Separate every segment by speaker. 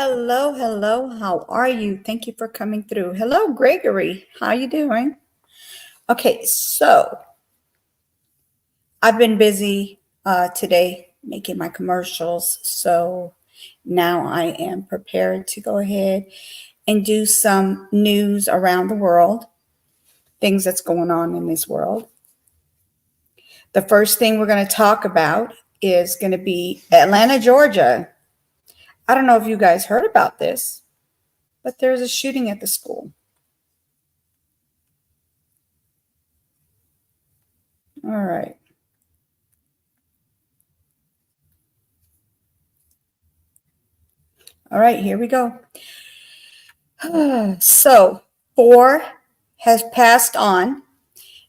Speaker 1: Hello, hello. How are you? Thank you for coming through. Hello, Gregory. How you doing? Okay, so I've been busy today making my commercials, so now I am prepared to go ahead and do some news around the world, things that's going on in this world. The first thing we're going to talk about is going to be Atlanta, Georgia. I don't know if you guys heard about this, but there's a shooting at the school. All right. All right, here we go. So, 4 has passed on,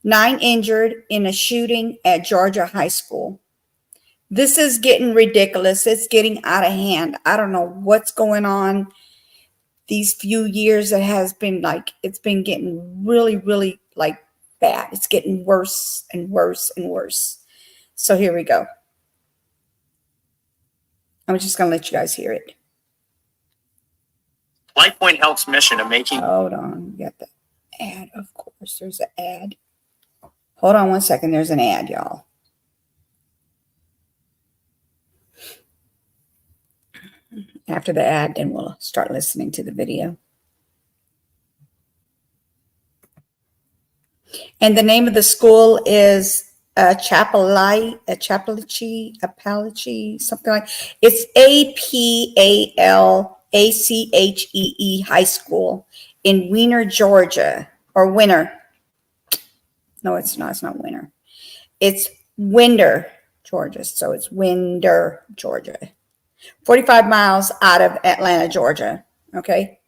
Speaker 1: 9 injured in a shooting at Georgia High School. This is getting ridiculous. It's getting out of hand. I don't know what's going on these few years. It has been like, it's been getting really, really like bad. It's getting worse and worse and worse. So here we go. I'm just going to let you guys hear it.
Speaker 2: LifePoint Health's mission of making...
Speaker 1: Hold on. You got the ad. Of course, there's an ad. Hold on one second. There's an ad, y'all. After the ad, then we'll start listening to the video. And the name of the school is Apalachi, something like. It's Apalachee High School in Wiener, Georgia, or Winter. No, it's not. It's not Winter. It's Winder, Georgia. So it's Winder, Georgia. 45 miles out of Atlanta, Georgia. Okay,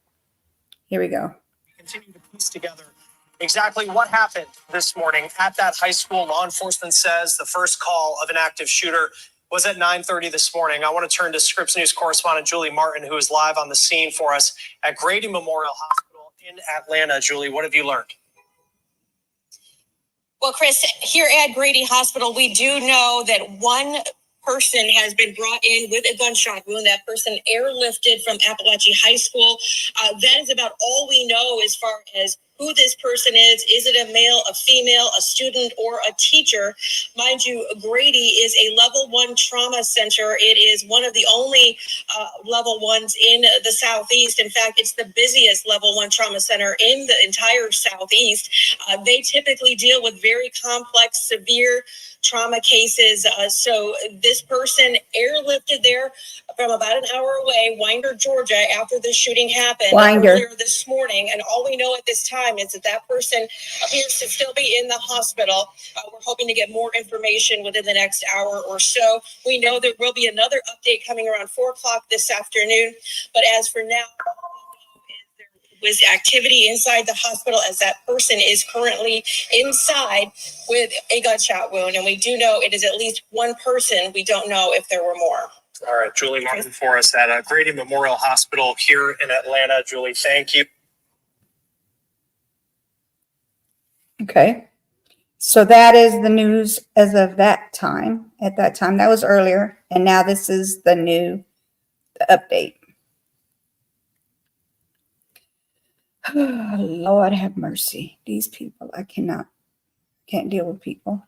Speaker 1: here we go.
Speaker 2: Continue to piece together exactly what happened this morning at that high school. Law enforcement says the first call of an active shooter was at 9:30 this morning. I want to turn to Scripps News correspondent Julie Martin, who is live on the scene for us at Grady Memorial Hospital in Atlanta. Julie, what have you learned?
Speaker 3: Well, Chris, here at Grady Hospital, we do know that one person has been brought in with a gunshot wound. That person airlifted from Apalachi High School. That is about all we know as far as who this person is. Is it a male, a female, a student, or a teacher? Mind you, Grady is a level 1 trauma center. It is one of the only level 1s in the Southeast. In fact, it's the busiest level 1 trauma center in the entire Southeast. They typically deal with very complex, severe trauma cases. So this person airlifted there from about an hour away, Winder, Georgia, after the shooting happened earlier this morning. And all we know at this time is that that person appears to still be in the hospital. We're hoping to get more information within the next hour or so. We know there will be another update coming around 4 o'clock this afternoon. But as for now, was activity inside the hospital as that person is currently inside with a gunshot wound. And we do know it is at least one person. We don't know if there were more.
Speaker 2: All right, Julie Martin for us at Grady Memorial Hospital here in Atlanta. Julie, thank you.
Speaker 1: Okay. So that is the news as of that time. At that time, that was earlier. And now this is the update. Lord have mercy. These people, I can't deal with people.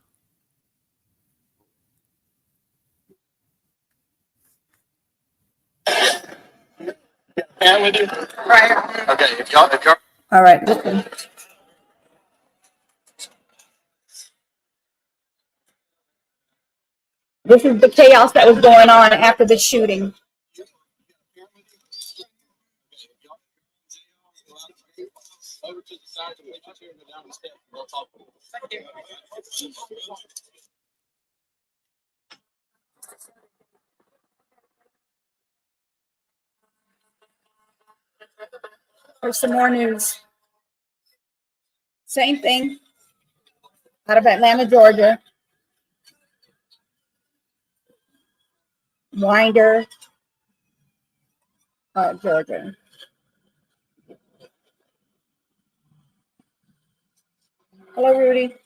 Speaker 2: Yeah, with you. Right. Okay, if y'all.
Speaker 1: All right, listen. This is the chaos that was going on after the shooting.
Speaker 4: Over to the side to make sure go down the steps. We'll talk.
Speaker 1: There's some more news. Same thing out of Atlanta, Georgia. Winder, Georgia. Hello, Rudy.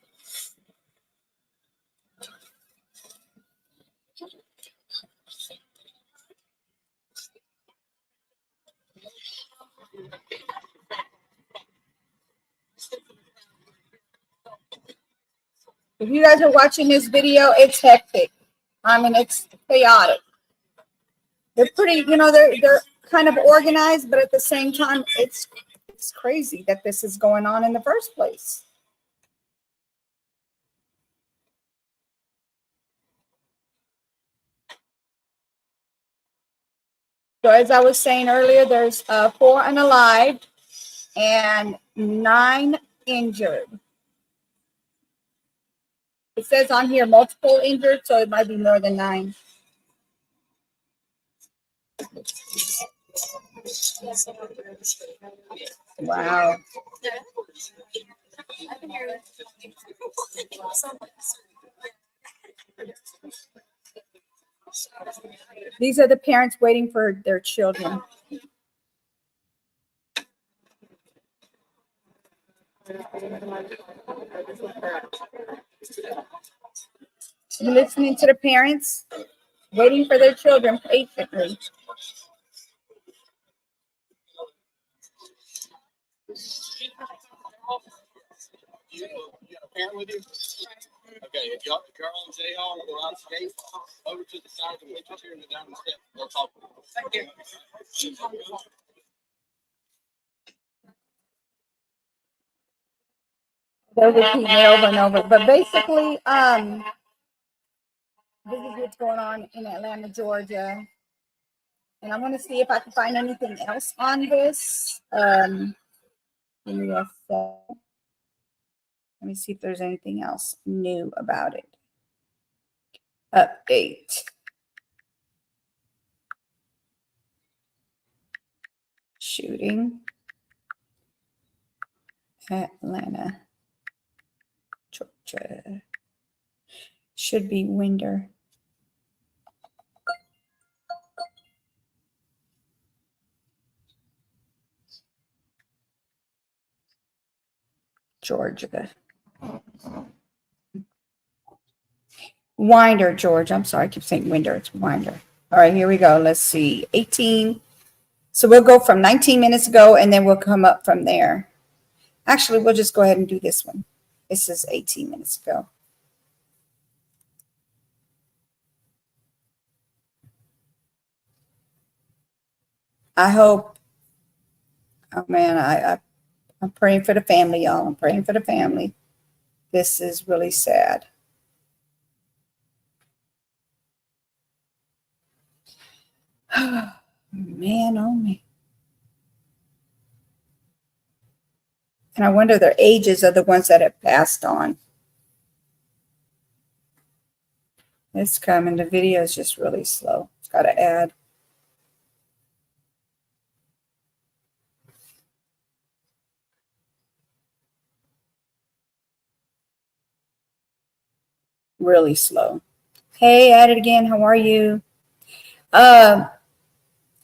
Speaker 1: If you guys are watching this video, it's hectic. I mean, it's chaotic. They're pretty, they're kind of organized, but at the same time, it's crazy that this is going on in the first place. So as I was saying earlier, there's 4 unalived and 9 injured. It says on here multiple injured, so it might be more than 9. Wow. These are the parents waiting for their children. You listening to the parents waiting for their children patiently.
Speaker 4: You got a parent with you? Okay, if y'all and Jay on go out the gate, over to the side of the window here and down the steps. We'll talk. Thank you.
Speaker 1: They're repeating it over and over. But basically, this is what's going on in Atlanta, Georgia. And I want to see if I can find anything else on this. Give me a sec. Let me see if there's anything else new about it. Update. Shooting. Atlanta, Georgia. Should be Winder. Georgia. Winder, Georgia. I'm sorry, I keep saying Winder. It's Winder. All right, here we go. Let's see. 18. So we'll go from 19 minutes ago, and then we'll come up from there. Actually, we'll just go ahead and do this one. This is 18 minutes ago. I hope. Oh man, I'm praying for the family, y'all. I'm praying for the family. This is really sad. Man, oh me. And I wonder their ages of the ones that have passed on. It's coming. The video is just really slow. It's got to add. Really slow. Hey, at it again. How are you?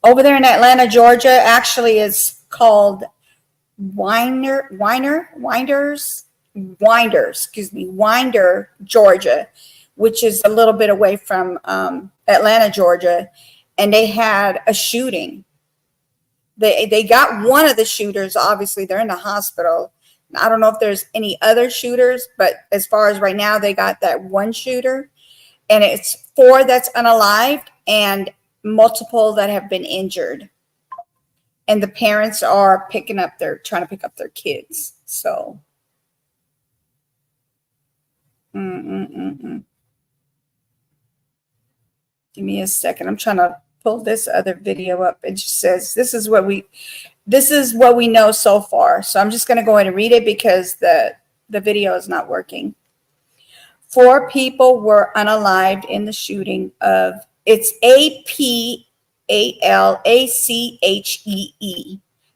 Speaker 1: Over there in Atlanta, Georgia, actually is called Winder, Georgia, which is a little bit away from Atlanta, Georgia, and they had a shooting. They got one of the shooters. Obviously, they're in the hospital. I don't know if there's any other shooters, but as far as right now, they got that one shooter, and it's 4 that's unalived and multiple that have been injured. And the parents are trying to pick up their kids. So, Give me a second. I'm trying to pull this other video up. It just says, this is what we know so far. So I'm just going to go ahead and read it because the video is not working. 4 people were unalived in the shooting of, it's Apalachee.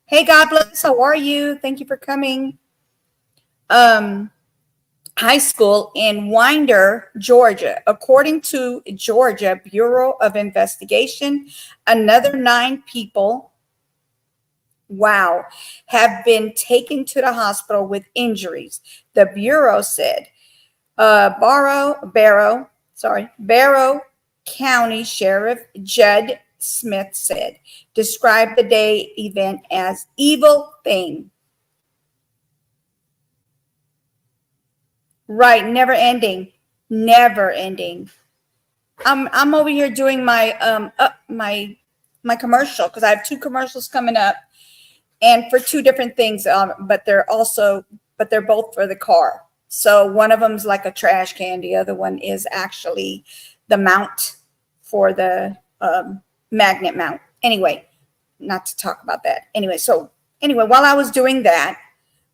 Speaker 1: Hey, God bless. How are you? Thank you for coming. High school in Winder, Georgia. According to Georgia Bureau of Investigation, another 9 people, have been taken to the hospital with injuries. The Bureau said, Barrow County Sheriff Judd Smith said, described the day event as evil thing. Right, never ending, never ending. I'm over here doing my my commercial because I have two commercials coming up, and for two different things. But they're both for the car. So one of them's like a trash can. The other one is actually the mount for the magnet mount. Anyway, not to talk about that. Anyway, while I was doing that,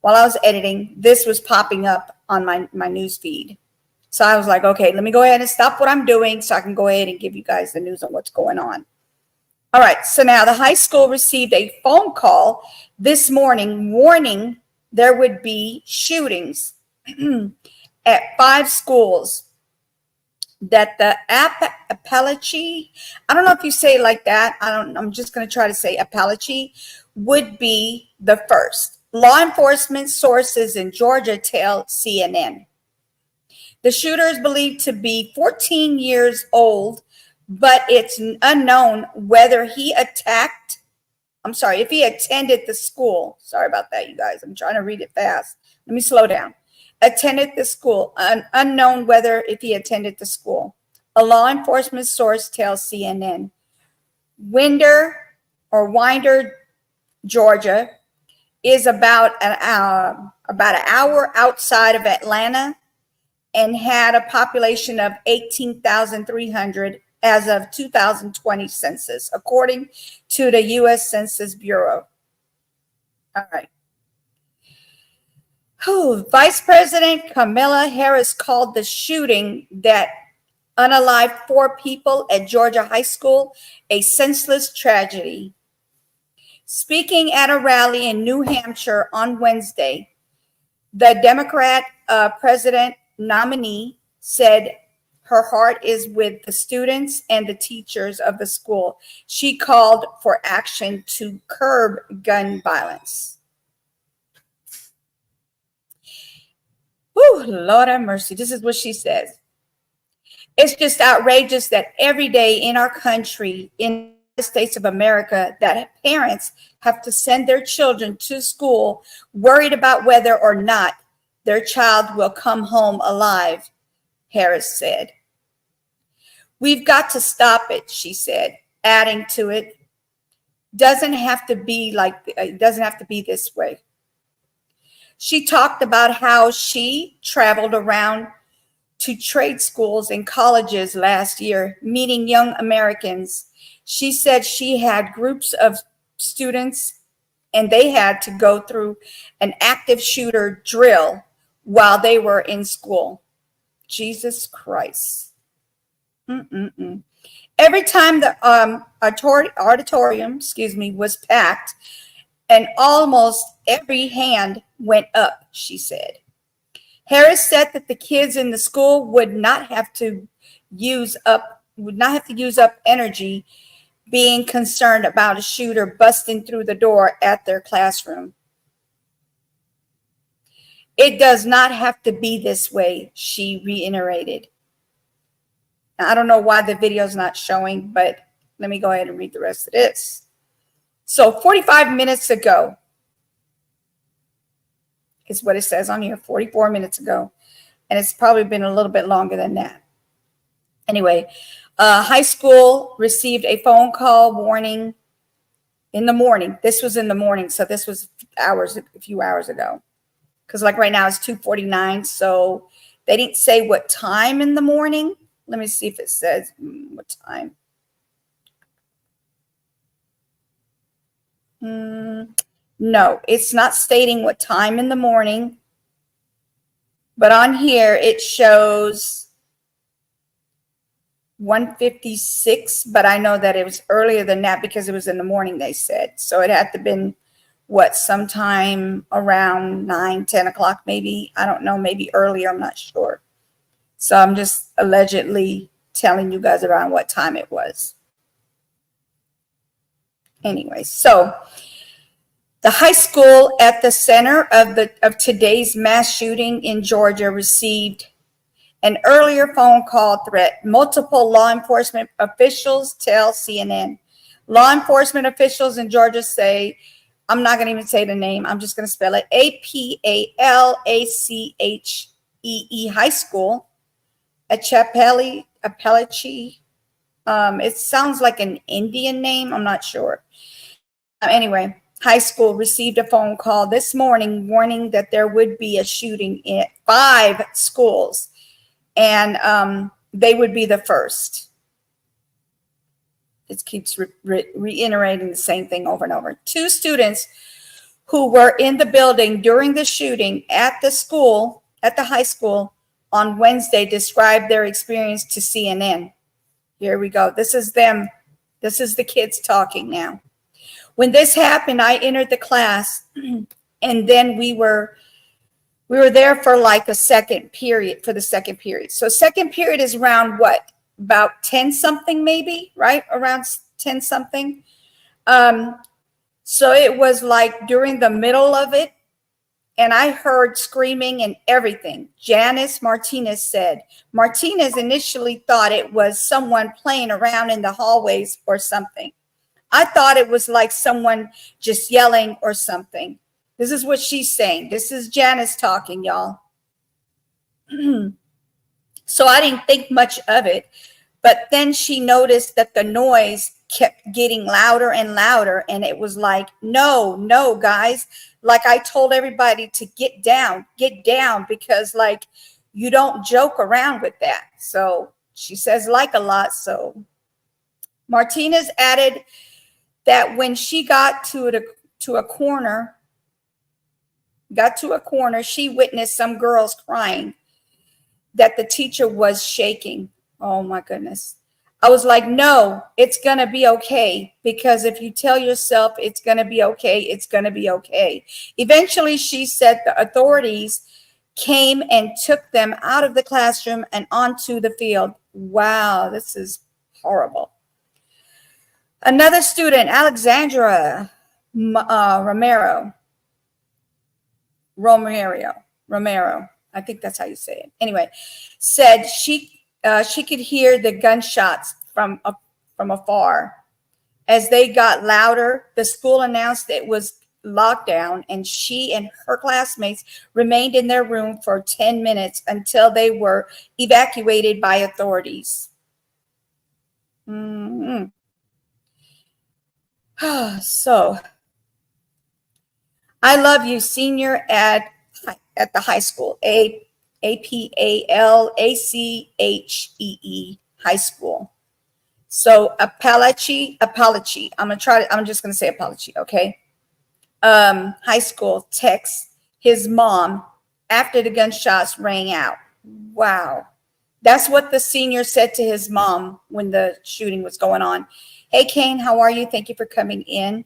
Speaker 1: while I was editing, this was popping up on my news feed. So I was like, okay, let me go ahead and stop what I'm doing so I can go ahead and give you guys the news on what's going on. All right, so now the high school received a phone call this morning warning there would be shootings at 5 schools, that the Appalachia, I don't know if you say it like that. I'm just going to try to say Appalachia would be the first. Law enforcement sources in Georgia tell CNN. The shooter is believed to be 14 years old, but it's unknown whether if he attended the school. Sorry about that, you guys. I'm trying to read it fast. Let me slow down. Attended the school. Unknown whether if he attended the school. A law enforcement source tells CNN. Winder, Georgia, is about an hour outside of Atlanta and had a population of 18,300 as of 2020 census, according to the U.S. Census Bureau. All right. Vice President Kamala Harris called the shooting that unalived 4 people at Georgia High School a senseless tragedy. Speaking at a rally in New Hampshire on Wednesday, the Democrat president nominee said her heart is with the students and the teachers of the school. She called for action to curb gun violence. Whew, Lord have mercy. This is what she says. It's just outrageous that every day in our country, in the States of America, that parents have to send their children to school worried about whether or not their child will come home alive, Harris said. We've got to stop it, she said, adding to it, doesn't have to be this way. She talked about how she traveled around to trade schools and colleges last year, meeting young Americans. She said she had groups of students and they had to go through an active shooter drill while they were in school. Jesus Christ. Every time the auditorium, was packed, and almost every hand went up, she said. Harris said that the kids in the school would not have to use up energy being concerned about a shooter busting through the door at their classroom. It does not have to be this way, she reiterated. Now, I don't know why the video's not showing, but let me go ahead and read the rest of this. So 45 minutes ago is what it says on here, 44 minutes ago. And it's probably been a little bit longer than that. Anyway, high school received a phone call warning in the morning. This was in the morning, so this was a few hours ago. Because like right now it's 2:49, so they didn't say what time in the morning. Let me see if it says what time. No, it's not stating what time in the morning. But on here it shows 1:56, but I know that it was earlier than that because it was in the morning, they said. So it had to have been, sometime around 9, 10 o'clock maybe. I don't know, maybe earlier, I'm not sure. So I'm just allegedly telling you guys around what time it was. Anyway, so the high school at the center of today's mass shooting in Georgia received an earlier phone call threat. Multiple law enforcement officials tell CNN. Law enforcement officials in Georgia say, I'm not going to even say the name, I'm just going to spell it, Appalachia, High School at Apalache. It sounds like an Indian name. I'm not sure. Anyway, high school received a phone call this morning warning that there would be a shooting at 5 schools, and they would be the first. It keeps reiterating the same thing over and over. 2 students who were in the building during the shooting at the school, at the high school on Wednesday, described their experience to CNN. Here we go. This is them. This is the kids talking now. When this happened, I entered the class, and then we were there for like a second period, for the second period. So second period is around what? About 10 something maybe, right? Around 10 something. So it was like during the middle of it, and I heard screaming and everything. Janice Martinez said. Martinez initially thought it was someone playing around in the hallways or something. I thought it was like someone just yelling or something. This is what she's saying. This is Janice talking, y'all. So I didn't think much of it. But then she noticed that the noise kept getting louder and louder. And it was like, no, guys. Like I told everybody to get down, because like you don't joke around with that. So she says like a lot. So Martinez added that when she got to a corner, she witnessed some girls crying, that the teacher was shaking. Oh my goodness. I was like, no, it's going to be okay. Because if you tell yourself it's going to be okay, it's going to be okay. Eventually, she said the authorities came and took them out of the classroom and onto the field. Wow, this is horrible. Another student, Alexandra Romero. I think that's how you say it. Anyway, said she could hear the gunshots from afar. As they got louder, the school announced it was lockdown, and she and her classmates remained in their room for 10 minutes until they were evacuated by authorities. So, I love you, senior at the high school, Apalachee High School. So Apalache. I'm just gonna say Apalache, okay? High school texts his mom after the gunshots rang out. Wow. That's what the senior said to his mom when the shooting was going on. Hey, Kane, how are you? Thank you for coming in.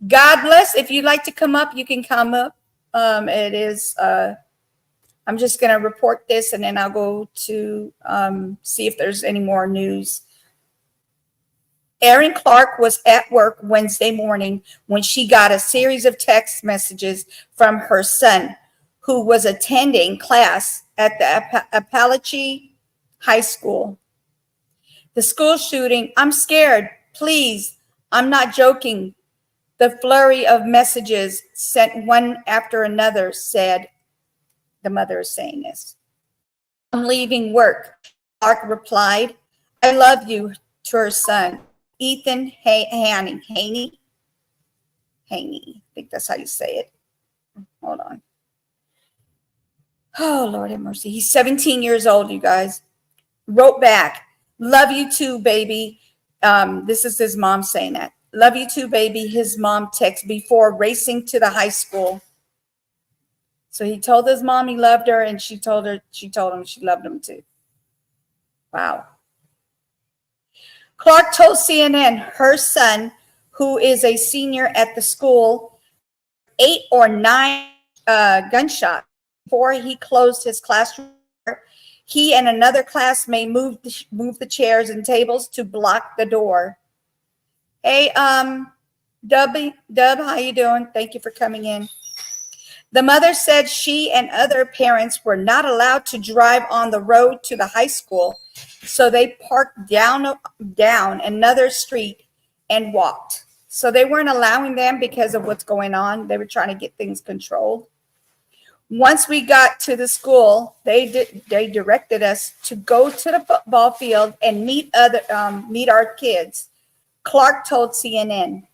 Speaker 1: God bless. If you'd like to come up, you can come up. It is, I'm just going to report this, and then I'll go to see if there's any more news. Erin Clark was at work Wednesday morning when she got a series of text messages from her son, who was attending class at the Apalache High School. The school shooting, I'm scared, please, I'm not joking. The flurry of messages sent one after another said, the mother is saying this. I'm leaving work, Clark replied. I love you, to her son, Ethan Haney. I think that's how you say it. Hold on. Oh, Lord have mercy. He's 17 years old, you guys. Wrote back, love you too, baby. This is his mom saying that. Love you too, baby, his mom texted before racing to the high school. So he told his mom he loved her, and she told him she loved him too. Wow. Clark told CNN her son, who is a senior at the school, 8 or 9 gunshots before he closed his classroom. He and another classmate moved the chairs and tables to block the door. Hey, Dub, how you doing? Thank you for coming in. The mother said she and other parents were not allowed to drive on the road to the high school, so they parked down another street and walked. So they weren't allowing them because of what's going on. They were trying to get things controlled. Once we got to the school, they directed us to go to the football field and meet our kids. Clark told CNN.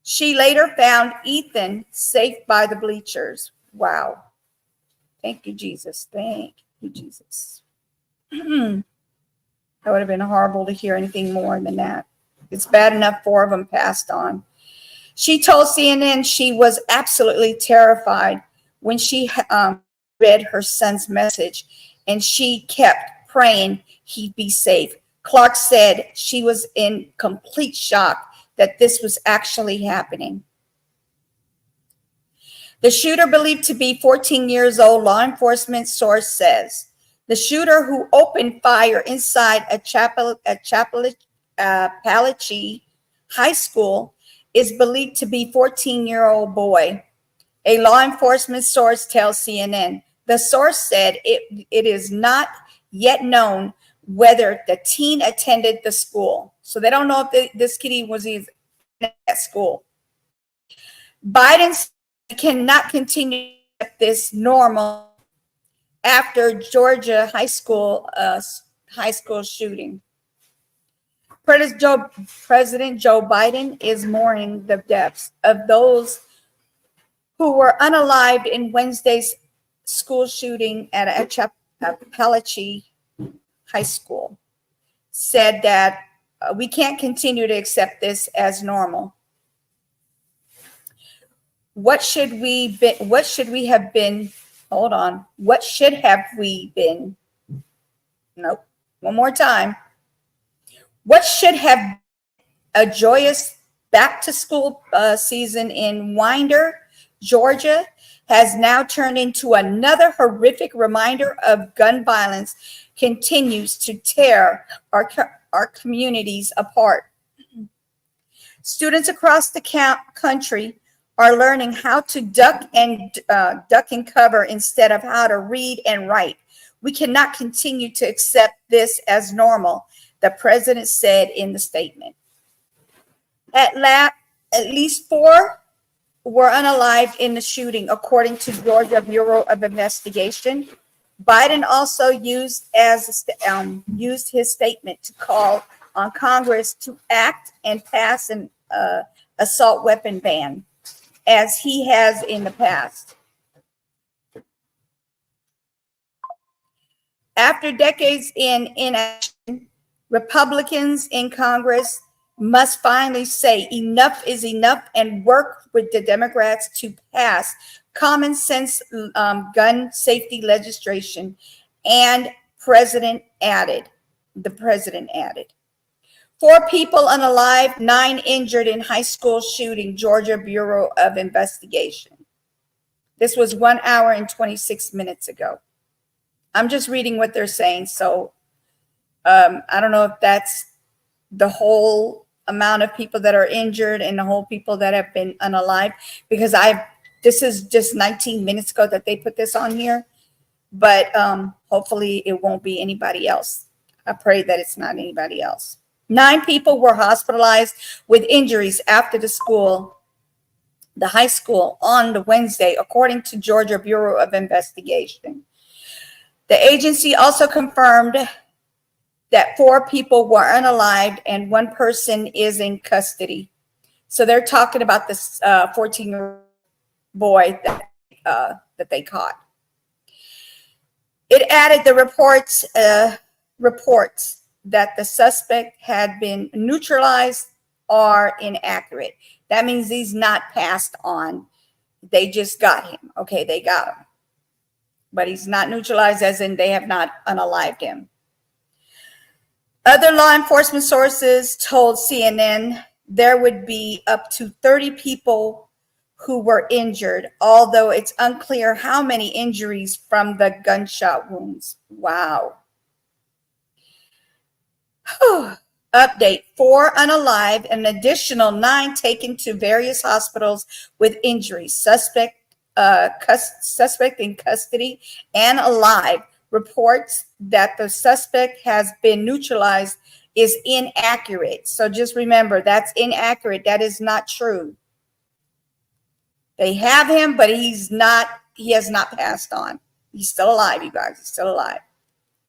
Speaker 1: She later found Ethan safe by the bleachers. Wow. Thank you, Jesus. Thank you, Jesus. That would have been horrible to hear anything more than that. It's bad enough 4 of them passed on. She told CNN she was absolutely terrified when she read her son's message, and she kept praying he'd be safe. Clark said she was in complete shock that this was actually happening. The shooter, believed to be 14 years old, law enforcement source says. The shooter, who opened fire inside a Palachi High School, is believed to be 14-year-old boy. A law enforcement source tells CNN. The source said it is not yet known whether the teen attended the school. So they don't know if this kitty was at school. Biden cannot continue this normal after Georgia high school shooting. President Joe Biden is mourning the deaths of those who were unalived in Wednesday's school shooting at Appalachia High School. Said that we can't continue to accept this as normal. What should we have been? Hold on. What should have we been? Nope. One more time. What should have a joyous back to school season in Winder, Georgia, has now turned into another horrific reminder of gun violence continues to tear our communities apart. Students across the country are learning how to duck and cover instead of how to read and write. We cannot continue to accept this as normal, the president said in the statement. At least 4 were unalived in the shooting, according to Georgia Bureau of Investigation. Biden also used his statement to call on Congress to act and pass an assault weapon ban, as he has in the past. After decades in inaction, Republicans in Congress must finally say enough is enough and work with the Democrats to pass common sense gun safety legislation. And the president added, 4 people unalive, 9 injured in high school shooting, Georgia Bureau of Investigation. This was 1 hour and 26 minutes ago. I'm just reading what they're saying. So I don't know if that's the whole amount of people that are injured and the whole people that have been unalived, because this is just 19 minutes ago that they put this on here, but hopefully it won't be anybody else. I pray that it's not anybody else. 9 people were hospitalized with injuries after the high school on the Wednesday, according to Georgia Bureau of Investigation. The agency also confirmed that 4 people were unalived and 1 person is in custody. So they're talking about this 14-year-old boy that they caught. It added the reports that the suspect had been neutralized are inaccurate. That means he's not passed on. They just got him. Okay, they got him. But he's not neutralized, as in they have not unalived him. Other law enforcement sources told CNN there would be up to 30 people who were injured, although it's unclear how many injuries from the gunshot wounds. Wow. Update: 4 unalive, an additional 9 taken to various hospitals with injuries. Suspect in custody and alive. Reports that the suspect has been neutralized is inaccurate. So just remember, that's inaccurate. That is not true. They have him, but he's not he has not passed on. He's still alive, you guys. He's still alive.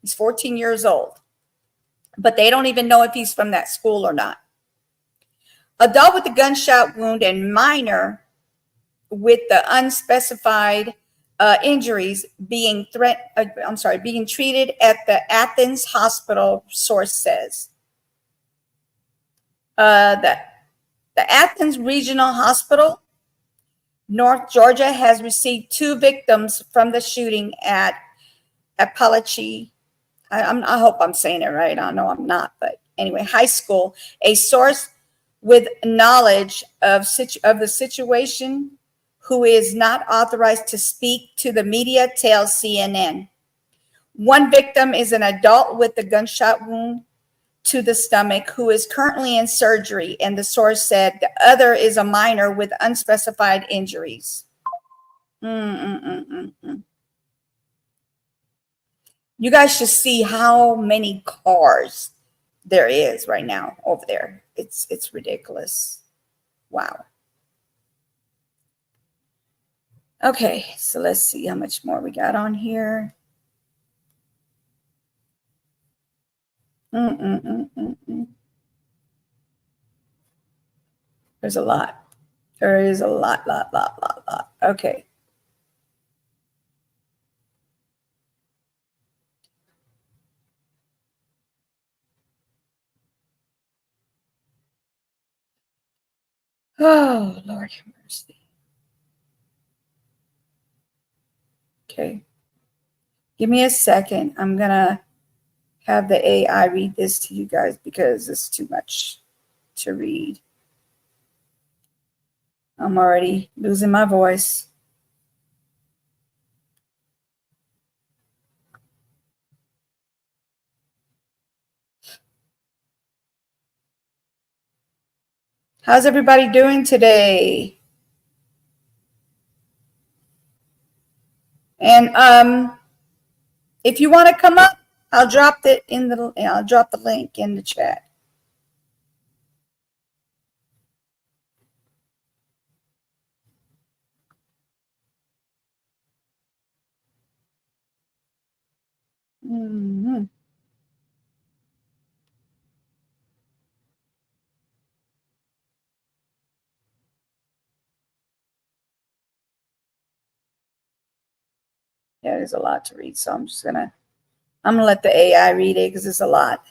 Speaker 1: He's 14 years old. But they don't even know if he's from that school or not. Adult with a gunshot wound and minor with the unspecified injuries being being treated at the Athens hospital, source says. The Athens Regional Hospital, North Georgia, has received 2 victims from the shooting at Appalachia. I hope I'm saying it right. I know I'm not, but anyway, high school. A source with knowledge of the situation, who is not authorized to speak to the media, tells CNN. One victim is an adult with a gunshot wound to the stomach who is currently in surgery, and the source said the other is a minor with unspecified injuries. You guys should see how many cars there is right now over there. It's ridiculous. Wow. Okay, so let's see how much more we got on here. There's a lot. There is a lot. Okay. Oh, Lord have mercy. Okay. Give me a second. I'm going to have the AI read this to you guys because it's too much to read. I'm already losing my voice. How's everybody doing today? And if you want to come up, I'll drop the link in the chat. Mm-hmm. Yeah, there's a lot to read, so I'm gonna let the AI read it because it's a lot.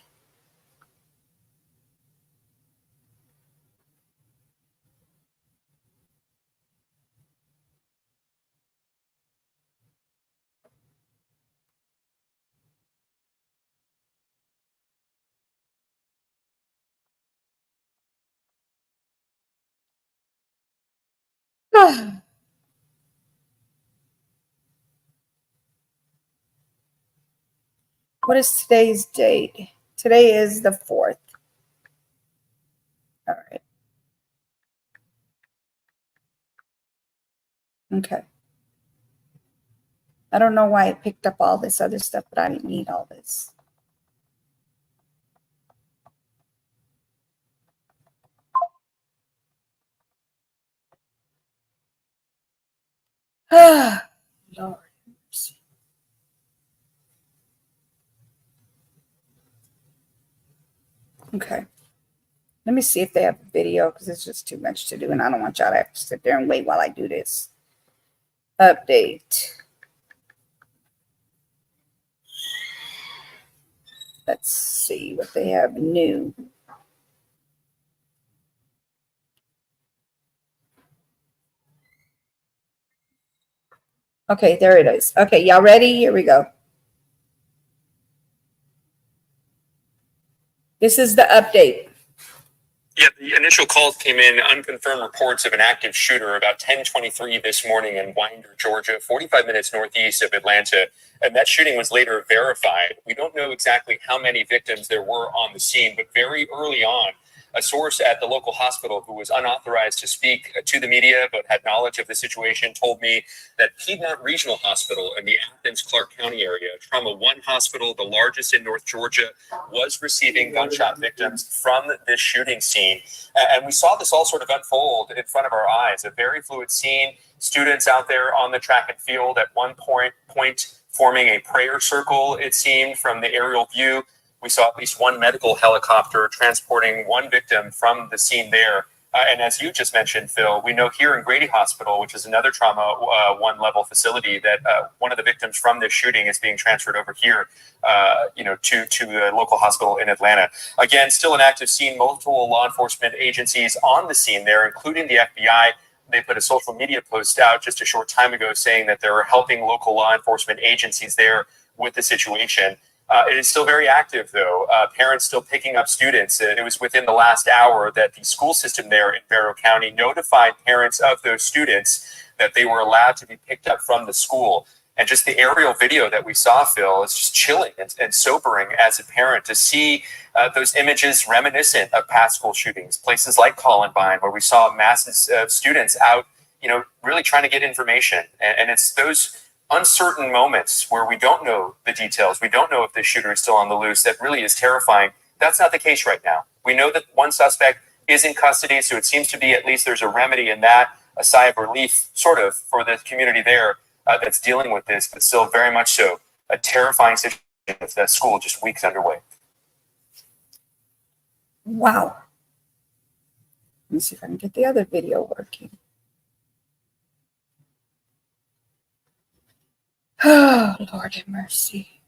Speaker 1: What is today's date? Today is the 4th. All right. Okay. I don't know why it picked up all this other stuff, but I didn't need all this. Lord. Okay. Let me see if they have a video because it's just too much to do, and I don't want y'all to have to sit there and wait while I do this. Update. Let's see what they have new. Okay, there it is. Okay, y'all ready? Here we go. This is the update.
Speaker 2: Yeah, the initial calls came in, unconfirmed reports of an active shooter about 10:23 this morning in Winder, Georgia, 45 minutes northeast of Atlanta. And that shooting was later verified. We don't know exactly how many victims there were on the scene, but very early on,
Speaker 5: A source at the local hospital who was unauthorized to speak to the media but had knowledge of the situation told me that Piedmont Regional Hospital in the Athens-Clarke County area, Trauma 1 hospital, the largest in North Georgia, was receiving gunshot victims from this shooting scene. And we saw this all sort of unfold in front of our eyes, a very fluid scene. Students out there on the track and field at one point forming a prayer circle, it seemed, from the aerial view. We saw at least one medical helicopter transporting one victim from the scene there. And as you just mentioned, Phil, we know here in Grady Hospital, which is another trauma 1 level facility, that one of the victims from this shooting is being transferred over here, to the local hospital in Atlanta. Again, still an active scene, multiple law enforcement agencies on the scene there, including the FBI. They put a social media post out just a short time ago saying that they're helping local law enforcement agencies there with the situation. It is still very active, though. Parents still picking up students. It was within the last hour that the school system there in Barrow County notified parents of those students that they were allowed to be picked up from the school. And just the aerial video that we saw, Phil, is just chilling and sobering as a parent to see those images reminiscent of past school shootings, places like Columbine, where we saw masses of students out, really trying to get information. And it's those uncertain moments where we don't know the details, we don't know if the shooter is still on the loose, that really is terrifying. That's not the case right now. We know that one suspect is in custody, so it seems to be at least there's a remedy in that, a sigh of relief, sort of, for the community there that's dealing with this, but still very much so a terrifying situation with that school just weeks underway.
Speaker 1: Wow. Let me see if I can get the other video working. Oh, Lord have mercy.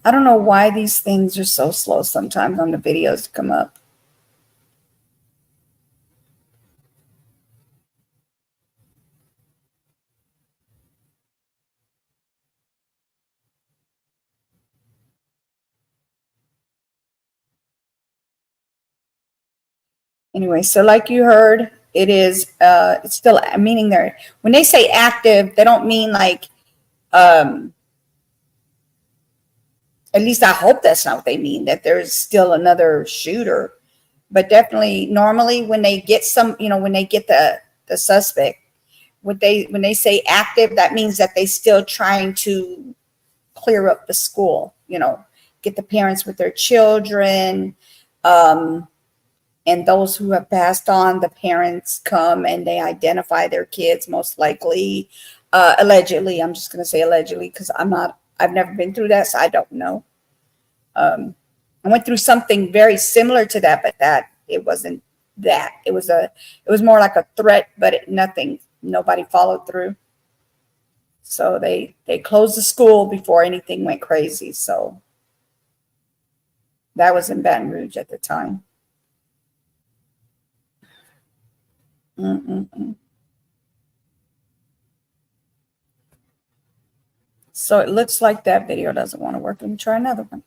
Speaker 1: I don't know why these things are so slow sometimes on the videos to come up. Anyway, so like you heard, it is it's still meaning there. When they say active, they don't mean like at least I hope that's not what they mean, that there's still another shooter. But definitely normally when they get when they get the suspect, when they say active, that means that they still trying to clear up the school, get the parents with their children, and those who have passed on, the parents come and they identify their kids, most likely, allegedly. I'm just going to say allegedly because I've never been through that, so I don't know. I went through something very similar to that, but it wasn't that. It was more like a threat, but nobody followed through. So they closed the school before anything went crazy. So that was in Baton Rouge at the time. So it looks like that video doesn't want to work. Let me try another one.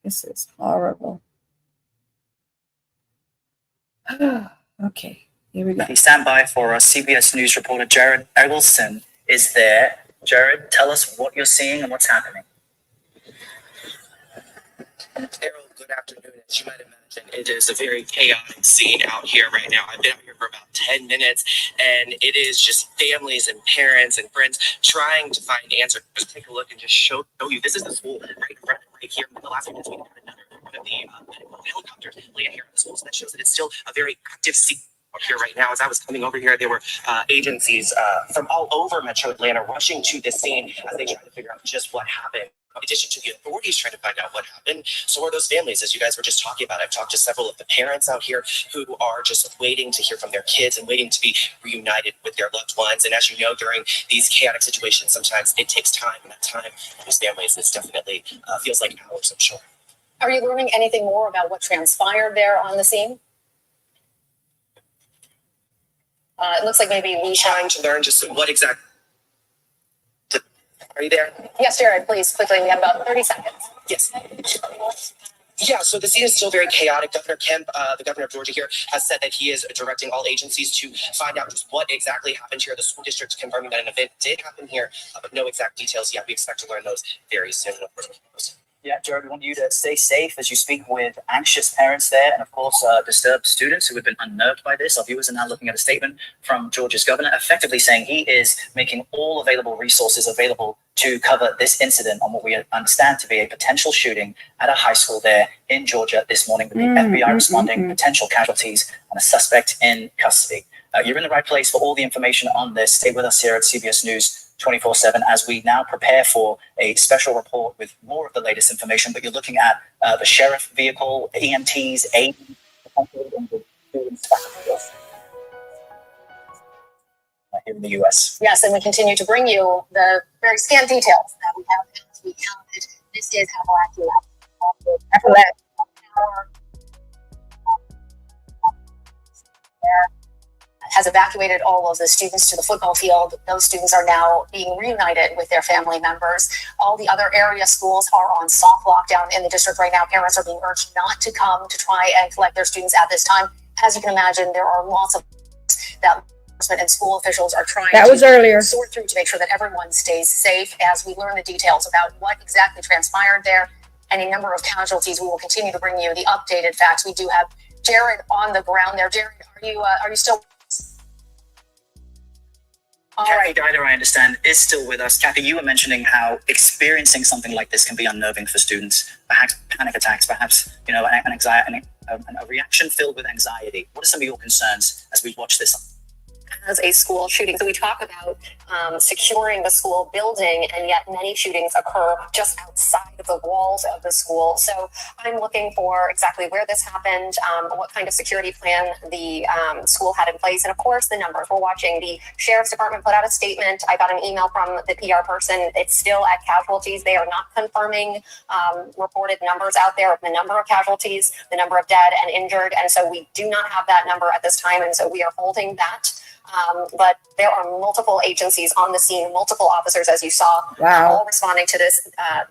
Speaker 1: This is horrible. Okay, here we go.
Speaker 6: Stand by for our CBS News reporter Jared Eggleston is there. Jared, tell us what you're seeing and what's happening.
Speaker 7: Errol, good afternoon. As you might imagine, it is a very chaotic scene out here right now. I've been out here for about 10 minutes, and it is just families and parents and friends trying to find answers. Just take a look and just show you. This is the school right in front, right here. The last few minutes, we had another one of the medical helicopters land here at the school, so that shows that it's still a very active scene out here right now. As I was coming over here, there were agencies from all over Metro Atlanta rushing to this scene as they try to figure out just what happened. In addition to the authorities trying to find out what happened, so are those families, as you guys were just talking about. I've talked to several of the parents out here who are just waiting to hear from their kids and waiting to be reunited with their loved ones. And as you know, during these chaotic situations, sometimes it takes time, and that time for these families is definitely feels like hours, I'm sure.
Speaker 3: Are you learning anything more about what transpired there on the scene? It looks like maybe we
Speaker 7: trying to learn just what exactly. Are you there?
Speaker 3: Yes, Jared, please, quickly. We have about 30 seconds.
Speaker 7: Yes. Yeah, so the scene is still very chaotic. Governor Kemp, the governor of Georgia here, has said that he is directing all agencies to find out just what exactly happened here. The school district confirming that an event did happen here, but no exact details yet. We expect to learn those very soon. Of course,
Speaker 6: Yeah, Jared, we want you to stay safe as you speak with anxious parents there and, of course, disturbed students who have been unnerved by this. Our viewers are now looking at a statement from Georgia's governor effectively saying he is making all available resources available to cover this incident on what we understand to be a potential shooting at a high school there in Georgia this morning, with the FBI responding, potential casualties, and a suspect in custody. You're in the right place for all the information on this. Stay with us here at CBS News 24/7 as we now prepare for a special report with more of the latest information. But you're looking at the sheriff vehicle, EMTs, aid, here in the U.S.
Speaker 3: Yes, and we continue to bring you the very scant details that we have as we counted. This is Appalachia. Has evacuated all of the students to the football field. Those students are now being reunited with their family members. All the other area schools are on soft lockdown in the district right now. Parents are being urged not to come to try and collect their students at this time. As you can imagine, there are lots of that enforcement and school officials are trying to sort through to make sure that everyone stays safe. As we learn the details about what exactly transpired there and a number of casualties, we will continue to bring you the updated facts. We do have Jared on the ground there. Jared, are you still?
Speaker 6: Kathy Dider, I understand, is still with us. Kathy, you were mentioning how experiencing something like this can be unnerving for students, perhaps panic attacks, perhaps, an anxiety, a reaction filled with anxiety. What are some of your concerns as we watch this?
Speaker 3: As a school shooting. So we talk about securing the school building, and yet many shootings occur just outside of the walls of the school. So I'm looking for exactly where this happened, what kind of security plan the school had in place, and of course the numbers. We're watching. The sheriff's department put out a statement. I got an email from the PR person. It's still at casualties. They are not confirming reported numbers out there of the number of casualties, the number of dead and injured, and so we do not have that number at this time, and so we are holding that. But there are multiple agencies on the scene, multiple officers, as you saw, all responding to this.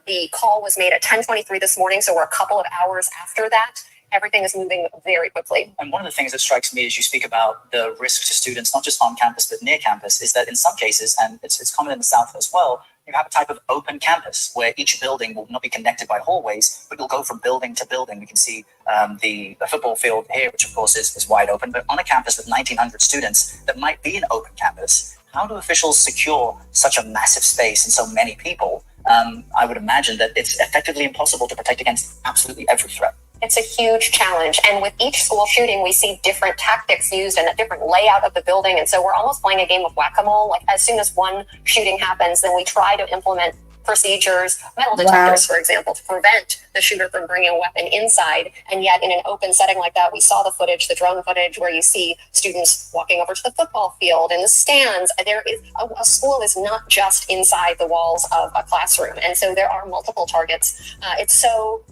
Speaker 3: The call was made at 10:23 this morning, so we're a couple of hours after that. Everything is moving very quickly.
Speaker 6: And one of the things that strikes me as you speak about the risk to students, not just on campus, but near campus, is that in some cases, and it's common in the South as well, you have a type of open campus where each building will not be connected by hallways, but you'll go from building to building. We can see the football field here, which of course is wide open, but on a campus with 1,900 students that might be an open campus, how do officials secure such a massive space and so many people? I would imagine that it's effectively impossible to protect against absolutely every threat.
Speaker 3: It's a huge challenge. And with each school shooting, we see different tactics used and a different layout of the building. And so we're almost playing a game of whack-a-mole. Like as soon as one shooting happens, then we try to implement procedures, metal detectors, for example, to prevent the shooter from bringing a weapon inside. And yet in an open setting like that, we saw the footage, the drone footage, where you see students walking over to the football field and the stands. There is a school is not just inside the walls of a classroom. And so there are multiple targets. It's so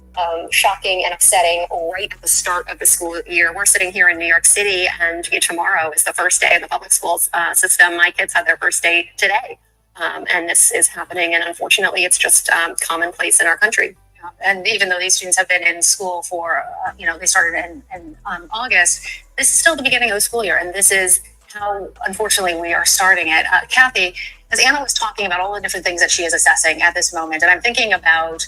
Speaker 3: shocking and upsetting right at the start of the school year. We're sitting here in New York City, and tomorrow is the first day of the public schools system. My kids had their first day today. And this is happening, and unfortunately, it's just commonplace in our country.
Speaker 8: And even though these students have been in school for, they started in August, this is still the beginning of the school year, and this is how, unfortunately, we are starting it. Kathy, as Anna was talking about all the different things that she is assessing at this moment, and I'm thinking about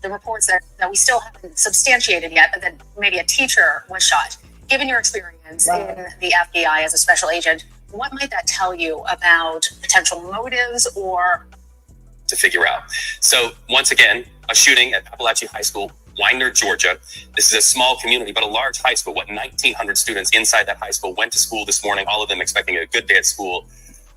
Speaker 8: the reports that we still haven't substantiated yet, but that maybe a teacher was shot. Given your experience in the FBI as a special agent, what might that tell you about potential motives or
Speaker 5: to figure out? So once again, a shooting at Appalachia High School, Winder, Georgia. This is a small community, but a large high school. 1,900 students inside that high school went to school this morning, all of them expecting a good day at school.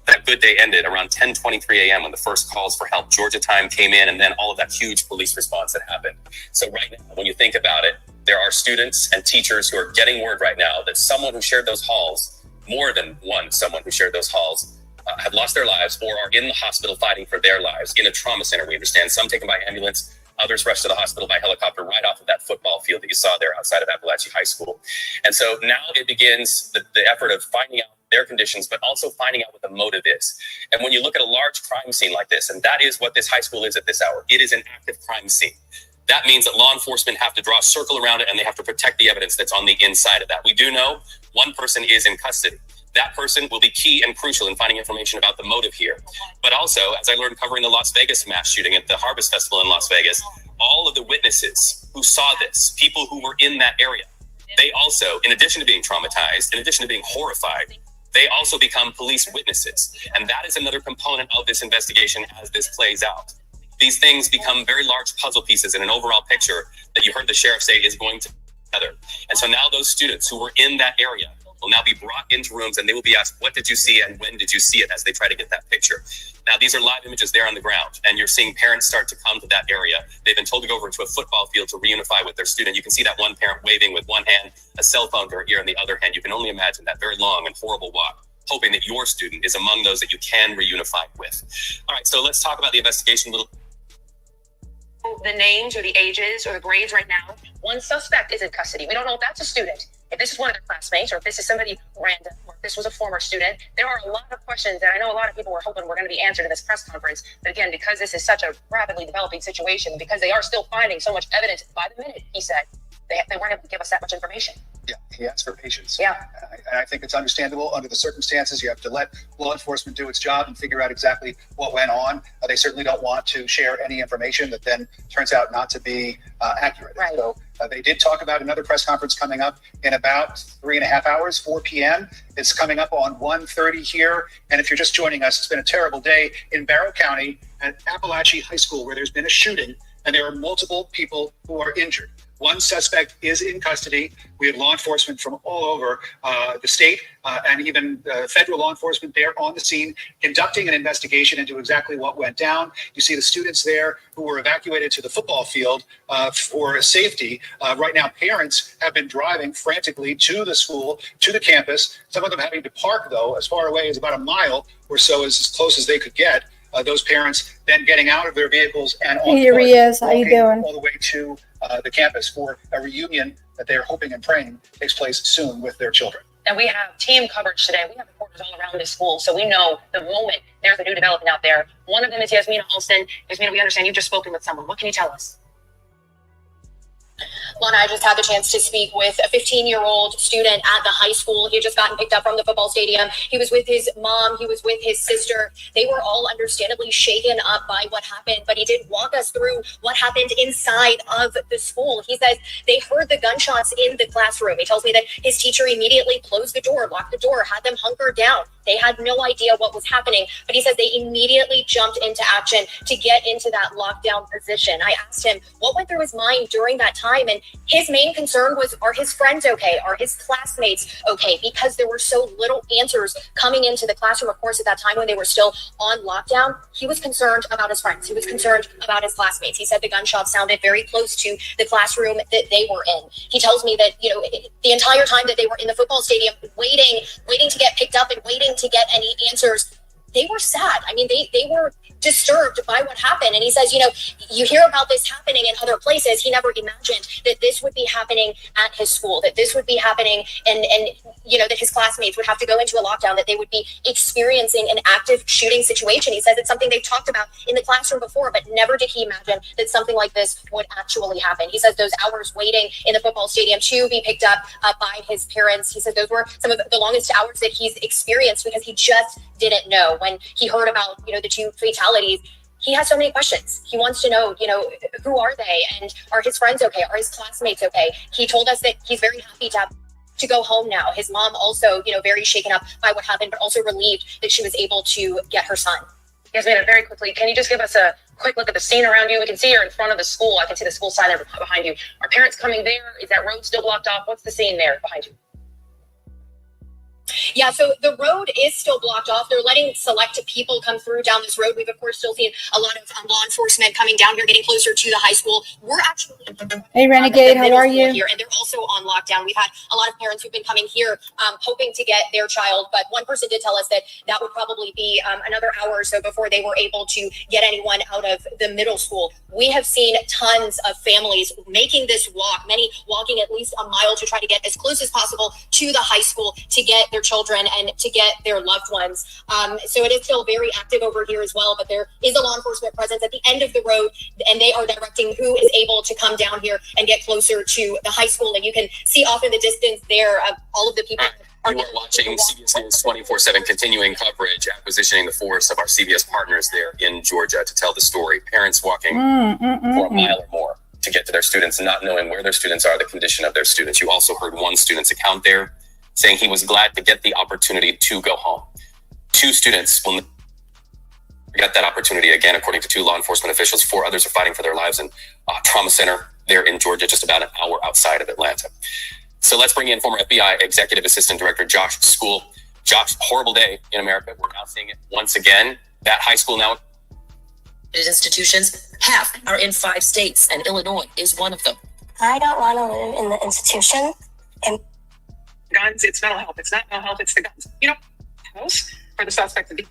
Speaker 5: That good day ended around 10:23 a.m. when the first calls for help Georgia time came in, and then all of that huge police response that happened. So right now, when you think about it, there are students and teachers who are getting word right now that someone who shared those halls, more than one someone who shared those halls, have lost their lives or are in the hospital fighting for their lives in a trauma center. We understand some taken by ambulance, others rushed to the hospital by helicopter right off of that football field that you saw there outside of Appalachia High School. And so now it begins the effort of finding out their conditions, but also finding out what the motive is. And when you look at a large crime scene like this, and that is what this high school is at this hour, it is an active crime scene. That means that law enforcement have to draw a circle around it and they have to protect the evidence that's on the inside of that. We do know one person is in custody. That person will be key and crucial in finding information about the motive here. But also, as I learned covering the Las Vegas mass shooting at the Harvest Festival in Las Vegas, all of the witnesses who saw this, people who were in that area, they also, in addition to being traumatized, in addition to being horrified, they also become police witnesses. And that is another component of this investigation as this plays out. These things become very large puzzle pieces in an overall picture that you heard the sheriff say is going together. And so now those students who were in that area will now be brought into rooms and they will be asked, what did you see and when did you see it, as they try to get that picture. Now, these are live images there on the ground, and you're seeing parents start to come to that area. They've been told to go over to a football field to reunify with their student. You can see that one parent waving with one hand, a cell phone to her ear in the other hand. You can only imagine that very long and horrible walk, hoping that your student is among those that you can reunify with. All right, so let's talk about the investigation a little.
Speaker 3: The names or the ages or the grades right now. One suspect is in custody. We don't know if that's a student, if this is one of their classmates, or if this is somebody random, or if this was a former student. There are a lot of questions that I know a lot of people were hoping were going to be answered in this press conference. But again, because this is such a rapidly developing situation, because they are still finding so much evidence by the minute, he said, they weren't able to give us that much information.
Speaker 9: Yeah, he asked for patience.
Speaker 3: Yeah.
Speaker 9: And I think it's understandable under the circumstances. You have to let law enforcement do its job and figure out exactly what went on. They certainly don't want to share any information that then turns out not to be accurate.
Speaker 3: Right.
Speaker 9: So they did talk about another press conference coming up in about 3.5 hours, 4 p.m. It's coming up on 1:30 here. And if you're just joining us, it's been a terrible day in Barrow County at Appalachia High School, where there's been a shooting and there are multiple people who are injured. One suspect is in custody. We have law enforcement from all over the state and even federal law enforcement there on the scene, conducting an investigation into exactly what went down. You see the students there who were evacuated to the football field for safety. Right now, parents have been driving frantically to the school, to the campus. Some of them having to park, though, as far away as about a mile or so, as close as they could get. Those parents then getting out of their vehicles and on
Speaker 1: Here he is. How you doing?
Speaker 9: all the way to the campus for a reunion that they're hoping and praying takes place soon with their children.
Speaker 3: And we have team coverage today. We have reporters all around this school, so we know the moment there's a new development out there. One of them is Yasmina Alston. Yasmina, we understand you've just spoken with someone. What can you tell us?
Speaker 8: Lana, I just had the chance to speak with a 15-year-old student at the high school. He had just gotten picked up from the football stadium. He was with his mom. He was with his sister. They were all understandably shaken up by what happened, but he did walk us through what happened inside of the school. He says they heard the gunshots in the classroom. He tells me that his teacher immediately closed the door, locked the door, had them hunkered down. They had no idea what was happening, but he says they immediately jumped into action to get into that lockdown position. I asked him what went through his mind during that time, and his main concern was, are his friends okay? Are his classmates okay? Because there were so little answers coming into the classroom, of course, at that time when they were still on lockdown. He was concerned about his friends. He was concerned about his classmates. He said the gunshots sounded very close to the classroom that they were in. He tells me that, the entire time that they were in the football stadium, waiting to get picked up and waiting to get any answers, they were sad. I mean, they were disturbed by what happened. And he says, you hear about this happening in other places. He never imagined that this would be happening at his school, that this would be happening and that his classmates would have to go into a lockdown, that they would be experiencing an active shooting situation. He says it's something they've talked about in the classroom before, but never did he imagine that something like this would actually happen. He says those hours waiting in the football stadium to be picked up by his parents, he said those were some of the longest hours that he's experienced, because he just didn't know. When he heard about, the two fatalities, he has so many questions. He wants to know, who are they, and are his friends okay? Are his classmates okay? He told us that he's very happy to go home now. His mom also, very shaken up by what happened, but also relieved that she was able to get her son.
Speaker 3: Yasmina, very quickly, can you just give us a quick look at the scene around you? We can see you're in front of the school. I can see the school sign there behind you. Are parents coming there? Is that road still blocked off? What's the scene there behind you?
Speaker 8: Yeah, so the road is still blocked off. They're letting select people come through down this road. We've, of course, still seen a lot of law enforcement coming down here, getting closer to the high school. We're actually...
Speaker 1: Hey, Renegade, how are you?
Speaker 8: Here, and they're also on lockdown. We've had a lot of parents who've been coming here hoping to get their child, but one person did tell us that that would probably be another hour or so before they were able to get anyone out of the middle school. We have seen tons of families making this walk, many walking at least a mile to try to get as close as possible to the high school to get their
Speaker 3: children and to get their loved ones. So it is still very active over here as well, but there is a law enforcement presence at the end of the road, and they are directing who is able to come down here and get closer to the high school. And you can see off in the distance there all of the people.
Speaker 5: You are watching CBS News 24/7 continuing coverage, acquisitioning the force of our CBS partners there in Georgia to tell the story. Parents walking for a mile or more to get to their students, not knowing where their students are, the condition of their students. You also heard one student's account there saying he was glad to get the opportunity to go home. 2 students will get that opportunity again, according to 2 law enforcement officials. 4 others are fighting for their lives in a trauma center there in Georgia, just about an hour outside of Atlanta. So let's bring in former FBI Executive Assistant Director Josh School. Josh, horrible day in America. We're now seeing it once again. That high school now.
Speaker 10: Institutions, half are in 5 states, and Illinois is one of them.
Speaker 11: I don't want to live in the institution. And
Speaker 12: guns, it's mental health. It's not mental health, it's the guns. You know, house for the suspect to be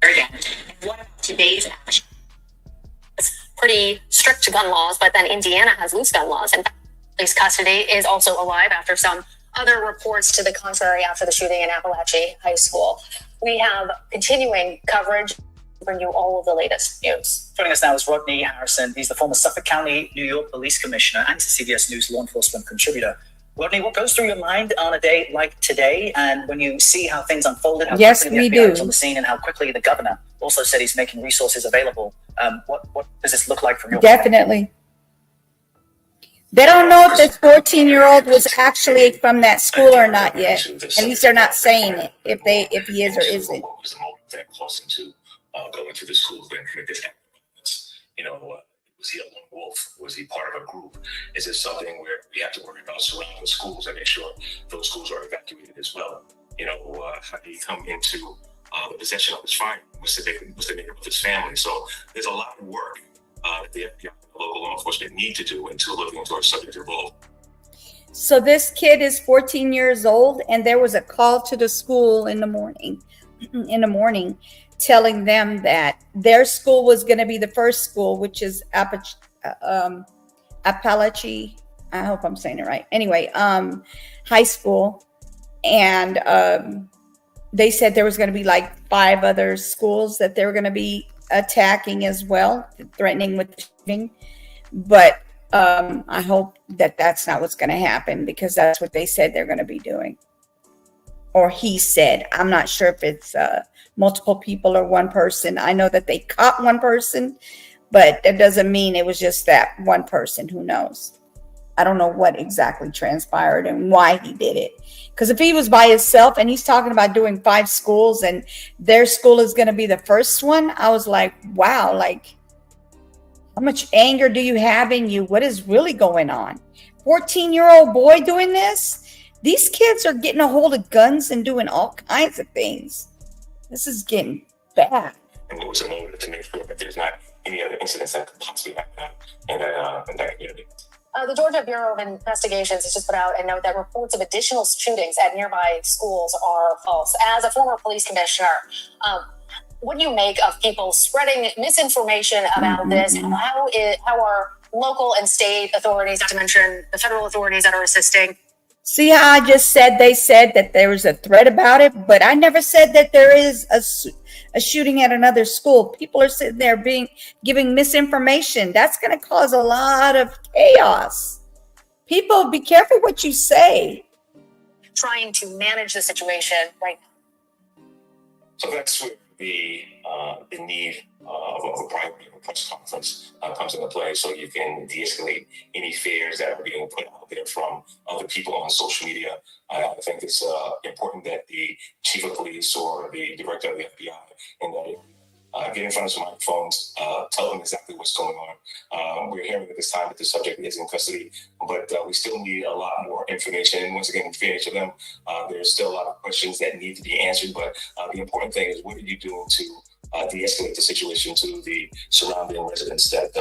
Speaker 12: very damaging.
Speaker 8: What about today's action? It's pretty strict gun laws, but then Indiana has loose gun laws, and police custody is also alive after some other reports to the contrary after the shooting in Appalachia High School. We have continuing coverage to bring you all of the latest news.
Speaker 6: Joining us now is Rodney Harrison. He's the former Suffolk County, New York Police Commissioner and CBS News law enforcement contributor. Rodney, what goes through your mind on a day like today, and when you see how things unfolded, how
Speaker 1: Yes,
Speaker 6: quickly
Speaker 1: we
Speaker 6: the FBI
Speaker 1: do.
Speaker 6: was on the scene, and how quickly the governor also said he's making resources available? What does this look like from your
Speaker 1: Definitely. They don't know if this 14-year-old was actually from that school or not yet. At least they're not saying it, if he is or isn't.
Speaker 13: What was the motive that caused him to go into the school and commit this act of violence? You know, was he a lone wolf? Was he part of a group? Is it something where we have to worry about surrounding schools and make sure those schools are evacuated as well? You know, how did he come into the possession of his firearm? What's the name of his family? So there's a lot of work that the FBI and local law enforcement need to do into looking into our subject involved.
Speaker 1: So this kid is 14 years old, and there was a call to the school in the morning telling them that their school was going to be the first school, which is Appalachia, I hope I'm saying it right. Anyway, high school. And they said there was going to be like 5 other schools that they were going to be attacking as well, threatening with shooting. But I hope that that's not what's going to happen, because that's what they said they're going to be doing. Or he said. I'm not sure if it's multiple people or one person. I know that they caught one person, but that doesn't mean it was just that one person. Who knows? I don't know what exactly transpired and why he did it. Because if he was by himself and he's talking about doing 5 schools and their school is going to be the first one, I was like, wow, like, how much anger do you have in you? What is really going on? 14-year-old boy doing this? These kids are getting a hold of guns and doing all kinds of things. This is getting bad.
Speaker 13: And what was the motive to make sure that there's not any other incidents that could possibly happen in that community?
Speaker 8: The Georgia Bureau of Investigations has just put out a note that reports of additional shootings at nearby schools are false. As a former police commissioner, what do you make of people spreading misinformation about this? How are local and state authorities, not to mention the federal authorities that are assisting?
Speaker 1: See how I just said they said that there was a threat about it, but I never said that there is a shooting at another school. People are sitting there giving misinformation. That's going to cause a lot of chaos. People, be careful what you say.
Speaker 8: Trying to manage the situation right now.
Speaker 13: So that's where the need of a priority of a press conference comes into play, so you can de-escalate any fears that are being put out there from other people on social media. I think it's important that the chief of police or the director of the FBI and that get in front of some microphones, tell them exactly what's going on. We're hearing at this time that the subject is in custody, but we still need a lot more information. And once again, in fairness to them, there's still a lot of questions that need to be answered. But the important thing is, what are you doing to de-escalate the situation to the surrounding residents that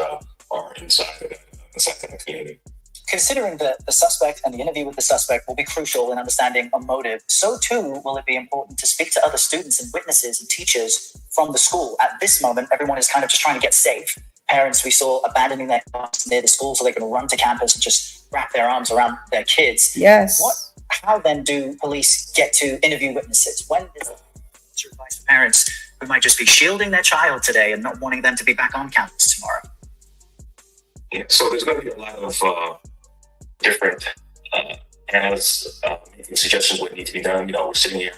Speaker 13: are inside that community?
Speaker 6: Considering that the suspect and the interview with the suspect will be crucial in understanding a motive, so too will it be important to speak to other students and witnesses and teachers from the school. At this moment, everyone is kind of just trying to get safe. Parents we saw abandoning their cars near the school so they can run to campus and just wrap their arms around their kids.
Speaker 1: Yes.
Speaker 6: how then do police get to interview witnesses? When is your advice for parents who might just be shielding their child today and not wanting them to be back on campus tomorrow?
Speaker 13: Yeah, so there's going to be a lot of different analysts making suggestions what needs to be done. We're sitting here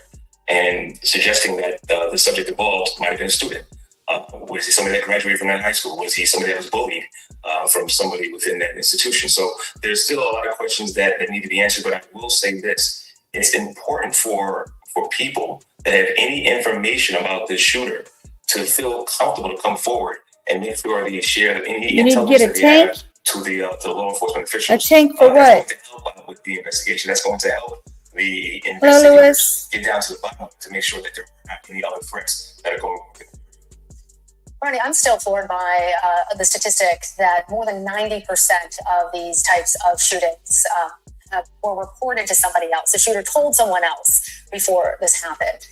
Speaker 13: and suggesting that the subject involved might have been a student. Was he somebody that graduated from that high school? Was he somebody that was bullied from somebody within that institution? So there's still a lot of questions that need to be answered, but I will say this. It's important for people that have any information about this shooter to feel comfortable to come forward and make sure they share any intelligence that they have to the law enforcement officials.
Speaker 1: A tank for what?
Speaker 13: That's going to help with the investigation. That's going to help the investigators get down to the bottom to make sure that there are not any other threats that are going on.
Speaker 8: Ronnie, I'm still floored by the statistic that more than 90% of these types of shootings were reported to somebody else. The shooter told someone else before this happened.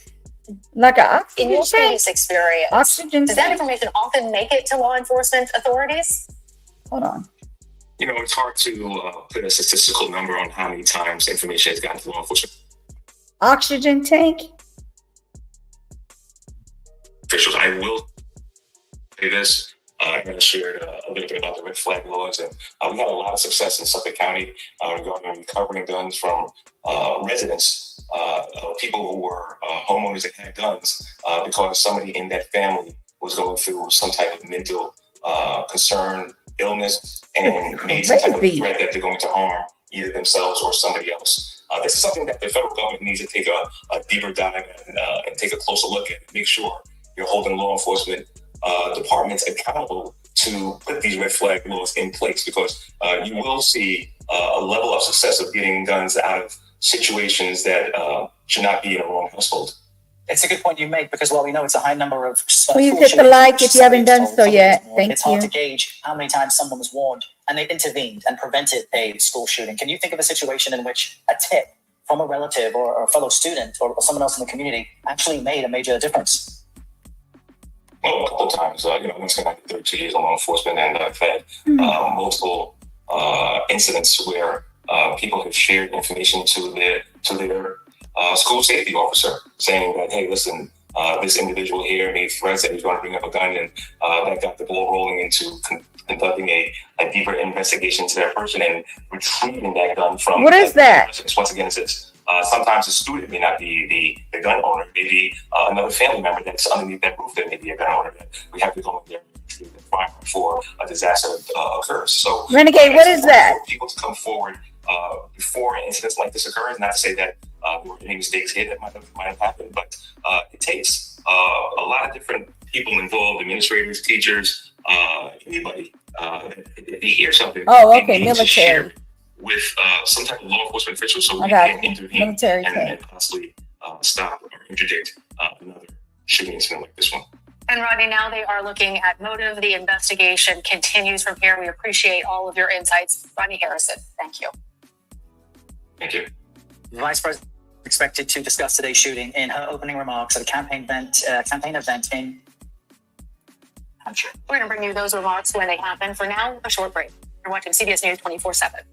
Speaker 1: Like an oxygen
Speaker 8: In your
Speaker 1: tank?
Speaker 8: previous experience,
Speaker 1: Oxygen
Speaker 8: does that
Speaker 1: tank?
Speaker 8: information often make it to law enforcement authorities?
Speaker 1: Hold on.
Speaker 13: It's hard to put a statistical number on how many times information has gotten to law enforcement
Speaker 1: Oxygen tank?
Speaker 13: officials. I will say this. I shared a little bit about the red flag laws, and we had a lot of success in Suffolk County regarding recovering guns from residents, people who were homeowners that had guns, because somebody in that family was going through some type of mental concern, illness, and made some type of threat that they're going to harm either themselves or somebody else. This is something that the federal government needs to take a deeper dive and take a closer look at. Make sure you're holding law enforcement departments accountable to put these red flag laws in place, because you will see a level of success of getting guns out of situations that should not be in a wrong household.
Speaker 6: It's a good point you make, because while we know it's a high number of
Speaker 1: Please hit the like if you haven't done so yet. Thank
Speaker 6: it's hard
Speaker 1: you.
Speaker 6: to gauge how many times someone was warned and they intervened and prevented a school shooting. Can you think of a situation in which a tip from a relative or a fellow student or someone else in the community actually made a major difference?
Speaker 13: Well, a couple of times, once again, I did 32 years in law enforcement, and I've had multiple incidents where people have shared information to their school safety officer, saying that, hey, listen, this individual here made threats that he's going to bring up a gun, and that got the ball rolling into conducting a deeper investigation to that person and retrieving that gun from.
Speaker 1: What is that?
Speaker 13: Once again, it's this. Sometimes the student may not be the gun owner, maybe another family member that's underneath that roof that may be a gun owner. That we have to go in there and retrieve the firearm before a disaster occurs. So,
Speaker 1: Renegade, what is that?
Speaker 13: For people to come forward before incidents like this occurs. Not to say that there were any mistakes here that might have happened, but it takes a lot of different people involved: administrators, teachers, anybody. If they hear something,
Speaker 1: Oh, okay, military.
Speaker 13: With some type of law enforcement official, so we
Speaker 1: Okay,
Speaker 13: can intervene
Speaker 1: military
Speaker 13: and possibly stop or interdict another shooting incident like this one.
Speaker 8: And Rodney, now they are looking at motive. The investigation continues from here. We appreciate all of your insights. Rodney Harrison, thank you.
Speaker 13: Thank you.
Speaker 6: The Vice President is expected to discuss today's shooting in her opening remarks at a campaign event in Hampshire.
Speaker 8: We're going to bring you those remarks when they happen. For now, a short break. You're watching CBS News 24/7.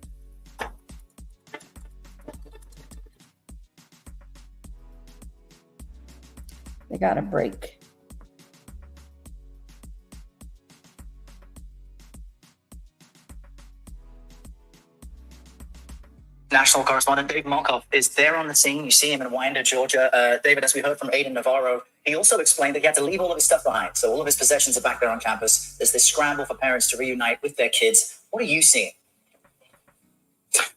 Speaker 1: They got a break.
Speaker 6: National correspondent Dave Markov is there on the scene. You see him in Winder, Georgia. David, as we heard from Aiden Navarro, he also explained that he had to leave all of his stuff behind. So all of his possessions are back there on campus. There's this scramble for parents to reunite with their kids. What are you seeing?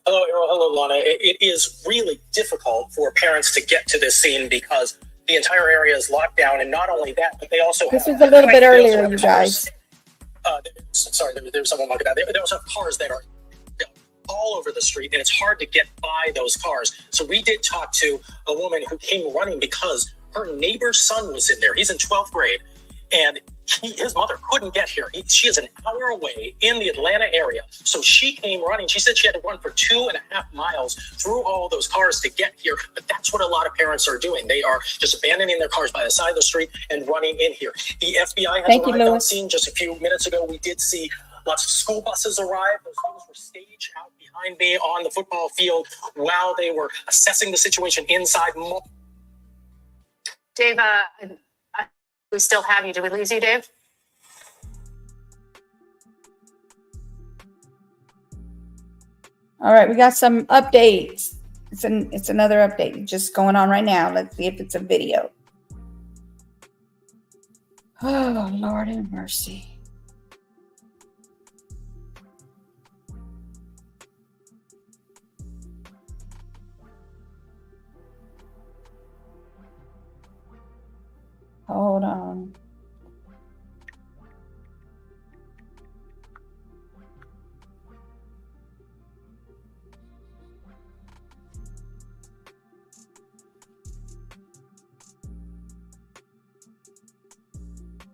Speaker 2: Hello, Errol. Hello, Lana. It is really difficult for parents to get to this scene because the entire area is locked down, and not only that, but they also
Speaker 1: This was a little bit earlier, you guys.
Speaker 2: Sorry, there's someone looking at that. They also have cars that are all over the street, and it's hard to get by those cars. So we did talk to a woman who came running because her neighbor's son was in there. He's in 12th grade, and his mother couldn't get here. She is an hour away in the Atlanta area. So she came running. She said she had to run for 2.5 miles through all those cars to get here. But that's what a lot of parents are doing. They are just abandoning their cars by the side of the street and running in here. The FBI has arrived on scene just a few minutes ago. We did see Lots of school buses arrived. Those students were staged out behind me on the football field while they were assessing the situation inside.
Speaker 8: Dave, we still have you. Did we lose you, Dave?
Speaker 1: All right, we got some updates. It's another update just going on right now. Let's see if it's a video. Oh, Lord have mercy. Hold on.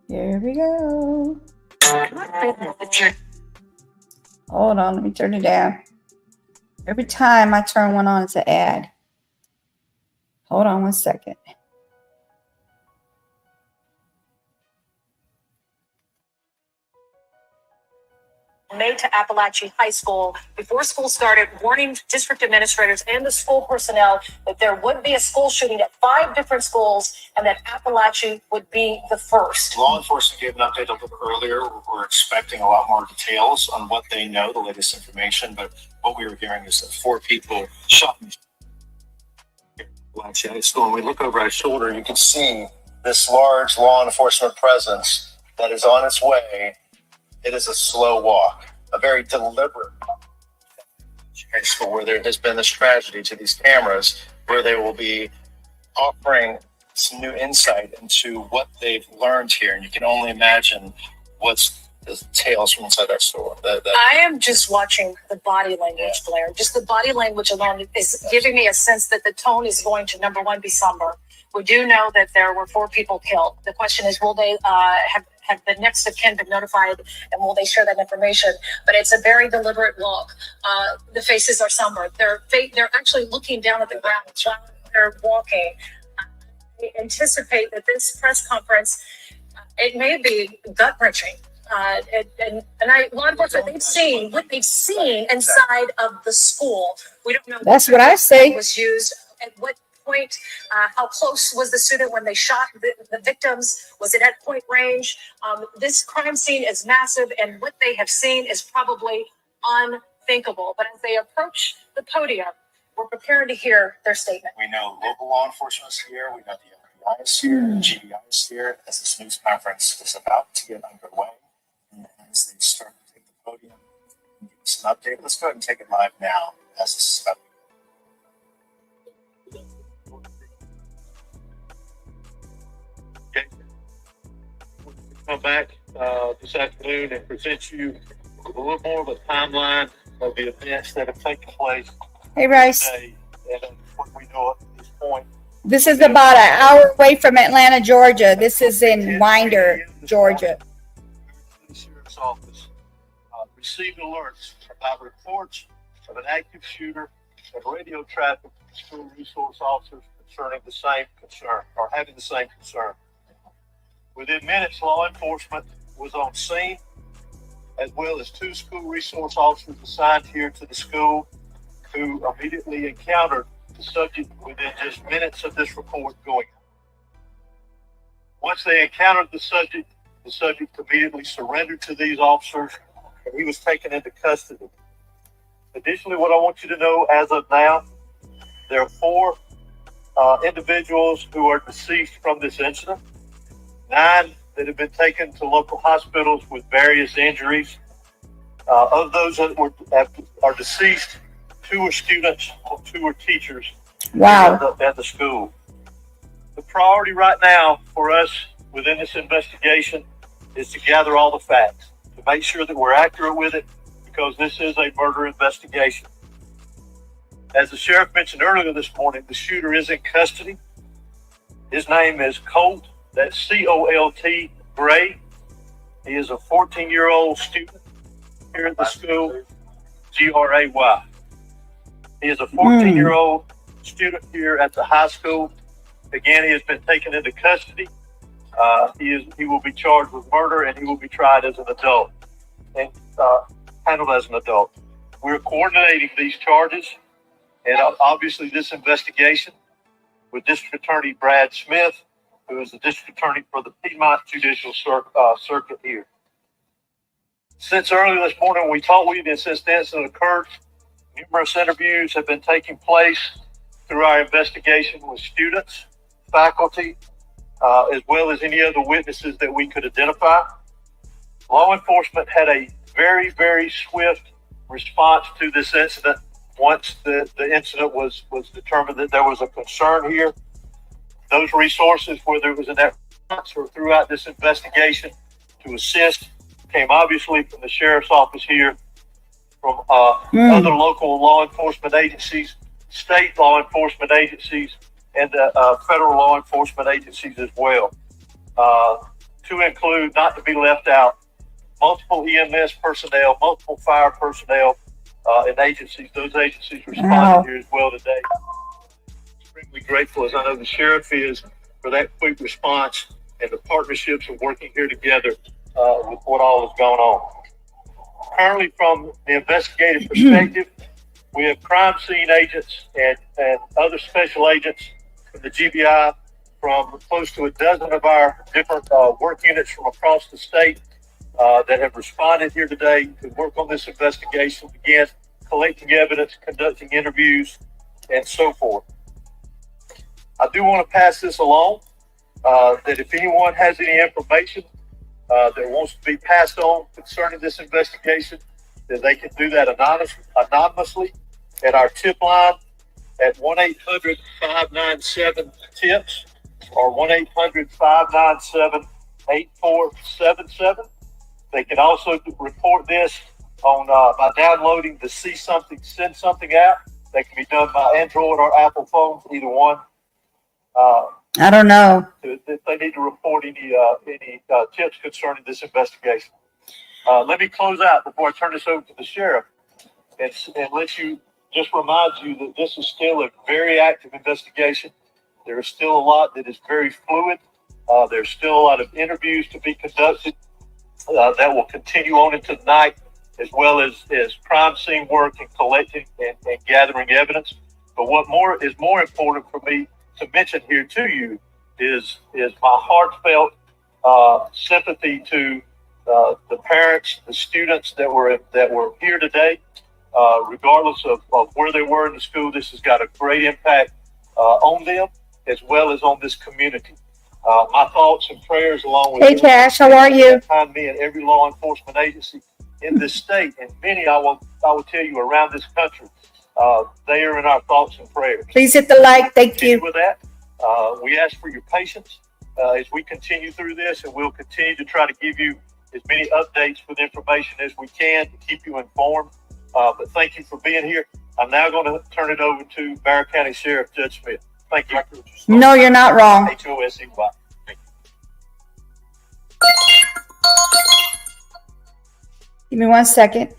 Speaker 1: Here we go. Hold on, let me turn it down. Every time I turn one on, it's an ad. Hold on 1 second.
Speaker 14: Made to Appalachia High School before school started, warning district administrators and the school personnel that there would be a school shooting at 5 different schools and that Appalachia would be the first.
Speaker 9: Law enforcement gave an update a little earlier. We're expecting a lot more details on what they know, the latest information, but what we were hearing is that 4 people shot in Appalachia High School. And we look over our shoulder, you can see this large law enforcement presence that is on its way. It is a slow walk, a very deliberate high school where there has been this tragedy to these cameras where they will be offering some new insight into what they've learned here. And you can only imagine what's the tales from inside that store.
Speaker 14: I am just watching the body language, Blair. Just the body language alone is giving me a sense that the tone is going to, number one, be somber. We do know that there were 4 people killed. The question is, will they have the next of kin been notified, and will they share that information? But it's a very deliberate walk. The faces are somber. They're actually looking down at the ground while they're walking. I anticipate that this press conference, it may be gut-wrenching. Law enforcement, they've seen what they've seen inside of the school. We don't know.
Speaker 1: That's what I say.
Speaker 14: Was used at what point? How close was the student when they shot the victims? Was it at point range? This crime scene is massive, and what they have seen is probably unthinkable. But as they approach the podium, we're preparing to hear their statement.
Speaker 9: We know local law enforcement is here. We know the FBI is here. The GBI is here. As this news conference is about to get underway, and as they start to take the podium and give us an update, let's go ahead and take it live now as this is about to
Speaker 4: come back this afternoon and present you with a little more of a timeline of the events that have taken place.
Speaker 1: Hey, Rice.
Speaker 4: Today, and what we know at this point.
Speaker 1: This is about an hour away from Atlanta, Georgia. This is in Winder, Georgia.
Speaker 4: The sheriff's office received alerts about reports of an active shooter and radio traffic from school resource officers concerning the same concern or having the same concern. Within minutes, law enforcement was on scene, as well as 2 school resource officers assigned here to the school who immediately encountered the subject within just minutes of this report going out. Once they encountered the subject immediately surrendered to these officers, and he was taken into custody. Additionally, what I want you to know as of now, there are 4 individuals who are deceased from this incident. 9 that have been taken to local hospitals with various injuries. Of those that are deceased, 2 are students, 2 are teachers.
Speaker 1: Wow.
Speaker 4: At the school. The priority right now for us within this investigation is to gather all the facts, to make sure that we're accurate with it, because this is a murder investigation. As the sheriff mentioned earlier this morning, the shooter is in custody. His name is Colt. That's Colt Gray. He is a 14-year-old student here at the school, Gray. He is a 14-year-old student here at the high school. Again, he has been taken into custody. He will be charged with murder, and he will be tried as an adult. And handled as an adult. We're coordinating these charges and obviously this investigation with District Attorney Brad Smith, who is the District Attorney for the Piedmont Judicial Circuit here. Since early this morning, we talked with you, and since the incident occurred, numerous interviews have been taking place through our investigation with students, faculty, as well as any other witnesses that we could identify. Law enforcement had a very, very swift response to this incident once the incident was determined that there was a concern here. Those resources, whether it was in that response or throughout this investigation to assist, came obviously from the sheriff's office here, from other local law enforcement agencies, state law enforcement agencies, and federal law enforcement agencies as well. To include, not to be left out, multiple EMS personnel, multiple fire personnel, and agencies. Those agencies responded here as well today. Extremely grateful, as I know the sheriff is, for that quick response and the partnerships of working here together with what all has gone on. Currently, from the investigative perspective, we have crime scene agents and other special agents from the GBI, from close to a dozen of our different work units from across the state that have responded here today to work on this investigation, again, collecting evidence, conducting interviews, and so forth. I do want to pass this along, that if anyone has any information that wants to be passed on concerning this investigation, that they can do that anonymously at our tip line at 1-800-597-TIPS or 1-800-597-8477. They can also report this on by downloading the See Something, Send Something app. That can be done by Android or Apple phones, either one.
Speaker 1: I don't know.
Speaker 4: If they need to report any tips concerning this investigation. Let me close out before I turn this over to the sheriff and just remind you that this is still a very active investigation. There is still a lot that is very fluid. There's still a lot of interviews to be conducted that will continue on into the night, as well as crime scene work and collecting and gathering evidence. But what is more important for me to mention here to you is my heartfelt sympathy to the parents, the students that were here today. Regardless of where they were in the school, this has got a great impact on them as well as on this community. My thoughts and prayers, along with
Speaker 1: Hey, Cash, how are you?
Speaker 4: Behind me and every law enforcement agency in this state, and many I will tell you around this country. They are in our thoughts and prayers.
Speaker 1: Please hit the like. Thank you.
Speaker 4: With that, we ask for your patience as we continue through this, and we'll continue to try to give you as many updates with information as we can to keep you informed. But thank you for being here. I'm now going to turn it over to Barrow County Sheriff Judge Smith. Thank you.
Speaker 1: No, you're not wrong.
Speaker 4: HOSEY.
Speaker 1: Give me 1 second.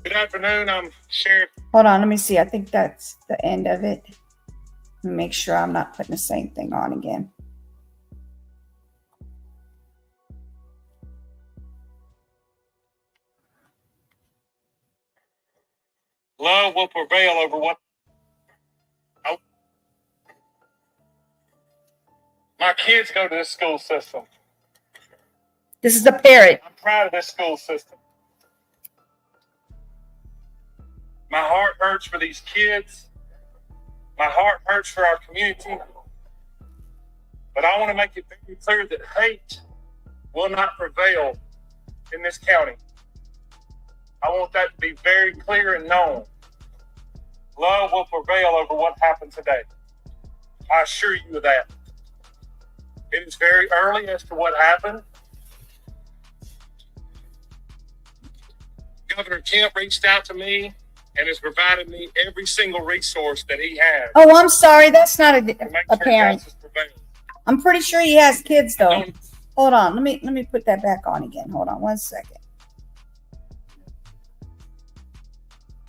Speaker 4: Good afternoon. I'm Sheriff.
Speaker 1: Hold on. Let me see. I think that's the end of it. Let me make sure I'm not putting the same thing on again.
Speaker 4: Love will prevail over what. Oh. My kids go to this school system.
Speaker 1: This is the parrot.
Speaker 4: I'm proud of this school system. My heart hurts for these kids. My heart hurts for our community, but I want to make it very clear that hate will not prevail in this county. I want that to be very clear and known. Love will prevail over what happened today. I assure you of that. It is very early as to what happened. Governor Kemp reached out to me and has provided me every single resource that he has.
Speaker 1: Oh, I'm sorry. That's not a
Speaker 4: to make
Speaker 1: a
Speaker 4: sure
Speaker 1: parent.
Speaker 4: justice prevails.
Speaker 1: I'm pretty sure he has kids though. Hold on. Let me put that back on again. Hold on 1 second.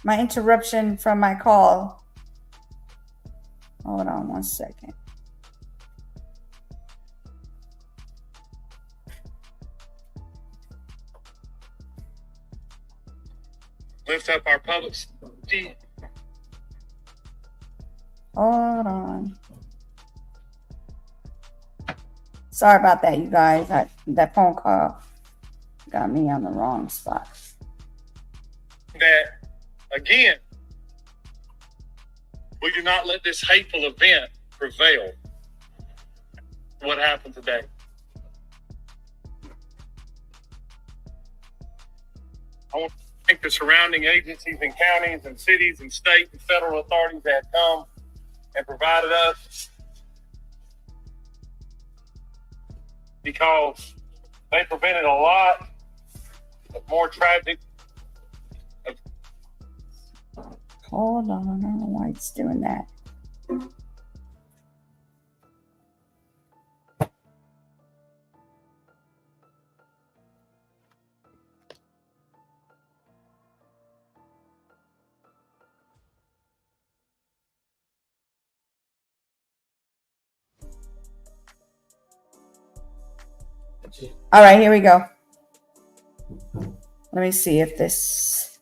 Speaker 1: My interruption from my call. Hold on 1 second.
Speaker 4: Lift up our public safety.
Speaker 1: Hold on. Sorry about that, you guys. That phone call got me on the wrong spot.
Speaker 4: That, again, we do not let this hateful event prevail. What happened today? I want to thank the surrounding agencies and counties and cities and state and federal authorities that have come and provided us, because they prevented a lot of more tragic.
Speaker 1: Hold on. I don't know why it's doing that. All right, here we go. Let me see if this.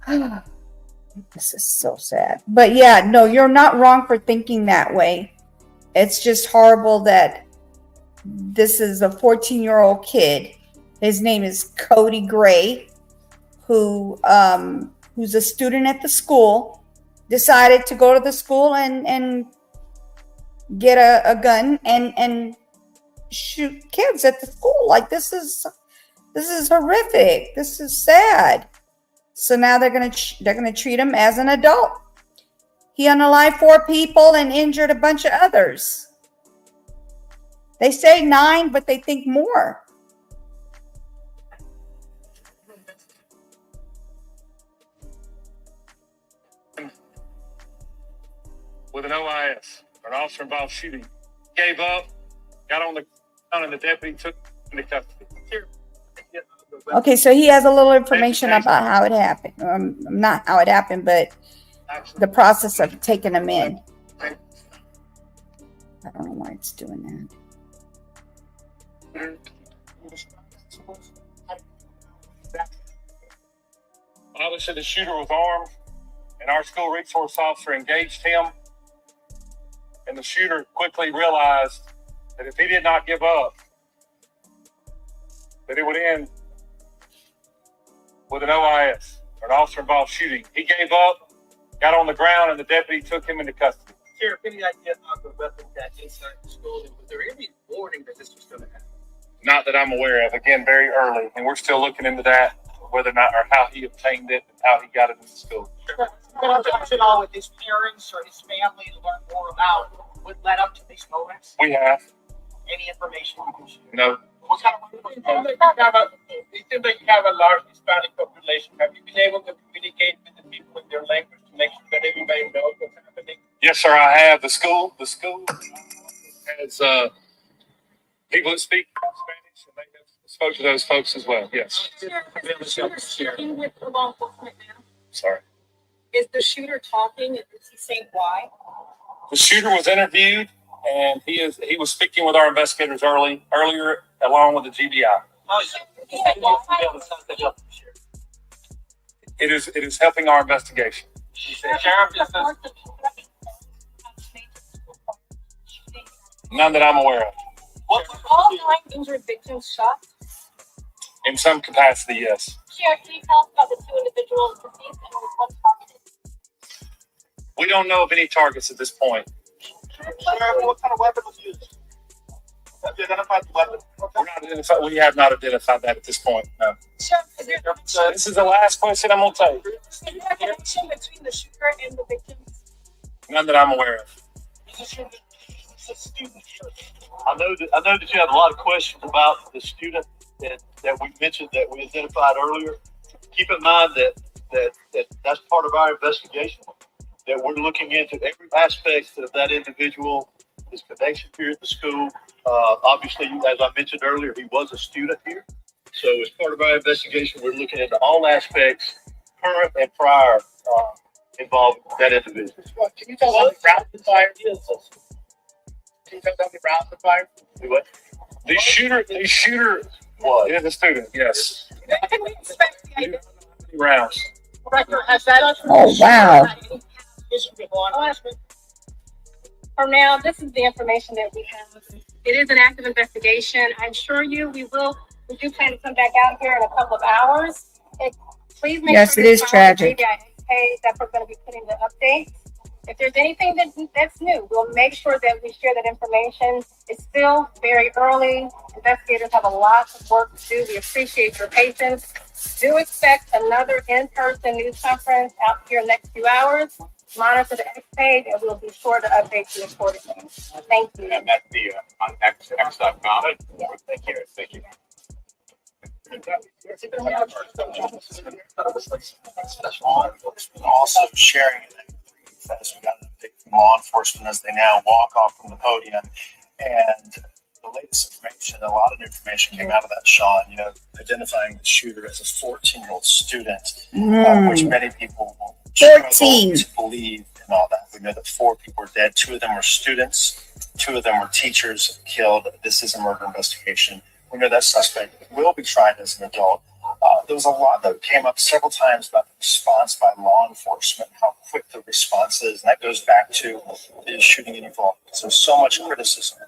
Speaker 1: This is so sad. But yeah, no, you're not wrong for thinking that way. It's just horrible that this is a 14-year-old kid. His name is Cody Gray, who's a student at the school, decided to go to the school and get a gun and shoot kids at the school. Like, this is horrific. This is sad. So now they're gonna treat him as an adult. He unalived 4 people and injured a bunch of others. They say 9, but they think more.
Speaker 4: With an OIS, an officer involved shooting, gave up, got on the ground, and the deputy took him into custody.
Speaker 1: Okay, so he has a little information about how it happened. Not how it happened, but the process of taking him in. I don't know why it's doing that.
Speaker 4: Obviously, the shooter was armed, and our school resource officer engaged him. And the shooter quickly realized that if he did not give up, that it would end with an OIS, or an officer involved shooting. He gave up, got on the ground, and the deputy took him into custody.
Speaker 15: Sheriff, any idea about the weapon that inside the school? And was there any warning that this was going to happen?
Speaker 4: Not that I'm aware of. Again, very early, and we're still looking into that, whether or not, or how he obtained it and how he got it into school.
Speaker 15: At all with his parents or his family to learn more about what led up to these moments?
Speaker 4: We have.
Speaker 15: Any information you can share?
Speaker 4: No.
Speaker 15: What kind of it seems like you have a large Hispanic population. Have you been able to communicate with the people in their language to make sure that everybody knows what's happening?
Speaker 4: Yes, sir, I have. The school has people that speak Spanish, and they have spoke to those folks as well. Yes. Sorry.
Speaker 14: Is the shooter talking? Is he saying why?
Speaker 4: The shooter was interviewed, and he was speaking with our investigators earlier, along with the GBI. It is helping our investigation.
Speaker 15: Sheriff,
Speaker 4: None that I'm aware of.
Speaker 14: Were all 9 injured victims shot?
Speaker 4: In some capacity, yes.
Speaker 14: Sheriff, can you tell us about the 2 individuals deceased and was one targeted?
Speaker 4: We don't know of any targets at this point.
Speaker 15: What kind of weapon was used? Have you identified the weapon?
Speaker 4: We have not identified that at this point. No. So this is the last question I'm gonna take.
Speaker 14: Is there a connection between the shooter and the victims?
Speaker 4: None that I'm aware of. I know that you have a lot of questions about the student that we mentioned that we identified earlier. Keep in mind that's part of our investigation. That we're looking into every aspect of that individual, his connection here at the school. Obviously, as I mentioned earlier, he was a student here. So as part of our investigation, we're looking into all aspects, current and prior, involved with that individual.
Speaker 15: Can you tell us the route of fire? Can you tell us the route of fire?
Speaker 4: What? The shooter was is a student, yes.
Speaker 14: Can we expect the
Speaker 4: Rounds.
Speaker 14: director has that?
Speaker 1: Oh, wow.
Speaker 14: For now, this is the information that we have. It is an active investigation. I'm sure we do plan to come back out here in a couple of hours. Please make
Speaker 1: Yes,
Speaker 14: sure
Speaker 1: it is tragic.
Speaker 14: page that we're going to be putting the update. If there's anything that's new, we'll make sure that we share that information. It's still very early. Investigators have a lot of work to do. We appreciate your patience. Do expect another in-person news conference out here in the next few hours. Monitor the X page, and we'll be sure to update you accordingly. Thank you.
Speaker 4: And that's the on x.com. Thank you. Thank you.
Speaker 16: Also sharing it as we got an update from law enforcement as they now walk off from the podium. And the latest information, a lot of information came out of that, Sean, identifying the shooter as a 14-year-old student, which many people will struggle to believe and all that. We know that 4 people are dead. 2 of them were students. 2 of them were teachers killed. This is a murder investigation. We know that suspect will be tried as an adult. There was a lot that came up several times about the response by law enforcement, how quick the response is. And that goes back to the shooting in Uvalde. So there's so much criticism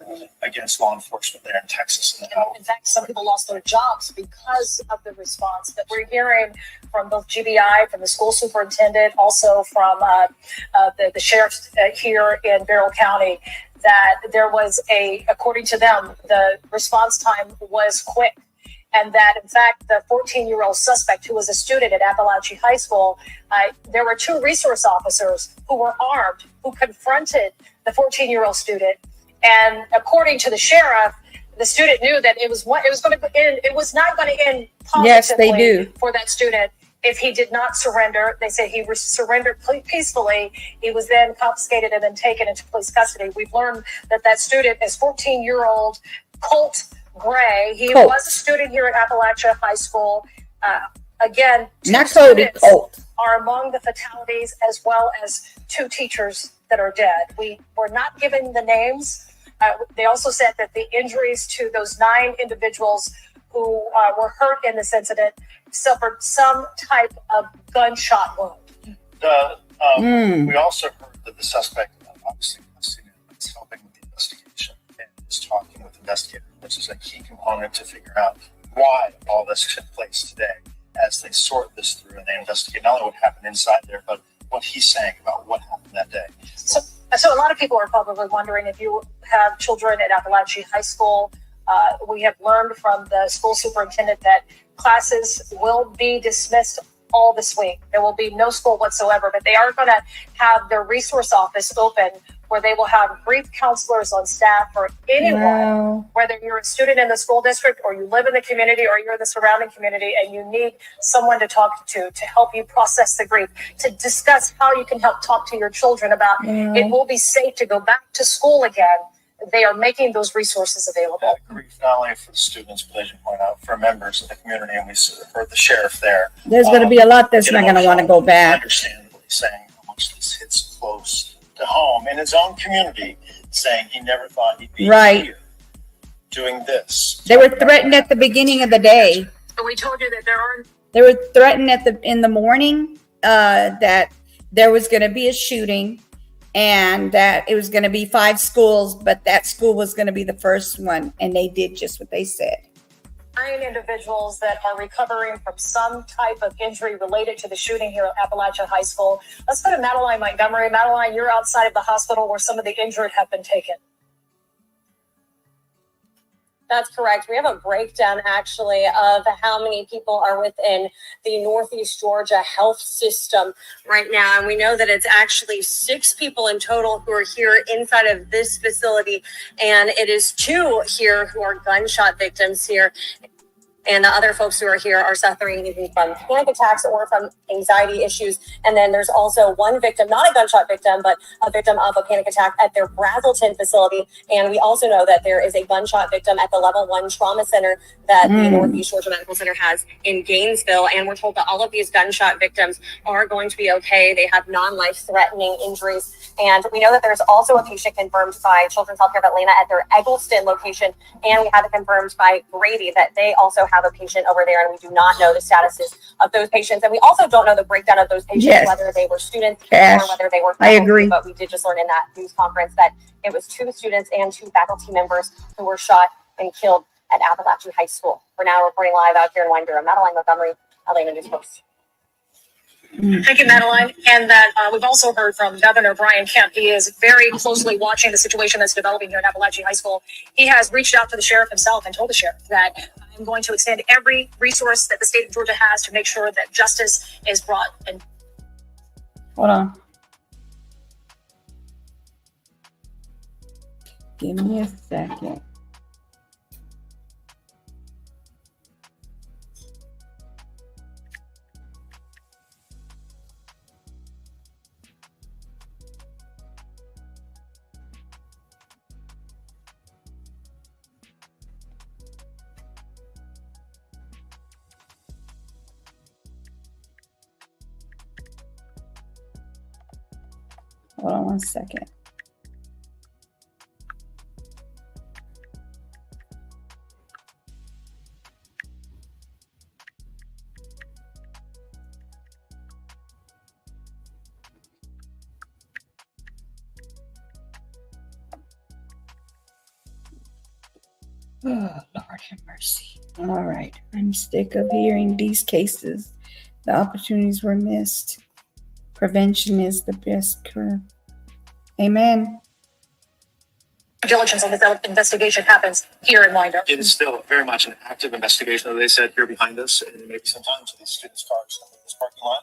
Speaker 16: against law enforcement there in Texas. And how,
Speaker 14: in fact, some people lost their jobs because of the response that we're hearing from both GBI, from the school superintendent, also from the sheriff here in Barrow County, that there was according to them, the response time was quick. And that, in fact, the 14-year-old suspect who was a student at Appalachia High School, there were 2 resource officers who were armed, who confronted the 14-year-old student. And according to the sheriff, the student knew that it was not going to end positively
Speaker 1: Yes, they do.
Speaker 14: For that student if he did not surrender. They said he surrendered peacefully. He was then confiscated and then taken into police custody. We've learned that student is 14-year-old Colt Gray. He was a student here at Appalachia High School. Again, 2
Speaker 1: not Cody, Colt
Speaker 14: are among the fatalities, as well as 2 teachers that are dead. We were not given the names. They also said that the injuries to those 9 individuals who were hurt in this incident suffered some type of gunshot wound.
Speaker 16: We also heard that the suspect, obviously, is helping with the investigation and is talking with investigators, which is a key component to figure out why all this took place today as they sort this through and they investigate not only what happened inside there, but what he's saying about what happened that day.
Speaker 14: So a lot of people are probably wondering if you have children at Appalachia High School. We have learned from the school superintendent that classes will be dismissed all this week. There will be no school whatsoever, but they are going to have their resource office open where they will have grief counselors on staff for anyone, whether you're a student in the school district or you live in the community or you're in the surrounding community and you need someone to talk to help you process the grief, to discuss how you can help talk to your children about it will be safe to go back to school again. They are making those resources available.
Speaker 16: Grief not only for the students, but as you point out, for members of the community, and we heard the sheriff there.
Speaker 1: There's going to be a lot that's not going to want to go back.
Speaker 16: Understandably saying how much this hits close to home in his own community, saying he never thought he'd be here doing this.
Speaker 1: They were threatened at the beginning of the day.
Speaker 14: So we told you that there are.
Speaker 1: They were threatened in the morning that there was going to be a shooting. And that it was going to be 5 schools, but that school was going to be the first one. And they did just what they said.
Speaker 14: 9 individuals that are recovering from some type of injury related to the shooting here at Appalachia High School. Let's go to Madeline Montgomery. Madeline, you're outside of the hospital where some of the injured have been taken.
Speaker 3: That's correct. We have a breakdown actually of how many people are within the Northeast Georgia health system right now. And we know that it's actually 6 people in total who are here inside of this facility. And it is 2 here who are gunshot victims here. And the other folks who are here are suffering either from panic attacks or from anxiety issues. And then there's also 1 victim, not a gunshot victim, but a victim of a panic attack at their Brazelton facility. And we also know that there is a gunshot victim at the level 1 trauma center that the Northeast Georgia Medical Center has in Gainesville. And we're told that all of these gunshot victims are going to be okay. They have non-life-threatening injuries. And we know that there's also a patient confirmed by Children's Healthcare of Atlanta at their Eggleston location. And we have it confirmed by Grady that they also have a patient over there, and we do not know the statuses of those patients. And we also don't know the breakdown of those patients, whether they were students or whether they were faculty. I agree. But we did just learn in that news conference that it was 2 students and 2 faculty members who were shot and killed at Appalachia High School. We're now reporting live out here in Wineboro. Madeline Montgomery, Atlanta News Post.
Speaker 14: Thank you, Madeline. And that we've also heard from Governor Brian Kemp. He is very closely watching the situation that's developing here at Appalachia High School. He has reached out to the sheriff himself and told the sheriff that I'm going to extend every resource that the state of Georgia has to make sure that justice is brought. And
Speaker 1: hold on. Give me a second. Hold on 1 second. Oh, Lord have mercy. All right. I'm sick of hearing these cases. The opportunities were missed. Prevention is the best cure. Amen.
Speaker 14: diligence on this investigation happens here in Wineboro.
Speaker 16: It is still very much an active investigation. They said here behind us, and maybe sometimes these students' cars come in this parking lot,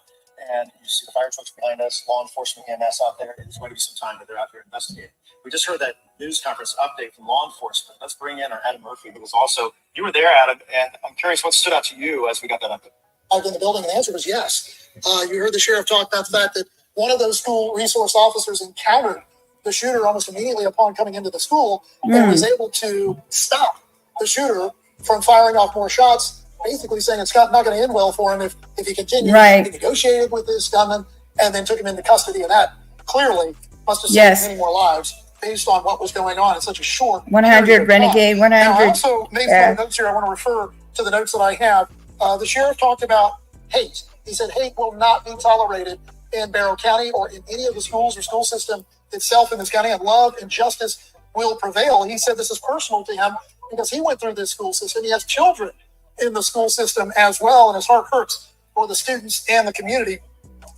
Speaker 16: and you see the fire trucks behind us, law enforcement, EMS out there. It's going to be some time that they're out there investigating. We just heard that news conference update from law enforcement. Let's bring in our Adam Murphy, who was also, you were there, Adam, and I'm curious what stood out to you as we got that update.
Speaker 17: Out in the building, and the answer was yes. You heard the sheriff talk about the fact that one of those school resource officers encountered the shooter almost immediately upon coming into the school and was able to stop the shooter from firing off more shots, basically saying it's not going to end well for him if he continues. Right. He negotiated with this gunman and then took him into custody, and that clearly must have saved many more lives based on what was going on in such a short
Speaker 1: 100 renegade 100.
Speaker 17: Now, I also made some notes here. I want to refer to the notes that I have. The sheriff talked about hate. He said hate will not be tolerated in Barrow County or in any of the schools or school system itself in this county, and love and justice will prevail. He said this is personal to him because he went through this school system. He has children in the school system as well, and his heart hurts for the students and the community.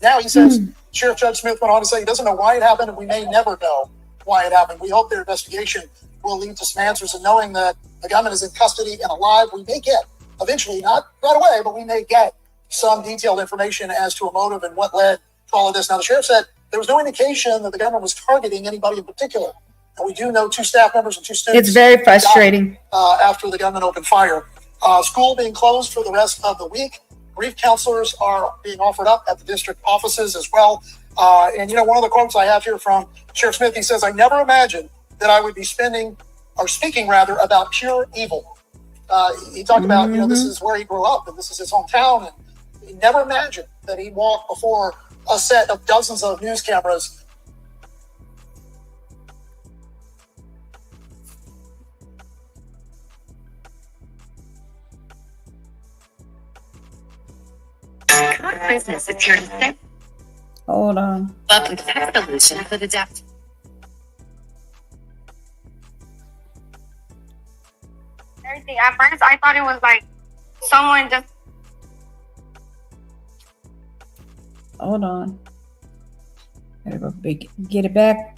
Speaker 17: Now he says, Sheriff Judge Smith went on to say he doesn't know why it happened, and we may never know why it happened. We hope their investigation will lead to some answers, and knowing that the gunman is in custody and alive, we may get eventually, not right away, but we may get some detailed information as to a motive and what led to all of this. Now, the sheriff said there was no indication that the gunman was targeting anybody in particular. And we do know 2 staff members and 2 students.
Speaker 1: It's very frustrating.
Speaker 17: After the gunman opened fire. School being closed for the rest of the week. Grief counselors are being offered up at the district offices as well. And, one of the quotes I have here from Sheriff Smith, he says, I never imagined that I would be speaking about pure evil. He talked about, this is where he grew up and this is his hometown. And he never imagined that he'd walk before a set of dozens of news cameras.
Speaker 10: Business security.
Speaker 1: Hold on.
Speaker 10: Welcome to the solution for the deaf.
Speaker 11: crazy. At first, I thought it was like someone just.
Speaker 1: Hold on. Gotta go get it back.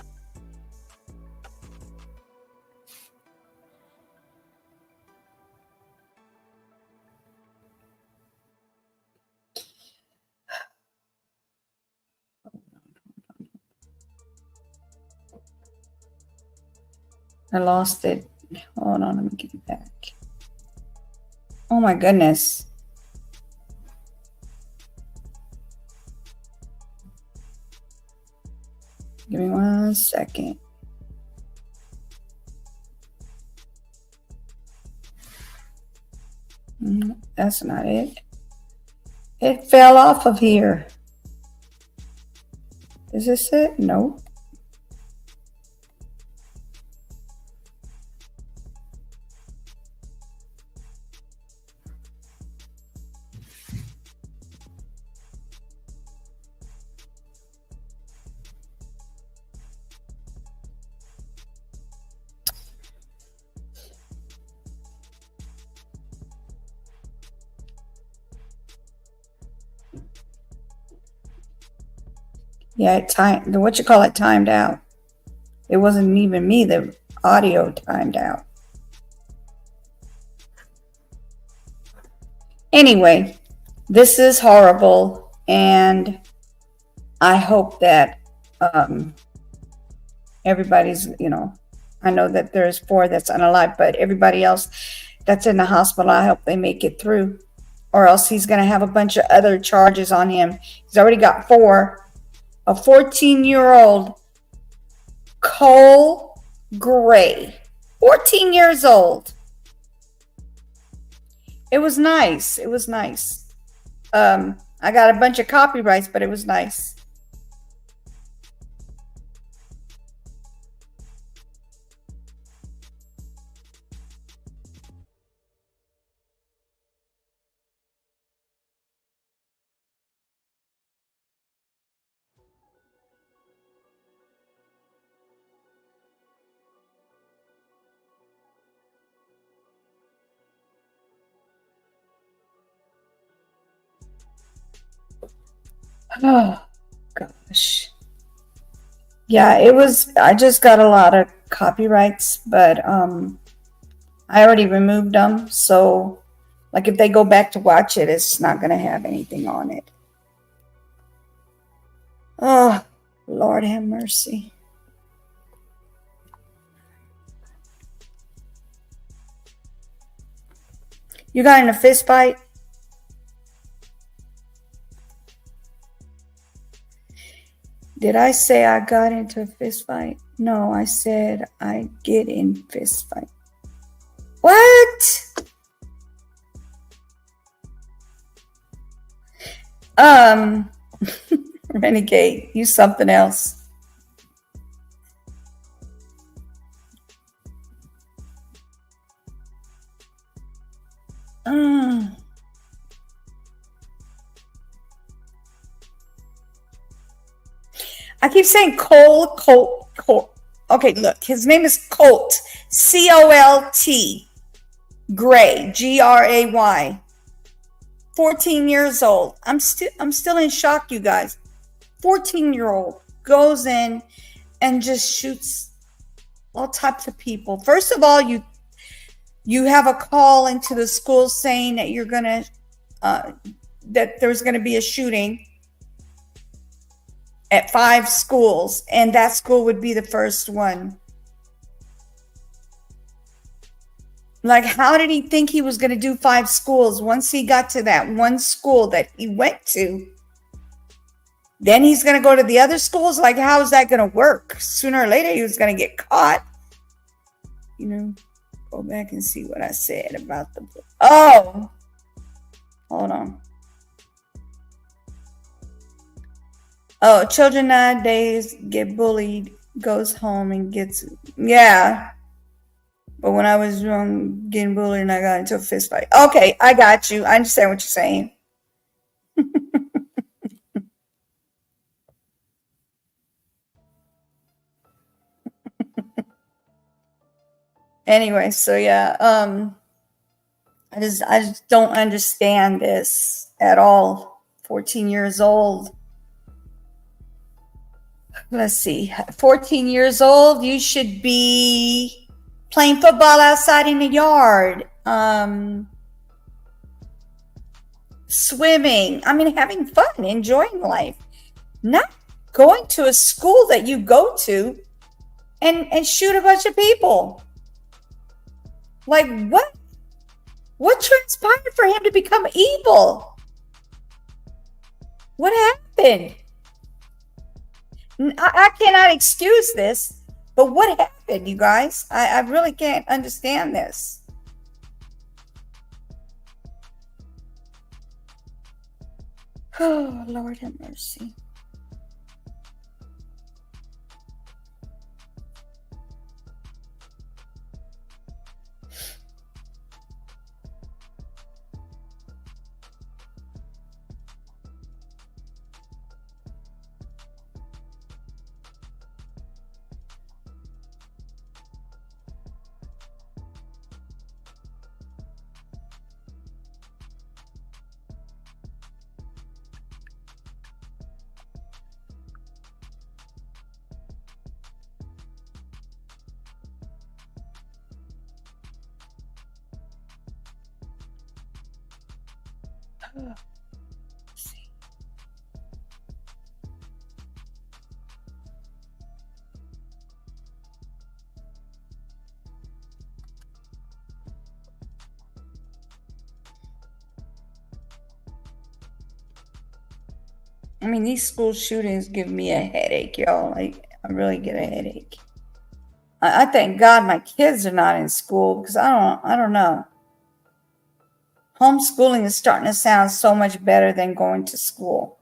Speaker 1: I lost it. Hold on, let me get it back. Oh my goodness. Give me 1 second. That's not it. It fell off of here. Is this it? No. Yeah, it timed, what you call it, timed out. It wasn't even me, the audio timed out. Anyway, this is horrible, and I hope that everybody's, I know that there's 4 that's unalive, but everybody else that's in the hospital, I hope they make it through, or else he's going to have a bunch of other charges on him. He's already got 4. A 14-year-old Colt Gray, 14 years old. It was nice. It was nice. I got a bunch of copyrights, but it was nice. Oh, gosh. Yeah, it was, I just got a lot of copyrights, but I already removed them. So, like, if they go back to watch it, it's not going to have anything on it. Oh, Lord have mercy. You got in a fist fight? Did I say I got into a fist fight? No, I said I get in fist fight. What? Renegade, you something else. I keep saying Colt. Okay, look, his name is Colt. C-O-L-T. Gray. G-R-A-Y. 14 years old. I'm still in shock, you guys. 14-year-old goes in and just shoots all types of people. First of all, you have a call into the school saying that you're gonna that there's gonna be a shooting at 5 schools, and that school would be the first one. Like, how did he think he was going to do 5 schools? Once he got to that one school that he went to, then he's going to go to the other schools? Like, how is that going to work? Sooner or later, he was going to get caught. Go back and see what I said about the book. Oh, hold on. Oh, children nowadays get bullied, goes home and gets, yeah. But when I was young, getting bullied and I got into a fist fight. Okay, I got you. I understand what you're saying. Anyway, so yeah, I just don't understand this at all. 14 years old. Let's see. 14 years old, you should be playing football outside in the yard. Swimming. I mean, having fun, enjoying life. Not going to a school that you go to and shoot a bunch of people. Like, what? What transpired for him to become evil? What happened? I cannot excuse this, but what happened, you guys? I really can't understand this. Oh, Lord have mercy. I mean, these school shootings give me a headache, y'all. I really get a headache. I thank God my kids are not in school because I don't know. Homeschooling is starting to sound so much better than going to school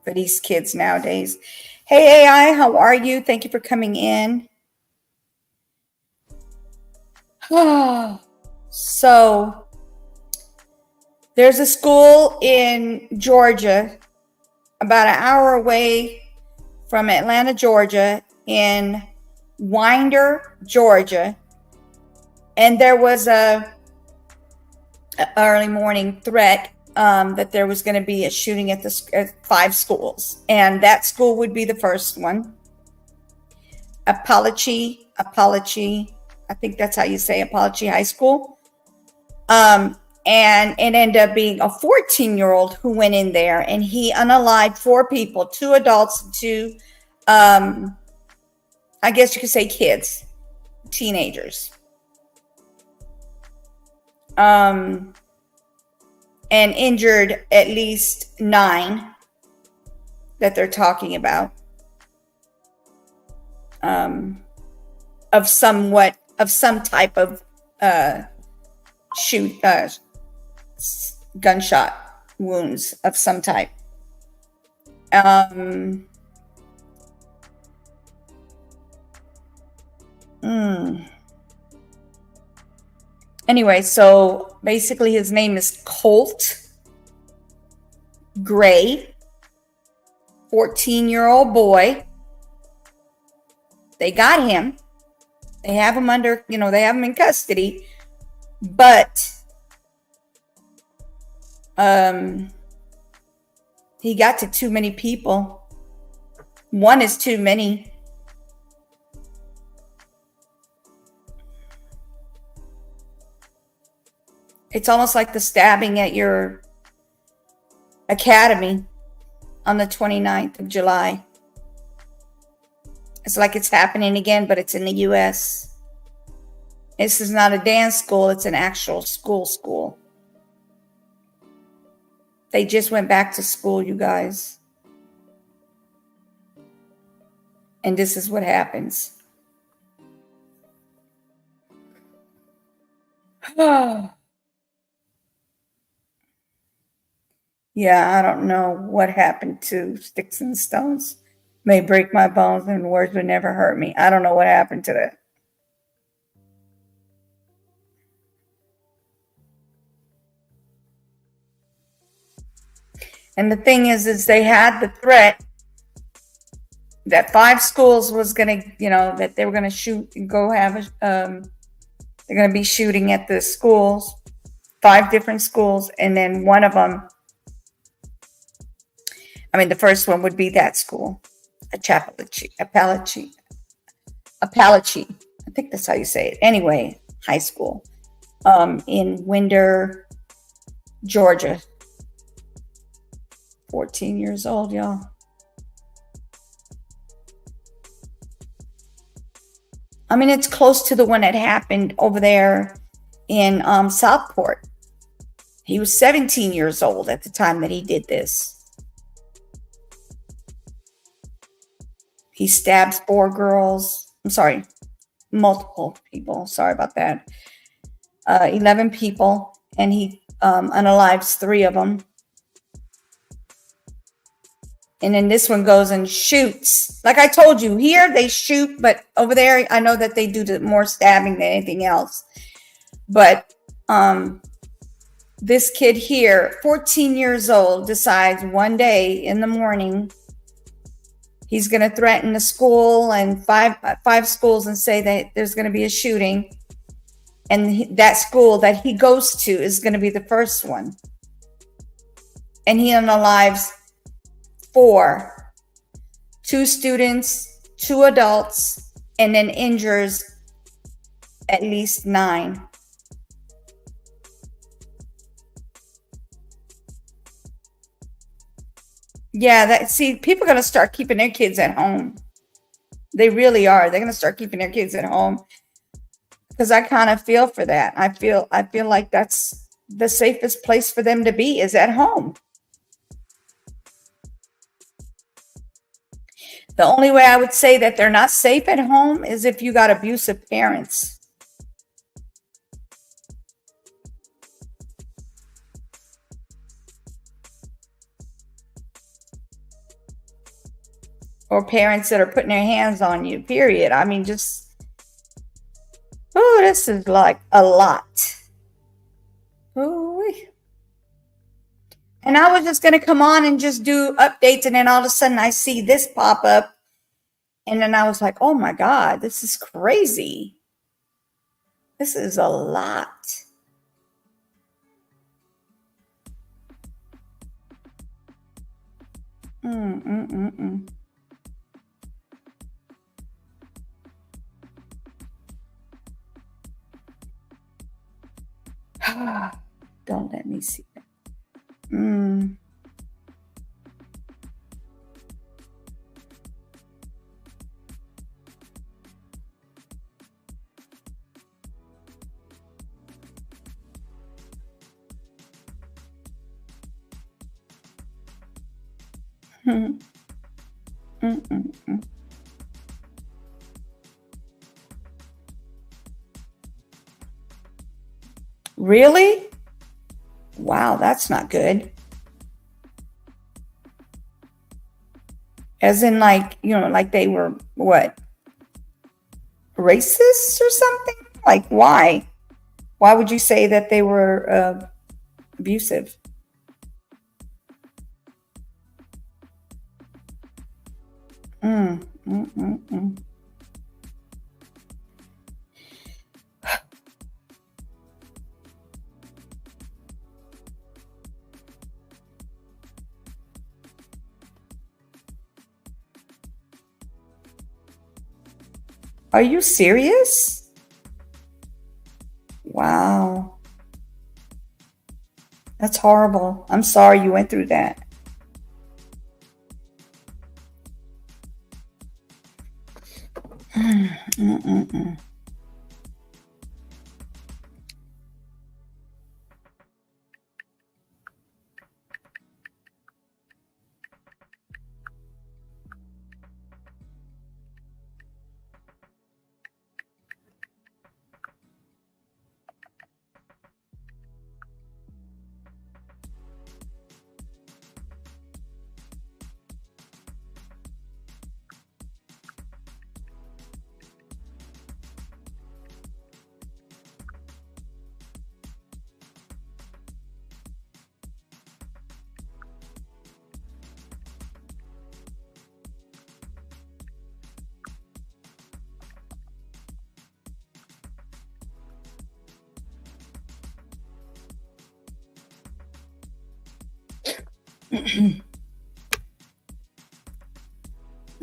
Speaker 1: for these kids nowadays. Hey, AI, how are you? Thank you for coming in. So, there's a school in Georgia, about an hour away from Atlanta, Georgia, in Winder, Georgia. And there was a early morning threat that there was going to be a shooting at 5 schools, and that school would be the first one. Apalache, I think that's how you say Apalache High School. And it ended up being a 14-year-old who went in there, and he unalived 4 people, 2 adults, 2, I guess you could say kids, teenagers. And injured at least 9 that they're talking about, of some type of gunshot wounds of some type. Anyway, so basically his name is Colt Gray, 14-year-old boy. They got him. They have him under, they have him in custody, but he got to too many people. 1 is too many. It's almost like the stabbing at your academy on the 29th of July. It's like it's happening again, but it's in the U.S. This is not a dance school. It's an actual school. They just went back to school, you guys. And this is what happens. Yeah, I don't know what happened to Sticks and Stones. May break my bones and words would never hurt me. I don't know what happened to that. And the thing is they had the threat that 5 schools was going to, that they were going to shoot and go have they're going to be shooting at the schools. 5 different schools, and then one of them, I mean, the first one would be that school, Appalachian. I think that's how you say it. Anyway, high school, in Winder, Georgia. 14 years old, y'all. I mean, it's close to the one that happened over there in Southport. He was 17 years old at the time that he did this. He stabs 4 girls. I'm sorry, multiple people. Sorry about that. 11 people, and he unalives 3 of them. And then this one goes and shoots. Like I told you, here they shoot, but over there, I know that they do more stabbing than anything else. But this kid here, 14 years old, decides one day in the morning, he's going to threaten the school and five schools and say that there's going to be a shooting. And that school that he goes to is going to be the first one. And he unalives 4, 2 students, 2 adults, and then injures at least 9. Yeah, see, people are going to start keeping their kids at home. They really are. They're going to start keeping their kids at home, because I kind of feel for that. I feel like that's the safest place for them to be, is at home. The only way I would say that they're not safe at home is if you got abusive parents. Or parents that are putting their hands on you, period. I mean, just, oh, this is like a lot. Ooh. And I was just going to come on and just do updates, and then all of a sudden I see this pop up, and then I was like, oh my God, this is crazy. This is a lot. Don't let me see that. Really? Wow, that's not good. As in, like, you know, like they were, what, racist or something? Like, why? Why would you say that they were abusive? Are you serious? Wow. That's horrible. I'm sorry you went through that.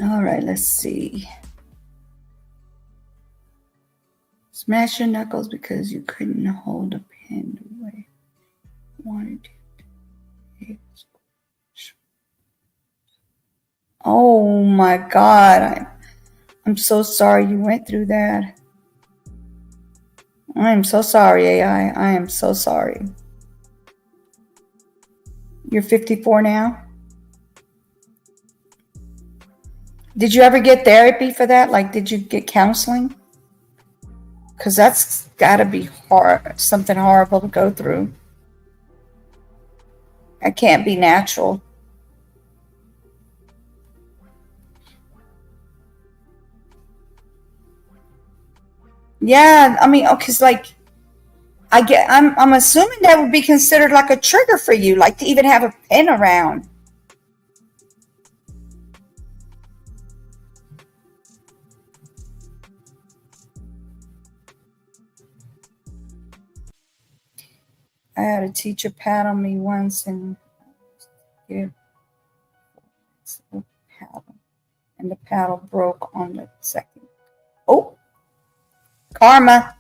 Speaker 1: All right, let's see. Smash your knuckles because you couldn't hold a pen the way you wanted to. Oh my God. I'm so sorry you went through that. I am so sorry, AI. I am so sorry. You're 54 now? Did you ever get therapy for that? Like, did you get counseling? Because that's got to be hard, something horrible to go through. That can't be natural. Yeah, I mean, because like, I'm assuming that would be considered like a trigger for you, like to even have a pen around. I had a teacher pat on me once and give the paddle, and the paddle broke on the second. Oh, karma.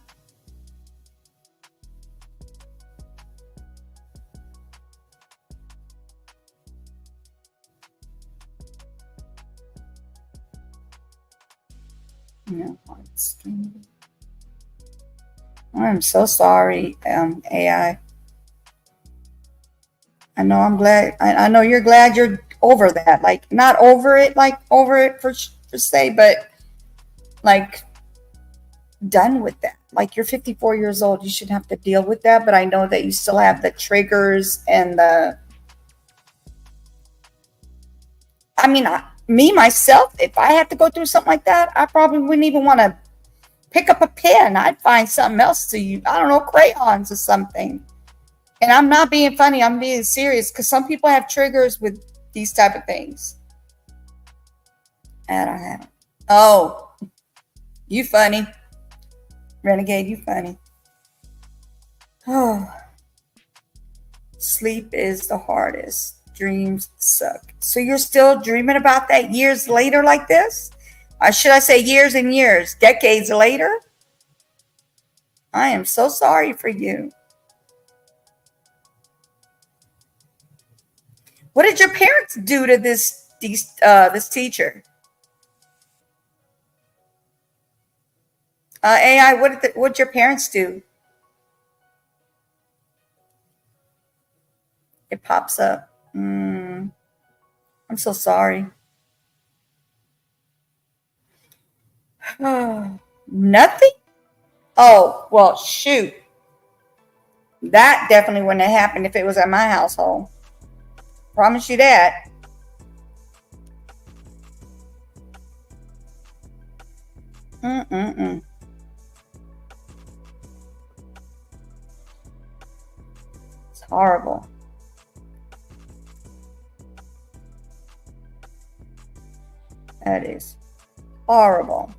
Speaker 1: Yeah, I'm so sorry, AI. I know I'm glad. I know you're glad you're over that. Like, not over it, like over it per se, but like done with that. Like, you're 54 years old. You shouldn't have to deal with that. But I know that you still have the triggers and the. I mean, me myself, if I had to go through something like that, I probably wouldn't even want to pick up a pen. I'd find something else to use. I don't know, crayons or something. And I'm not being funny. I'm being serious because some people have triggers with these type of things. I don't have it. Oh, you funny. Renegade, you funny. Oh, sleep is the hardest. Dreams suck. So you're still dreaming about that years later like this? Or should I say years and years, decades later? I am so sorry for you. What did your parents do to this teacher? AI, what did your parents do? It pops up. I'm so sorry. Nothing? Oh, well, shoot. That definitely wouldn't have happened if it was at my household. Promise you that. It's horrible. That is horrible.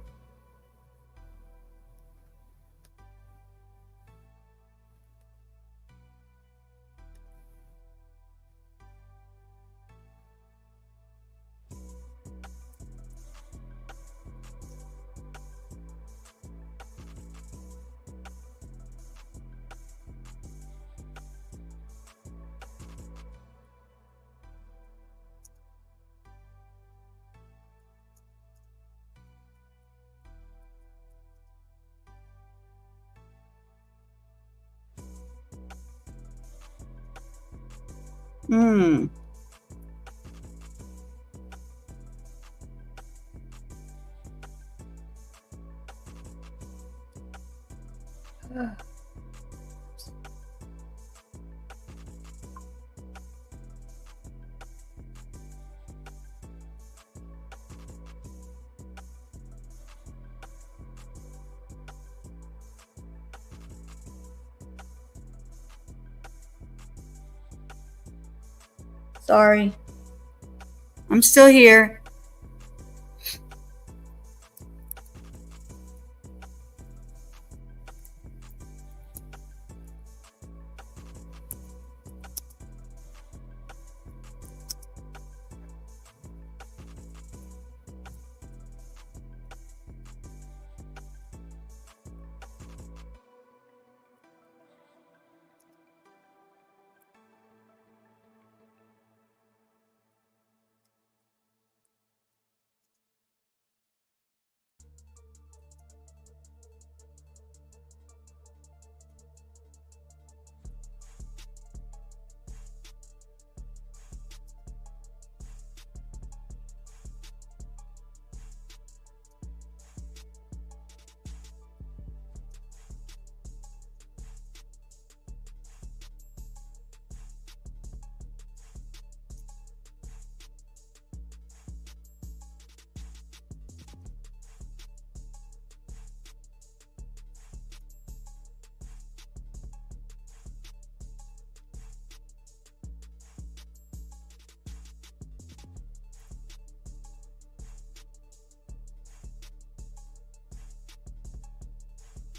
Speaker 1: Sorry. I'm still here.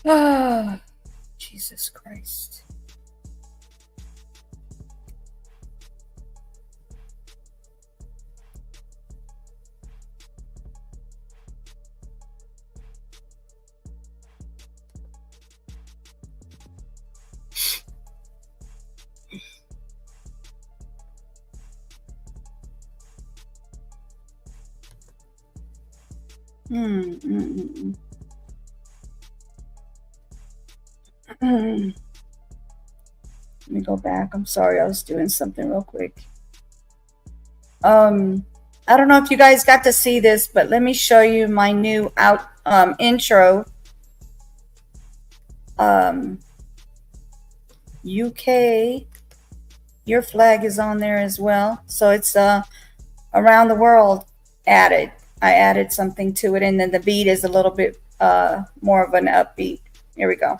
Speaker 1: Ah, Jesus Christ. Mm, mm, mm, mm. Let me go back. I'm sorry, I was doing something real quick. I don't know if you guys got to see this, but let me show you my new intro. UK, your flag is on there as well. So it's around the world added. I added something to it, and then the beat is a little bit more of an upbeat. Here we go.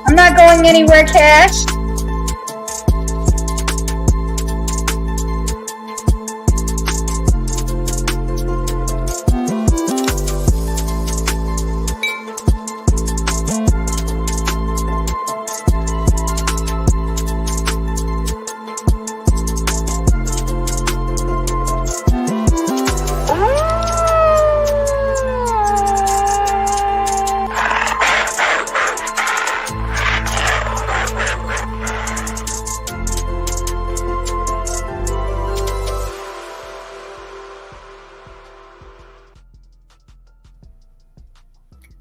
Speaker 1: I'm not going anywhere, Cash.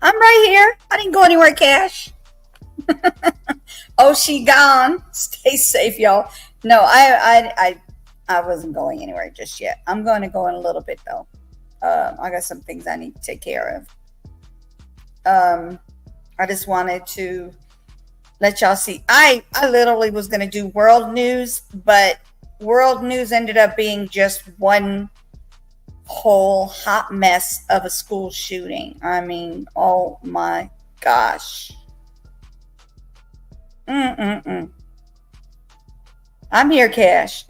Speaker 1: I'm right here. I didn't go anywhere, Cash. Oh, she gone. Stay safe, y'all. No, I wasn't going anywhere just yet. I'm going to go in a little bit though. I got some things I need to take care of. I just wanted to let y'all see. I literally was going to do world news, but world news ended up being just one whole hot mess of a school shooting. I mean, oh my gosh. I'm here, Cash.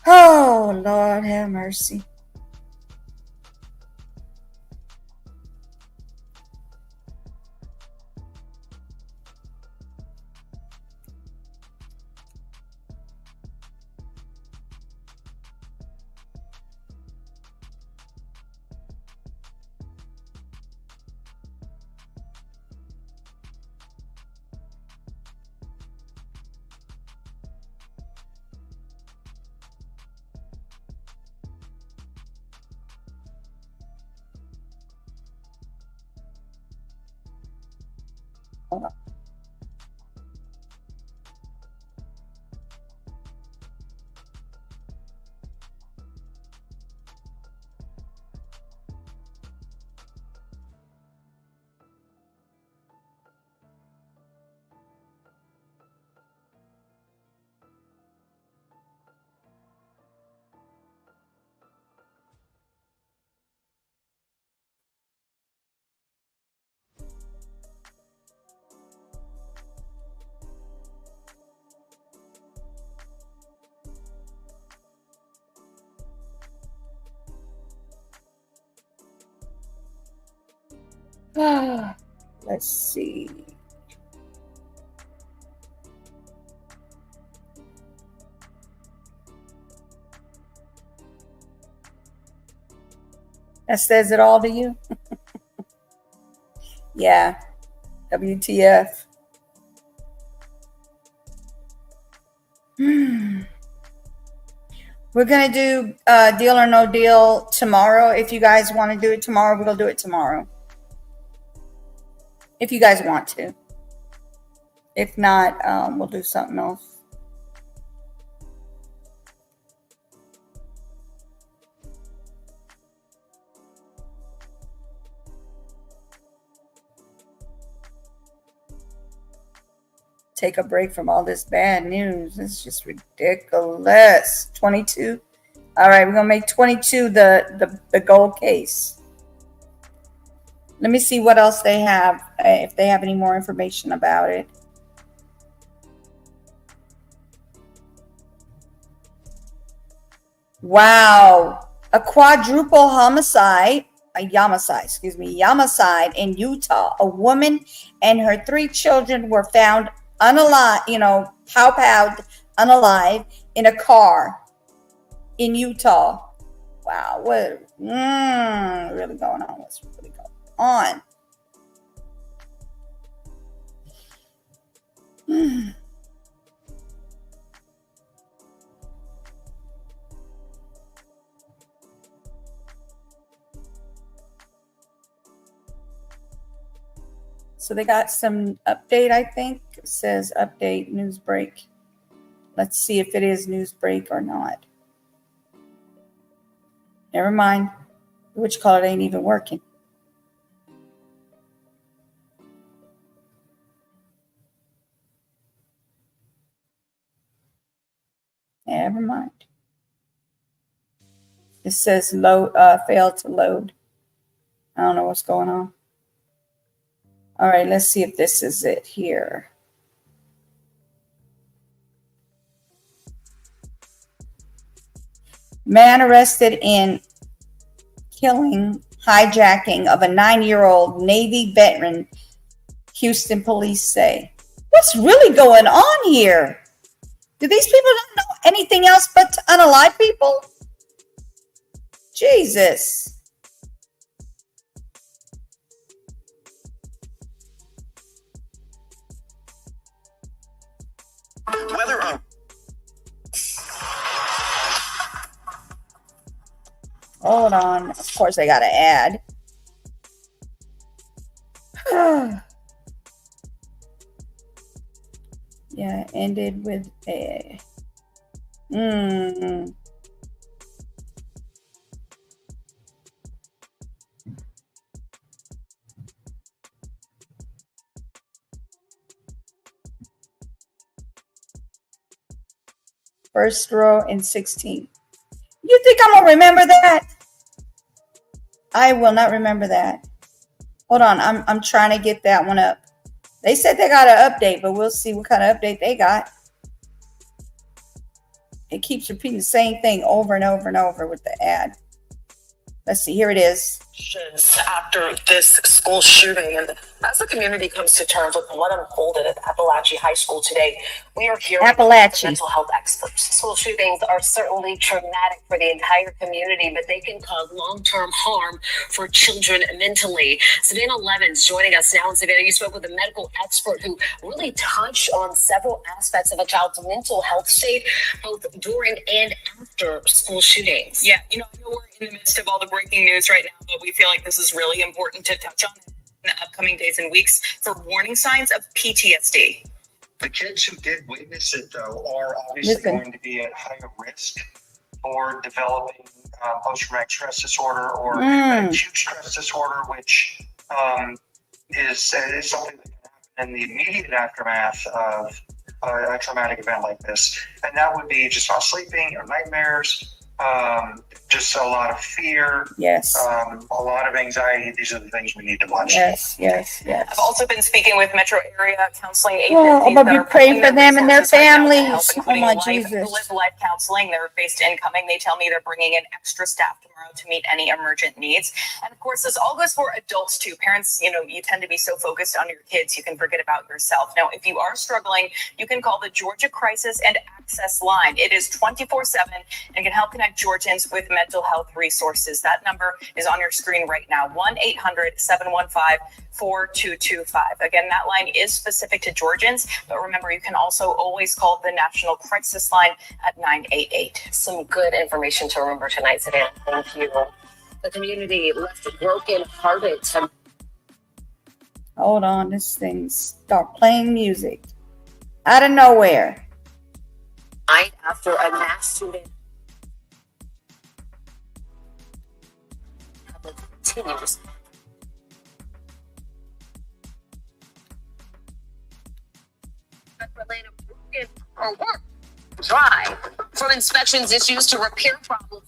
Speaker 1: Oh, Lord have mercy. Hold on. Let's see. That says it all to you? Yeah. WTF. We're going to do Deal or No Deal tomorrow. If you guys want to do it tomorrow, we're going to do it tomorrow. If you guys want to. If not, we'll do something else. Take a break from all this bad news. It's just ridiculous. 22. All right, we're gonna make 22 the gold case. Let me see what else they have, if they have any more information about it. Wow, a quadruple homicide. Homicide in Utah. A woman and her 3 children were found unalive, pow-powed unalive in a car in Utah. Wow, what really going on? What's really going on? So they got some update, I think. It says update news break. Let's see if it is news break or not. Never mind. Which color ain't even working. Never mind. It says load, failed to load. I don't know what's going on. All right, let's see if this is it here. Man arrested in hijacking of a 9-year-old Navy veteran, Houston police say. What's really going on here? Do these people not know anything else but to unalive people? Jesus.
Speaker 2: Whether
Speaker 1: Hold on. Of course, I got to add. Yeah, ended with a. First row in 16. You think I'm going to remember that? I will not remember that. Hold on. I'm trying to get that one up. They said they got an update, but we'll see what kind of update they got. It keeps repeating the same thing over and over and over with the ad. Let's see. Here it is.
Speaker 10: After this school shooting, and as the community comes to terms with what unfolded at Appalachia High School today, we are hearing from mental health experts. School shootings are certainly traumatic for the entire community, but they can cause long-term harm for children mentally. Savannah Levin's joining us now. And Savannah, you spoke with a medical expert who really touched on several aspects of a child's mental health state, both during and after school shootings.
Speaker 12: Yeah, I know we're in the midst of all the breaking news right now, but we feel like this is really important to touch on.
Speaker 3: in the upcoming days and weeks for warning signs of PTSD.
Speaker 18: The kids who did witness it, though, are obviously going to be at higher risk for developing post-traumatic stress disorder or acute stress disorder, which is something that can happen in the immediate aftermath of a traumatic event like this. And that would be just not sleeping or nightmares, just a lot of fear.
Speaker 1: Yes.
Speaker 18: A lot of anxiety. These are the things we need to watch.
Speaker 1: Yes.
Speaker 3: I've also been speaking with metro area counseling agencies.
Speaker 1: Oh, I'm gonna be praying for them and their families. Oh my Jesus.
Speaker 3: Live Life Counseling. They're based incoming. They tell me they're bringing in extra staff tomorrow to meet any emergent needs. And of course, this all goes for adults too. Parents, you tend to be so focused on your kids, you can forget about yourself. Now, if you are struggling, you can call the Georgia Crisis and Access Line. It is 24/7 and can help connect Georgians with mental health resources. That number is on your screen right now, 1-800-715-4225. Again, that line is specific to Georgians, but remember, you can also always call the National Crisis Line at 988.
Speaker 10: Some good information to remember tonight, Savannah. Thank you. The community left broken-hearted.
Speaker 1: Hold on, this thing start playing music out of nowhere.
Speaker 10: Night after a mass shooting continues. Or work dry from inspections issues to repair problems.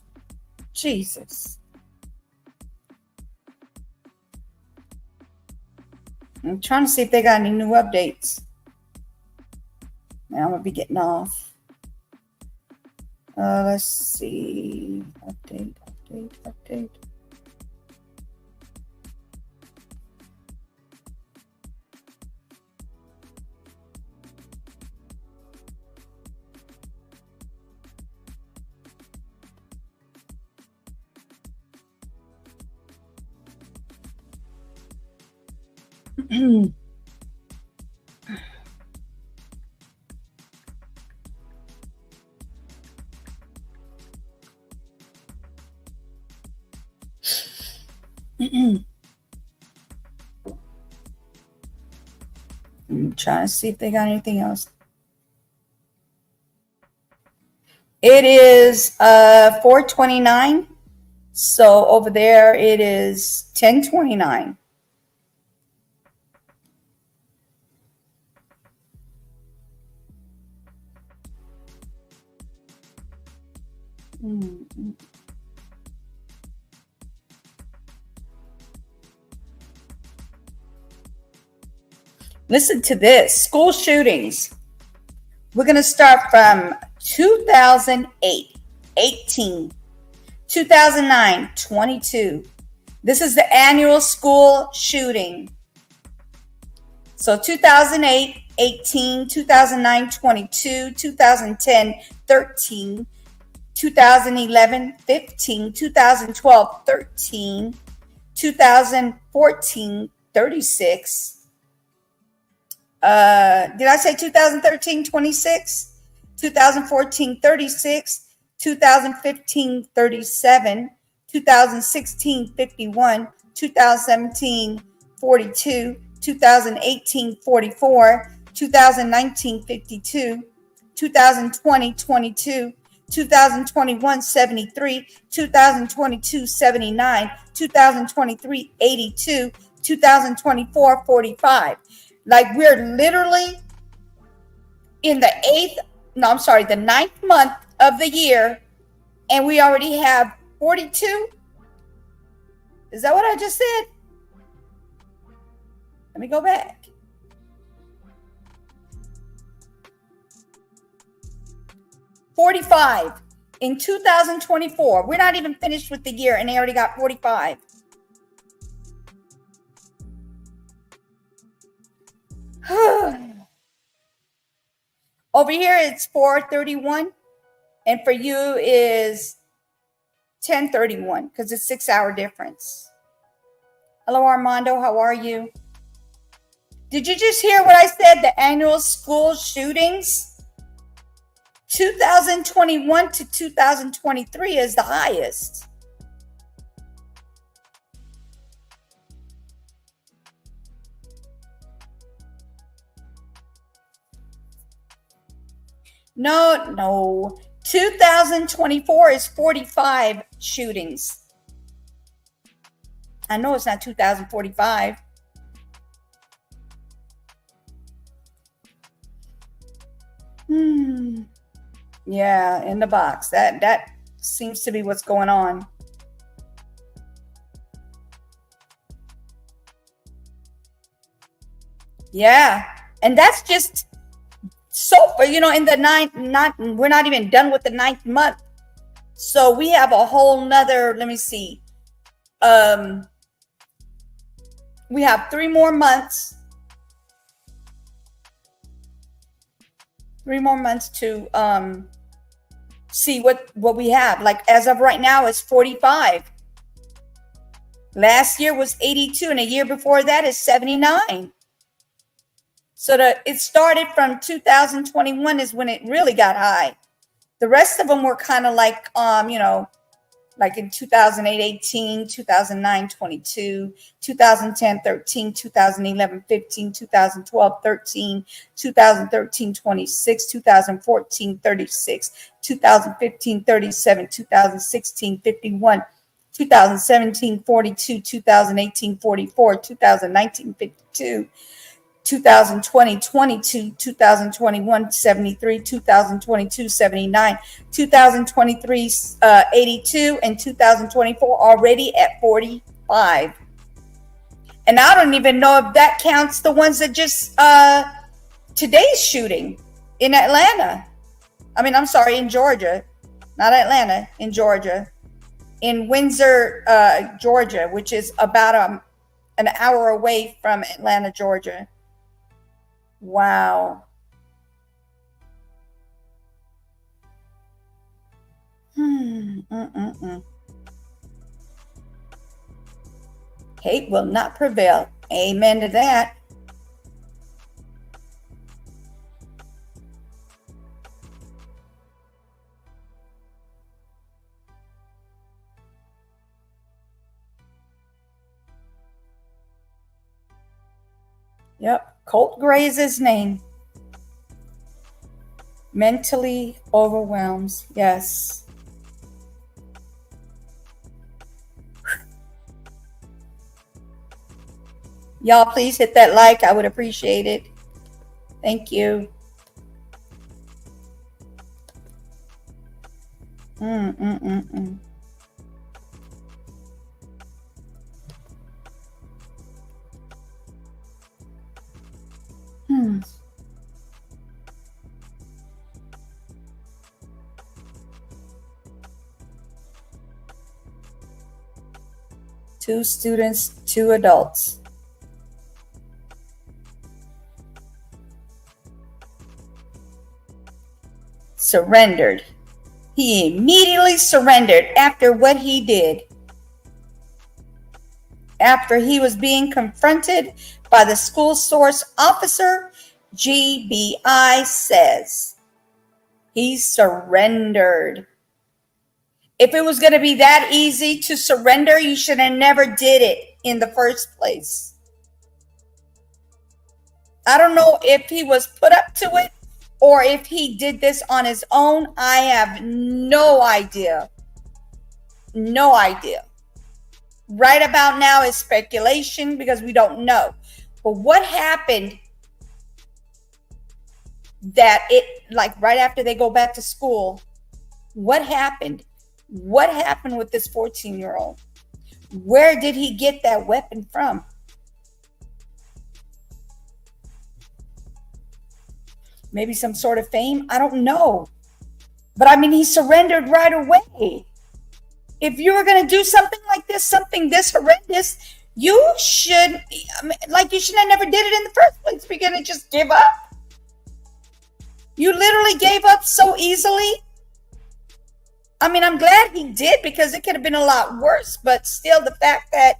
Speaker 1: Jesus. I'm trying to see if they got any new updates. Now I'm gonna be getting off. Let's see. Update. I'm trying to see if they got anything else. It is 4:29. So over there it is 10:29. Listen to this. School shootings. We're going to start from 2008, 18, 2009, 22. This is the annual school shooting. So 2008, 18, 2009, 22, 2010, 13, 2011, 15, 2012, 13, 2014, 36. Did I say 2013, 26? 2014, 36. 2015, 37. 2016, 51. 2017, 42. 2018, 44. 2019, 52. 2020, 22. 2021, 73. 2022, 79. 2023, 82. 2024, 45. Like we're literally in the the 9th month of the year, and we already have 42. Is that what I just said? Let me go back. $45 in 2024. We're not even finished with the year, and they already got 45. Over here it's 4:31, and for you is 10:31 because it's 6-hour difference. Hello, Armando. How are you? Did you just hear what I said? The annual school shootings, 2021 to 2023 is the highest. No. 2024 is 45 shootings. I know it's not 2045. Yeah, in the box. That seems to be what's going on. Yeah, and that's just so, in the we're not even done with the 9th month. So we have a whole nother, let me see. We have 3 more months. 3 more months to see what we have. Like as of right now, it's 45. Last year was 82, and a year before that is 79. So it started from 2021 is when it really got high. The rest of them were kind of like, like in 2008, 18, 2009, 22, 2010, 13, 2011, 15, 2012, 13, 2013, 26, 2014, 36, 2015, 37, 2016, 51, 2017, 42, 2018, 44, 2019, 52, 2020, 22, 2021, 73, 2022, 79, 2023, 82, and 2024 already at 45. And I don't even know if that counts the ones that just today's shooting in Atlanta. I'm sorry, in Georgia, not Atlanta, in Georgia, in Windsor, Georgia, which is about an hour away from Atlanta, Georgia. Wow. Hate will not prevail. Amen to that. Yep. Colt Gray is his name. Mentally overwhelms. Yes. Y'all, please hit that like. I would appreciate it. Thank you. Two students, 2 adults. Surrendered. He immediately surrendered after what he did. After he was being confronted by the school source officer, GBI says he surrendered. If it was going to be that easy to surrender, you should have never did it in the first place. I don't know if he was put up to it or if he did this on his own. I have no idea. No idea. Right about now is speculation because we don't know. But what happened that like right after they go back to school, what happened? What happened with this 14-year-old? Where did he get that weapon from? Maybe some sort of fame? I don't know. But he surrendered right away. If you were going to do something like this, something this horrendous, you should have never did it in the first place. You're going to just give up. You literally gave up so easily. I'm glad he did because it could have been a lot worse, but still the fact that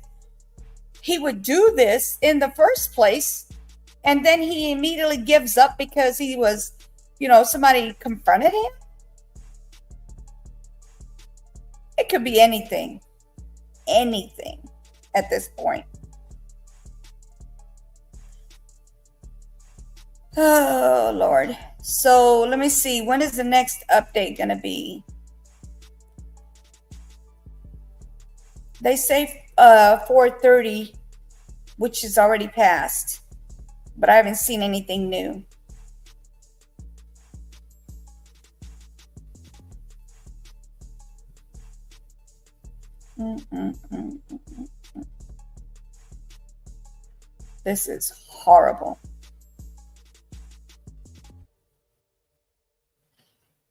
Speaker 1: he would do this in the first place and then he immediately gives up because he was, somebody confronted him. It could be anything at this point. Oh, Lord. So let me see. When is the next update going to be? They say 4:30, which is already passed, but I haven't seen anything new. This is horrible.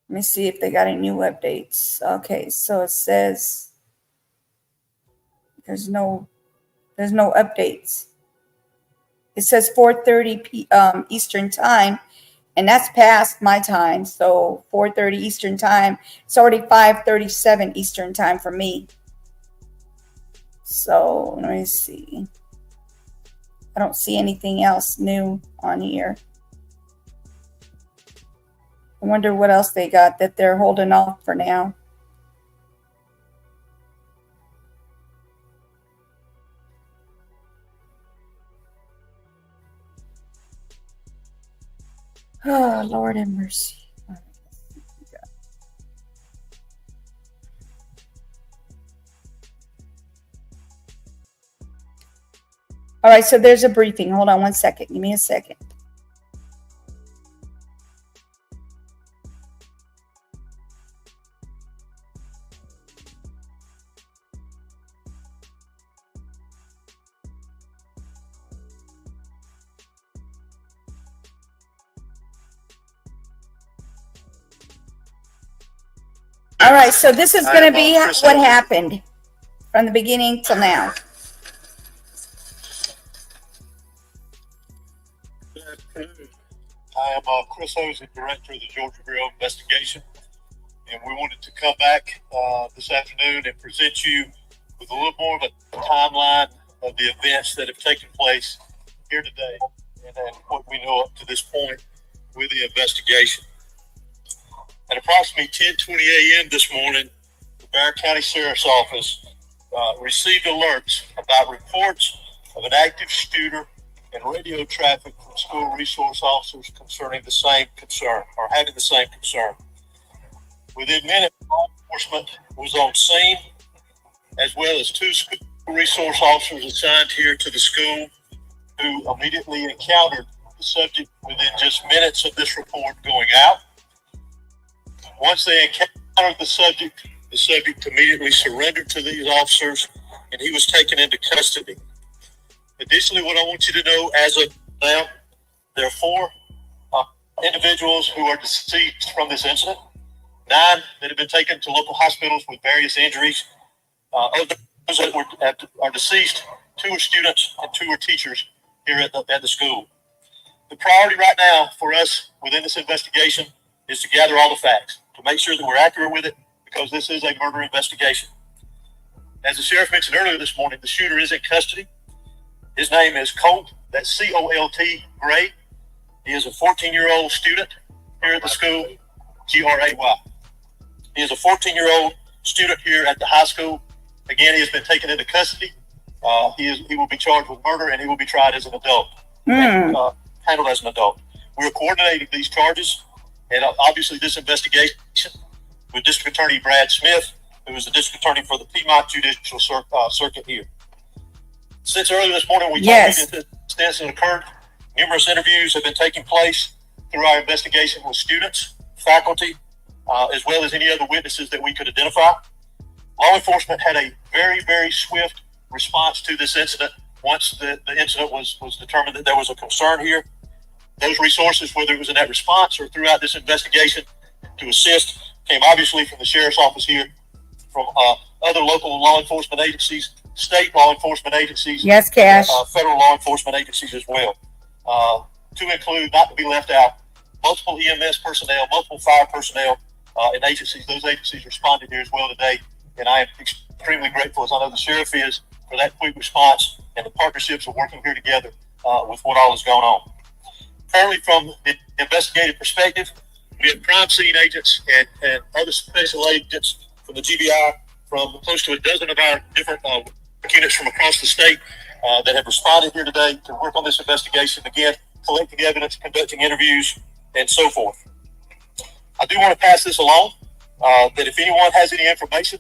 Speaker 1: Let me see if they got any new updates. Okay, so it says there's no updates. It says 4:30 p.m. Eastern time, and that's past my time. So 4:30 Eastern time. It's already 5:37 Eastern time for me. So let me see. I don't see anything else new on here. I wonder what else they got that they're holding off for now. Oh, Lord have mercy. All right, so there's a briefing. Hold on one second. Give me a second. All right, so this is going to be what happened from the beginning till now.
Speaker 4: I am Chris Hosey, Director of the Georgia Bureau Investigation, and we wanted to come back this afternoon and present you with a little more of a timeline of the events that have taken place here today and what we know up to this point with the investigation. At approximately 10:20 a.m. this morning, the Barrow County Sheriff's Office received alerts about reports of an active shooter and radio traffic from school resource officers concerning the same concern or having the same concern. Within minutes, law enforcement was on scene, as well as 2 school resource officers assigned here to the school who immediately encountered the subject within just minutes of this report going out. Once they encountered the subject immediately surrendered to these officers and he was taken into custody. Additionally, what I want you to know as of now, there are 4 individuals who are deceased from this incident, 9 that have been taken to local hospitals with various injuries. Of those that are deceased, 2 are students and 2 are teachers here at the school. The priority right now for us within this investigation is to gather all the facts, to make sure that we're accurate with it, because this is a murder investigation. As the sheriff mentioned earlier this morning, the shooter is in custody. His name is Colt, that's Colt Gray. He is a 14-year-old student here at the school, Gray. He is a 14-year-old student here at the high school. Again, he has been taken into custody. He will be charged with murder and he will be tried as an adult, handled as an adult. We're coordinating these charges and obviously this investigation with District Attorney Brad Smith, who is the District Attorney for the Piedmont Judicial Circuit here. Since earlier this morning, we told you that this incident occurred. Numerous interviews have been taking place through our investigation with students, faculty, as well as any other witnesses that we could identify. Law enforcement had a very, very swift response to this incident once the incident was determined that there was a concern here. Those resources, whether it was in that response or throughout this investigation to assist, came obviously from the Sheriff's Office here, from other local law enforcement agencies, state law enforcement agencies,
Speaker 1: yes, Cash,
Speaker 4: federal law enforcement agencies as well. To include, not to be left out, multiple EMS personnel, multiple fire personnel, and agencies. Those agencies responded here as well today, and I am extremely grateful, as I know the sheriff is, for that quick response and the partnerships of working here together with what all is going on. Currently, from the investigative perspective, we have crime scene agents and other special agents from the GBI, from close to a dozen of our different units from across the state that have responded here today to work on this investigation. Again, collecting evidence, conducting interviews, and so forth. I do want to pass this along, that if anyone has any information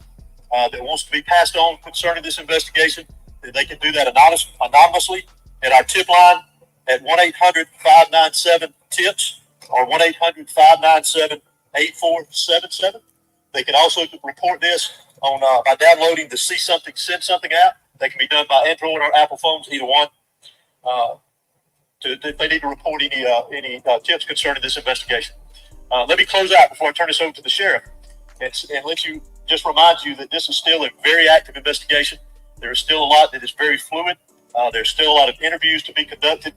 Speaker 4: that wants to be passed on concerning this investigation, that they can do that anonymously at our tip line at 1-800-597-TIPS or 1-800-597-8477. They can also report this on by downloading the See Something, Send Something app. They can be done by Android or Apple phones, either one. If they need to report any tips concerning this investigation. Let me close out before I turn this over to the sheriff and let you just remind you that this is still a very active investigation. There is still a lot that is very fluid. There's still a lot of interviews to be conducted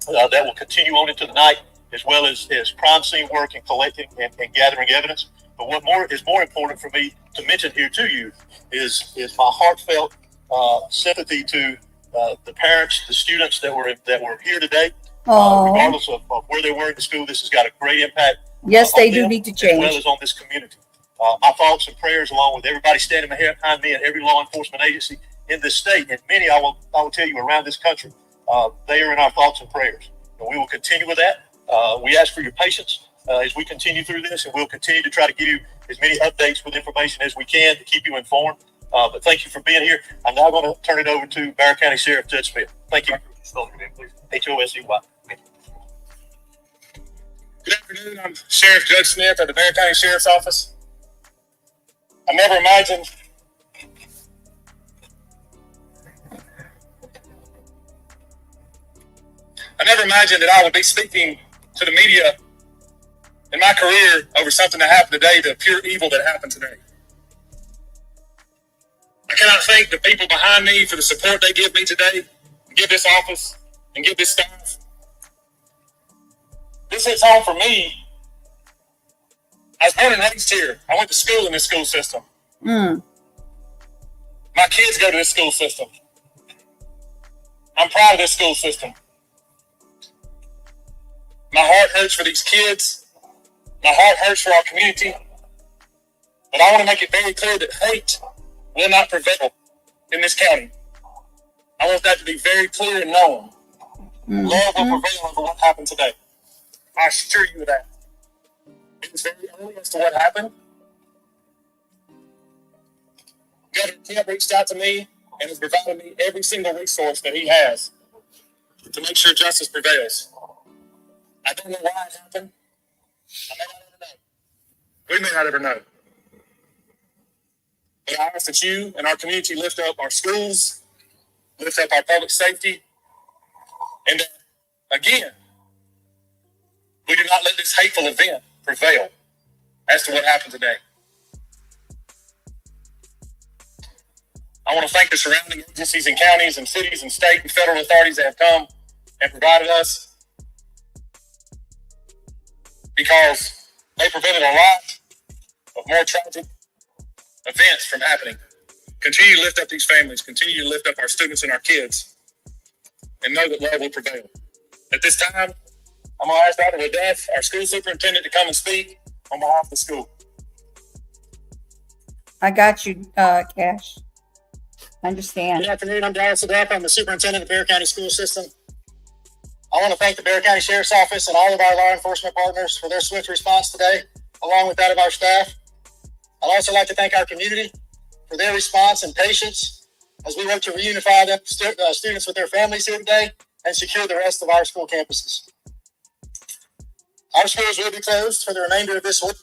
Speaker 4: that will continue on into the night, as well as crime scene work and collecting and gathering evidence. But what is more important for me to mention here to you is my heartfelt sympathy to the parents, the students that were here today. Regardless of where they were in the school, this has got a great impact.
Speaker 1: Yes, they do need to change.
Speaker 4: As well as on this community. My thoughts and prayers, along with everybody standing behind me and every law enforcement agency in this state, and many I will tell you around this country, they are in our thoughts and prayers. And we will continue with that. We ask for your patience as we continue through this, and we'll continue to try to give you as many updates with information as we can to keep you informed. But thank you for being here. I'm now going to turn it over to Barrow County Sheriff Judge Smith. Thank you. Spell your name, please. H-O-S-E-Y.
Speaker 19: Good afternoon. I'm Sheriff Judge Smith at the Barrow County Sheriff's Office. I never imagined that I would be speaking to the media in my career over something that happened today, the pure evil that happened today. I cannot thank the people behind me for the support they give me today, give this office, and give this staff. This hits home for me. I was born and raised here. I went to school in this school system. My kids go to this school system. I'm proud of this school system. My heart hurts for these kids. My heart hurts for our community. But I want to make it very clear that hate will not prevail in this county. I want that to be very clear and known. Love will prevail over what happened today. I assure you of that. It was very early as to what happened. Governor Kemp reached out to me and has provided me every single resource that he has to make sure justice prevails. I don't know why it happened. I may not ever know. We may not ever know. But I ask that you and our community lift up our schools, lift up our public safety, and again, we do not let this hateful event prevail as to what happened today. I want to thank the surrounding agencies and counties and cities and state and federal authorities that have come and provided us, because they prevented a lot of more tragic events from happening. Continue to lift up these families, continue to lift up our students and our kids, and know that love will prevail. At this time, I'm going to ask Dr. Ledeff, our school superintendent, to come and speak on behalf of the school.
Speaker 1: I got you, Cash. Understand.
Speaker 9: Good afternoon. I'm Dallas Ledeff. I'm the superintendent of the Barrow County School System. I want to thank the Barrow County Sheriff's Office and all of our law enforcement partners for their swift response today, along with that of our staff. I'd also like to thank our community for their response and patience as we work to reunify the students with their families here today and secure the rest of our school campuses. Our schools will be closed for the remainder of this week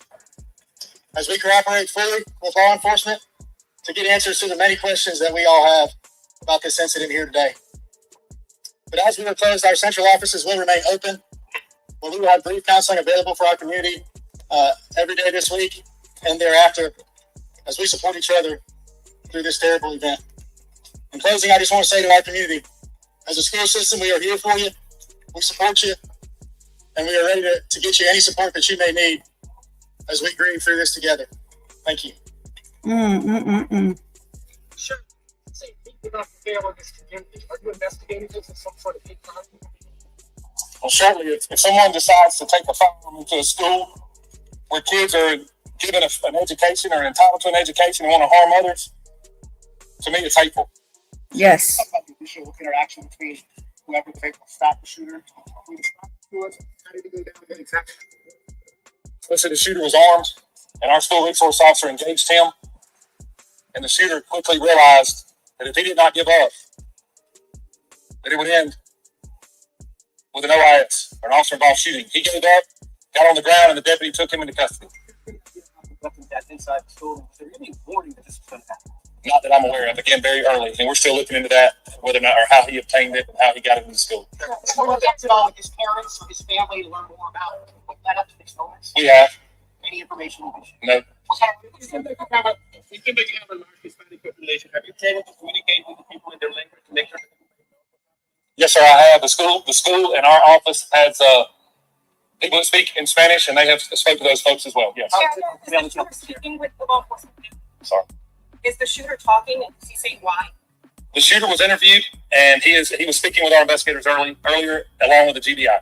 Speaker 9: as we cooperate fully with law enforcement to get answers to the many questions that we all have about this incident here today. But as we are closed, our central offices will remain open, where we will have brief counseling available for our community every day this week and thereafter as we support each other through this terrible event. In closing, I just want to say to our community, as a school system, we are here for you, we support you, and we are ready to get you any support that you may need as we grieve through this together. Thank you.
Speaker 15: Sure. Say people not fail in this community. Are you investigating this as some sort of hate crime?
Speaker 19: Well, certainly, if someone decides to take a firearm into a school where kids are given an education or entitled to an education and want to harm others, to me, it's hateful.
Speaker 1: Yes.
Speaker 9: About the initial interaction between whoever was able to stop the shooter. How did it go down? Exactly.
Speaker 19: Listen, the shooter was armed, and our school resource officer engaged him. And the shooter quickly realized that if he did not give up, that it would end with an OIS, or an officer-involved shooting. He gave up, got on the ground, and the deputy took him into custody.
Speaker 6: That's inside the school. Is there any warning that this is going to happen?
Speaker 19: Not that I'm aware of. Again, very early, and we're still looking into that, whether or not, or how he obtained it, and how he got it into school.
Speaker 14: Someone acted on his parents or his family to learn more about what led up to these moments?
Speaker 19: We have.
Speaker 14: Any information?
Speaker 19: No.
Speaker 15: We seem like you have a large Hispanic population. Have you been able to communicate with the people in their language to make sure?
Speaker 19: Yes, sir, I have. The school and our office has people that speak in Spanish, and they have spoken to those folks as well. Yes.
Speaker 12: Is the shooter speaking with the law enforcement?
Speaker 19: Sorry.
Speaker 12: Is the shooter talking, and does he say why?
Speaker 19: The shooter was interviewed, and he was speaking with our investigators earlier, along with the GBI.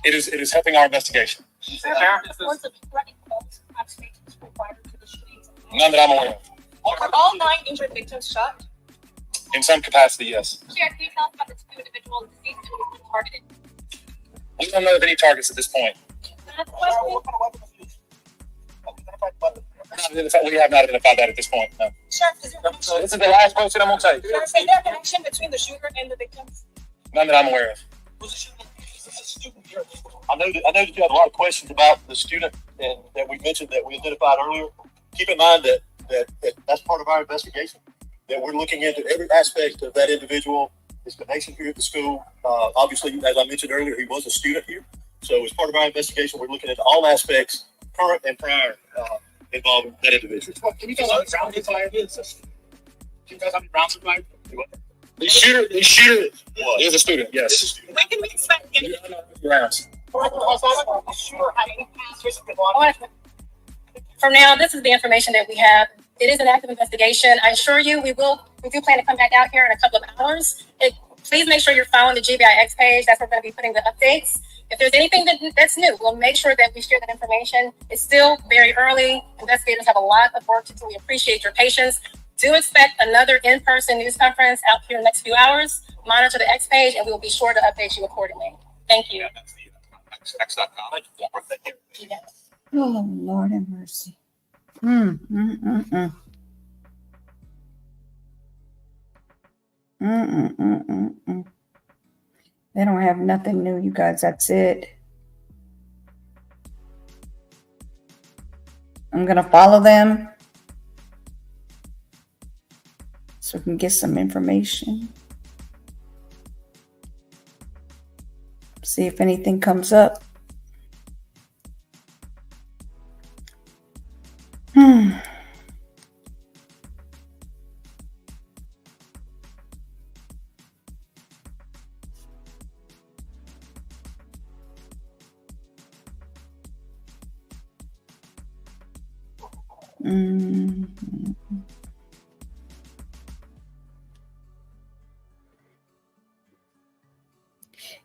Speaker 19: It is helping our investigation. None that I'm aware of.
Speaker 12: Are all 9 injured victims shot?
Speaker 19: In some capacity, yes.
Speaker 12: Sheriff, can you tell us about the 2 individuals deceased and who were targeted?
Speaker 19: We don't know of any targets at this point. We have not identified that at this point. No.
Speaker 12: Sheriff, is there a
Speaker 19: So this is the last question I'm going to take.
Speaker 12: Sheriff, is there a connection between the shooter and the victims?
Speaker 19: None that I'm aware of.
Speaker 4: I know that you have a lot of questions about the student and that we mentioned that we identified earlier. Keep in mind that that's part of our investigation, that we're looking into every aspect of that individual, his connection here at the school. Obviously, as I mentioned earlier, he was a student here. So as part of our investigation, we're looking at all aspects, current and prior, involving that individual.
Speaker 15: Can you tell us how many rounds were fired? Can you tell us how many rounds were fired?
Speaker 19: The shooter is a student, yes.
Speaker 12: When can we expect any
Speaker 19: Rounds.
Speaker 3: For now, this is the information that we have. It is an active investigation. I assure you, we do plan to come back out here in a couple of hours. Please make sure you're following the GBIX page. That's where we're going to be putting the updates. If there's anything that's new, we'll make sure that we share that information. It's still very early. Investigators have a lot of work to do. We appreciate your patience. Do expect another in-person news conference out here in the next few hours. Monitor the X page, and we will be sure to update you accordingly. Thank you.
Speaker 19: X.com.
Speaker 1: Oh, Lord have mercy. They don't have nothing new, you guys. That's it. I'm going to follow them so we can get some information. See if anything comes up.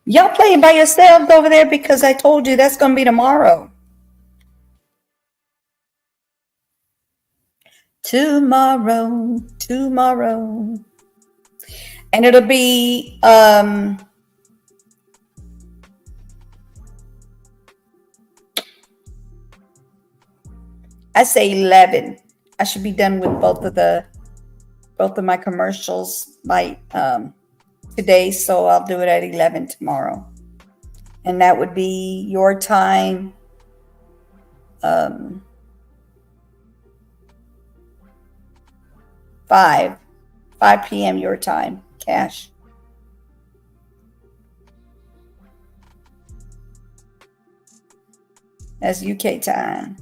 Speaker 1: Y'all playing by yourselves over there because I told you that's going to be tomorrow. Tomorrow. And it'll be I say 11. I should be done with both of my commercials by today, so I'll do it at 11 tomorrow. And that would be your time. 5 p.m. your time, Cash. That's UK time.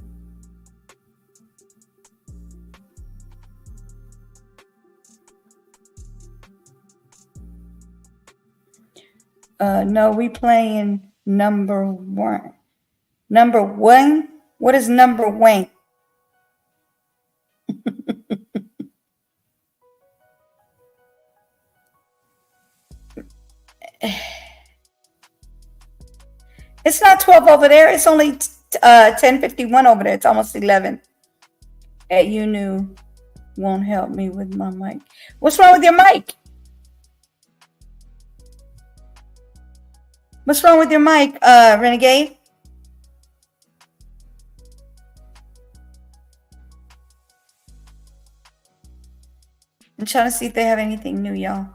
Speaker 1: No, we playing number one. Number one? What is number one? It's not 12 over there. It's only 10:51 over there. It's almost 11. You knew won't help me with my mic. What's wrong with your mic? What's wrong with your mic, Renegade? I'm trying to see if they have anything new, y'all.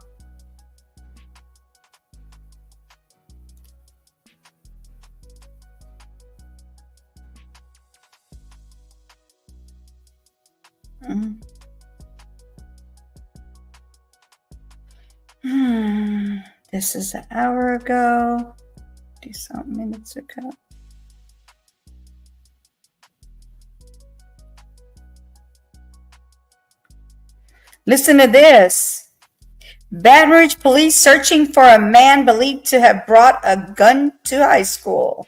Speaker 1: This is an hour ago. 50-something minutes ago. Listen to this. Baton Rouge police searching for a man believed to have brought a gun to high school.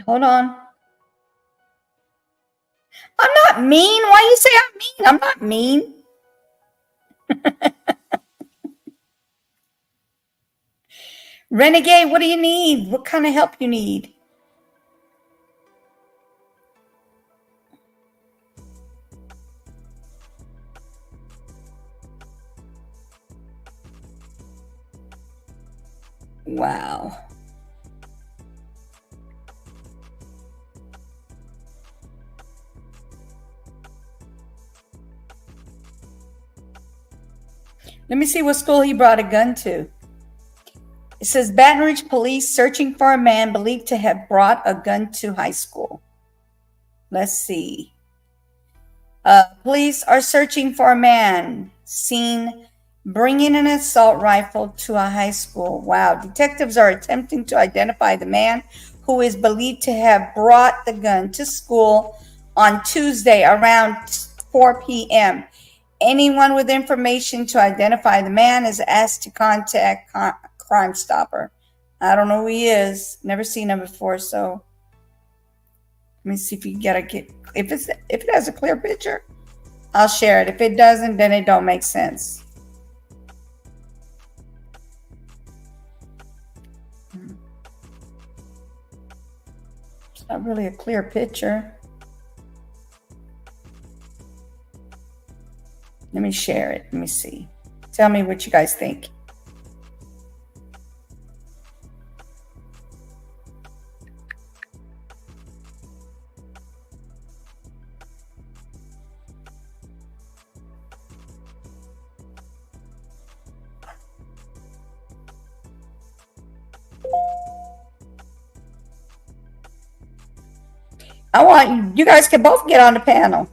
Speaker 1: Hold on. I'm not mean. Why you say I'm mean? I'm not mean. Renegade, what do you need? What kind of help you need? Wow. Let me see what school he brought a gun to. It says Baton Rouge police searching for a man believed to have brought a gun to high school. Let's see. Police are searching for a man seen bringing an assault rifle to a high school. Wow. Detectives are attempting to identify the man who is believed to have brought the gun to school on Tuesday around 4 p.m. Anyone with information to identify the man is asked to contact Crime Stopper. I don't know who he is. Never seen him before, so let me see if you get if it has a clear picture, I'll share it. If it doesn't, then it don't make sense. It's not really a clear picture. Let me share it. Let me see. Tell me what you guys think. I want you guys can both get on the panel.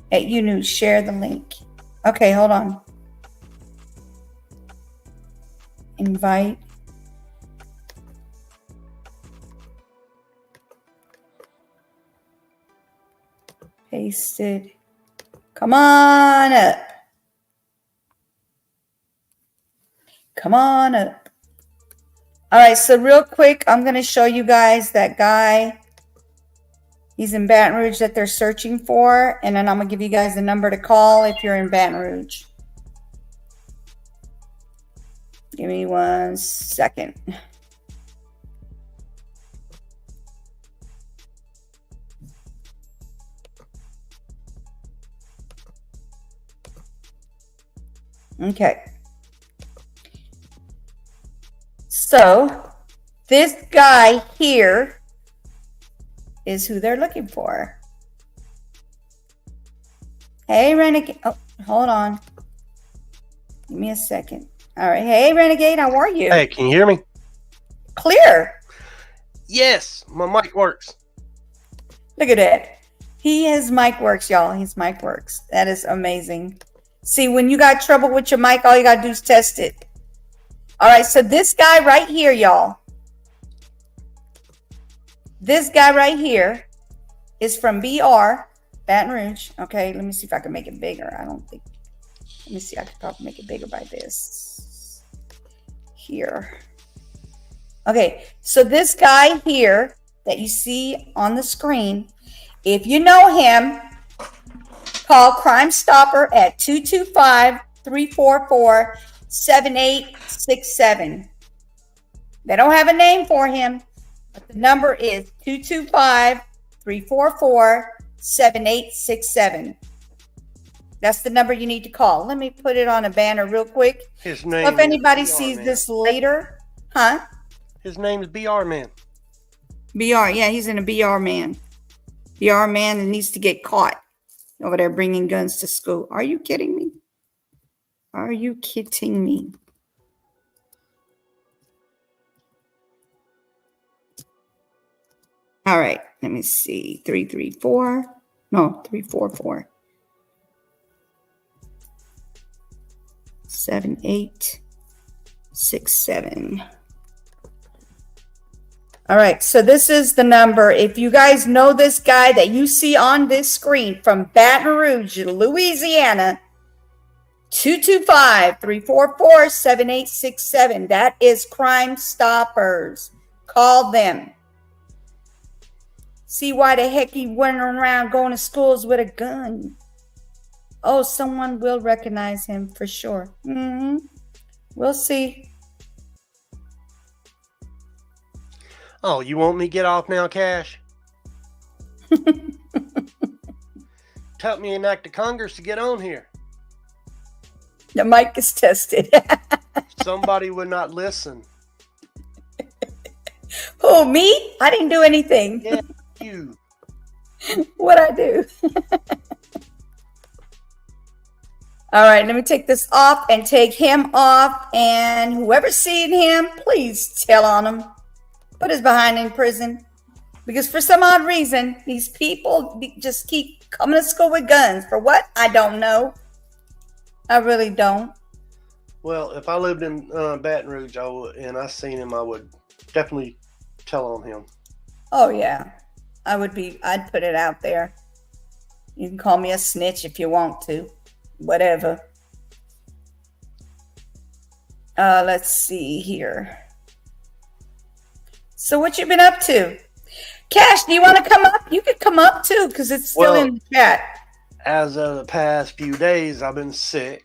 Speaker 1: At UNews, share the link. Okay, hold on. Invite. Pasted. Come on up. Come on up. All right, so real quick, I'm going to show you guys that guy. He's in Baton Rouge that they're searching for. And then I'm going to give you guys the number to call if you're in Baton Rouge. Give me 1 second. Okay. So this guy here is who they're looking for. Hey, Renegade. Oh, hold on. Give me a second. All right. Hey, Renegade, how are you?
Speaker 20: Hey, can you hear me?
Speaker 1: Clear.
Speaker 20: Yes, my mic works.
Speaker 1: Look at that. His mic works, y'all. His mic works. That is amazing. See, when you got trouble with your mic, all you got to do is test it. All right. So this guy right here, y'all. This guy right here is from BR, Baton Rouge. Okay, let me see if I can make it bigger. I don't think. Let me see. I could probably make it bigger by this. Here. Okay, so this guy here that you see on the screen. If you know him, call Crime Stopper at 225-344-7867. They don't have a name for him, but the number is 225-344-7867. That's the number you need to call. Let me put it on a banner real quick.
Speaker 20: His
Speaker 1: So
Speaker 20: name
Speaker 1: if anybody
Speaker 20: is BR
Speaker 1: sees
Speaker 20: Man.
Speaker 1: this later, huh?
Speaker 20: His name is BR Man.
Speaker 1: BR, yeah, he's in a BR man. BR man and needs to get caught over there bringing guns to school. Are you kidding me? Are you kidding me? All right, let me see. 334. No, 344. 7867. All right, so this is the number. If you guys know this guy that you see on this screen from Baton Rouge, Louisiana, 225-344-7867. That is Crime Stoppers. Call them. See why the heck he went around going to schools with a gun. Oh, someone will recognize him for sure. We'll see.
Speaker 20: Oh, you want me to get off now, Cash? Took me an act of Congress to get on here.
Speaker 1: The mic is tested.
Speaker 20: Somebody would not listen.
Speaker 1: Who, me? I didn't do anything.
Speaker 20: Yeah, you.
Speaker 1: What'd I do? All right, let me take this off and take him off. And whoever's seen him, please tell on him. Put his behind in prison. Because for some odd reason, these people just keep coming to school with guns. For what? I don't know. I really don't.
Speaker 20: Well, if I lived in Baton Rouge, I would, and I seen him, I would definitely tell on him.
Speaker 1: Oh, yeah. I'd put it out there. You can call me a snitch if you want to. Whatever. Let's see here. So what you been up to? Cash, do you want to come up? You could come up too, because it's still in the chat.
Speaker 20: As of the past few days, I've been sick.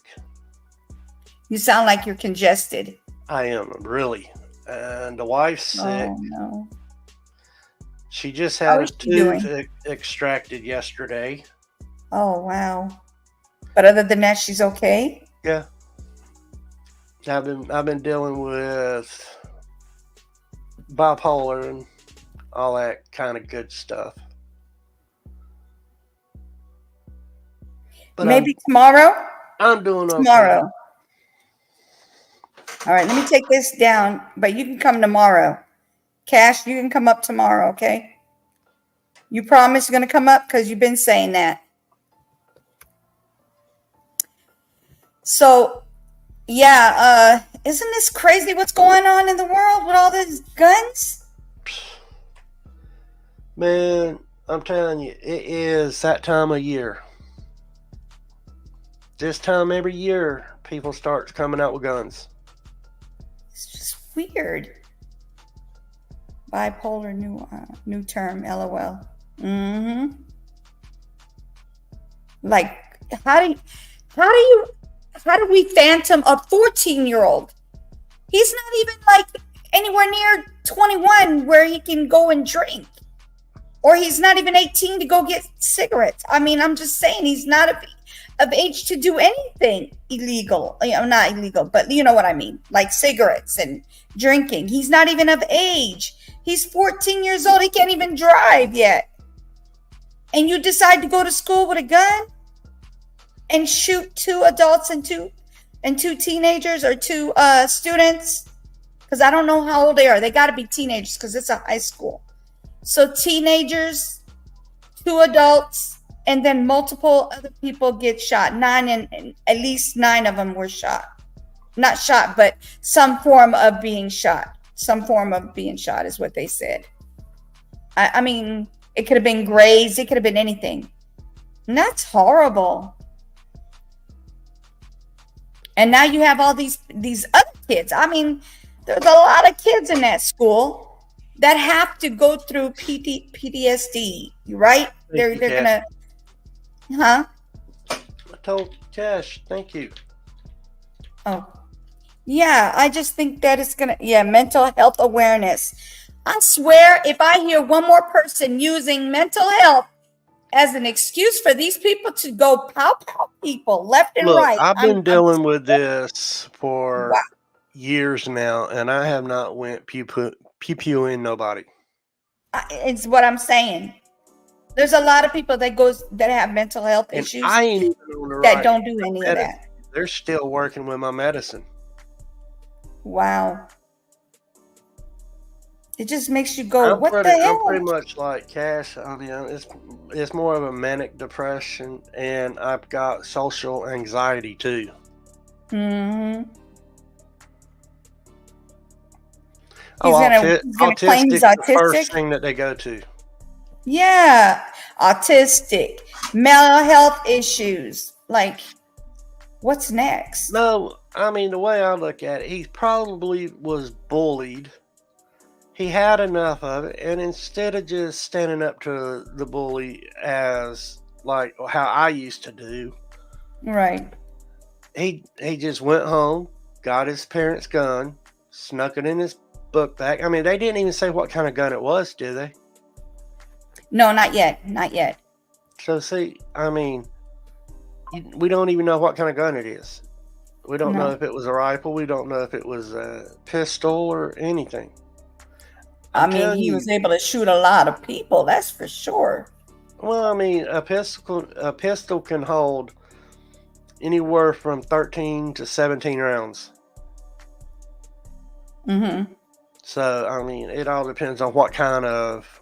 Speaker 1: You sound like you're congested.
Speaker 20: I am, really. And the wife's sick.
Speaker 1: Oh, no.
Speaker 20: She just
Speaker 1: How
Speaker 20: had a
Speaker 1: is she doing?
Speaker 20: tooth extracted yesterday.
Speaker 1: Oh, wow. But other than that, she's okay?
Speaker 20: Yeah. I've been dealing with bipolar and all that kind of good stuff. But
Speaker 1: maybe tomorrow?
Speaker 20: I'm doing okay.
Speaker 1: Tomorrow. All right, let me take this down, but you can come tomorrow. Cash, you can come up tomorrow, okay? You promise you're going to come up? Because you've been saying that. So, yeah, isn't this crazy what's going on in the world with all these guns?
Speaker 20: Man, I'm telling you, it is that time of year. This time every year, people start coming out with guns.
Speaker 1: It's just weird. Bipolar new term, LOL. Like, how do we phantom a 14-year-old? He's not even like anywhere near 21 where he can go and drink. Or he's not even 18 to go get cigarettes. I mean, I'm just saying he's not of age to do anything illegal. You know, not illegal, but you know what I mean. Like cigarettes and drinking. He's not even of age. He's 14 years old. He can't even drive yet. And you decide to go to school with a gun and shoot 2 adults and two teenagers or 2 students. Because I don't know how old they are. They got to be teenagers because it's a high school. So teenagers, 2 adults, and then multiple other people get shot. 9 and at least 9 of them were shot. Not shot, but some form of being shot. Some form of being shot is what they said. I mean, it could have been grazed. It could have been anything. And that's horrible. And now you have all these other kids. I mean, there's a lot of kids in that school that have to go through PTSD, right? They're gonna, huh?
Speaker 20: I told Cash, thank you.
Speaker 1: Oh, yeah. I just think that it's gonna, yeah, mental health awareness. I swear, if I hear one more person using mental health as an excuse for these people to go pow people left and
Speaker 20: Look,
Speaker 1: right,
Speaker 20: I've been dealing with this
Speaker 1: wow.
Speaker 20: for years now, and I have not went pew-pewing nobody.
Speaker 1: It's what I'm saying. There's a lot of people that have mental health
Speaker 20: And
Speaker 1: issues
Speaker 20: I ain't even on the
Speaker 1: that
Speaker 20: right
Speaker 1: don't do any of
Speaker 20: medicine.
Speaker 1: that.
Speaker 20: They're still working with my medicine.
Speaker 1: Wow. It just makes you go, what the
Speaker 20: I'm
Speaker 1: hell?
Speaker 20: pretty much like Cash. I mean, it's more of a manic depression, and I've got social anxiety too.
Speaker 1: Mm-hmm.
Speaker 20: Oh,
Speaker 1: He's gonna claim he's
Speaker 20: autistic, the first
Speaker 1: autistic.
Speaker 20: thing that they go to.
Speaker 1: Yeah, autistic, mental health issues. Like, what's next?
Speaker 20: No, I mean, the way I look at it, he probably was bullied. He had enough of it, and instead of just standing up to the bully as like how I used to do,
Speaker 1: Right.
Speaker 20: he just went home, got his parents' gun, snuck it in his book bag. I mean, they didn't even say what kind of gun it was, did they?
Speaker 1: No, not yet. Not yet.
Speaker 20: So see, I mean, we don't even know what kind of gun it is. We don't know
Speaker 1: No.
Speaker 20: if it was a rifle. We don't know if it was a pistol or anything.
Speaker 1: I mean, he was able to shoot a lot of people. That's for sure.
Speaker 20: Well, I mean, a pistol can hold anywhere from 13 to 17 rounds.
Speaker 1: Mm-hmm.
Speaker 20: So, I mean, it all depends on what kind of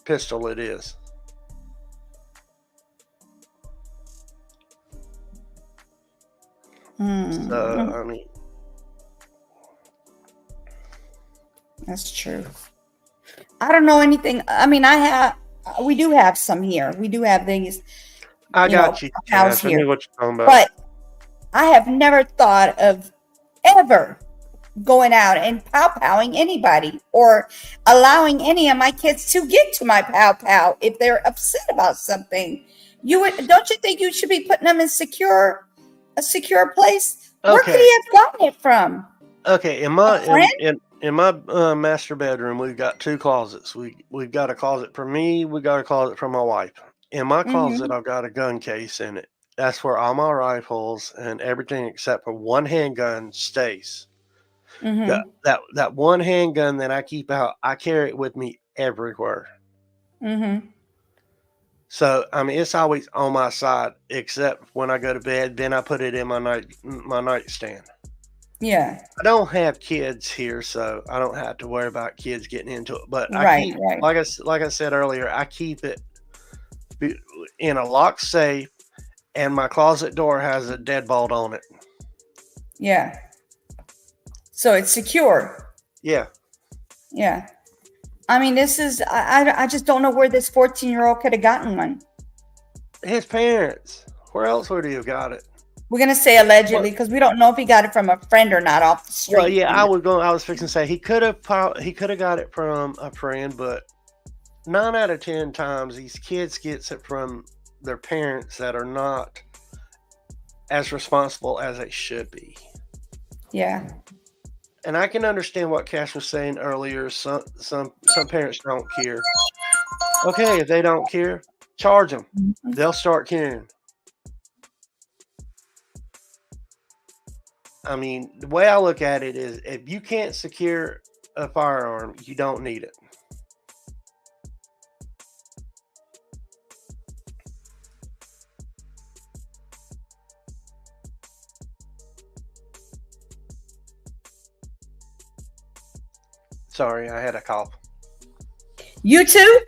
Speaker 20: pistol it is.
Speaker 1: Mm-hmm.
Speaker 20: So, I mean,
Speaker 1: that's true. I don't know anything. I mean, we do have some here. We do have these.
Speaker 20: I got you,
Speaker 1: house
Speaker 20: Cash. I
Speaker 1: here.
Speaker 20: knew what you're talking about.
Speaker 1: But I have never thought of ever going out and pow-powing anybody or allowing any of my kids to get to my pow-pow if they're upset about something. Don't you think you should be putting them in a secure place?
Speaker 20: Okay.
Speaker 1: Where could he have gotten it from?
Speaker 20: Okay, in my master bedroom, we've got two closets. We've got a closet for me. We got a closet for my wife. In my closet, I've got a gun case in it. That's where all my rifles and everything except for one handgun stays.
Speaker 1: Mm-hmm.
Speaker 20: That one handgun that I keep out, I carry it with me everywhere.
Speaker 1: Mm-hmm.
Speaker 20: So I mean, it's always on my side, except when I go to bed. Then I put it in my nightstand.
Speaker 1: Yeah.
Speaker 20: I don't have kids here, so I don't have to worry about kids getting into it. But I
Speaker 1: Right,
Speaker 20: keep,
Speaker 1: right.
Speaker 20: like I said earlier, I keep it in a locked safe, and my closet door has a deadbolt on it.
Speaker 1: Yeah. So it's secure.
Speaker 20: Yeah.
Speaker 1: Yeah. I mean, this is, I just don't know where this 14-year-old could have gotten one.
Speaker 20: His parents. Where else would he have got it?
Speaker 1: We're going to say allegedly because we don't know if he got it from a friend or not off the street.
Speaker 20: Well, yeah, I was fixing to say he could have got it from a friend, but 9 out of 10 times these kids gets it from their parents that are not as responsible as they should be.
Speaker 1: Yeah.
Speaker 20: And I can understand what Cash was saying earlier. Some parents don't care. Okay, if they don't care, charge them. They'll start caring. I mean, the way I look at it is if you can't secure a firearm, you don't need it. Sorry, I had a cough.
Speaker 1: You too?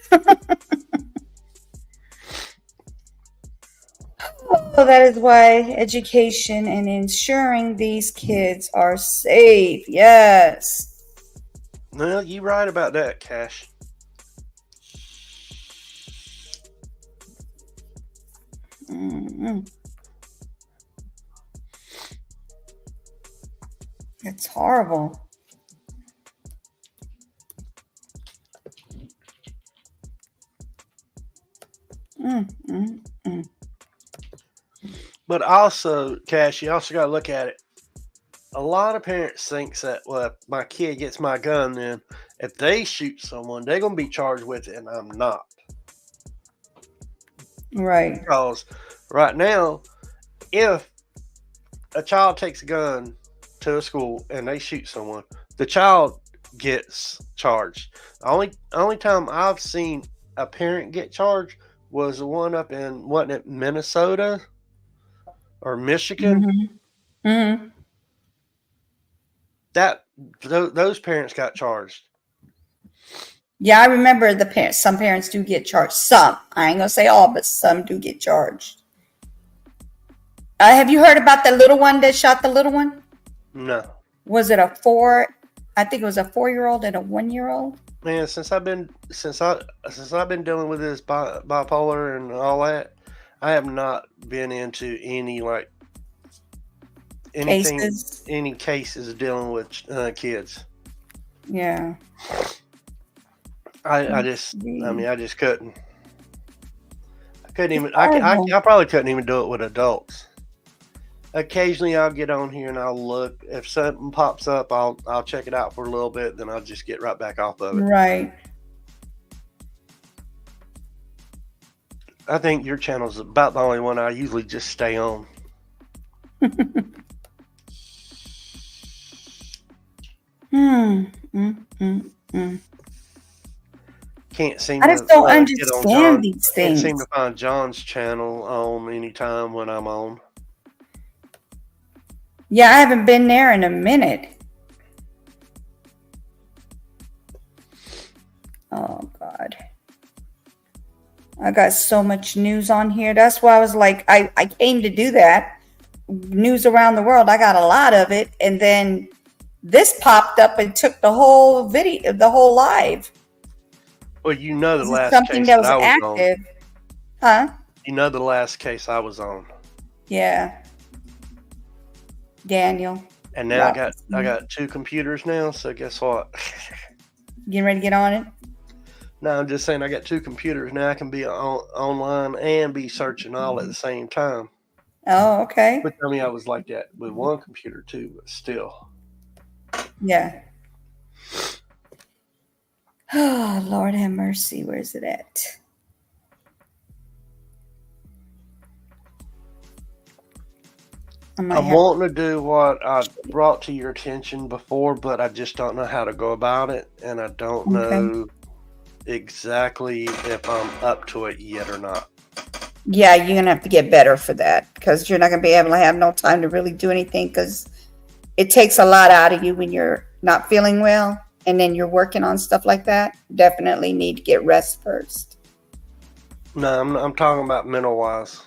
Speaker 1: So that is why education and ensuring these kids are safe. Yes.
Speaker 20: Well, you're right about that, Cash.
Speaker 1: Mm-hmm. It's horrible.
Speaker 20: But also, Cash, you also got to look at it. A lot of parents think that, well, if my kid gets my gun, then if they shoot someone, they're going to be charged with it, and I'm not.
Speaker 1: Right.
Speaker 20: Because right now, if a child takes a gun to a school and they shoot someone, the child gets charged. The only time I've seen a parent get charged was the one up in, wasn't it Minnesota or Michigan?
Speaker 1: Mm-hmm.
Speaker 20: Those parents got charged.
Speaker 1: Yeah, I remember the parents. Some parents do get charged. Some. I ain't gonna say all, but some do get charged. Have you heard about the little one that shot the little one?
Speaker 20: No.
Speaker 1: Was it a 4? I think it was a 4-year-old and a 1-year-old.
Speaker 20: Man, since I've been dealing with this bipolar and all that, I have not been into any any cases dealing with kids.
Speaker 1: Yeah.
Speaker 20: I just couldn't. I couldn't even. I probably couldn't even do it with adults. Occasionally, I'll get on here and I'll look. If something pops up, I'll check it out for a little bit. Then I'll just get right back off of it.
Speaker 1: Right.
Speaker 20: I think your channel's about the only one I usually just stay on. Can't seem.
Speaker 1: I just don't understand these things.
Speaker 20: Can't seem to find John's channel on any time when I'm on.
Speaker 1: Yeah, I haven't been there in a minute. Oh, God. I got so much news on here. That's why I was like, I came to do that. News around the world. I got a lot of it. And then this popped up and took the whole video, the whole live.
Speaker 20: Well, you know the last
Speaker 1: something
Speaker 20: case
Speaker 1: that was
Speaker 20: I was
Speaker 1: active.
Speaker 20: on.
Speaker 1: Huh?
Speaker 20: You know the last case I was on.
Speaker 1: Yeah. Daniel.
Speaker 20: And now I got 2 computers now, so guess what?
Speaker 1: Getting ready to get on it?
Speaker 20: No, I'm just saying I got 2 computers now. I can be online and be searching all at the same time.
Speaker 1: Oh, okay.
Speaker 20: But tell me I was like that with 1 computer too, but still.
Speaker 1: Yeah. Oh, Lord have mercy. Where's it at?
Speaker 20: I'm wanting to do what I brought to your attention before, but I just don't know how to go about it, and I don't know exactly if I'm up to it yet or not.
Speaker 1: Yeah, you're going to have to get better for that, because you're not going to be able to have no time to really do anything, because it takes a lot out of you when you're not feeling well, and then you're working on stuff like that. Definitely need to get rest first.
Speaker 20: No, I'm talking about mental wise.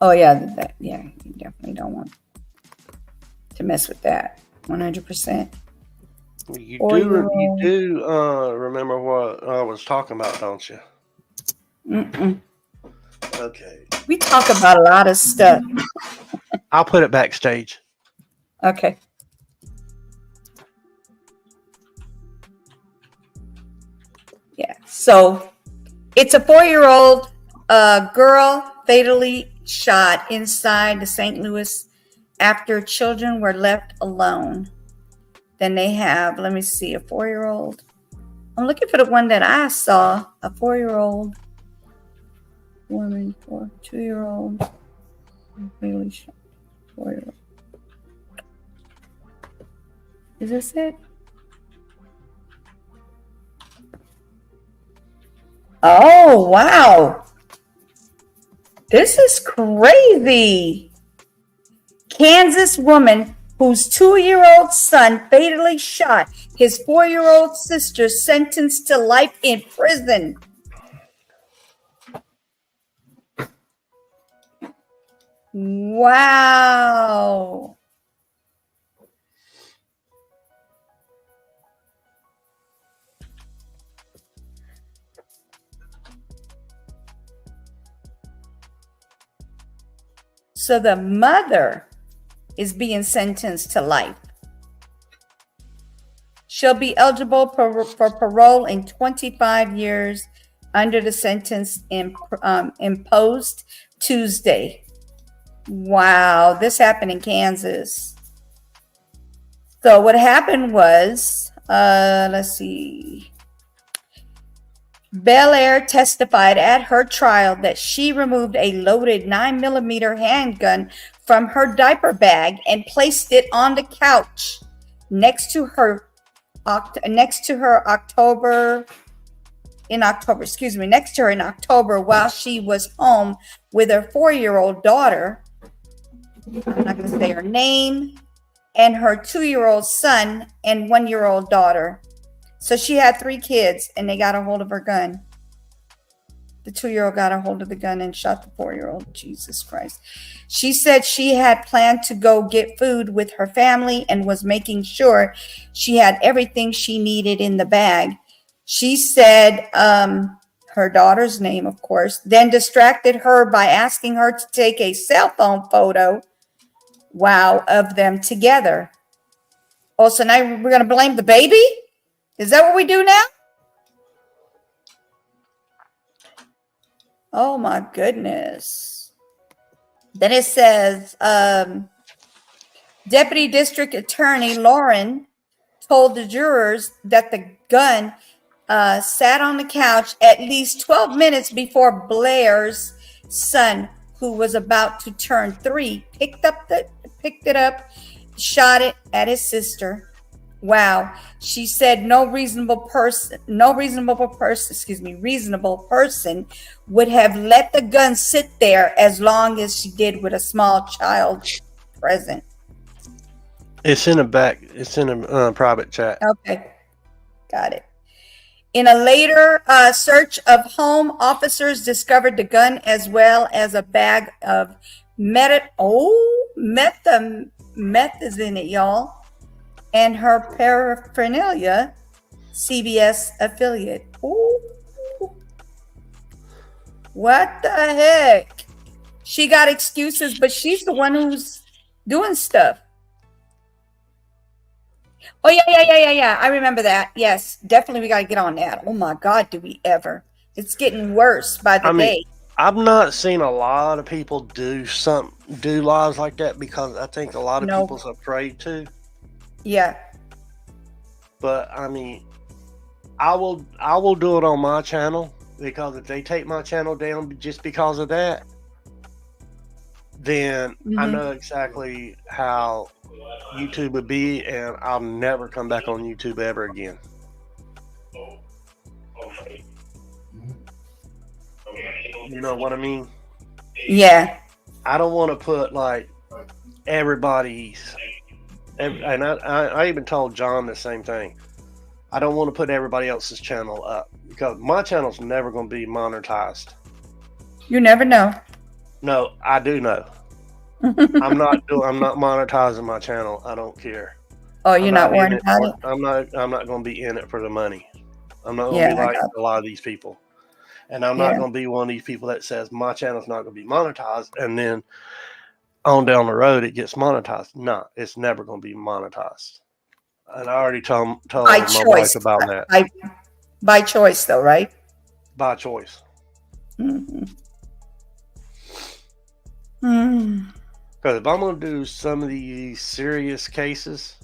Speaker 1: Oh, yeah. You definitely don't want to mess with that. 100%.
Speaker 20: You do remember what I was talking about, don't you?
Speaker 1: Mm-mm.
Speaker 20: Okay.
Speaker 1: We talk about a lot of stuff.
Speaker 20: I'll put it backstage.
Speaker 1: Okay. Yeah. So it's a 4-year-old girl fatally shot inside the St. Louis after children were left alone. Then they have, let me see, a 4-year-old. I'm looking for the one that I saw. A 4-year-old woman, 2-year-old fatally shot. 4-year-old. Is this it? Oh, wow. This is crazy. Kansas woman whose 2-year-old son fatally shot his 4-year-old sister sentenced to life in prison. Wow. So the mother is being sentenced to life. She'll be eligible for parole in 25 years under the sentence imposed Tuesday. Wow, this happened in Kansas. So what happened was, let's see. Belair testified at her trial that she removed a loaded 9mm handgun from her diaper bag and placed it on the couch next to her in October while she was home with her 4-year-old daughter. I'm not going to say her name, and her 2-year-old son and 1-year-old daughter. So she had 3 kids, and they got a hold of her gun. The 2-year-old got a hold of the gun and shot the 4-year-old. Jesus Christ. She said she had planned to go get food with her family and was making sure she had everything she needed in the bag. She said her daughter's name, of course, then distracted her by asking her to take a cell phone photo, of them together. Oh, so now we're going to blame the baby? Is that what we do now? Oh my goodness. Then it says, Deputy District Attorney Lauren told the jurors that the gun sat on the couch at least 12 minutes before Blair's son, who was about to turn 3, picked it up, shot it at his sister. Wow. She said reasonable person would have let the gun sit there as long as she did with a small child present.
Speaker 20: It's in a private chat.
Speaker 1: Okay. Got it. In a later search of home, officers discovered the gun as well as a bag of meth is in it, y'all. And her paraphernalia, CBS affiliate. Ooh. What the heck? She got excuses, but she's the one who's doing stuff. Oh, yeah. I remember that. Yes, definitely we got to get on that. Oh, my God, do we ever. It's getting worse by the day.
Speaker 20: I've not seen a lot of people do lives like that because I think a lot of people's afraid to.
Speaker 1: Yeah.
Speaker 20: But I mean, I will do it on my channel, because if they take my channel down just because of that, then I know exactly how YouTube would be, and I'll never come back on YouTube ever again. You know what I mean?
Speaker 1: Yeah.
Speaker 20: I don't want to put like everybody's. And I even told John the same thing. I don't want to put everybody else's channel up because my channel's never going to be monetized.
Speaker 1: You never know.
Speaker 20: No, I do know. I'm not monetizing my channel. I don't care.
Speaker 1: Oh, you're not worried about it?
Speaker 20: I'm not going to be in it for the money. I'm not going to be like a lot of these people. And I'm not going to be one of these people that says my channel's not going to be monetized and then on down the road it gets monetized. No, it's never going to be monetized. And I already told my wife about that.
Speaker 1: By choice, though, right?
Speaker 20: By choice.
Speaker 1: Mm-hmm.
Speaker 20: Because if I'm going to do some of these serious cases,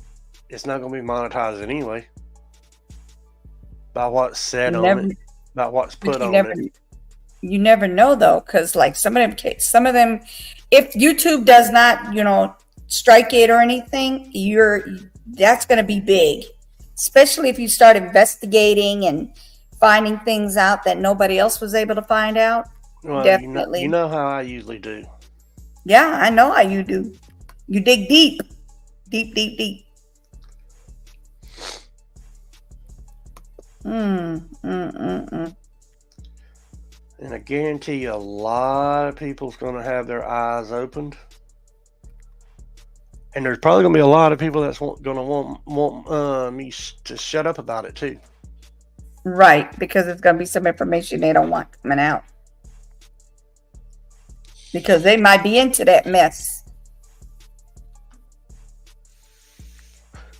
Speaker 20: it's not going to be monetized anyway. By what's said on it, by what's put on it.
Speaker 1: You never know, though, because like some of them, if YouTube does not, strike it or anything, that's going to be big, especially if you start investigating and finding things out that nobody else was able to find out.
Speaker 20: Well,
Speaker 1: definitely.
Speaker 20: You know how I usually do.
Speaker 1: Yeah, I know how you do. You dig deep. Deep.
Speaker 20: And I guarantee you a lot of people's going to have their eyes opened. And there's probably going to be a lot of people that's going to want me to shut up about it too.
Speaker 1: Right, because it's going to be some information they don't want coming out. Because they might be into that mess.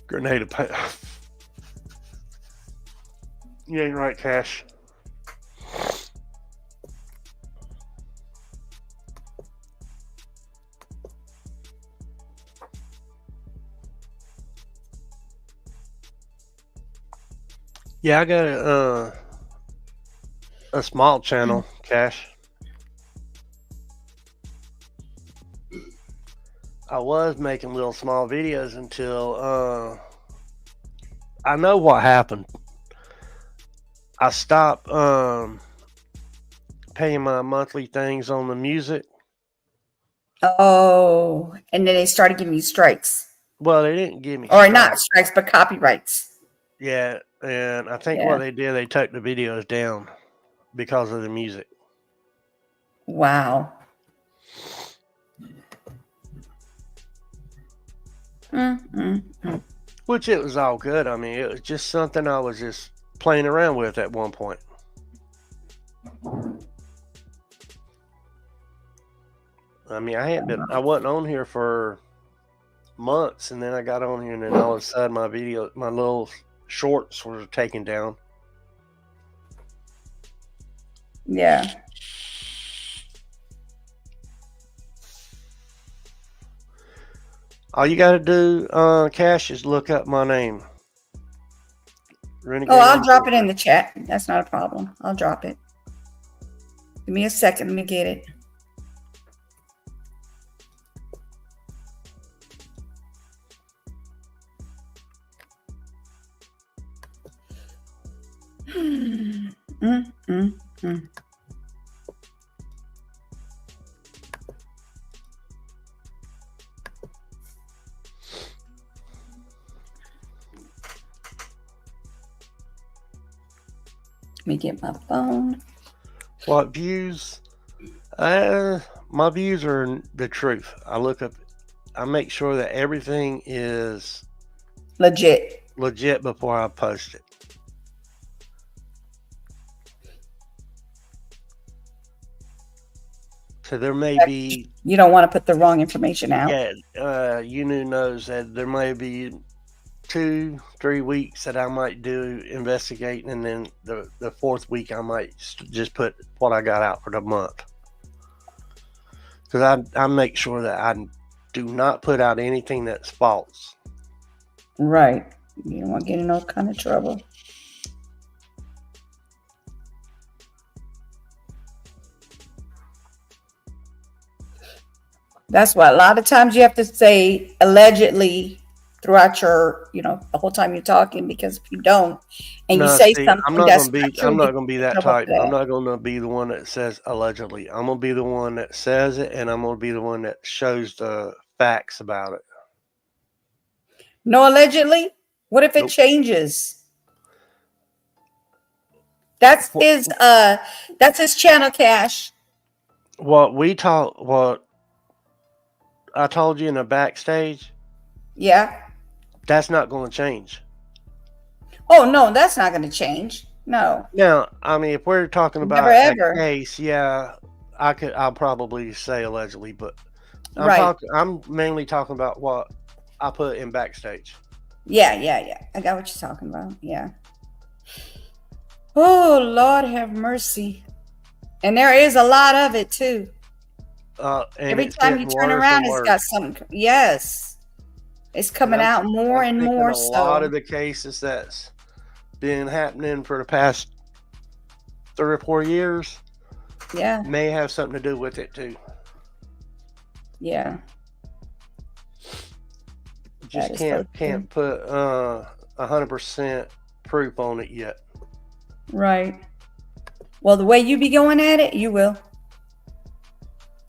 Speaker 20: Grenade of You ain't right, Cash. Yeah, I got a small channel, Cash. I was making little small videos until I know what happened. I stopped paying my monthly things on the music.
Speaker 1: Oh, and then they started giving you strikes.
Speaker 20: Well, they didn't give me
Speaker 1: Or
Speaker 20: strikes.
Speaker 1: not strikes, but copyrights.
Speaker 20: Yeah, and I think
Speaker 1: Yeah.
Speaker 20: what they did, they took the videos down because of the music.
Speaker 1: Wow.
Speaker 20: Which it was all good. I mean, it was just something I was just playing around with at one point. I mean, I wasn't on here for months, and then I got on here, and then all of a sudden my little shorts were taken down.
Speaker 1: Yeah.
Speaker 20: All you got to do, Cash, is look up my name. Renegade.
Speaker 1: Oh, I'll drop it in the chat. That's not a problem. I'll drop it. Give me a second. Let me get it. Let me get my phone.
Speaker 20: What views? My views are the truth. I make sure that everything is
Speaker 1: legit
Speaker 20: before I post it. So there may be.
Speaker 1: You don't want to put the wrong information out.
Speaker 20: Yeah, Yunu knows that there may be 2-3 weeks that I might do investigating, and then the fourth week I might just put what I got out for the month. Because I make sure that I do not put out anything that's false.
Speaker 1: Right. You don't want to get in no kind of trouble. That's why a lot of times you have to say allegedly throughout your, the whole time you're talking, because if you don't, and you say something,
Speaker 20: I'm not going to be that type. I'm not going to be the one that says allegedly. I'm going to be the one that says it, and I'm going to be the one that shows the facts about it.
Speaker 1: No, allegedly. What if it changes? That's his channel, Cash.
Speaker 20: What I told you in the backstage.
Speaker 1: Yeah.
Speaker 20: That's not going to change.
Speaker 1: Oh no, that's not going to change. No.
Speaker 20: Now, I mean, if we're talking about a case, yeah, I'll probably say allegedly, but I'm mainly talking about what I put in backstage.
Speaker 1: Yeah. I got what you're talking about. Yeah. Oh, Lord have mercy. And there is a lot of it too. Every time you turn around, it's got something. Yes. It's coming out more and more.
Speaker 20: A lot of the cases that's been happening for the past 3 or 4 years, may have something to do with it too.
Speaker 1: Yeah.
Speaker 20: Just can't put 100% proof on it yet.
Speaker 1: Right. Well, the way you be going at it, you will.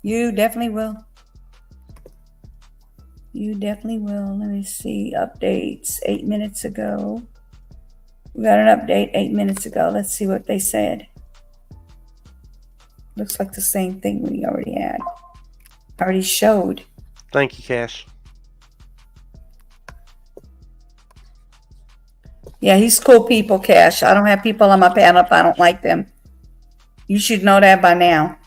Speaker 1: You definitely will. You definitely will. Let me see. Updates 8 minutes ago. We got an update 8 minutes ago. Let's see what they said. Looks like the same thing we already had. Already showed.
Speaker 20: Thank you, Cash.
Speaker 1: Yeah, he's cool people, Cash. I don't have people on my panel if I don't like them. You should know that by now.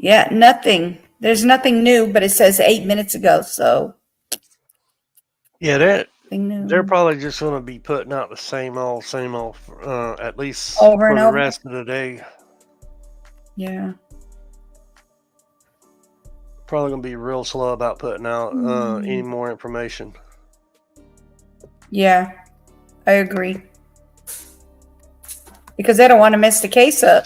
Speaker 1: Yeah, nothing. There's nothing new, but it says 8 minutes ago. So
Speaker 20: Yeah,
Speaker 1: nothing new.
Speaker 20: they're probably just going to be putting out the same old, at least
Speaker 1: Over
Speaker 20: for
Speaker 1: and
Speaker 20: the
Speaker 1: over.
Speaker 20: rest of the day.
Speaker 1: Yeah.
Speaker 20: Probably going to be real slow about putting out any more information.
Speaker 1: Yeah, I agree. Because they don't want to mess the case up.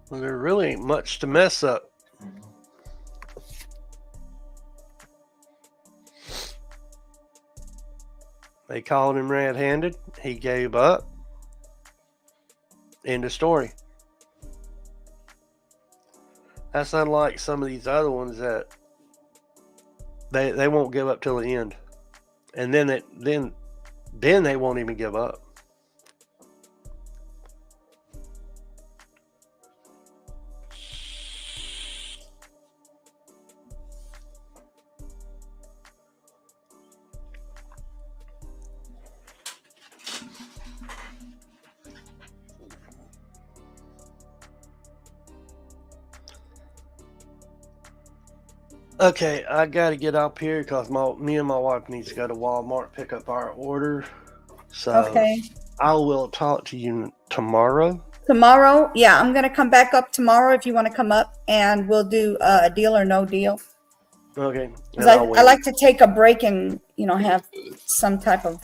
Speaker 20: Well, there really ain't much to mess up. They called him red-handed. He gave up. End of story. That's unlike some of these other ones that they won't give up till the end, and then they won't even give up. Okay, I got to get up here because me and my wife needs to go to Walmart, pick up our order. So
Speaker 1: Okay.
Speaker 20: I will talk to you tomorrow.
Speaker 1: Tomorrow, yeah, I'm gonna come back up tomorrow if you want to come up, and we'll do a deal or no deal.
Speaker 20: Okay.
Speaker 1: 'Cause I like to take a break and have some type of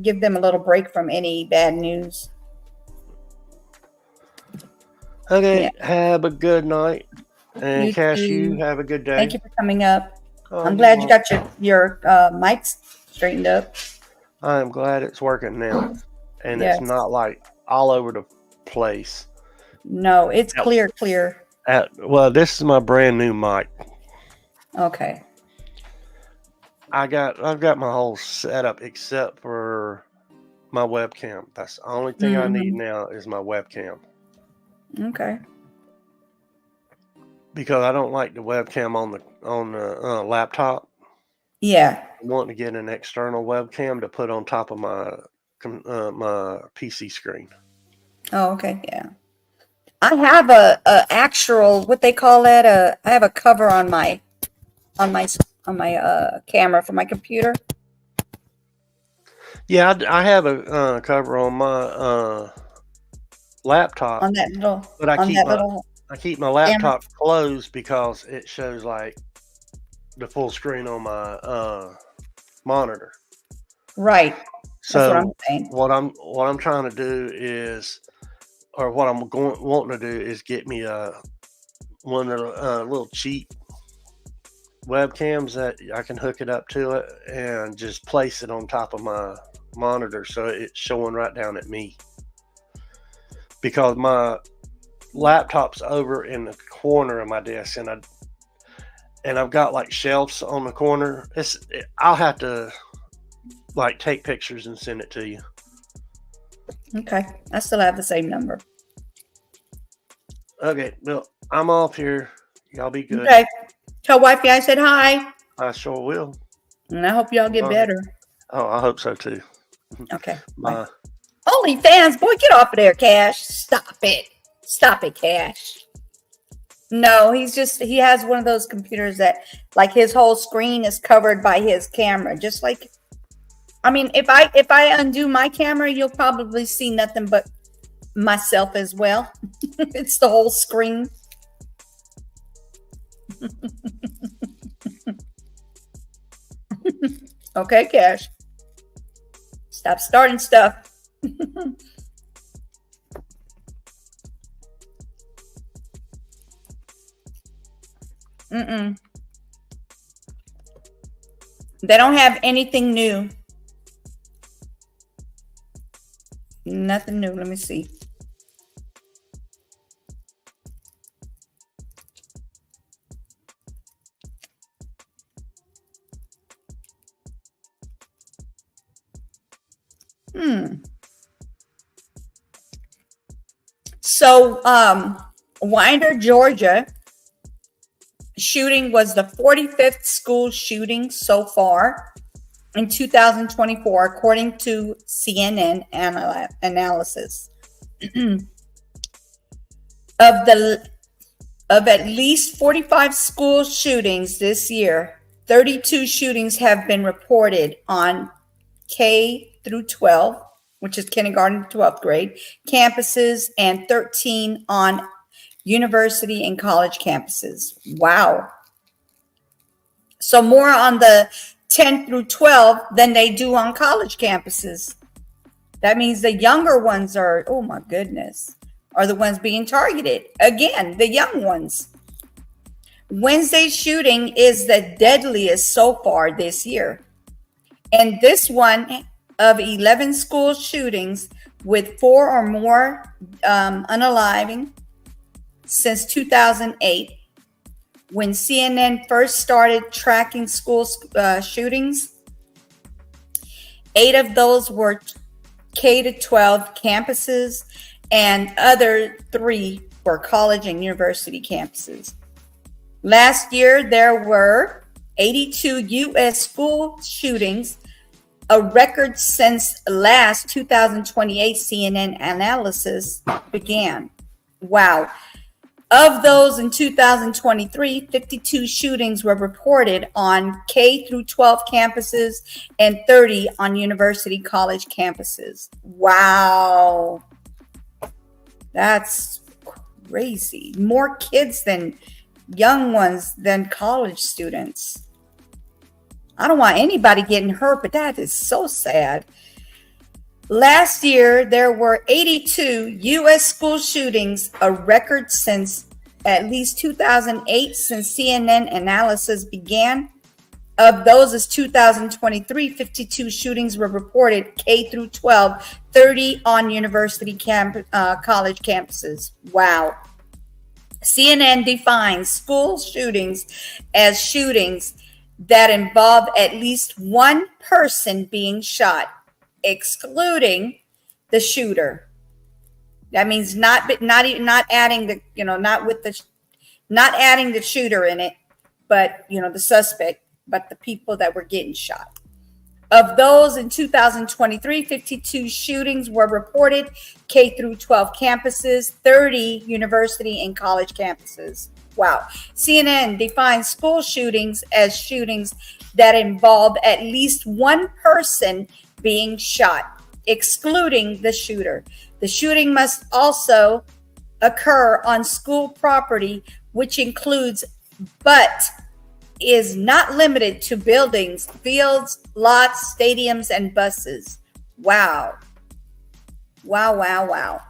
Speaker 1: give them a little break from any bad news.
Speaker 20: Okay.
Speaker 1: Yeah.
Speaker 20: Have a good night, and
Speaker 1: You
Speaker 20: Cash,
Speaker 1: too.
Speaker 20: you have a good day.
Speaker 1: Thank you for coming up.
Speaker 20: Oh,
Speaker 1: I'm
Speaker 20: you're
Speaker 1: glad you
Speaker 20: welcome.
Speaker 1: got your mics straightened up.
Speaker 20: I am glad it's working now, and
Speaker 1: Yes.
Speaker 20: it's not like all over the place.
Speaker 1: No, it's clear.
Speaker 20: Well, this is my brand new mic.
Speaker 1: Okay.
Speaker 20: I've got my whole setup except for my webcam. That's the only thing I need now is my webcam,
Speaker 1: Okay.
Speaker 20: because I don't like the webcam on the laptop.
Speaker 1: Yeah.
Speaker 20: I want to get an external webcam to put on top of my PC screen.
Speaker 1: Oh, okay. Yeah. I have a actual, what they call that, I have a cover on my camera for my computer.
Speaker 20: Yeah, I have a cover on my laptop,
Speaker 1: On that little,
Speaker 20: but I keep my laptop closed because it shows like the full screen on my monitor.
Speaker 1: Right.
Speaker 20: So
Speaker 1: that's what I'm saying.
Speaker 20: What I'm trying to do is, or what I'm wanting to do is get me one of the little cheap webcams that I can hook it up to it and just place it on top of my monitor so it's showing right down at me, because my laptop's over in the corner of my desk, and I've got like shelves on the corner. I'll have to like take pictures and send it to you.
Speaker 1: Okay. I still have the same number.
Speaker 20: Okay, well, I'm off here. Y'all be good.
Speaker 1: Okay. Tell wifey I said hi.
Speaker 20: I sure will.
Speaker 1: And I hope y'all get better.
Speaker 20: Oh, I hope so too.
Speaker 1: Okay.
Speaker 20: Bye.
Speaker 1: OnlyFans, boy, get off of there, Cash. Stop it, Cash. No, he has one of those computers that like his whole screen is covered by his camera. Just like, I mean, if I undo my camera, you'll probably see nothing but myself as well. It's the whole screen. Okay, Cash. Stop starting stuff. They don't have anything new. Nothing new. Let me see. So, Winder, Georgia shooting was the 45th school shooting so far. in 2024, according to CNN analysis. Of at least 45 school shootings this year, 32 shootings have been reported on K through 12, which is kindergarten to 12th grade, campuses, and 13 on university and college campuses. Wow. So more on the 10 through 12 than they do on college campuses. That means the younger ones are, oh my goodness, are the ones being targeted. Again, the young ones. Wednesday's shooting is the deadliest so far this year. And this one of 11 school shootings with 4 or more unaliving since 2008, when CNN first started tracking school shootings. 8 of those were K to 12 campuses, and other 3 were college and university campuses. Last year, there were 82 U.S. school shootings, a record since last 2028 CNN analysis began. Wow. Of those in 2023, 52 shootings were reported on K through 12 campuses and 30 on university college campuses. Wow. That's crazy. More kids than young ones than college students. I don't want anybody getting hurt, but that is so sad. Last year, there were 82 U.S. school shootings, a record since at least 2008, since CNN analysis began. Of those, as 2023, 52 shootings were reported K through 12, 30 on university college campuses. Wow. CNN defines school shootings as shootings that involve at least one person being shot, excluding the shooter. That means not adding the, not adding the shooter in it, but the suspect, but the people that were getting shot. Of those in 2023, 52 shootings were reported K through 12 campuses, 30 university and college campuses. Wow. CNN defines school shootings as shootings that involve at least one person being shot, excluding the shooter. The shooting must also occur on school property, which includes but is not limited to buildings, fields, lots, stadiums, and buses. Wow. Wow, wow, wow.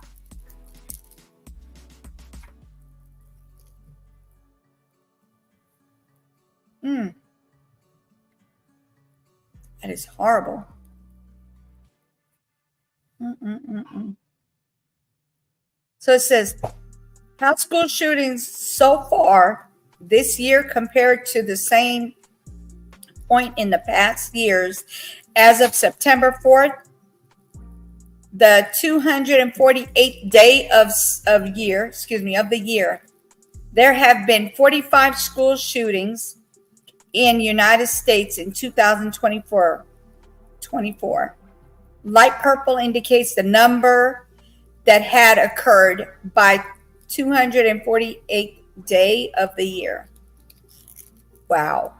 Speaker 1: That is horrible. So it says, how school shootings so far this year compared to the same point in the past years. As of September 4th, the 248th day of the year, there have been 45 school shootings in United States in 2024. Light purple indicates the number that had occurred by 248th day of the year. Wow.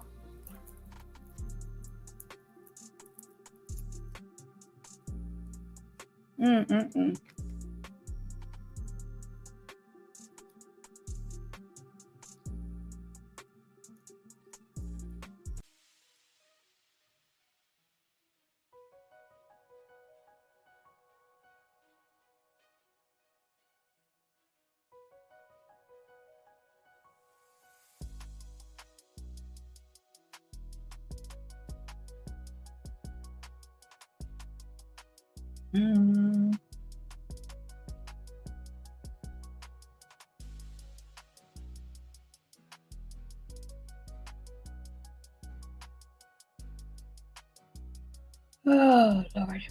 Speaker 1: Oh, Lord.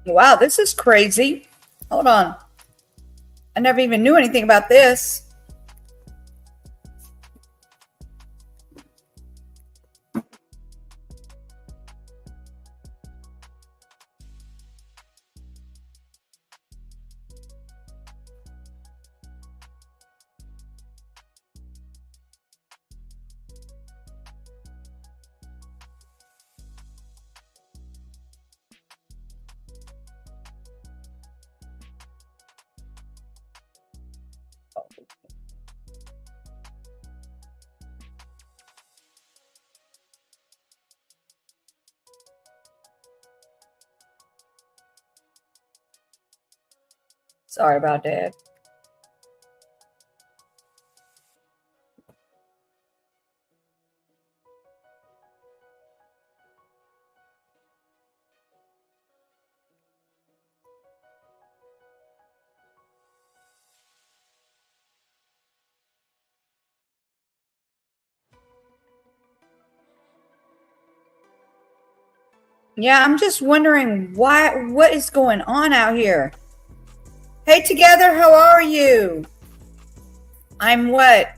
Speaker 1: Wow, this is crazy. Hold on. I never even knew anything about this. Sorry about that. Yeah, I'm just wondering what is going on out here. Hey, together, how are you? I'm what?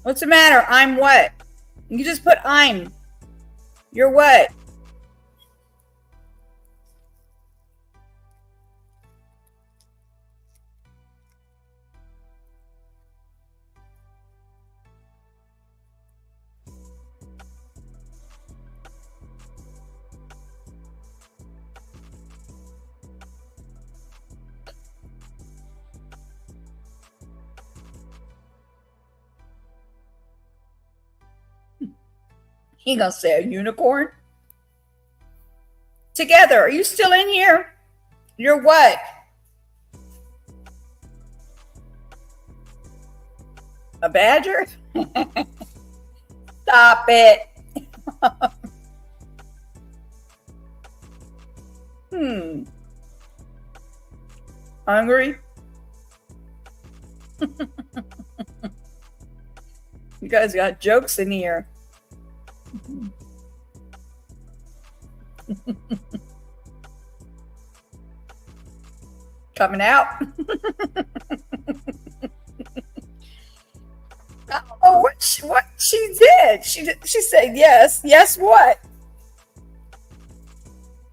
Speaker 1: What's the matter? I'm what? You just put I'm. You're what? He gonna say a unicorn? Together, are you still in here? You're what? A badger? Stop it. Hungry? You guys got jokes in here. Coming out. Oh, what she did? She said yes. Yes, what?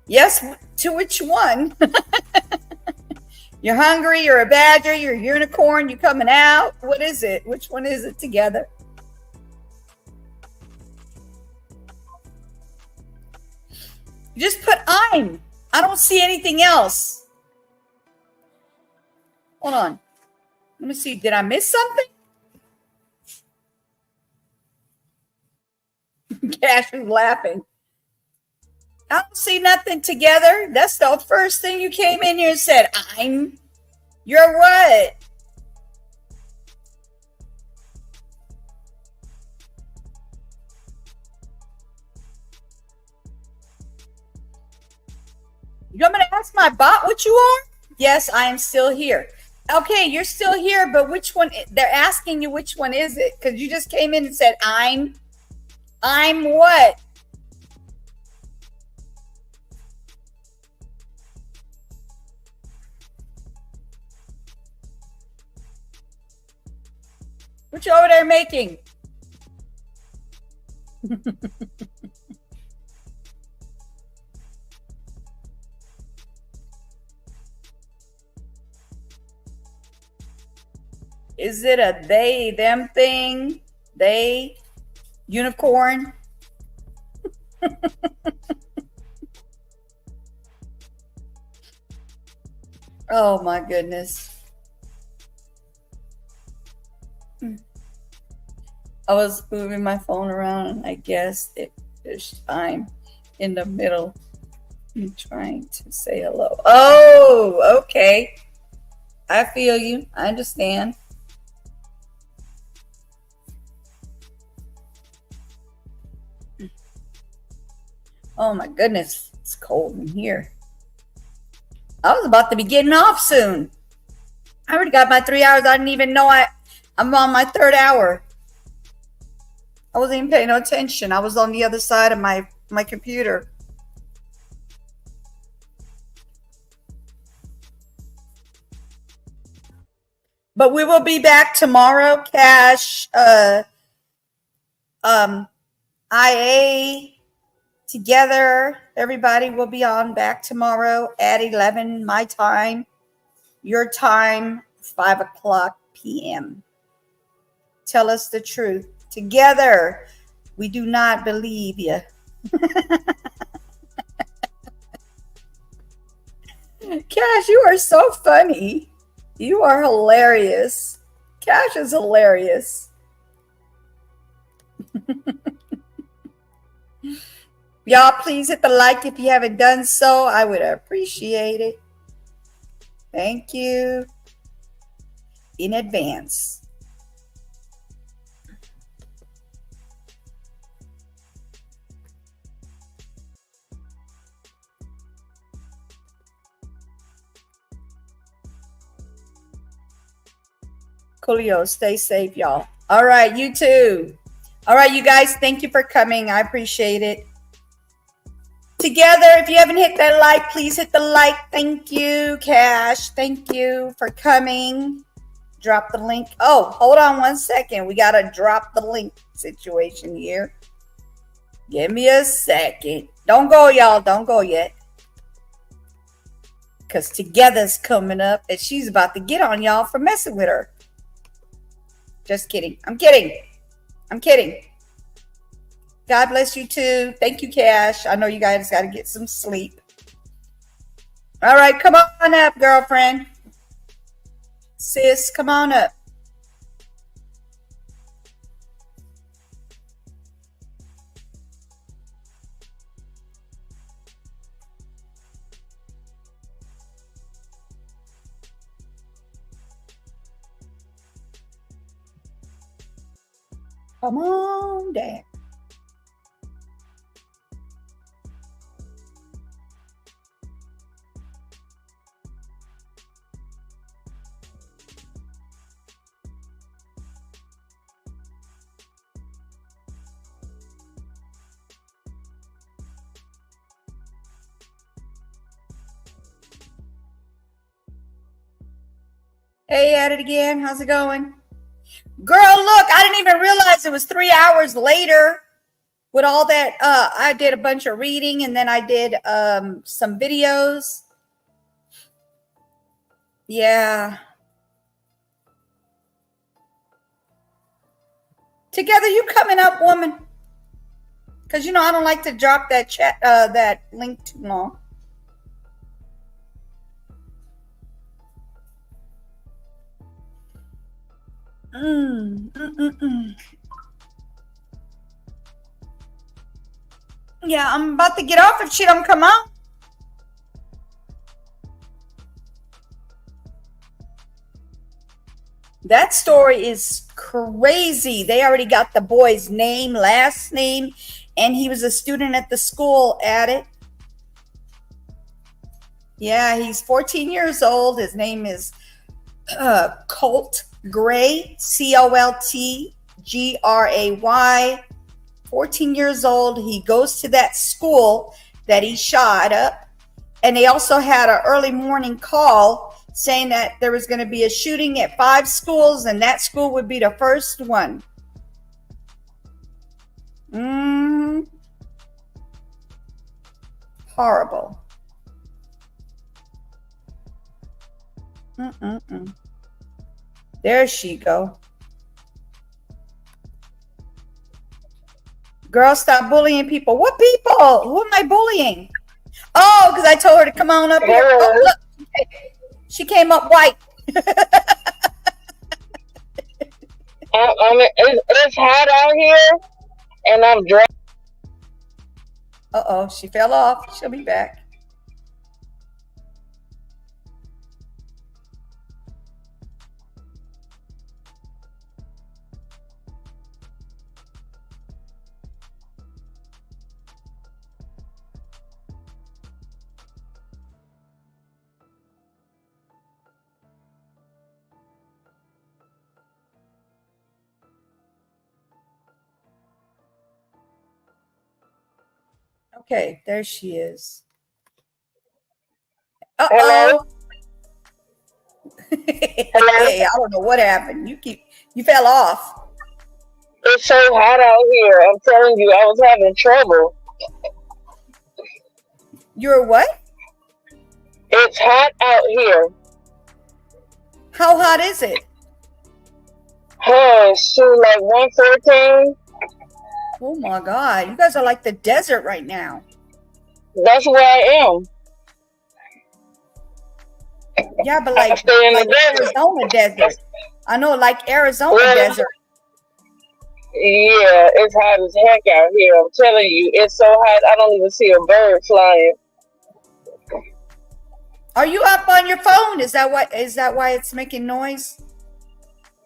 Speaker 1: Yes, to which one? You're hungry. You're a badger. You're a unicorn. You coming out? What is it? Which one is it together? You just put I'm. I don't see anything else. Hold on. Let me see. Did I miss something? Cash is laughing. I don't see nothing together. That's the first thing you came in here and said. I'm. You're what? You want me to ask my bot what you are? Yes, I am still here. Okay, you're still here, but which one? They're asking you which one is it? Because you just came in and said, I'm what? What you over there making? Is it a they, them thing? They, unicorn? Oh my goodness. I was moving my phone around and I guess there's time in the middle. I'm trying to say hello. Oh, okay. I feel you. I understand. Oh my goodness. It's cold in here. I was about to be getting off soon. I already got my 3 hours. I didn't even know I'm on my third hour. I wasn't even paying no attention. I was on the other side of my computer. But we will be back tomorrow. Cash, IA, together. Everybody will be on back tomorrow at 11 my time. Your time, 5 o'clock p.m. Tell us the truth. Together, we do not believe you. Cash, you are so funny. You are hilarious. Cash is hilarious. Y'all, please hit the like if you haven't done so. I would appreciate it. Thank you in advance. Coolio, stay safe, y'all. All right, you too. All right, you guys, thank you for coming. I appreciate it. Together, if you haven't hit that like, please hit the like. Thank you, Cash. Thank you for coming. Drop the link. Oh, hold on 1 second. We got a drop the link situation here. Give me a second. Don't go, y'all. Don't go yet. Because Together's coming up and she's about to get on y'all for messing with her. Just kidding. I'm kidding. I'm kidding. God bless you too. Thank you, Cash. I know you guys got to get some sleep. All right, come on up, girlfriend. Sis, come on up. Come on down. Hey, at it again. How's it going? Girl, look, I didn't even realize it was 3 hours later with all that. I did a bunch of reading and then I did some videos. Yeah. Together, you coming up, woman? Because, you know, I don't like to drop that chat, that link too long. Yeah, I'm about to get off if she don't come out. That story is crazy. They already got the boy's name, last name, and he was a student at the school at it. Yeah, he's 14 years old. His name is Colt Gray, Coltgray. 14 years old. He goes to that school that he shot up. And they also had an early morning call saying that there was going to be a shooting at 5 schools and that school would be the first one. Horrible. There she go. Girl, stop bullying people. What people? Who am I bullying? Oh, because I told her to come on up here. Oh, look. She came up white.
Speaker 21: It's hot out here, and I'm dry.
Speaker 1: Uh-oh, she fell off. She'll be back. Okay, there she is.
Speaker 21: Hello?
Speaker 1: Hey, I don't know what happened. You fell off.
Speaker 21: It's so hot out here. I'm telling you, I was having trouble.
Speaker 1: You're what?
Speaker 21: It's hot out here.
Speaker 1: How hot is it?
Speaker 21: Shoot, like 114.
Speaker 1: Oh my God. You guys are like the desert right now.
Speaker 21: That's where I am.
Speaker 1: Yeah, but like Arizona desert. I know, like Arizona desert.
Speaker 21: Yeah, it's hot as heck out here. I'm telling you, it's so hot I don't even see a bird flying.
Speaker 1: Are you up on your phone? Is that why it's making noise?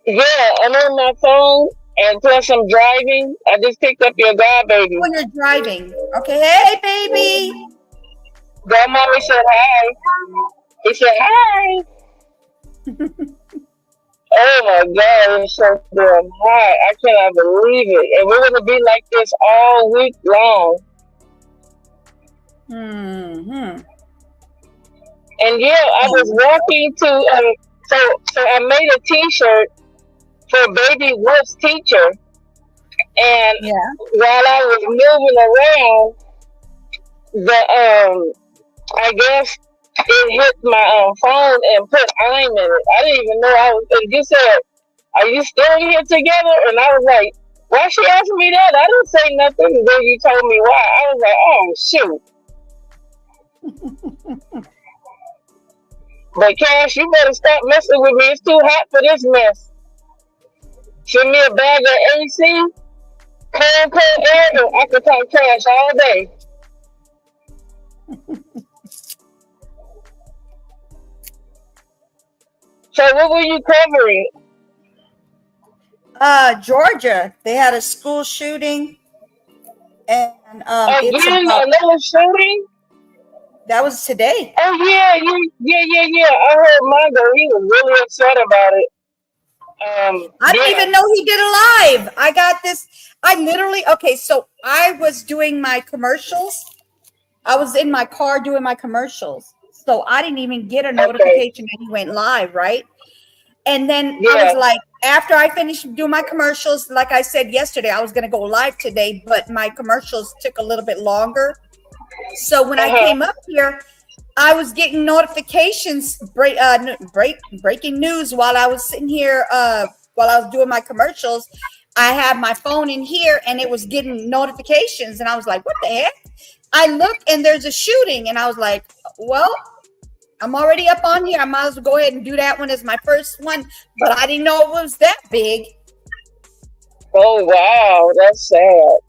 Speaker 21: Yeah, I'm on my phone, and plus I'm driving. I just picked up your god baby.
Speaker 1: Oh, you're driving. Okay, hey baby.
Speaker 21: Grandmommy said hi. He said hi. Oh my God, it's so damn hot. I cannot believe it. And we're gonna be like this all week long. And yeah, I was walking to so I made a T-shirt for Baby Wolf's teacher, and while I was moving around, I guess it hit my phone and put I'm in it. I didn't even know I was. You said, "Are you still here together?" And I was like, "Why she asking me that?" I didn't say nothing. And then you told me why. I was like, "Oh shoot." But Cash, you better stop messing with me. It's too hot for this mess. Send me a bag of AC, cold air, and I can talk trash all day. So what were you covering?
Speaker 1: Georgia. They had a school shooting, and
Speaker 21: again, another shooting.
Speaker 1: That was today.
Speaker 21: Oh yeah. I heard Mondo. He was really upset about it.
Speaker 1: I didn't even know he did a live. I got this. So I was doing my commercials. I was in my car doing my commercials. So I didn't even get a notification that he went live, right? And then I was like, after I finished doing my commercials, like I said yesterday, I was going to go live today, but my commercials took a little bit longer. So when I came up here, I was getting notifications, breaking news while I was sitting here, while I was doing my commercials. I had my phone in here and it was getting notifications. And I was like, what the heck? I looked and there's a shooting. And I was like, well, I'm already up on here. I might as well go ahead and do that one as my first one. But I didn't know it was that big.
Speaker 21: Oh, wow. That's sad.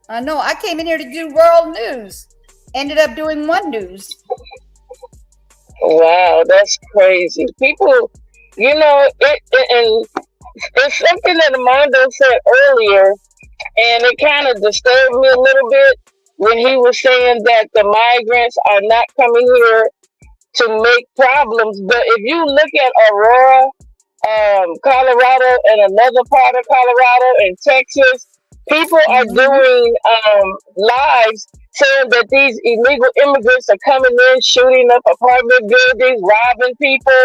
Speaker 1: I know. I came in here to do world news. Ended up doing one news.
Speaker 21: Wow, that's crazy. People, and it's something that Armando said earlier, and it kind of disturbed me a little bit when he was saying that the migrants are not coming here to make problems. But if you look at Aurora, Colorado, and another part of Colorado and Texas, people are doing lives saying that these illegal immigrants are coming in, shooting up apartment buildings, robbing people,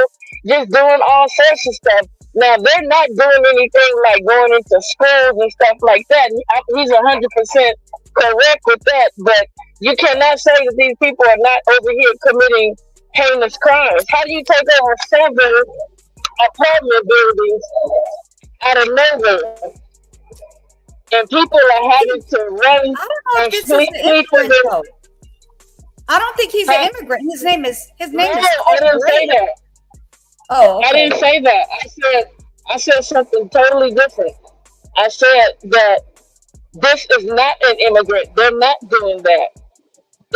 Speaker 21: just doing all sorts of stuff. Now, they're not doing anything like going into schools and stuff like that. He's 100% correct with that, but you cannot say that these people are not over here committing heinous crimes. How do you take over 7 apartment buildings out of nowhere? And people are having to run and sleep with them.
Speaker 1: I don't think he's an immigrant. His name is
Speaker 21: I didn't say that.
Speaker 1: Oh, okay.
Speaker 21: I didn't say that. I said something totally different. I said that this is not an immigrant. They're not doing that.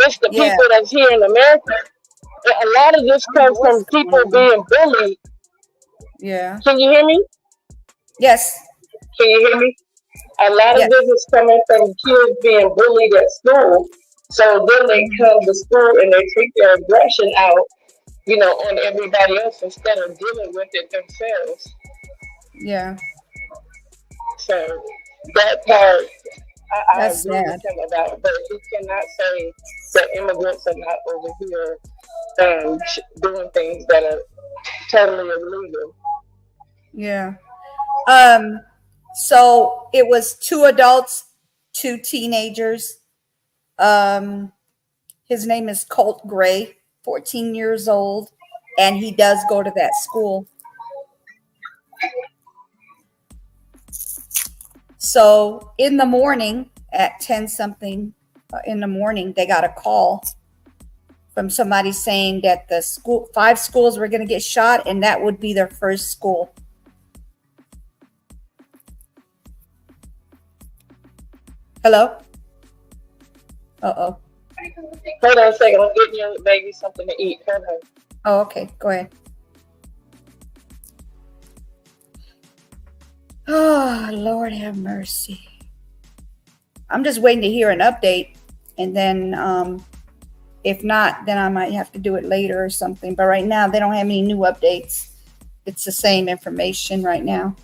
Speaker 21: It's the people that's here in America. A lot of this comes from people being bullied.
Speaker 1: Yeah.
Speaker 21: Can you hear me?
Speaker 1: Yes.
Speaker 21: Can you hear me? A lot of this is coming from kids being bullied at school. So then they come to school and they take their aggression out, on everybody else instead of dealing with it themselves.
Speaker 1: Yeah.
Speaker 21: So that part, I
Speaker 1: That's
Speaker 21: agree with
Speaker 1: sad.
Speaker 21: him about, but he cannot say that immigrants are not over here doing things that are totally illegal.
Speaker 1: Yeah. So it was 2 adults, 2 teenagers. His name is Colt Gray, 14 years old, and he does go to that school. So in the morning at 10 something in the morning, they got a call from somebody saying that the 5 schools were going to get shot, and that would be their first school. Hello? Uh-oh.
Speaker 21: Hold on a second. I'm getting your baby something to eat. Hold on.
Speaker 1: Oh, okay. Go ahead. Oh, Lord have mercy. I'm just waiting to hear an update, and then if not, then I might have to do it later or something. But right now, they don't have any new updates. It's the same information right now.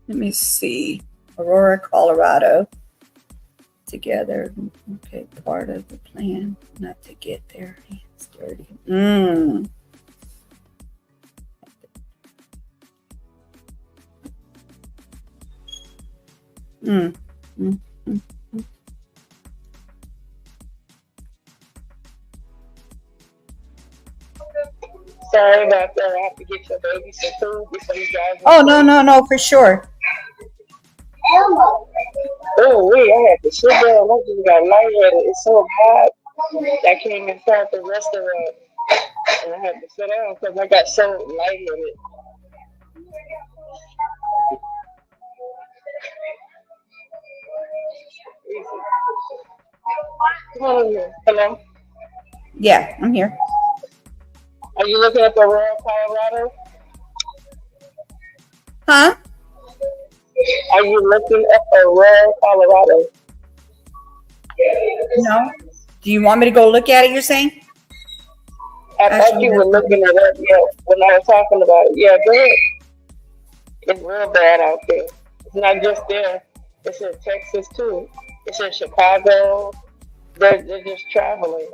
Speaker 1: Let me see. Aurora, Colorado. Together. Okay, part of the plan not to get their hands dirty.
Speaker 21: Sorry about that. I have to get your baby some food before you guys.
Speaker 1: Oh, no, for sure.
Speaker 21: Oh, wait, I had to sit down. I just got lightheaded. It's so hot. I came inside the restaurant and I had to sit down because I got so lightheaded. Come on in here. Hello?
Speaker 1: Yeah, I'm here.
Speaker 21: Are you looking at the Aurora, Colorado?
Speaker 1: Huh?
Speaker 21: Are you looking at Aurora, Colorado?
Speaker 1: No. Do you want me to go look at it, you're saying?
Speaker 21: I thought you were looking it up, yeah, when I was talking about it. Yeah, go ahead. It's real bad out there. It's not just there. It's in Texas, too. It's in Chicago. They're just traveling.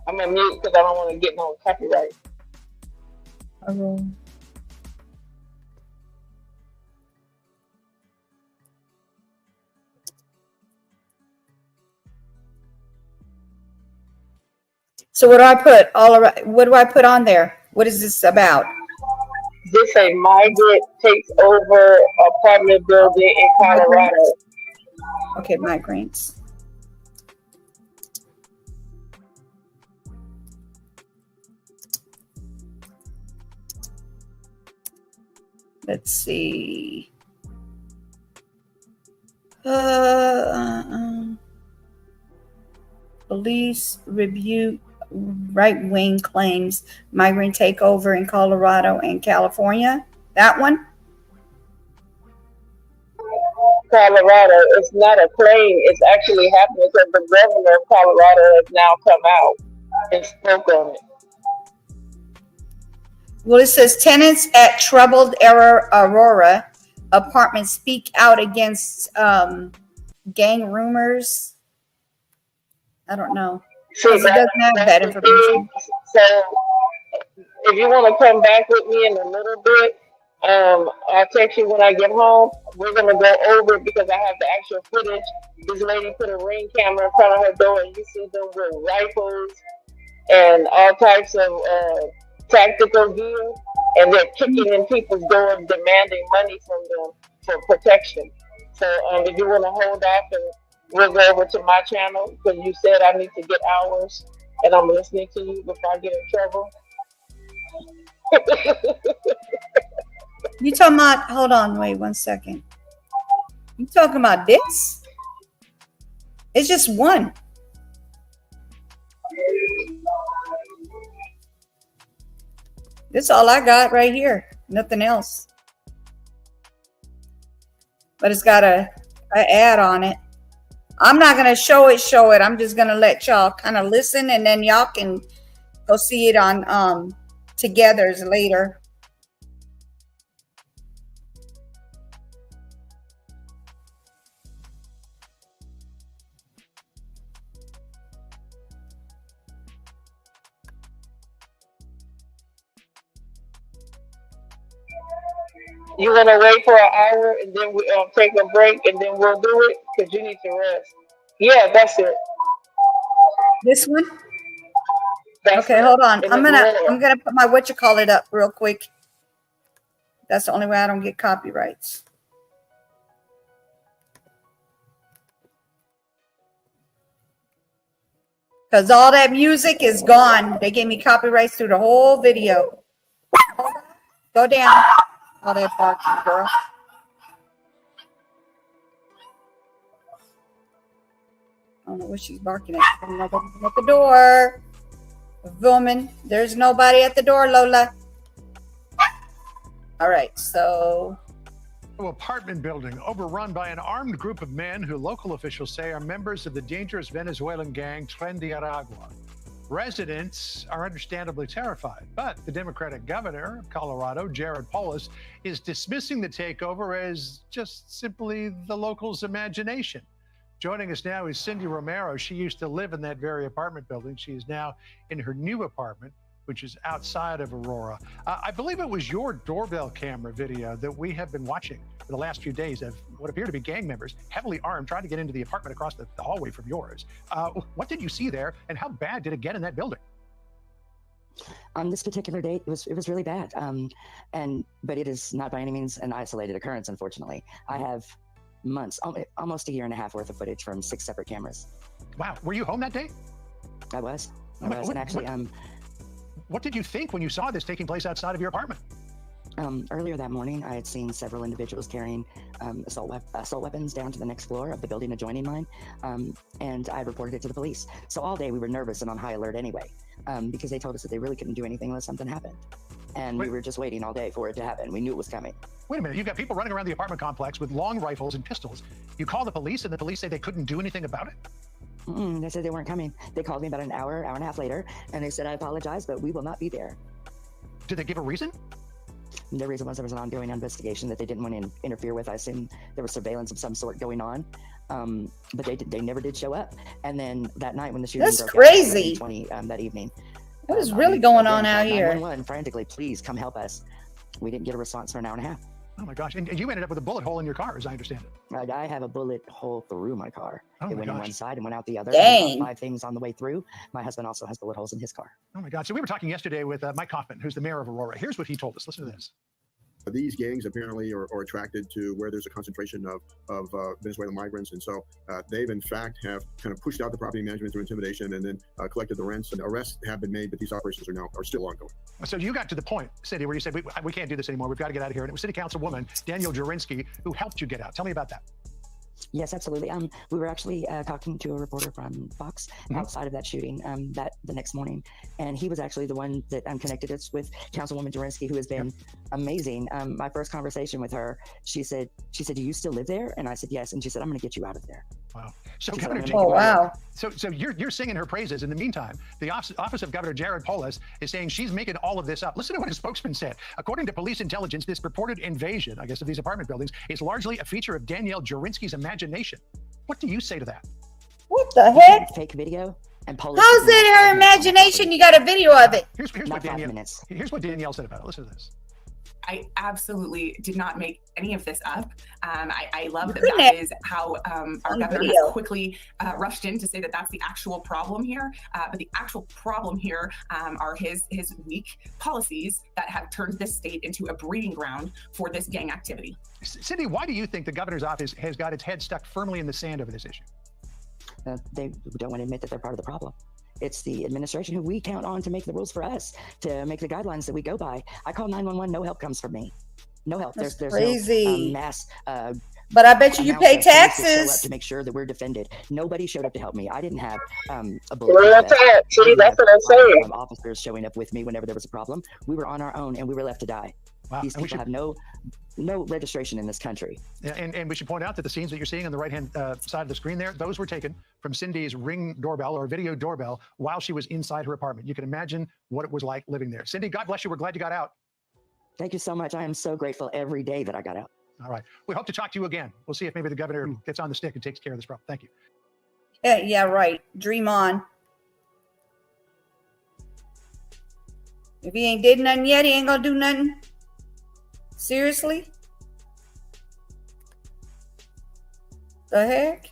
Speaker 21: I'm going to mute because I don't want to get no copyright.
Speaker 1: So what do I put? What do I put on there? What is this about?
Speaker 21: This a migrant takes over apartment building in Colorado.
Speaker 1: Okay, migrants. Let's see. Police rebuke right-wing claims migrant takeover in Colorado and California. That one?
Speaker 21: Colorado. It's not a claim. It's actually happening because the governor of Colorado has now come out and spoke on it.
Speaker 1: Well, it says tenants at troubled Aurora apartments speak out against gang rumors. I don't know.
Speaker 21: See,
Speaker 1: it doesn't have that information.
Speaker 21: So if you want to come back with me in a little bit, I'll text you when I get home. We're going to go over it because I have the actual footage. This lady put a ring camera in front of her door and you see them with rifles and all types of tactical gear. And they're kicking in people's doors, demanding money from them for protection. So if you want to hold off and we'll go over to my channel because you said I need to get hours and I'm listening to you before I get in trouble.
Speaker 1: You talking about, hold on, wait 1 second. You talking about this? It's just one. This is all I got right here. Nothing else. But it's got a ad on it. I'm not going to show it. I'm just going to let y'all kind of listen, and then y'all can go see it on Togethers later.
Speaker 21: You want to wait for an hour and then we take a break and then we'll do it because you need to rest. Yeah, that's it.
Speaker 1: This one?
Speaker 21: That's
Speaker 1: okay,
Speaker 21: it.
Speaker 1: hold on.
Speaker 21: And
Speaker 1: I'm
Speaker 21: it's
Speaker 1: gonna put my whatchamacallit up real quick. That's the only way I don't get copyrights. Because all that music is gone. They gave me copyrights through the whole video. Go down. All that barking, girl. I don't know what she's barking at. Nobody at the door. Woman, there's nobody at the door, Lola. All right, so.
Speaker 7: Apartment building overrun by an armed group of men who local officials say are members of the dangerous Venezuelan gang Tren de Aragua. Residents are understandably terrified, but the Democratic governor of Colorado, Jared Polis, is dismissing the takeover as just simply the locals' imagination. Joining us now is Cindy Romero. She used to live in that very apartment building. She is now in her new apartment, which is outside of Aurora. I believe it was your doorbell camera video that we have been watching for the last few days of what appear to be gang members, heavily armed, trying to get into the apartment across the hallway from yours. What did you see there, and how bad did it get in that building?
Speaker 22: On this particular date, it was really bad. But it is not by any means an isolated occurrence, unfortunately. I have months, almost a year and a half worth of footage from 6 separate cameras.
Speaker 7: Wow, were you home that day?
Speaker 22: I was, and actually,
Speaker 7: what did you think when you saw this taking place outside of your apartment?
Speaker 22: Earlier that morning, I had seen several individuals carrying assault weapons down to the next floor of the building adjoining mine, and I reported it to the police. So all day we were nervous and on high alert anyway, because they told us that they really couldn't do anything unless something happened. And we were just waiting all day for it to happen. We knew it was coming.
Speaker 7: Wait a minute, you've got people running around the apartment complex with long rifles and pistols. You call the police and the police say they couldn't do anything about it?
Speaker 22: They said they weren't coming. They called me about an hour and a half later, and they said, I apologize, but we will not be there.
Speaker 7: Did they give a reason?
Speaker 22: The reason was there was an ongoing investigation that they didn't want to interfere with. I assume there was surveillance of some sort going on, but they never did show up. And then that night when the shooting
Speaker 1: That's
Speaker 22: broke
Speaker 1: crazy.
Speaker 22: out, 20, that evening.
Speaker 1: What is really going on out here?
Speaker 22: 911 frantically, please come help us. We didn't get a response for an hour and a half.
Speaker 7: Oh my gosh! And you ended up with a bullet hole in your car, as I understand it.
Speaker 22: I have a bullet hole through my car.
Speaker 7: Oh
Speaker 22: it
Speaker 7: my
Speaker 22: went in
Speaker 7: gosh.
Speaker 22: one side and went out the other.
Speaker 1: Dang.
Speaker 22: 5 things on the way through. My husband also has bullet holes in his car.
Speaker 7: Oh my God! So we were talking yesterday with Mike Kaufman, who's the mayor of Aurora. Here's what he told us. Listen to this.
Speaker 23: These gangs apparently are attracted to where there's a concentration of Venezuelan migrants, and so they've in fact have kind of pushed out the property management through intimidation, and then collected the rents. And arrests have been made, but these operations are still ongoing.
Speaker 7: So you got to the point, Cindy, where you said we can't do this anymore. We've got to get out of here. And it was City Councilwoman Danielle Jurinsky who helped you get out. Tell me about that.
Speaker 22: Yes, absolutely. We were actually talking to a reporter from Fox outside of that shooting the next morning, and he was actually the one that connected us with Councilwoman Jurinsky, who has been amazing. My first conversation with her, she said, "Do you still live there?" And I said, "Yes." And she said, "I'm going to get you out of there."
Speaker 7: Wow. So
Speaker 22: She said,
Speaker 7: Governor,
Speaker 22: "I'm gonna make you out of there."
Speaker 7: So you're singing her praises. In the meantime, the office of Governor Jared Polis is saying she's making all of this up. Listen to what a spokesman said. According to police intelligence, this purported invasion, I guess, of these apartment buildings is largely a feature of Danielle Jurinsky's imagination. What do you say to that?
Speaker 1: What the heck?
Speaker 22: Fake video. And Polis
Speaker 1: How's it her imagination? You got a video of it.
Speaker 7: Here's what Danielle said about it. Listen to this.
Speaker 24: I absolutely did not make any of this up. I love that is how our governor has quickly rushed in to say that that's the actual problem here. But the actual problem here are his weak policies that have turned this state into a breeding ground for this gang activity.
Speaker 7: Cindy, why do you think the governor's office has got its head stuck firmly in the sand over this issue?
Speaker 22: They don't want to admit that they're part of the problem. It's the administration who we count on to make the rules for us, to make the guidelines that we go by. I call 911, no help comes from me. No help.
Speaker 1: That's
Speaker 22: There's
Speaker 1: crazy.
Speaker 22: no mass
Speaker 1: But I bet you pay
Speaker 22: Announced that police would show up
Speaker 1: taxes.
Speaker 22: to make sure that we're defended. Nobody showed up to help me. I didn't have a
Speaker 21: Real
Speaker 22: bulletproof vest.
Speaker 21: talk. See, that's what I'm saying.
Speaker 22: Officers showing up with me whenever there was a problem. We were on our own and we were left to die.
Speaker 7: Wow.
Speaker 22: These people have no registration in this country.
Speaker 7: Yeah, and we should point out that the scenes that you're seeing on the right-hand side of the screen there, those were taken from Cindy's Ring doorbell or video doorbell while she was inside her apartment. You can imagine what it was like living there. Cindy, God bless you. We're glad you got out.
Speaker 22: Thank you so much. I am so grateful every day that I got out.
Speaker 7: All right. We hope to talk to you again. We'll see if maybe the governor gets on the stick and takes care of this problem. Thank you.
Speaker 1: Yeah, right. Dream on. If he ain't did nothing yet, he ain't gonna do nothing. Seriously? The heck?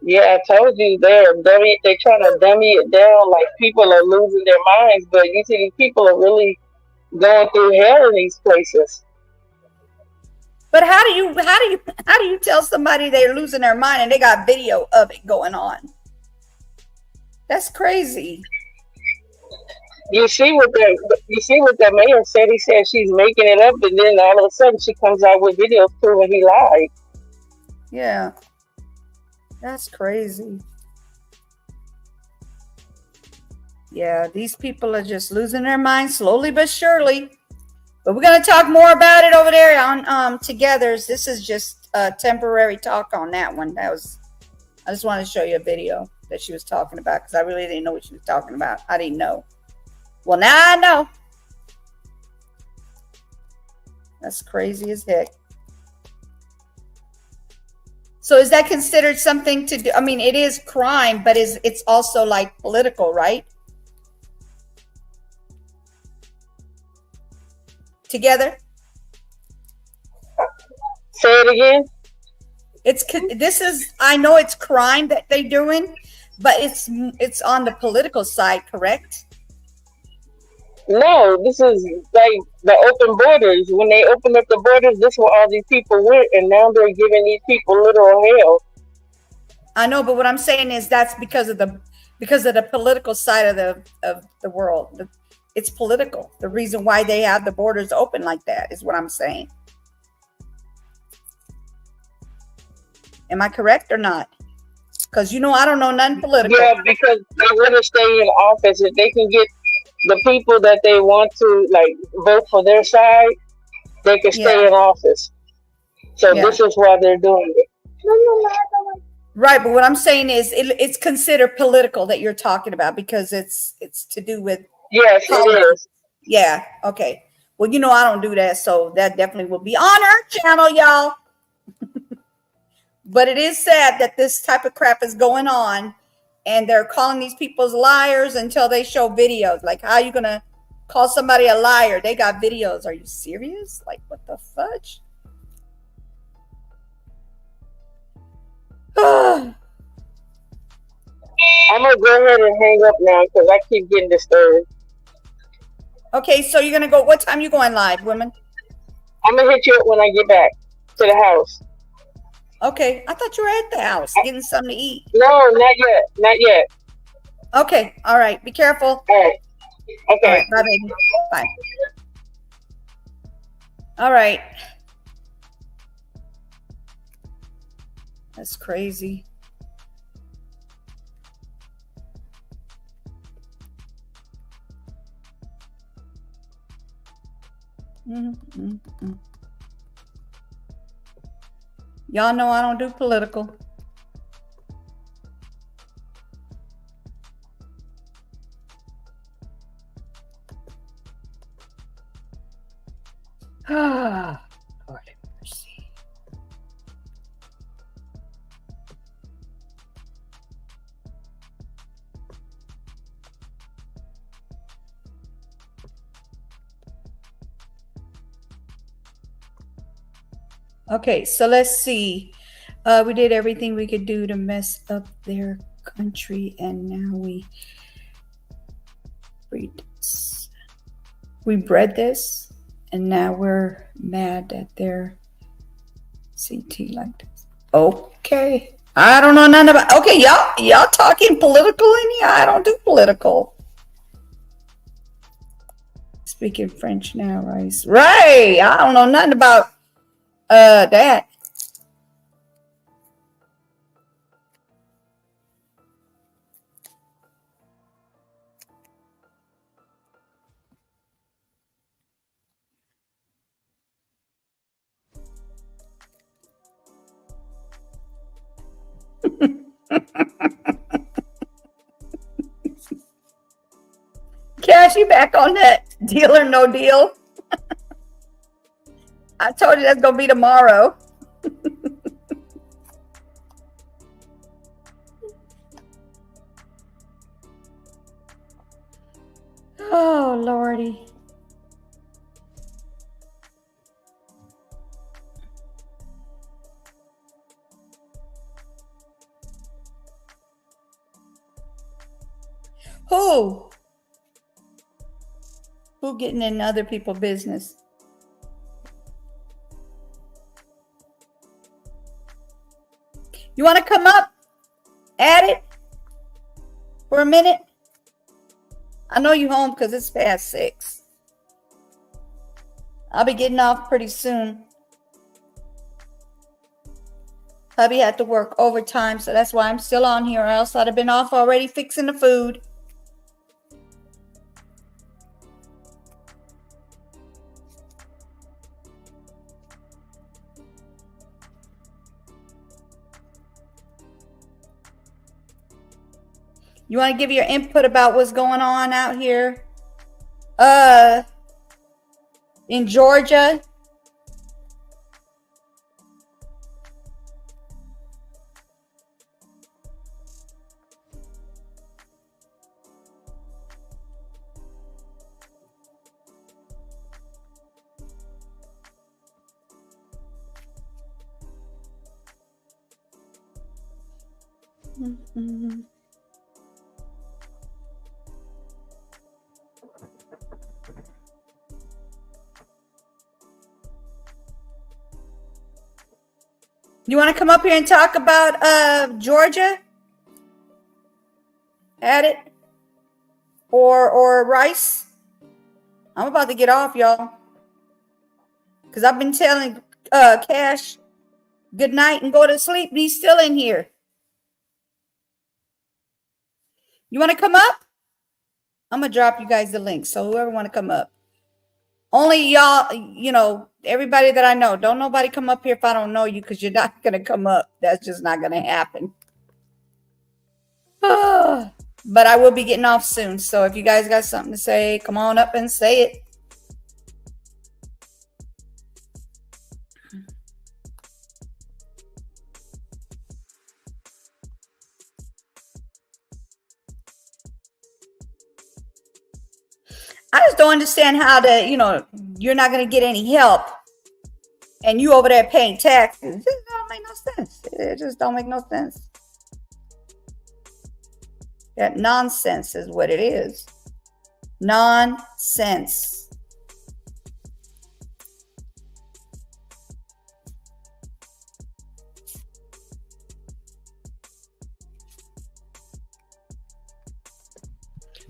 Speaker 21: Yeah, I told you they're trying to dummy it down like people are losing their minds, but you see, people are really going through hell in these places.
Speaker 1: But how do you tell somebody they're losing their mind and they got video of it going on? That's crazy.
Speaker 21: You see what the mayor said? He said she's making it up, and then all of a sudden she comes out with videos proving he lied.
Speaker 1: Yeah. That's crazy. Yeah, these people are just losing their minds slowly but surely. But we're going to talk more about it over there on Togethers. This is just a temporary talk on that one. I just want to show you a video that she was talking about because I really didn't know what she was talking about. I didn't know. Well, now I know. That's crazy as heck. So is that considered something to do? I mean, it is crime, but it's also like political, right? Together?
Speaker 21: Say it again.
Speaker 1: I know it's crime that they're doing, but it's on the political side, correct?
Speaker 21: No, this is like the open borders. When they opened up the borders, this is where all these people went, and now they're giving these people literal hell.
Speaker 1: I know, but what I'm saying is that's because of the political side of the world. It's political. The reason why they have the borders open like that is what I'm saying. Am I correct or not? Because I don't know nothing political.
Speaker 21: Yeah, because they want to stay in office. If they can get the people that they want to vote for their side, they can stay in office. So this is why they're doing it.
Speaker 1: Right, but what I'm saying is it's considered political that you're talking about because it's to do with
Speaker 21: yes,
Speaker 1: politics.
Speaker 21: it is.
Speaker 1: Yeah, okay. Well, I don't do that, so that definitely will be on our channel, y'all. But it is sad that this type of crap is going on. And they're calling these people liars until they show videos. Like, how are you going to call somebody a liar? They got videos. Are you serious? Like, what the fudge?
Speaker 21: I'm going to go ahead and hang up now because I keep getting disturbed.
Speaker 1: Okay, so you're going to go. What time you going live, women?
Speaker 21: I'm going to hit you up when I get back to the house.
Speaker 1: Okay, I thought you were at the house getting something to eat.
Speaker 21: No, not yet. Not yet.
Speaker 1: Okay, all right. Be careful.
Speaker 21: All right. Okay.
Speaker 1: All right, bye, baby. Bye. All right. That's crazy. Mm-hmm. Y'all know I don't do political. Ah, Lord have mercy. Okay, so let's see. We did everything we could do to mess up their country, and now we bred this, and now we're mad that they're CT like this. Okay, I don't know nothing about. Okay, y'all talking political in here? I don't do political. Speaking French now, Rice. Right. I don't know nothing about that. Cash, you back on that Deal or No Deal? I told you that's gonna be tomorrow. Oh, Lordy. Who? Who getting in other people's business? You want to come up? At it? For a minute? I know you home because it's past 6. I'll be getting off pretty soon. Hubby had to work overtime, so that's why I'm still on here, or else I'd have been off already fixing the food. You want to give your input about what's going on out here? In Georgia? Mm-hmm. You want to come up here and talk about Georgia? At it? Or Rice? I'm about to get off, y'all. Because I've been telling Cash good night and go to sleep, and he's still in here. You want to come up? I'm going to drop you guys the link. So whoever want to come up. Only y'all, you know, everybody that I know. Don't nobody come up here if I don't know you, because you're not going to come up. That's just not going to happen. But I will be getting off soon. So if you guys got something to say, come on up and say it. I just don't understand how you're not going to get any help and you over there paying taxes. It just don't make no sense. It just don't make no sense. That nonsense is what it is. Nonsense.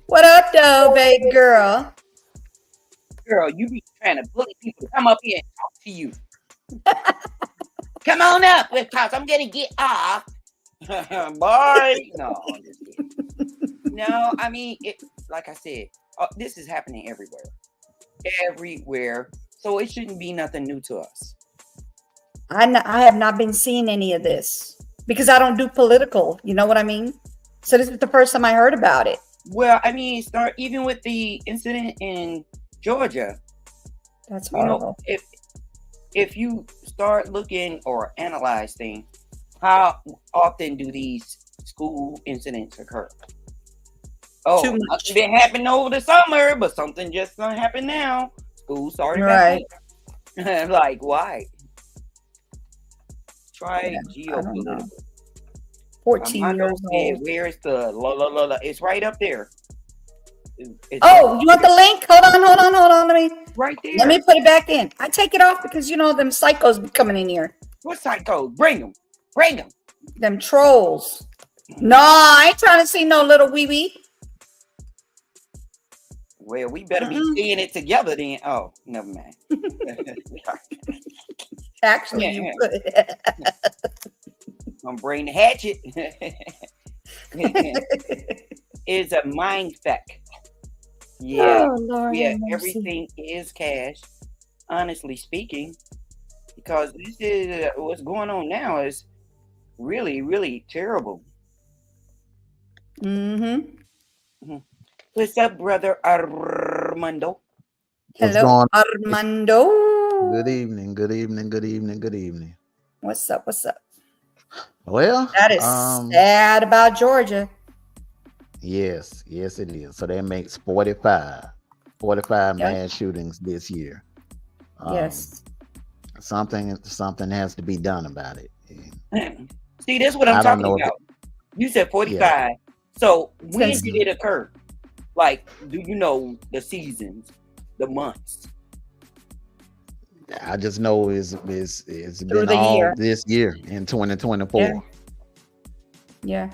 Speaker 1: What up, though, baby girl?
Speaker 5: Girl, you be trying to bully people to come up here and talk to you. Come on up, because I'm going to get off. Boy, no. No, I mean, like I said, this is happening everywhere. Everywhere. So it shouldn't be nothing new to us.
Speaker 1: I have not been seeing any of this because I don't do political. You know what I mean? So this is the first time I heard about it.
Speaker 5: Well, I mean, start even with the incident in Georgia.
Speaker 1: That's horrible.
Speaker 5: You know, if you start looking or analyze things, how often do these school incidents occur? Oh,
Speaker 1: Too much.
Speaker 5: It's been happening over the summer, but something just gonna happen now. School started
Speaker 1: right.
Speaker 5: back. Like, why? Try geopolitical.
Speaker 1: 14 years old.
Speaker 5: Where's the it's right up there.
Speaker 1: Oh, you want the link? Hold on.
Speaker 5: Right there.
Speaker 1: Let me put it back in. I take it off because you know them psychos be coming in here.
Speaker 5: What psychos? Bring them.
Speaker 1: Them trolls. No, I ain't trying to see no little wee wee.
Speaker 5: Well, we better be seeing it together then. Oh, never mind.
Speaker 1: Actually, you could.
Speaker 5: I'm bringing the hatchet. It's a mind fuck. Yeah,
Speaker 1: Oh, Lord
Speaker 5: yeah.
Speaker 1: have mercy.
Speaker 5: Everything is cash. Honestly speaking, because this is what's going on now is really, really terrible. What's up, brother Armando?
Speaker 1: Hello, Armando.
Speaker 8: Good evening. Good evening. Good evening. Good evening.
Speaker 1: What's up? What's up?
Speaker 8: Well,
Speaker 1: That is sad about Georgia.
Speaker 8: Yes, yes, it is. So that makes 45 mass shootings this year.
Speaker 1: Yes.
Speaker 8: Something has to be done about it.
Speaker 5: See, that's what I'm talking about. You said 45. Yeah. So when did it occur? Like, do you know the seasons, the months?
Speaker 8: I just know it's been all year. This year in 2024.
Speaker 1: Yeah.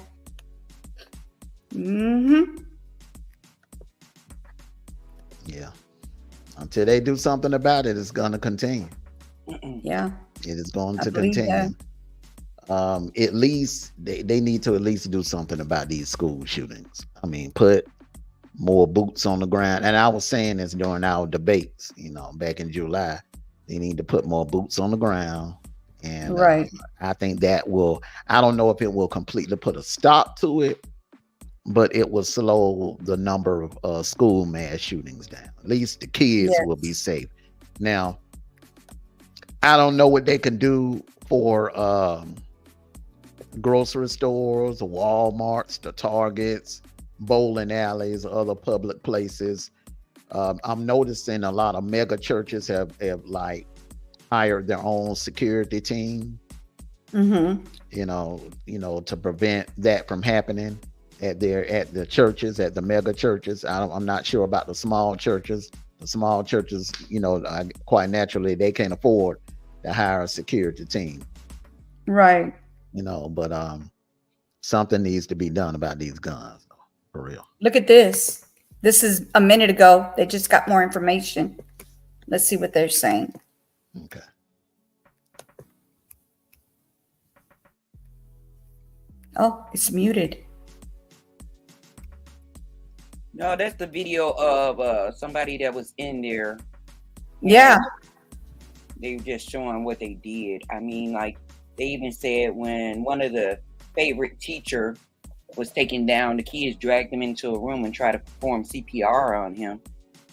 Speaker 8: Yeah. Until they do something about it, it's going to continue.
Speaker 1: Yeah.
Speaker 8: It is going to continue. At least they need to at least do something about these school shootings. I mean, put more boots on the ground. And I was saying this during our debates, back in July. They need to put more boots on the ground. And I think that will, I don't know if it will completely put a stop to it, but it will slow the number of school mass shootings down. At least the kids will be safe. Now, I don't know what they can do for grocery stores, the Walmarts, the Targets, bowling alleys, other public places. I'm noticing a lot of mega churches have like hired their own security team. To prevent that from happening at the churches, at the mega churches. I'm not sure about the small churches. The small churches, quite naturally, they can't afford to hire a security team.
Speaker 1: Right.
Speaker 8: But something needs to be done about these guns, for real.
Speaker 1: Look at this. This is a minute ago. They just got more information. Let's see what they're saying.
Speaker 8: Okay.
Speaker 1: Oh, it's muted.
Speaker 5: No, that's the video of somebody that was in there.
Speaker 1: Yeah.
Speaker 5: They were just showing what they did. I mean, like, they even said when one of the favorite teacher was taken down, the kids dragged him into a room and tried to perform CPR on him,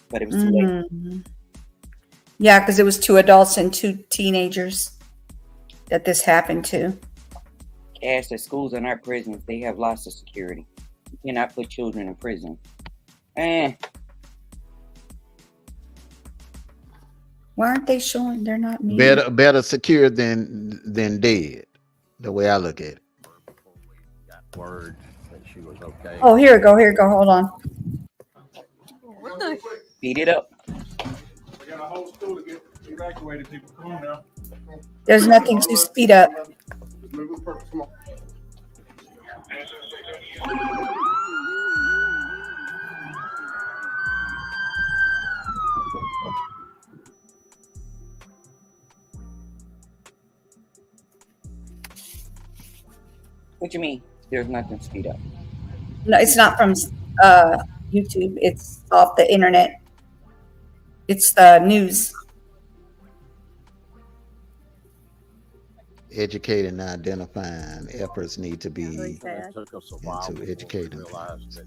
Speaker 5: but it was too late.
Speaker 1: Yeah, because it was 2 adults and 2 teenagers that this happened to.
Speaker 5: As the schools are not prisons, they have lots of security. You cannot put children in prison.
Speaker 1: Why aren't they showing they're not needed?
Speaker 8: Better secure than dead, the way I look at it.
Speaker 4: Word that she was okay.
Speaker 1: Oh, here we go. Hold on.
Speaker 5: What the? Beat it up.
Speaker 15: We got a whole school to get evacuated. People, come on now.
Speaker 1: There's nothing to speed up.
Speaker 15: Come on.
Speaker 5: What you mean? There's nothing to speed up.
Speaker 1: No, it's not from YouTube. It's off the internet. It's the news.
Speaker 8: Educating and identifying efforts need to be
Speaker 4: It took us a while
Speaker 8: to
Speaker 4: before
Speaker 8: educate
Speaker 4: we
Speaker 8: them.
Speaker 4: realized that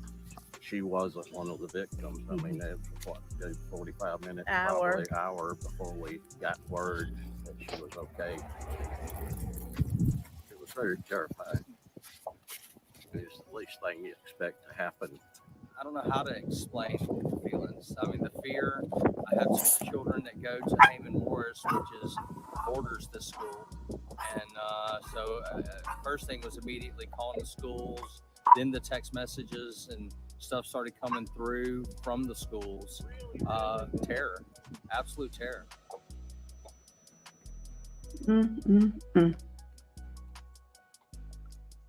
Speaker 4: she wasn't one of the victims. I mean, it was 45 minutes,
Speaker 13: Hour.
Speaker 4: probably hour before we got word that she was okay. It was very terrifying. It's the least thing you expect to happen.
Speaker 16: I don't know how to explain the feelings. I mean, the fear. I have 2 children that go to Heyman Morris, which borders the school. And so first thing was immediately calling the schools. Then the text messages and stuff started coming through from the schools. Terror, absolute terror.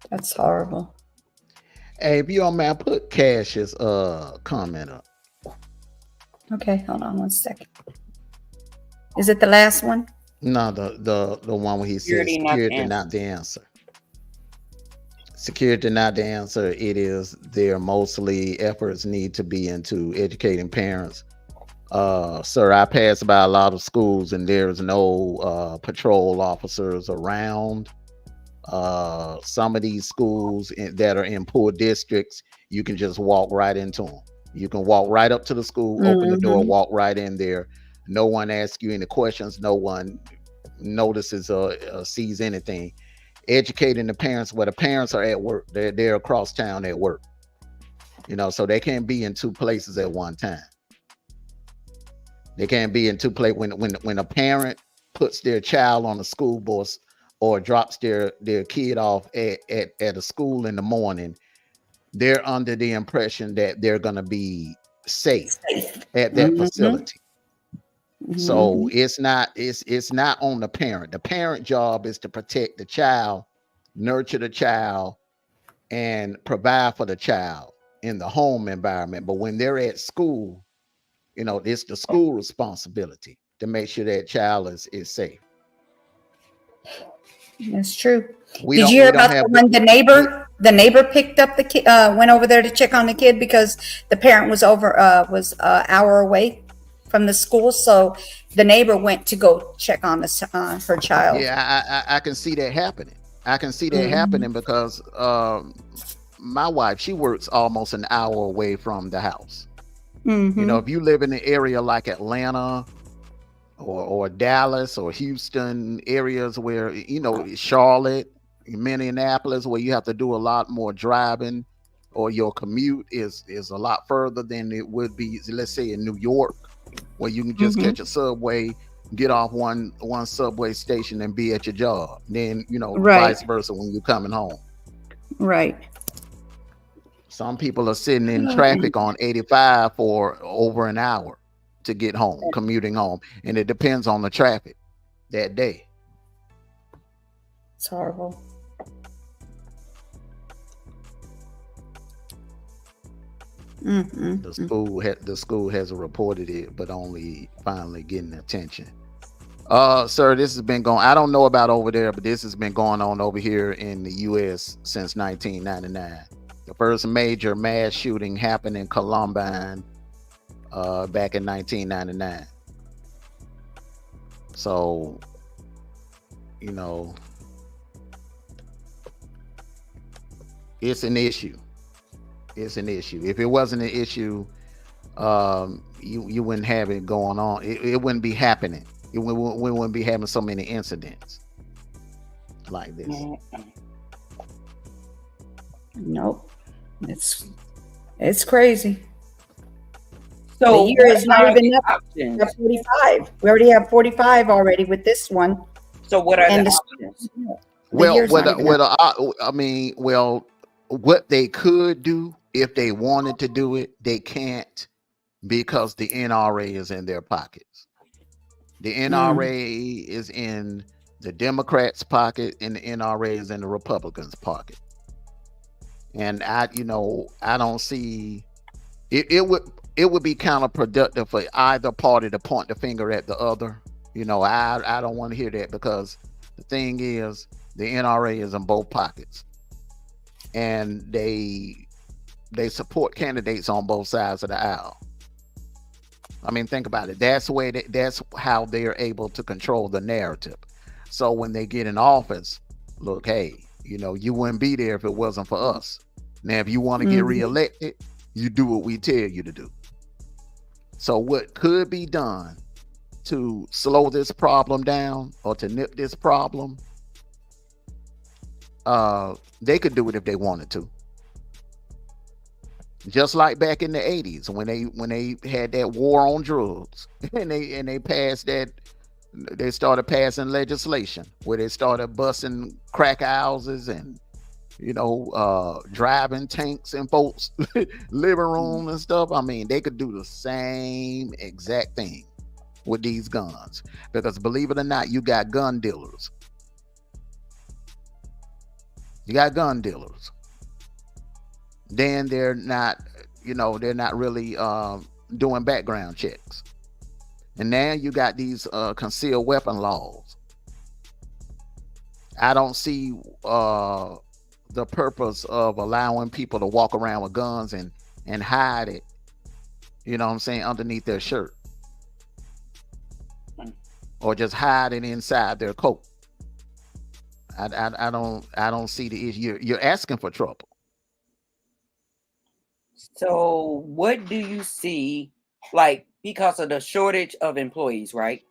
Speaker 1: That's horrible.
Speaker 8: Hey, if you don't mind, put Cash's comment up.
Speaker 1: Okay, hold on one second. Is it the last one?
Speaker 8: No, the one where he says security not the answer. Security not the answer. It is their mostly efforts need to be into educating parents. Sir, I pass by a lot of schools and there's no patrol officers around. Some of these schools that are in poor districts, you can just walk right into them. You can walk right up to the school, open the door, walk right in there. No one asks you any questions. No one notices or sees anything. Educating the parents where the parents are at work. They're across town at work. So they can't be in two places at one time. They can't be in two places. When a parent puts their child on a school bus or drops their kid off at a school in the morning, they're under the impression that they're going to be safe at that facility. So it's not on the parent. The parent job is to protect the child, nurture the child, and provide for the child in the home environment. But when they're at school, it's the school responsibility to make sure that child is safe.
Speaker 1: That's true. Did you hear about when the neighbor picked up the kid, went over there to check on the kid because the parent was an hour away from the school, so the neighbor went to go check on her child.
Speaker 8: Yeah, I can see that happening. I can see that happening because my wife, she works almost an hour away from the house. If you live in an area like Atlanta or Dallas or Houston, areas where, Charlotte, Minneapolis, where you have to do a lot more driving, or your commute is a lot further than it would be, let's say, in New York, where you can just catch a subway, get off one subway station and be at your job. Then, vice versa when you're coming home.
Speaker 1: Right.
Speaker 8: Some people are sitting in traffic on 85 for over an hour to get home, commuting home. And it depends on the traffic that day.
Speaker 1: It's horrible.
Speaker 8: The school hasn't reported it, but only finally getting attention. Sir, this has been going, I don't know about over there, but this has been going on over here in the U.S. since 1999. The first major mass shooting happened in Columbine back in 1999. So, it's an issue. It's an issue. If it wasn't an issue, you wouldn't have it going on. It wouldn't be happening. We wouldn't be having so many incidents like this.
Speaker 1: Nope. It's crazy.
Speaker 5: So
Speaker 1: the year is not even up. 45. We already have 45 already with this one.
Speaker 5: So what are the options?
Speaker 8: What they could do if they wanted to do it, they can't, because the NRA is in their pockets. The NRA is in the Democrats' pocket, and the NRA is in the Republicans' pocket. And I don't see it would be counterproductive for either party to point the finger at the other. I don't want to hear that, because the thing is, the NRA is in both pockets, and they support candidates on both sides of the aisle. I mean, think about it. That's how they're able to control the narrative. So when they get in office, look, hey, you wouldn't be there if it wasn't for us. Now, if you want to get reelected, you do what we tell you to do. So what could be done to slow this problem down or to nip this problem, they could do it if they wanted to. Just like back in the 80s when they had that war on drugs, and they passed that, they started passing legislation where they started busting crack houses and driving tanks in folks' living room and stuff. I mean, they could do the same exact thing with these guns, because believe it or not, you got gun dealers. Then they're not really doing background checks. And now you got these concealed weapon laws. I don't see the purpose of allowing people to walk around with guns and hide it, you know what I'm saying, underneath their shirt. Or just hide it inside their coat. I don't see the issue. You're asking for trouble.
Speaker 5: So what do you see, like, because of the shortage of employees, right?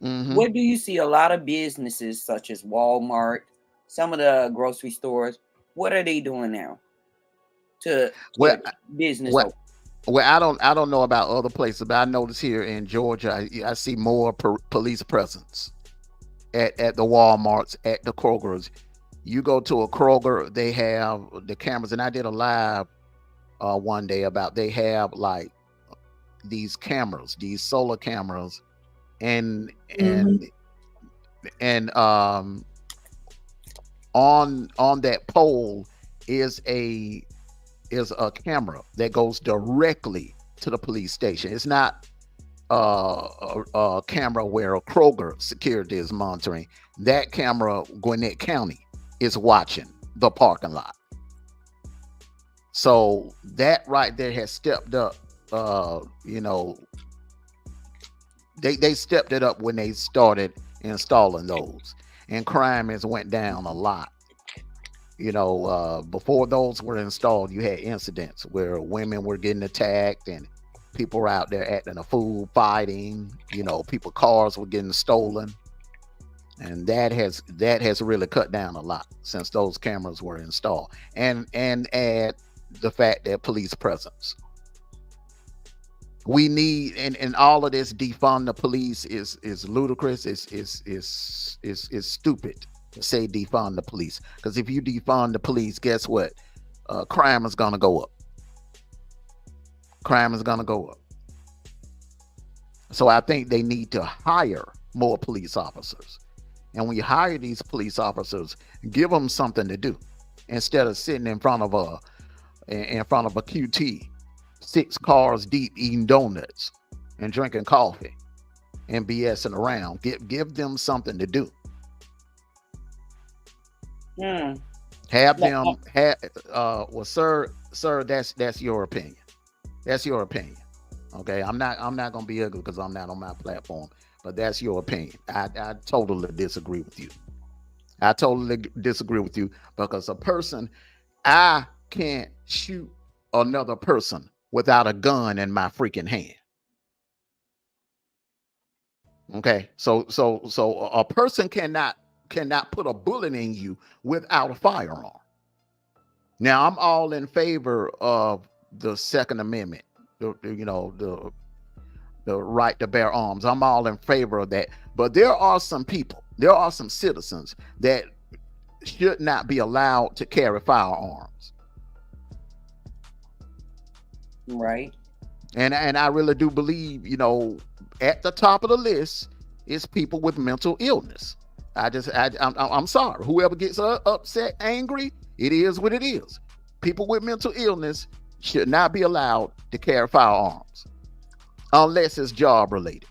Speaker 8: Mm-hmm.
Speaker 5: What do you see a lot of businesses such as Walmart, some of the grocery stores, what are they doing now to business?
Speaker 8: Well, I don't know about other places, but I notice here in Georgia, I see more police presence at the Walmarts, at the Krogers. You go to a Kroger, they have the cameras, and I did a live one day about they have like these cameras, these solar cameras, and on that pole is a camera that goes directly to the police station. It's not a camera where a Kroger security is monitoring. That camera, Gwinnett County, is watching the parking lot. So that right there has stepped up. They stepped it up when they started installing those, and crime has went down a lot. Before those were installed, you had incidents where women were getting attacked and people were out there acting a fool, fighting. People cars were getting stolen, and that has really cut down a lot since those cameras were installed. And add the fact that police presence. We need, and all of this defund the police is ludicrous. Is stupid to say defund the police, because if you defund the police, guess what? Crime is gonna go up. Crime is gonna go up. So I think they need to hire more police officers, and when you hire these police officers, give them something to do instead of sitting in front of a QT, 6 cars deep, eating donuts and drinking coffee and BSing around. Give them something to do. Have them well, sir, that's your opinion. That's your opinion. Okay, I'm not gonna be ugly because I'm not on my platform, but that's your opinion. I totally disagree with you. I totally disagree with you, because a person, I can't shoot another person without a gun in my freaking hand. Okay, so a person cannot put a bullet in you without a firearm. Now, I'm all in favor of the Second Amendment, the right to bear arms. I'm all in favor of that. But there are some people, there are some citizens that should not be allowed to carry firearms.
Speaker 5: Right.
Speaker 8: And I really do believe, at the top of the list is people with mental illness. I'm sorry. Whoever gets upset, angry, it is what it is. People with mental illness should not be allowed to carry firearms unless it's job related.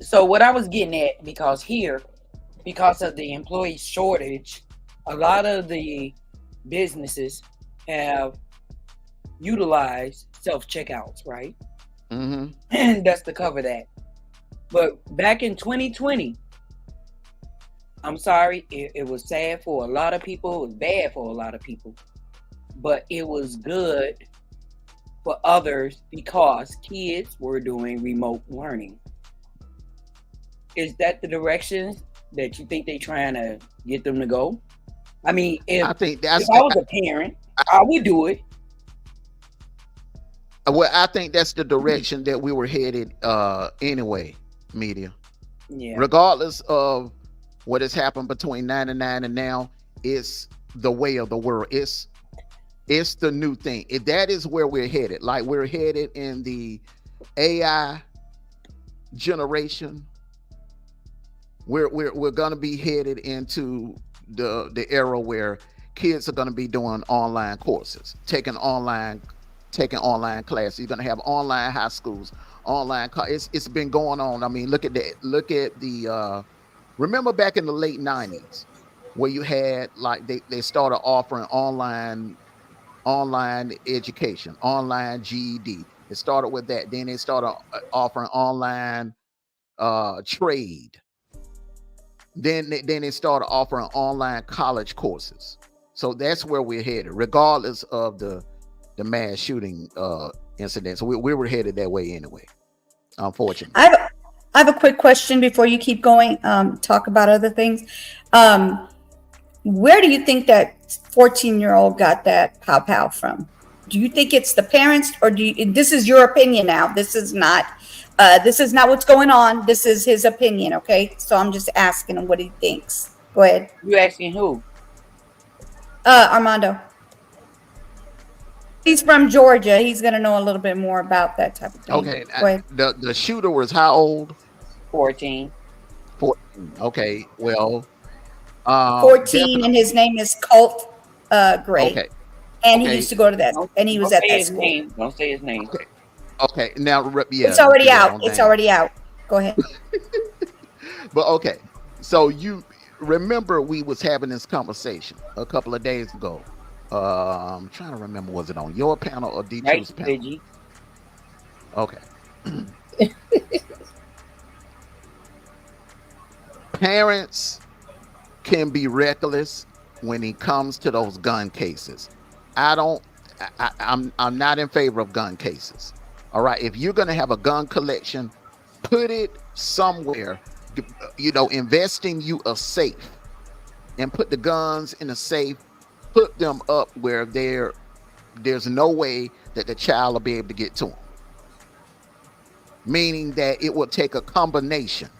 Speaker 5: So what I was getting at, because of the employee shortage, a lot of the businesses have utilized self-checkouts, right?
Speaker 8: Mm-hmm.
Speaker 5: And that's to cover that. But back in 2020, I'm sorry, it was sad for a lot of people. It was bad for a lot of people. But it was good for others because kids were doing remote learning. Is that the direction that you think they're trying to get them to go? I mean, if I was a parent, I would do it.
Speaker 8: Well, I think that's the direction that we were headed anyway, media.
Speaker 5: Yeah.
Speaker 8: Regardless of what has happened between 99 and now, it's the way of the world. It's the new thing. That is where we're headed. Like, we're headed in the AI generation. We're gonna be headed into the era where kids are gonna be doing online courses, taking online taking online classes. You're going to have online high schools, online. It's been going on. I mean, look at that. Look at the. Remember back in the late 90s, where you had like they started offering online education, online GED. It started with that. Then they started offering online trade. Then they started offering online college courses. So that's where we're headed, regardless of the mass shooting incidents. We were headed that way anyway, unfortunately.
Speaker 1: I have a quick question before you keep going. Talk about other things. Where do you think that 14-year-old got that pow from? Do you think it's the parents, or this is your opinion now? This is not what's going on. This is his opinion. Okay. So I'm just asking him what he thinks. Go ahead.
Speaker 5: You asking who?
Speaker 1: Armando. He's from Georgia. He's going to know a little bit more about that type of thing.
Speaker 8: Okay.
Speaker 1: Go ahead.
Speaker 8: The shooter was how old?
Speaker 5: 14.
Speaker 8: 14. Okay. Well,
Speaker 1: 14, and his name is Colt Gray.
Speaker 8: Okay.
Speaker 1: And he used to go to that, and he was at that school.
Speaker 5: Don't say his name.
Speaker 8: Okay. Now, yeah,
Speaker 1: it's already out. It's already out. Go ahead.
Speaker 8: But okay, so you remember we was having this conversation a couple of days ago. I'm trying to remember, was it on your panel or D2's panel? Okay. Parents can be reckless when it comes to those gun cases. I'm not in favor of gun cases. All right, if you're going to have a gun collection, put it somewhere, invest in you a safe and put the guns in a safe, put them up where there's no way that the child will be able to get to them. Meaning that it will take a combination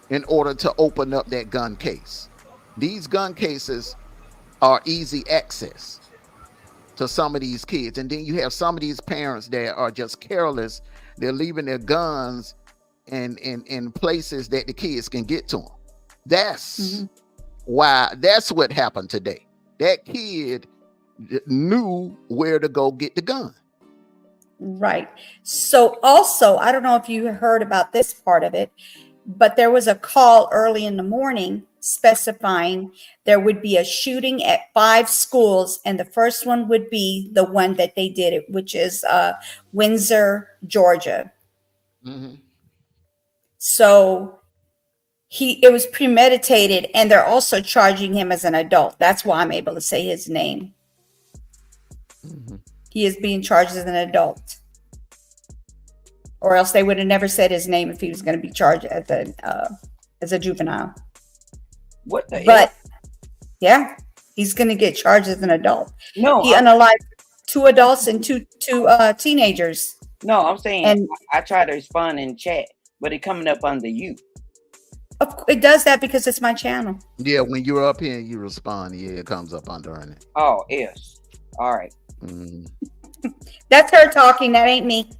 Speaker 8: in order to open up that gun case. These gun cases are easy access to some of these kids. And then you have some of these parents that are just careless. They're leaving their guns in places that the kids can get to them. That's that's what happened today. That kid knew where to go get the gun.
Speaker 1: Right. So also, I don't know if you heard about this part of it, but there was a call early in the morning specifying there would be a shooting at 5 schools, and the first one would be the one that they did it, which is Windsor, Georgia. So it was premeditated, and they're also charging him as an adult. That's why I'm able to say his name. He is being charged as an adult, or else they would have never said his name if he was going to be charged as a juvenile.
Speaker 5: What the?
Speaker 1: But yeah, he's going to get charged as an adult.
Speaker 5: No,
Speaker 1: he unalived 2 adults and two teenagers.
Speaker 5: No, I'm saying I try to respond in chat, but it coming up under you.
Speaker 1: It does that because it's my channel.
Speaker 8: Yeah, when you're up here and you respond, it comes up under it.
Speaker 5: Oh, yes. All right.
Speaker 1: That's her talking. That ain't me.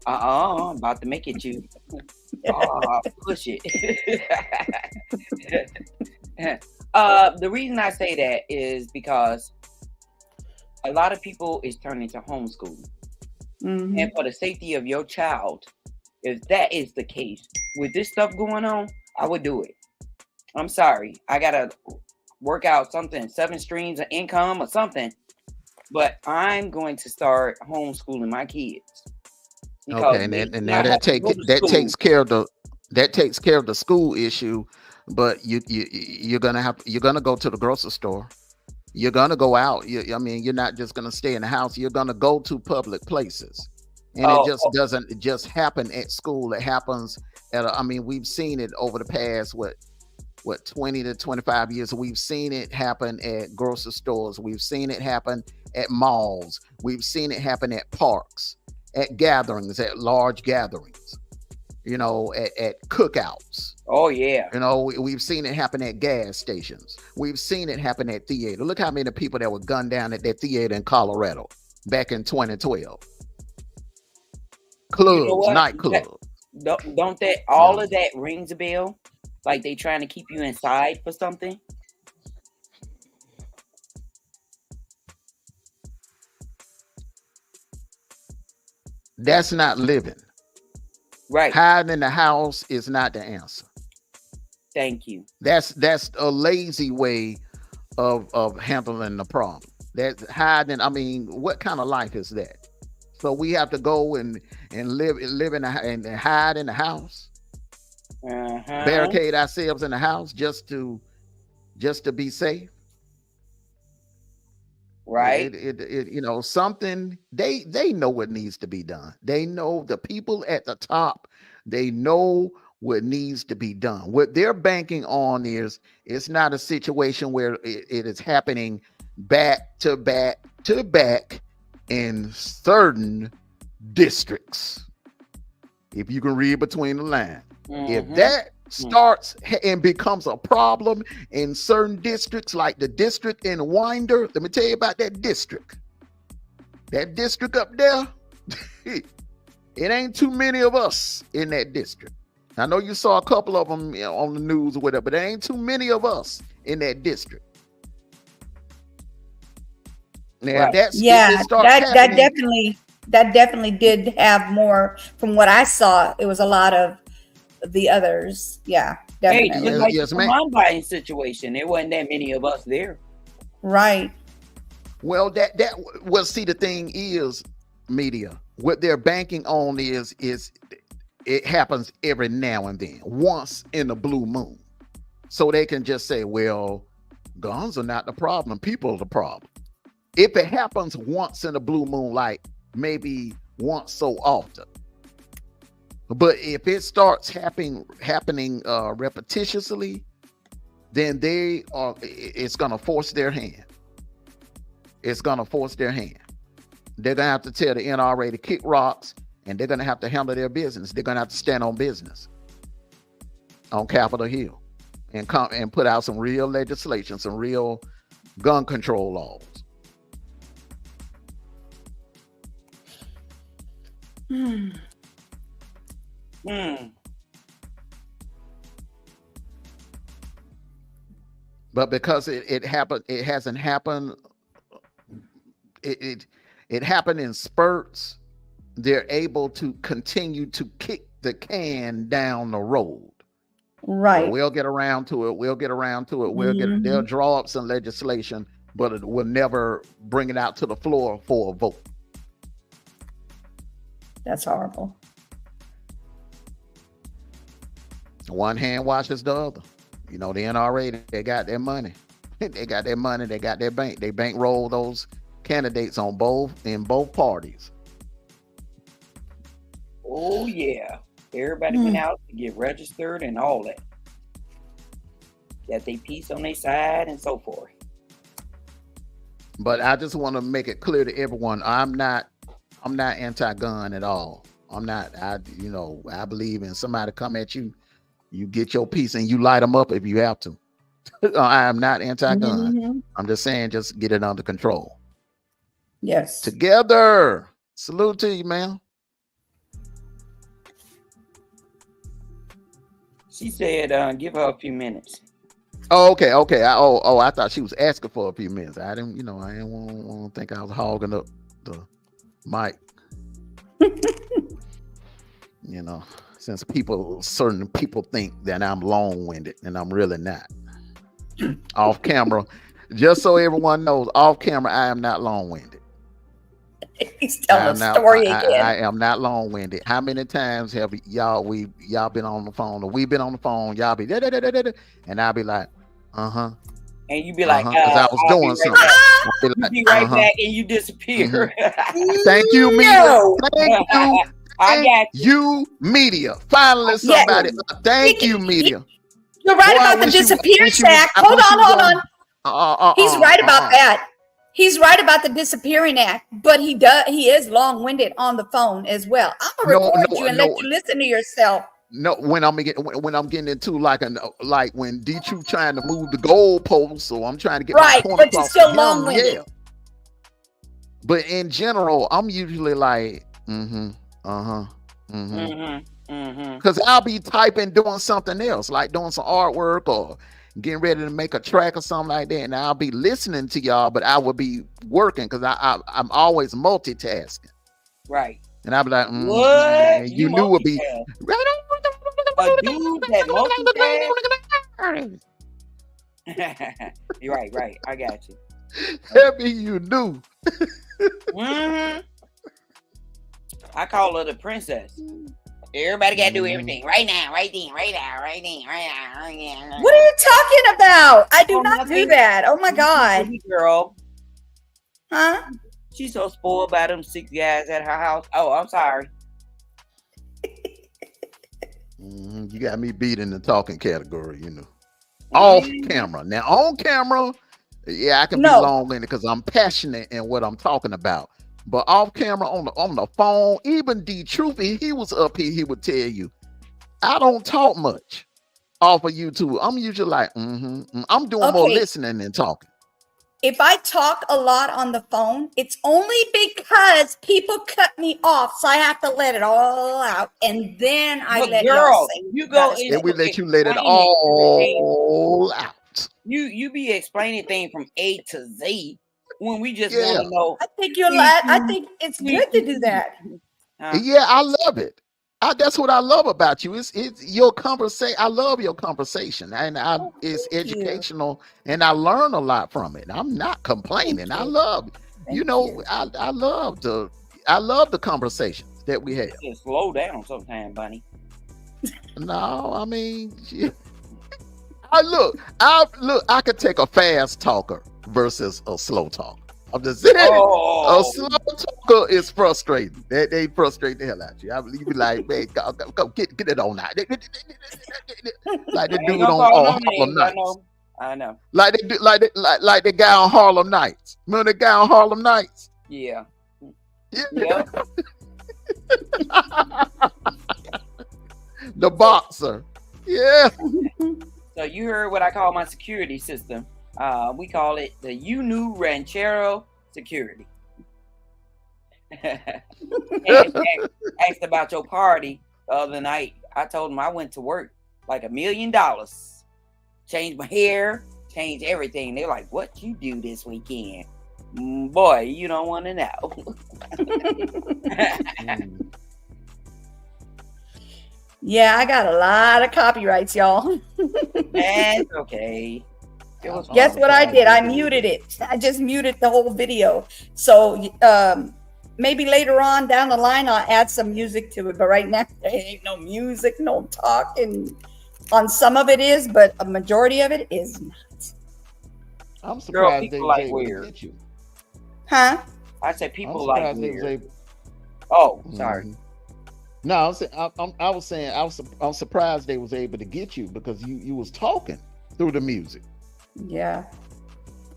Speaker 5: I'm about to make it you. Push it. The reason I say that is because a lot of people is turning to homeschooling. And for the safety of your child, if that is the case, with this stuff going on, I would do it. I'm sorry. I got to work out something, 7 streams of income or something. But I'm going to start homeschooling my kids.
Speaker 8: Okay, and now that takes care of the school issue, but you're gonna go to the grocery store. You're gonna go out. You're not just gonna stay in the house. You're gonna go to public places, and it just doesn't just happen at school. It happens we've seen it over the past 20 to 25 years. We've seen it happen at grocery stores. We've seen it happen at malls. We've seen it happen at parks, at gatherings, at large gatherings, at cookouts.
Speaker 5: Oh, yeah.
Speaker 8: We've seen it happen at gas stations. We've seen it happen at theater. Look how many people that were gunned down at that theater in Colorado back in 2012. Clubs, nightclubs.
Speaker 5: Don't that all of that rings a bell? Like they trying to keep you inside for something?
Speaker 8: That's not living.
Speaker 5: Right.
Speaker 8: Hiding in the house is not the answer.
Speaker 5: Thank you.
Speaker 8: That's a lazy way of handling the problem. That hiding, I mean, what kind of life is that? So we have to go and live in and hide in the house, barricade ourselves in the house just to be safe.
Speaker 5: Right.
Speaker 8: It you know, something they know what needs to be done. They know, the people at the top, they know what needs to be done. What they're banking on is, it's not a situation where it is happening back to back to back in certain districts. If you can read between the lines, if that starts and becomes a problem in certain districts, like the district in Winder, let me tell you about that district. That district up there, it ain't too many of us in that district. I know you saw a couple of them, you know, on the news or whatever, but there ain't too many of us in that district. Now,
Speaker 1: Right.
Speaker 8: that's,
Speaker 1: Yeah, that
Speaker 8: happening,
Speaker 1: definitely did have more. From what I saw, it was a lot of the others. Yeah,
Speaker 5: Hey,
Speaker 1: definitely.
Speaker 5: just like the Combine situation, there wasn't that many of us there.
Speaker 1: Right.
Speaker 8: Well, well, see, the thing is, media, what they're banking on is it happens every now and then, once in a blue moon. So they can just say, well, guns are not the problem, people are the problem. If it happens once in a blue moon, like maybe once so often. But if it starts happening repetitiously, then it's gonna force their hand. It's gonna force their hand. They're gonna have to tell the NRA to kick rocks, and they're gonna have to handle their business. They're gonna have to stand on business on Capitol Hill and come and put out some real legislation, some real gun control laws. But because it happened, it hasn't happened. It happened in spurts. They're able to continue to kick the can down the road.
Speaker 1: Right.
Speaker 8: Well, we'll get around to it. They'll draw up some legislation, but it will never bring it out to the floor for a vote.
Speaker 1: That's horrible.
Speaker 8: One hand washes the other. You know, the NRA, they got their money. They got their money. They got their bank. They bankroll those candidates in both parties.
Speaker 5: Oh yeah, everybody went out to get registered and all that. Got their piece on their side and so forth.
Speaker 8: But I just want to make it clear to everyone, I'm not anti-gun at all. I'm not. I believe in somebody come at you, you get your piece and you light them up if you have to. I am not anti-gun. I'm just saying, just get it under control.
Speaker 1: Yes.
Speaker 8: Together. Salute to you, man.
Speaker 5: She said, give her a few minutes.
Speaker 8: Oh, okay. I thought she was asking for a few minutes. I didn't want to think I was hogging up the mic. Since certain people think that I'm long-winded, and I'm really not. Off camera, just so everyone knows, off camera, I am not long-winded.
Speaker 1: He's telling a story again.
Speaker 8: I am not long-winded. How many times have y'all been on the phone, or we've been on the phone, y'all be da-da-da-da-da, and I'll be like,
Speaker 5: and you be like,
Speaker 8: because I was doing something.
Speaker 5: You be right back and you disappear.
Speaker 8: Thank you, media. Thank you.
Speaker 5: I got
Speaker 8: you, media. Finally, somebody. Thank you, media.
Speaker 1: You're right about the disappearance act. Hold on. He's right about that. He's right about the disappearing act, but he is long-winded on the phone as well. I'm gonna record you and let you listen to yourself.
Speaker 8: No, when I'm getting into like when D-Troop trying to move the goalpost, so I'm trying to get my point
Speaker 1: but you're still long-winded.
Speaker 8: Yeah. But in general, I'm usually like, because I'll be typing, doing something else, like doing some artwork or getting ready to make a track or something like that, and I'll be listening to y'all, but I will be working because I'm always multitasking.
Speaker 5: Right.
Speaker 8: And I'd be like,
Speaker 5: What?
Speaker 8: and you knew would be
Speaker 5: a dude that multitask? You're right. I got you.
Speaker 8: Happy you knew.
Speaker 5: Mm-hmm. I call her the princess. Everybody got to do everything right now, right then.
Speaker 1: What are you talking about? I do not do that. Oh my God.
Speaker 5: Girl.
Speaker 1: Huh?
Speaker 5: She's so spoiled by them 6 guys at her house. Oh, I'm sorry.
Speaker 8: You got me beat in the talking category, you know. Off camera. Now on camera, yeah, I can be long-winded because I'm passionate in what I'm talking about. But off camera, on the phone, even D Truth, he was up here, he would tell you, I don't talk much off of YouTube. I'm usually like, I'm doing more listening than talking.
Speaker 1: If I talk a lot on the phone, it's only because people cut me off, so I have to let it all out, and then I let y'all say.
Speaker 5: You go in,
Speaker 8: and we let you let it all out.
Speaker 5: You be explaining things from A to Z when we just want to know.
Speaker 1: I think I think it's good to do that.
Speaker 8: Yeah, I love it. That's what I love about you. It's your conversation. I love your conversation, and it's educational, and I learn a lot from it. I'm not complaining. I love, I love the conversations that we have.
Speaker 5: Just slow down sometime, Bunny.
Speaker 8: No, I mean, I could take a fast talker versus a slow talker. I'm just saying, a slow talker is frustrating. They frustrate the hell out of you. I believe you like, man, go get it on out. Like the dude on Harlem Nights.
Speaker 5: I know.
Speaker 8: Like the guy on Harlem Nights. Remember the guy on Harlem Nights?
Speaker 5: Yeah.
Speaker 8: The boxer. Yeah.
Speaker 5: So you heard what I call my security system. We call it the Unu Ranchero Security. Asked about your party the other night. I told him I went to work like $1 million. Changed my hair, changed everything. They're like, what you do this weekend? Boy, you don't want to know.
Speaker 1: Yeah, I got a lot of copyrights, y'all.
Speaker 5: That's okay.
Speaker 1: Guess what I did? I muted it. I just muted the whole video. So maybe later on down the line, I'll add some music to it. But right now, there ain't no music, no talking. On some of it is, but a majority of it is not.
Speaker 8: I'm surprised they
Speaker 5: like
Speaker 8: weird. Get you.
Speaker 1: Huh?
Speaker 5: I said people like weird. Oh, sorry.
Speaker 8: No, I was saying I'm surprised they was able to get you because you was talking through the music.
Speaker 1: Yeah,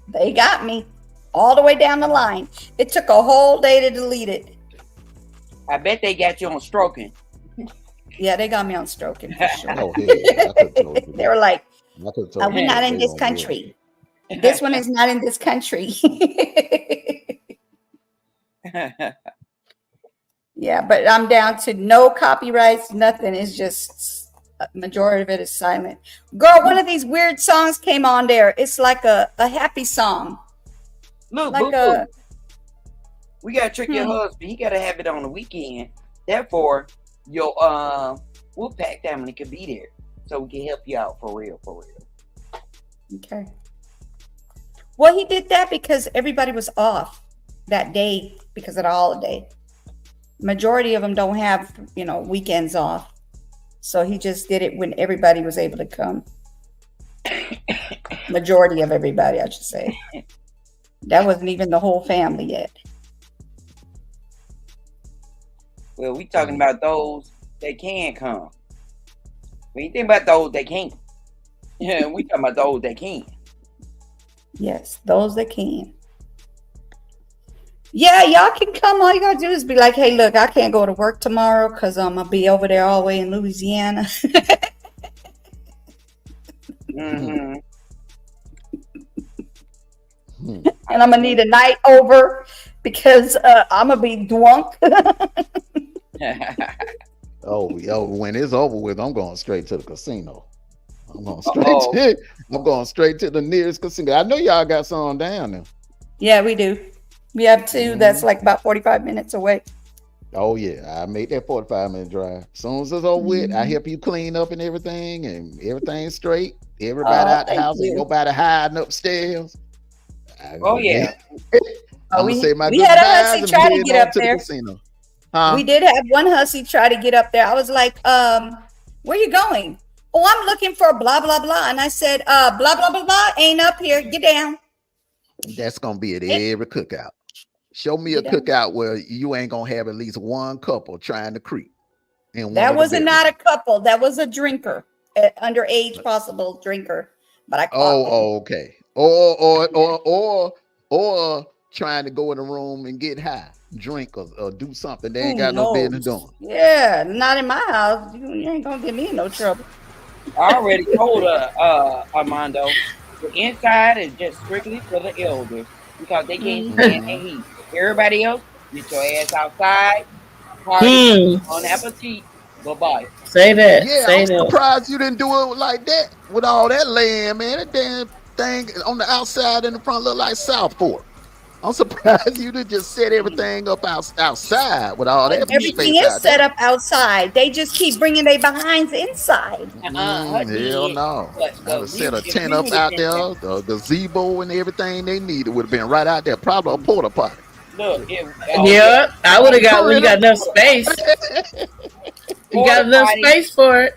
Speaker 1: they got me all the way down the line. It took a whole day to delete it.
Speaker 5: I bet they got you on stroking.
Speaker 1: Yeah, they got me on stroking for sure.
Speaker 8: Oh, yeah,
Speaker 1: they were like, we're not in this country. This one is not in this country. Yeah, but I'm down to no copyrights, nothing. It's just majority of it is silent. Girl, one of these weird songs came on there. It's like a happy song.
Speaker 5: Look,
Speaker 1: like
Speaker 5: we gotta trick your husband. He gotta have it on the weekend. Therefore, your Wolfpack family could be there, so we can help you out for real.
Speaker 1: Okay. Well, he did that because everybody was off that day because of the holiday. Majority of them don't have, weekends off. So he just did it when everybody was able to come. Majority of everybody, I should say. That wasn't even the whole family yet.
Speaker 5: Well, we talking about those that can come. We ain't think about those that can't. Yeah, we talking about those that can.
Speaker 1: Yes, those that can. Yeah, y'all can come. All you gotta do is be like, hey, look, I can't go to work tomorrow because I'm gonna be over there all the way in Louisiana. And I'm gonna need a night over because I'm gonna be drunk.
Speaker 8: Oh, when it's over with, I'm going straight to the casino. I'm going straight to the nearest casino. I know y'all got some down there.
Speaker 1: Yeah, we do. We have two that's like about 45 minutes away.
Speaker 8: Oh yeah, I made that 45-minute drive. As soon as it's over with, I help you clean up and everything's straight. Everybody out the
Speaker 1: Thank
Speaker 8: house, ain't
Speaker 1: you.
Speaker 8: nobody hiding upstairs.
Speaker 5: Oh yeah.
Speaker 8: I'm gonna say my
Speaker 1: we had a hussy
Speaker 8: goodbyes and I'm
Speaker 1: try to
Speaker 8: heading
Speaker 1: get
Speaker 8: on
Speaker 1: up
Speaker 8: to the
Speaker 1: there.
Speaker 8: casino. Huh?
Speaker 1: We did have one hussy try to get up there. I was like, where you going? Oh, I'm looking for blah blah blah. And I said, blah blah blah blah ain't up here. Get down.
Speaker 8: That's gonna be at every cookout. Show me a
Speaker 1: Get down.
Speaker 8: cookout where you ain't gonna have at least one couple trying to creep in one
Speaker 1: That
Speaker 8: of the
Speaker 1: was
Speaker 8: bedrooms.
Speaker 1: not a couple. That was a drinker, underage possible drinker. But I caught them.
Speaker 8: Oh, okay. Or trying to go in the room and get high, drink or do something they ain't
Speaker 1: Who
Speaker 8: got no
Speaker 1: knows?
Speaker 8: business doing.
Speaker 1: Yeah, not in my house. You ain't gonna get me in no trouble.
Speaker 5: I already told Armando, the inside is just strictly for the elders because they can't stand the heat. Everybody else, get your ass outside, party, on appetit. Bye-bye.
Speaker 2: Say that.
Speaker 8: Yeah,
Speaker 2: Say
Speaker 8: I'm
Speaker 2: that.
Speaker 8: surprised you didn't do it like that with all that land, man. That damn thing on the outside and the front look like Southport. I'm surprised you didn't just set everything up outside with all that
Speaker 1: Everything
Speaker 8: space
Speaker 1: is
Speaker 8: out
Speaker 1: set
Speaker 8: there.
Speaker 1: up outside. They just keep bringing their behinds inside.
Speaker 8: Hell no. I'd have set a tent up
Speaker 5: would've
Speaker 8: out
Speaker 5: been
Speaker 8: there, the gazebo and everything they needed would have been right out there. Probably a porta potty.
Speaker 5: Look,
Speaker 2: Yeah, I would have got when you got enough space. You got enough space for it.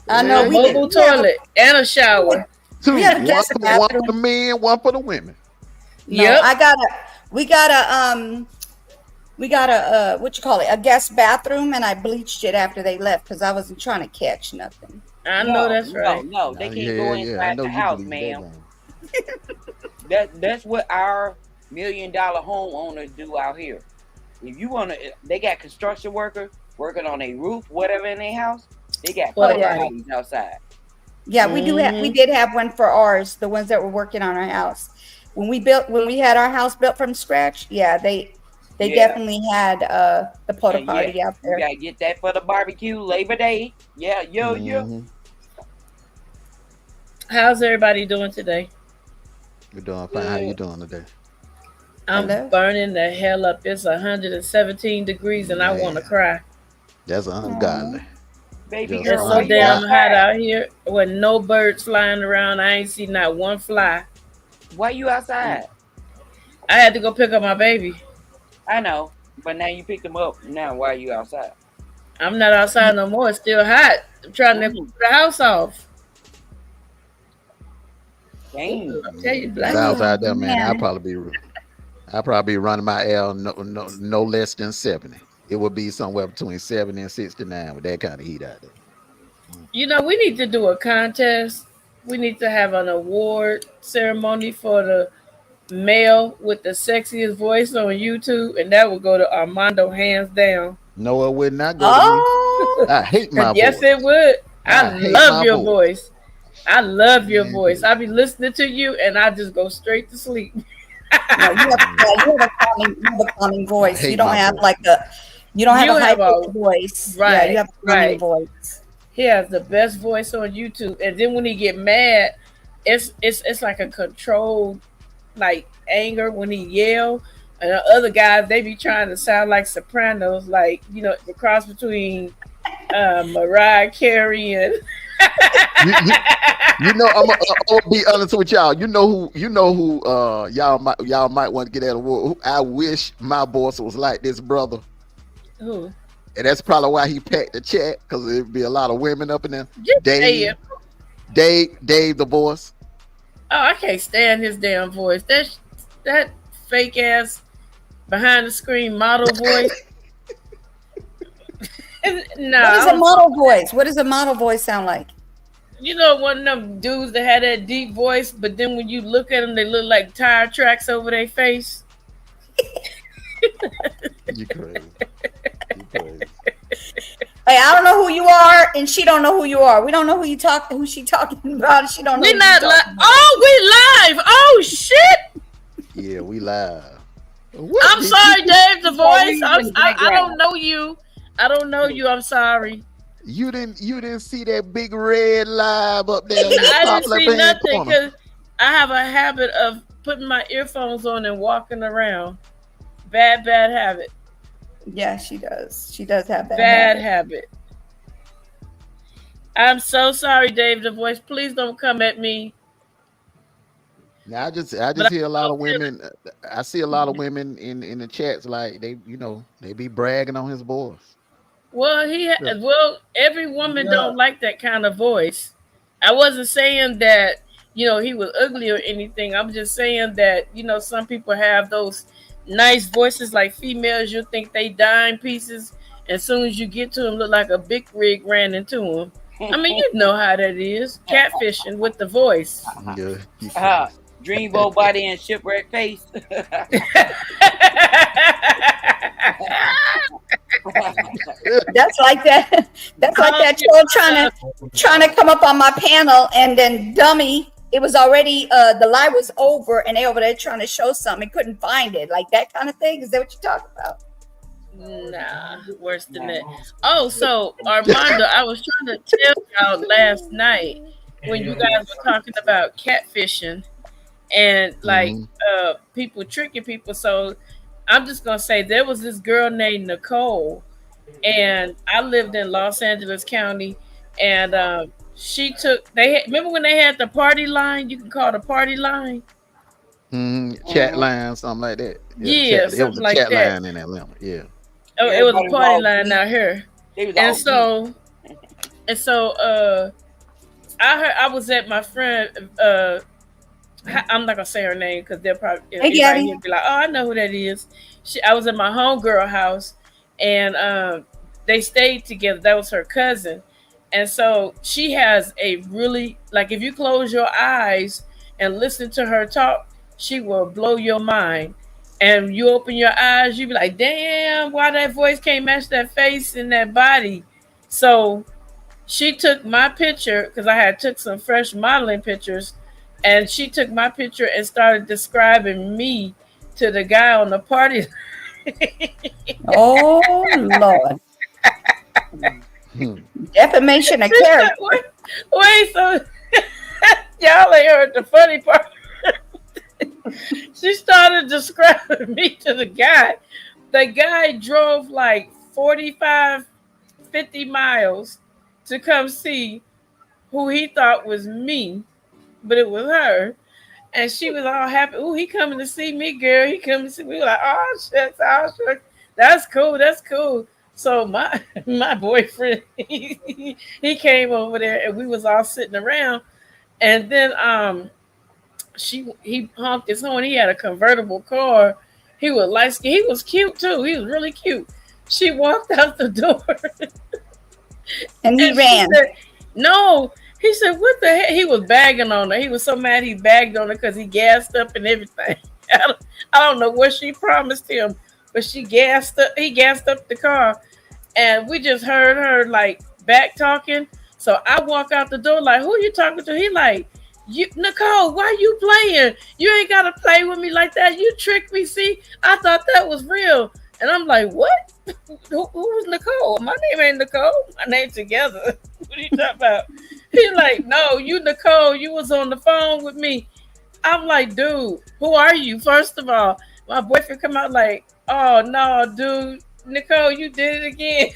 Speaker 1: I know
Speaker 2: A
Speaker 1: we did.
Speaker 2: mobile toilet and a shower.
Speaker 8: Two,
Speaker 1: We had a
Speaker 8: one
Speaker 1: guest
Speaker 8: for
Speaker 1: bathroom.
Speaker 8: the men, one for the women.
Speaker 1: No,
Speaker 2: Yep.
Speaker 1: we got a what you call it, a guest bathroom, and I bleached it after they left because I wasn't trying to catch nothing.
Speaker 2: I know that's right.
Speaker 5: No, they can't go
Speaker 8: I
Speaker 5: inside
Speaker 8: know
Speaker 5: the
Speaker 8: you
Speaker 5: house,
Speaker 8: believe
Speaker 5: ma'am.
Speaker 8: that.
Speaker 5: That's what our $1 million homeowners do out here. If you want to, they got construction workers working on a roof, whatever in their house. They got porta potties outside.
Speaker 1: Yeah, we did have one for ours, the ones that were working on our house. When we had our house built from scratch, yeah, they definitely had the porta potty out there.
Speaker 5: You gotta get that for the barbecue Labor Day. Yeah.
Speaker 2: How's everybody doing today?
Speaker 8: We're doing fine. How you doing today?
Speaker 2: I'm burning the hell up. It's 117 degrees and I want to cry.
Speaker 8: That's ungodly.
Speaker 5: Baby
Speaker 2: It's
Speaker 5: girl,
Speaker 2: so damn hot out here with no birds flying around. I ain't seen not one fly.
Speaker 5: Why you outside?
Speaker 2: I had to go pick up my baby.
Speaker 5: I know, but now you picked them up. Now why are you outside?
Speaker 2: I'm not outside no more. It's still hot. I'm trying to cool the house off.
Speaker 5: Dang.
Speaker 2: I tell you,
Speaker 8: If I was out there, man, I'd probably be running my L no less than 70. It would be somewhere between 70 and 69 with that kind of heat out there.
Speaker 2: You know, we need to do a contest. We need to have an award ceremony for the male with the sexiest voice on YouTube, and that would go to Armando hands down.
Speaker 8: No, it would not go to me. I hate my voice.
Speaker 2: Yes, it would. I
Speaker 8: hate
Speaker 2: love
Speaker 8: my
Speaker 2: your
Speaker 8: voice.
Speaker 2: voice. I love your voice. I be listening to you, and I just go straight to sleep.
Speaker 1: No, you have a calming voice.
Speaker 8: hate
Speaker 1: You don't
Speaker 8: my
Speaker 1: have
Speaker 8: voice.
Speaker 1: like you don't have a high
Speaker 2: a
Speaker 1: voice.
Speaker 2: right.
Speaker 1: Yeah, you have a calming
Speaker 2: Right.
Speaker 1: voice.
Speaker 2: He has the best voice on YouTube, and then when he get mad, it's like a controlled like anger when he yell. And the other guys, they be trying to sound like sopranos, like the cross between Mariah Carey and.
Speaker 8: You know, I'm gonna be honest with y'all. You know who y'all might want to get that award. I wish my boss was like this brother.
Speaker 2: Who?
Speaker 8: And that's probably why he packed the chat, because there'd be a lot of women up in there.
Speaker 2: Just say it.
Speaker 8: Dave the voice.
Speaker 2: Oh, I can't stand his damn voice. That fake ass behind the screen model voice. No.
Speaker 1: What is a model voice? What does a model voice sound like?
Speaker 2: You know, one of them dudes that had that deep voice, but then when you look at them, they look like tire tracks over their face.
Speaker 8: You crazy.
Speaker 1: Hey, I don't know who you are, and she don't know who you are. We don't know who she talking about. And she don't know.
Speaker 2: We
Speaker 1: who
Speaker 2: not
Speaker 1: you
Speaker 2: live.
Speaker 1: talking about.
Speaker 2: Oh, we live. Oh shit!
Speaker 8: Yeah, we live.
Speaker 2: I'm sorry, Dave. The voice. I don't know you. I don't know you. I'm sorry.
Speaker 8: You didn't see that big red live up there?
Speaker 2: I didn't see nothing because I have a habit of putting my earphones on and walking around. Bad habit.
Speaker 1: Yeah, she does. She does have that
Speaker 2: Bad
Speaker 1: habit.
Speaker 2: habit. I'm so sorry, Dave the Voice. Please don't come at me.
Speaker 8: Now I
Speaker 2: But
Speaker 8: just hear a lot of women. I see a lot of women in the chats like they be bragging on his voice.
Speaker 2: Well,
Speaker 8: Yeah.
Speaker 2: every woman
Speaker 8: Yeah.
Speaker 2: don't like that kind of voice. I wasn't saying that he was ugly or anything. I'm just saying that some people have those nice voices like females. You think they dime pieces, and as soon as you get to them, look like a big rig ran into them. I mean, you know how that is, catfishing with the voice.
Speaker 8: Yeah, you
Speaker 5: Dreamboat body and shipwreck face.
Speaker 1: That's like that. That's like that troll trying to come up on my panel, and then dummy. It was already the live was over, and they over there trying to show something, couldn't find it. Like that kind of thing. Is that what you're talking about?
Speaker 2: Nah, worse than that. Oh, so Armando, I was trying to tell y'all last night when you guys were talking about catfishing and like people tricking people. So I'm just gonna say there was this girl named Nicole, and I lived in Los Angeles County, and she took. Remember when they had the party line? You can call the party line.
Speaker 8: Chat line, something like that.
Speaker 2: Yeah,
Speaker 8: It was
Speaker 2: something
Speaker 8: a
Speaker 2: like
Speaker 8: chat
Speaker 2: that.
Speaker 8: line in Atlanta. Yeah.
Speaker 2: Oh, it was a party line out here. And so I was at my friend. I'm not gonna say her name because they'll probably everybody here be like, "Oh, I know who that is." I was at my homegirl house, and they stayed together. That was her cousin, and so she has a really like if you close your eyes and listen to her talk, she will blow your mind. And you open your eyes, you be like, "Damn, why that voice can't match that face and that body?" So she took my picture because I had took some fresh modeling pictures, and she took my picture and started describing me to the guy on the party.
Speaker 1: Oh Lord! Defamation of character.
Speaker 2: Wait, so y'all ain't heard the funny part. She started describing me to the guy. The guy drove like 45, 50 miles to come see who he thought was me, but it was her. And she was all happy. Ooh, he coming to see me, girl. He coming to see me. We were like, oh, shucks, oh, shucks. That's cool. That's cool. So my boyfriend, he came over there, and we was all sitting around. And then he honked his horn. He had a convertible car. He was light skinned. He was cute too. He was really cute. She walked out the door,
Speaker 1: and he ran.
Speaker 2: Said, no, he said, "What the heck?" He was bagging on her. He was so mad he bagged on her because he gassed up and everything. I don't know what she promised him, but she gassed up. He gassed up the car, and we just heard her like back talking. So I walk out the door like, "Who you talking to?" He like, "You, Nicole, why you playing? You ain't gotta play with me like that. You tricked me. See, I thought that was real." And I'm like, "What? Who was Nicole? My name ain't Nicole. My name together." What are you talking about? He's like, "No, you Nicole. You was on the phone with me." I'm like, "Dude, who are you?" First of all, my boyfriend come out like, "Oh no, dude, Nicole, you did it again."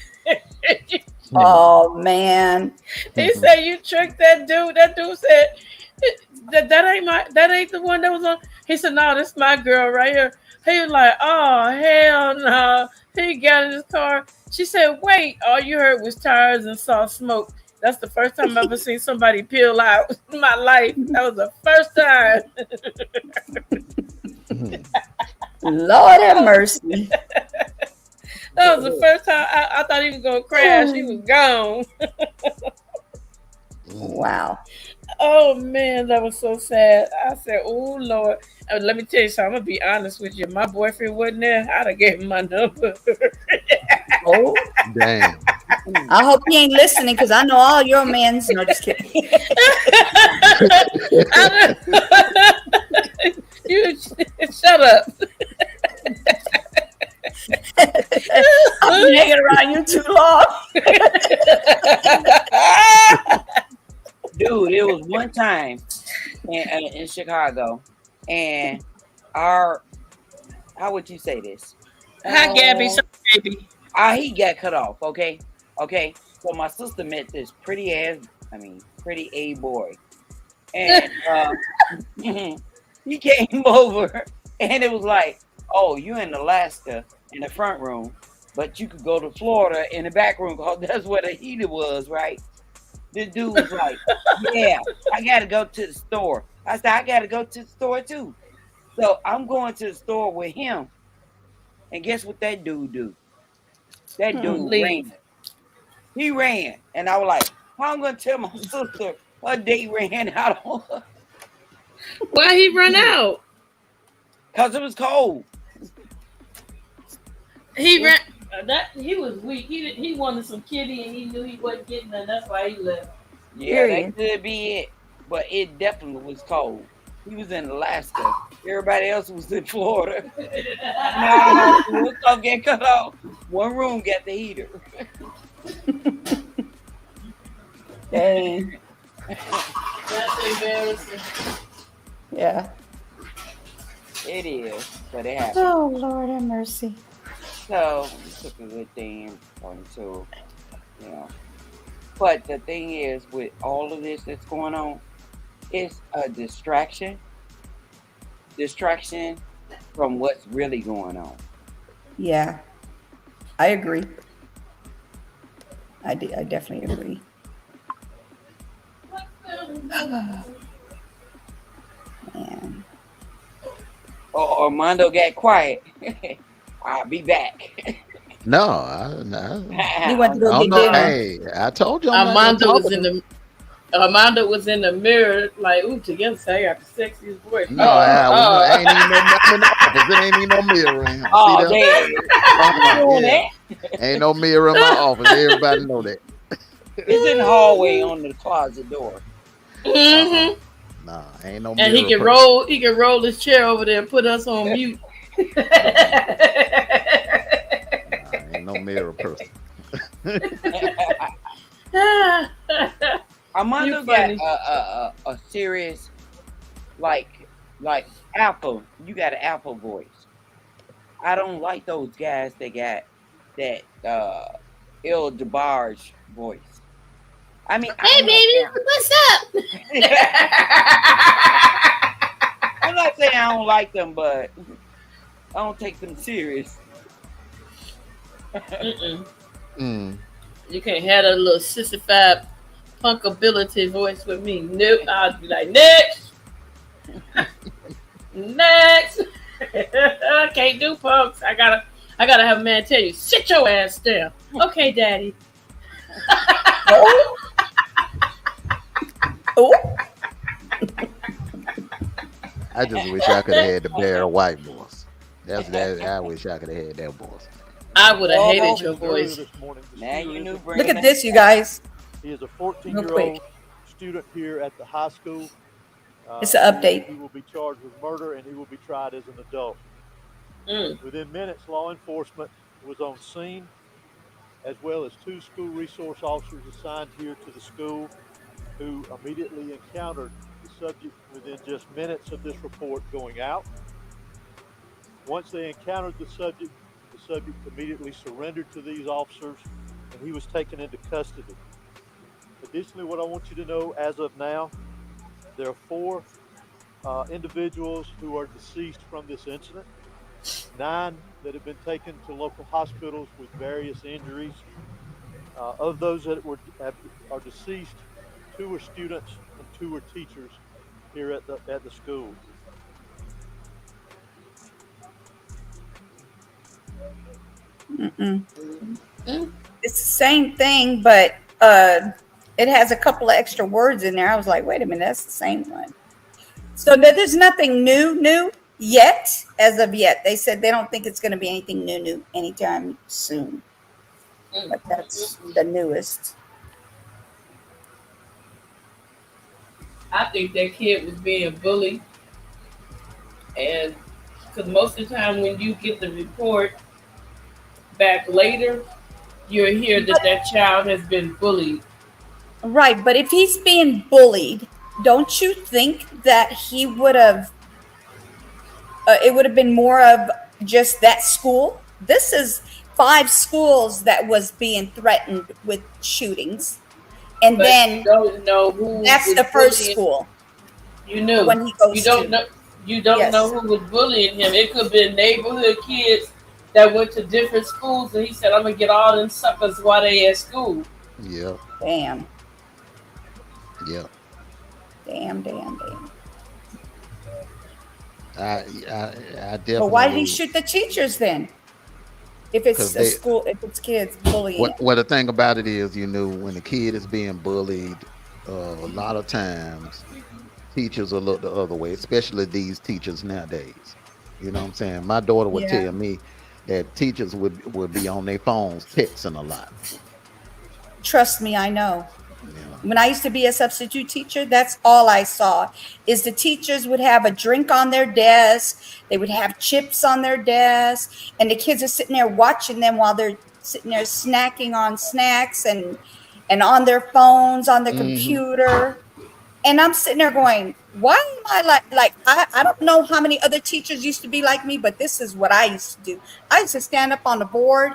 Speaker 1: Oh man.
Speaker 2: He said you tricked that dude. That dude said that ain't the one that was on. He said, "No, this is my girl right here." He was like, "Oh hell no." He got in his car. She said, "Wait." All you heard was tires and saw smoke. That's the first time I've ever seen somebody peel out in my life. That was the first time.
Speaker 1: Lord have mercy.
Speaker 2: That was the first time I thought he was gonna crash. He was gone.
Speaker 1: Wow.
Speaker 2: Oh man, that was so sad. I said, "Oh Lord." Let me tell you something. I'm gonna be honest with you. If my boyfriend wasn't there, I'd have gave him my number.
Speaker 1: Oh
Speaker 8: damn.
Speaker 1: I hope he ain't listening because I know all your men's. No, just kidding.
Speaker 2: You shut up.
Speaker 1: I've been hanging around you too long.
Speaker 5: Dude, it was one time in Chicago, and how would you say this?
Speaker 2: Hi, Gabby. Sorry, baby.
Speaker 5: He got cut off. Okay. So my sister met this pretty A boy, and he came over, and it was like, oh, you in Alaska in the front room, but you could go to Florida in the back room because that's where the heater was, right? This dude was like, yeah, I got to go to the store. I said, I got to go to the store too. So I'm going to the store with him. And guess what that dude do? That dude ran. He ran. And I was like, how I'm going to tell my sister her day ran out on her?
Speaker 2: Why he run out?
Speaker 5: Because it was cold.
Speaker 2: He ran. He was weak. He wanted some kitty and he knew he wasn't getting that. That's why he left.
Speaker 5: Yeah, that could be it. But it definitely was cold. He was in Alaska. Everybody else was in Florida. No, we'll stop getting cut off. One room got the heater.
Speaker 1: Dang.
Speaker 2: That's embarrassing.
Speaker 1: Yeah.
Speaker 5: It is, but it happened.
Speaker 1: Oh, Lord have mercy.
Speaker 5: So we took a good thing until, But the thing is, with all of this that's going on, it's a distraction from what's really going on.
Speaker 1: Yeah, I agree. I definitely agree. Man.
Speaker 5: Oh, Armando got quiet. I'll be back.
Speaker 8: No,
Speaker 1: He went to go get dinner.
Speaker 8: Hey, I told you.
Speaker 2: Armando was in the mirror, like, ooh, together. I got the sexiest voice.
Speaker 8: No, ain't even no nothing in the office. It ain't even no mirror in here.
Speaker 5: Oh,
Speaker 8: damn. Ain't no mirror in my office. Everybody know that.
Speaker 5: It's in the hallway on the closet door.
Speaker 2: Mm-hmm.
Speaker 8: Nah, ain't no mirror.
Speaker 2: And he can roll his chair over there and put us on mute.
Speaker 8: Ain't no mirror person.
Speaker 5: Armando got a serious, like Apple. You got an Apple voice. I don't like those guys that got that Il DeBarge voice. I mean,
Speaker 2: hey baby, what's up?
Speaker 5: I'm not saying I don't like them, but I don't take them serious.
Speaker 2: You can't have a little sissified punkability voice with me. Nope. I'll be like, next. Next. I can't do punks. I gotta have a man tell you, sit your ass down. Okay, daddy.
Speaker 8: I just wish I could have had the Barry White voice. I wish I could have had that voice.
Speaker 2: I would have hated your voice.
Speaker 5: Now you knew.
Speaker 1: Look at this, you guys.
Speaker 11: He is a 14-year-old student here at the high school.
Speaker 1: It's an update.
Speaker 11: He will be charged with murder and he will be tried as an adult. Within minutes, law enforcement was on scene, as well as 2 school resource officers assigned here to the school who immediately encountered the subject within just minutes of this report going out. Once they encountered the subject immediately surrendered to these officers and he was taken into custody. Additionally, what I want you to know as of now, there are 4 individuals who are deceased from this incident, 9 that have been taken to local hospitals with various injuries. Of those that are deceased, 2 were students and 2 were teachers here at the school.
Speaker 1: It's the same thing, but it has a couple of extra words in there. I was like, wait a minute, that's the same one. So there's nothing new yet, as of yet. They said they don't think it's going to be anything new anytime soon. But that's the newest.
Speaker 2: I think that kid was being bullied. And because most of the time when you get the report back later, you'll hear that child has been bullied.
Speaker 1: Right, but if he's being bullied, don't you think that he would have, it would have been more of just that school? This is 5 schools that was being threatened with shootings. And
Speaker 2: But you
Speaker 1: then
Speaker 2: don't know who
Speaker 1: that's
Speaker 2: was
Speaker 1: the first
Speaker 2: bullying.
Speaker 1: school,
Speaker 2: You
Speaker 1: the
Speaker 2: knew.
Speaker 1: one he
Speaker 2: You
Speaker 1: goes
Speaker 2: don't
Speaker 1: to.
Speaker 2: know. You don't know
Speaker 1: Yes.
Speaker 2: who was bullying him. It could have been neighborhood kids that went to different schools, and he said, "I'm gonna get all them suckers while they at school."
Speaker 8: Yep.
Speaker 1: Damn.
Speaker 8: Yep.
Speaker 1: Damn.
Speaker 8: I
Speaker 1: But why did he
Speaker 8: definitely,
Speaker 1: shoot the teachers then? If it's
Speaker 8: because
Speaker 1: a
Speaker 8: they
Speaker 1: school, if it's kids bullying.
Speaker 8: what the thing about it is, when the kid is being bullied, a lot of times teachers will look the other way, especially these teachers nowadays. You know what I'm saying? My daughter would
Speaker 1: Yeah.
Speaker 8: tell me that teachers would be on their phones texting a lot.
Speaker 1: Trust me, I know.
Speaker 8: Yeah.
Speaker 1: When I used to be a substitute teacher, that's all I saw is the teachers would have a drink on their desk. They would have chips on their desk, and the kids are sitting there watching them while they're sitting there snacking on snacks and on their phones, on the
Speaker 8: Mm-hmm.
Speaker 1: computer. And I'm sitting there going, why am I like I don't know how many other teachers used to be like me, but this is what I used to do. I used to stand up on the board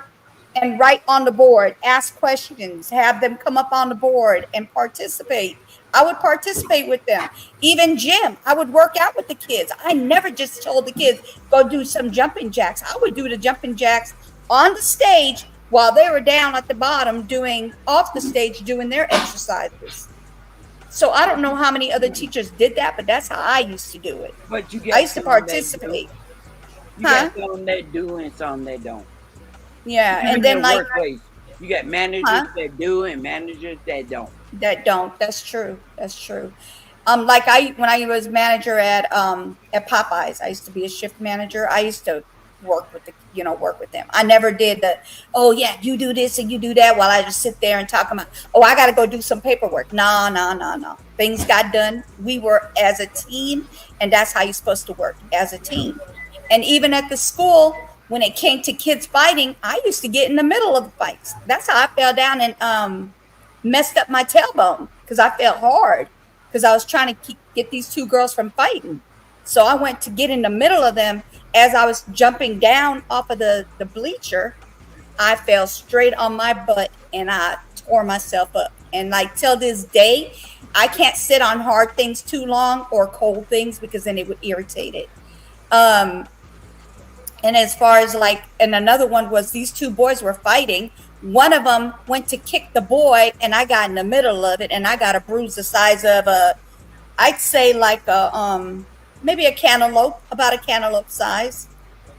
Speaker 1: and write on the board, ask questions, have them come up on the board and participate. I would participate with them. Even gym, I would work out with the kids. I never just told the kids, go do some jumping jacks. I would do the jumping jacks on the stage while they were down at the bottom doing off the stage, doing their exercises. So I don't know how many other teachers did that, but that's how I used to do it.
Speaker 5: But you
Speaker 1: I
Speaker 5: got
Speaker 1: used to
Speaker 5: some that do.
Speaker 1: participate.
Speaker 5: You got some that do and some that don't.
Speaker 1: Yeah,
Speaker 5: Even
Speaker 1: and then
Speaker 5: in
Speaker 1: like
Speaker 5: workplace, you got managers that do and managers that don't.
Speaker 1: That's true. That's true. Like when I was manager at Popeyes, I used to be a shift manager. I used to work with them. I never did oh yeah, you do this and you do that while I just sit there and talk about, oh, I got to go do some paperwork. No. Things got done. We were as a team, and that's how you're supposed to work, as a team. And even at the school, when it came to kids fighting, I used to get in the middle of the fights. That's how I fell down and messed up my tailbone, because I fell hard because I was trying to get these 2 girls from fighting. So I went to get in the middle of them. As I was jumping down off of the bleacher, I fell straight on my butt and I tore myself up. And like till this day, I can't sit on hard things too long or cold things, because then it would irritate it. And as far as and another one was, these 2 boys were fighting. One of them went to kick the boy, and I got in the middle of it, and I got a bruise the size of I'd say maybe a cantaloupe, about a cantaloupe size.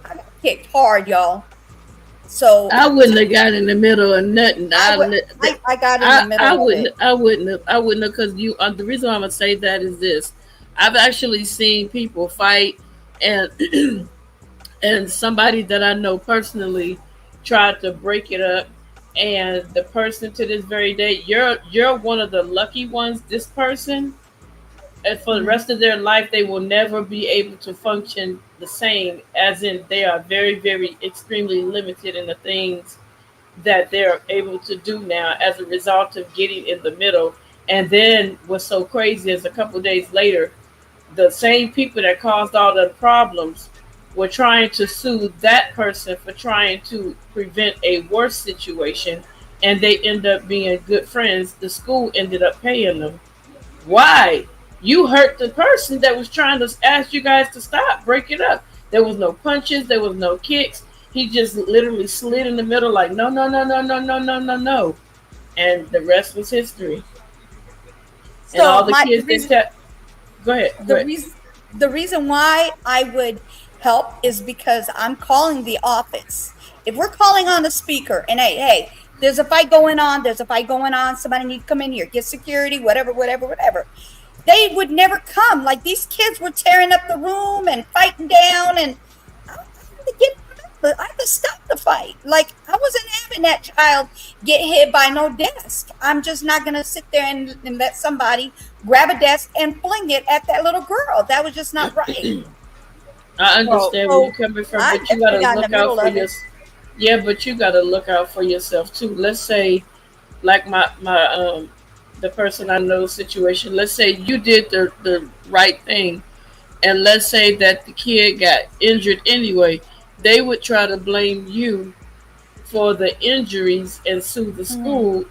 Speaker 1: I got kicked hard, y'all. So
Speaker 2: I wouldn't have got in the middle of nothing.
Speaker 1: I got in the middle of it.
Speaker 2: I wouldn't have, because the reason I'm gonna say that is this: I've actually seen people fight, and and somebody that I know personally tried to break it up, and the person to this very day, you're one of the lucky ones. This person, and for the rest of their life, they will never be able to function the same, as in they are very, very extremely limited in the things that they're able to do now as a result of getting in the middle. And then what's so crazy is a couple of days later, the same people that caused all the problems were trying to sue that person for trying to prevent a worse situation, and they end up being good friends. The school ended up paying them. Why? You hurt the person that was trying to ask you guys to stop, break it up. There was no punches, there was no kicks. He just literally slid in the middle like, no. And the rest was history.
Speaker 1: So
Speaker 2: and all the kids go ahead.
Speaker 1: The reason why I would help is because I'm calling the office. If we're calling on the speaker and hey, there's a fight going on, somebody need to come in here, get security, whatever. They would never come. Like, these kids were tearing up the room and fighting down, and I had to stop the fight. Like, I wasn't having that child get hit by no desk. I'm just not going to sit there and let somebody grab a desk and fling it at that little girl. That was just not right.
Speaker 2: I understand where you're coming from, but you got to look out for yourself. Yeah, but you got to look out for yourself too. Let's say, like my the person I know situation. Let's say you did the right thing, and let's say that the kid got injured anyway. they would try to blame you for the injuries and sue the school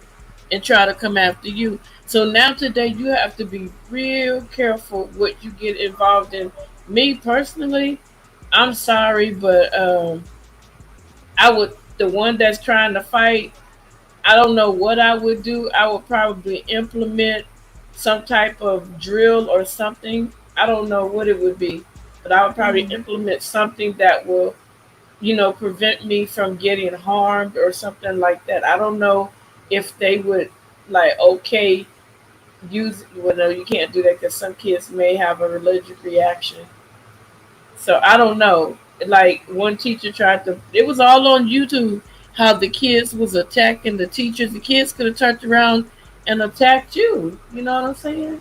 Speaker 2: and try to come after you. So now today you have to be real careful what you get involved in. Me personally, I'm sorry, but I would, the one that's trying to fight, I don't know what I would do. I would probably implement some type of drill or something. I don't know what it would be, but I would probably implement something that will, prevent me from getting harmed or something like that. I don't know if they would like okay use. Well, no, you can't do that because some kids may have a allergic reaction. So I don't know. Like one teacher tried to. It was all on YouTube how the kids was attacking the teachers. The kids could have turned around and attacked you. You know what I'm saying?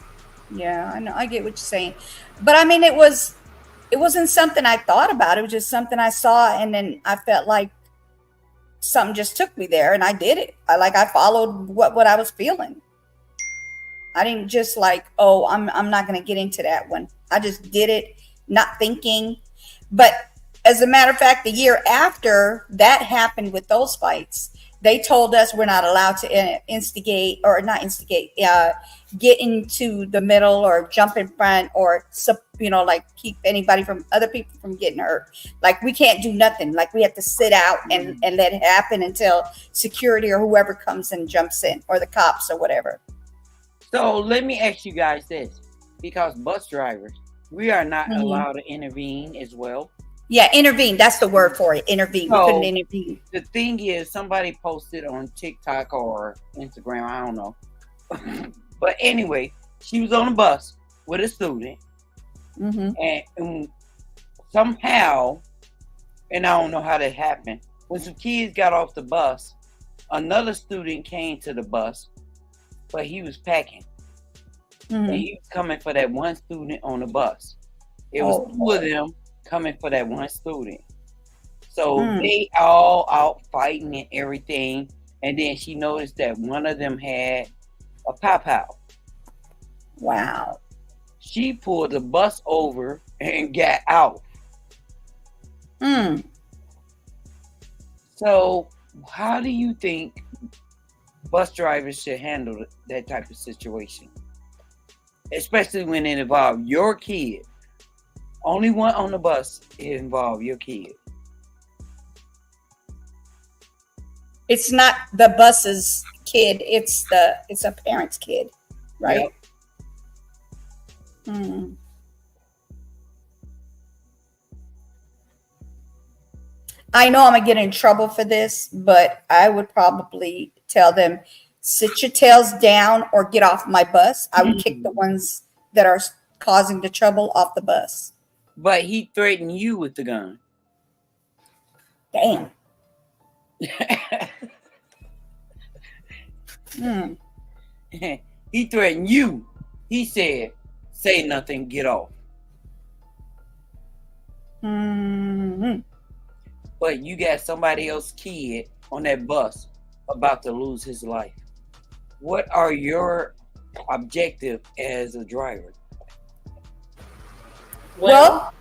Speaker 1: Yeah, I know. I get what you're saying. But I mean, it wasn't something I thought about. It was just something I saw, and then I felt like something just took me there, and I did it. I followed what I was feeling. I didn't just like, oh, I'm not going to get into that one. I just did it, not thinking. But as a matter of fact, the year after that happened with those fights, they told us we're not allowed to instigate or not instigate, get into the middle or jump in front or like keep anybody from other people from getting hurt. Like we can't do nothing. Like we have to sit out and let it happen until security or whoever comes and jumps in, or the cops or whatever.
Speaker 5: So let me ask you guys this, because bus drivers, we are not allowed to intervene as well.
Speaker 1: Yeah, intervene. That's the word for it. Intervene. We couldn't intervene.
Speaker 5: The thing is, somebody posted on TikTok or Instagram, I don't know. But anyway, she was on a bus with a student. And somehow, and I don't know how that happened, when some kids got off the bus, another student came to the bus, but he was packing. And he was coming for that one student on the bus. It was two of them coming for that one student. So they all out fighting and everything. And then she noticed that one of them had a pow-pow.
Speaker 1: Wow.
Speaker 5: She pulled the bus over and got out. So how do you think bus drivers should handle that type of situation? Especially when it involves your kid. Only one on the bus, it involves your kid.
Speaker 1: It's not the bus's kid, it's a parent's kid, right? Yep. I know I'm gonna get in trouble for this, but I would probably tell them, sit your tails down or get off my bus. I would kick the ones that are causing the trouble off the bus.
Speaker 5: But he threatened you with the gun.
Speaker 1: Damn.
Speaker 5: He threatened you. He said, say nothing, get off. But you got somebody else's kid on that bus about to lose his life. What are your objective as a driver?
Speaker 1: Well,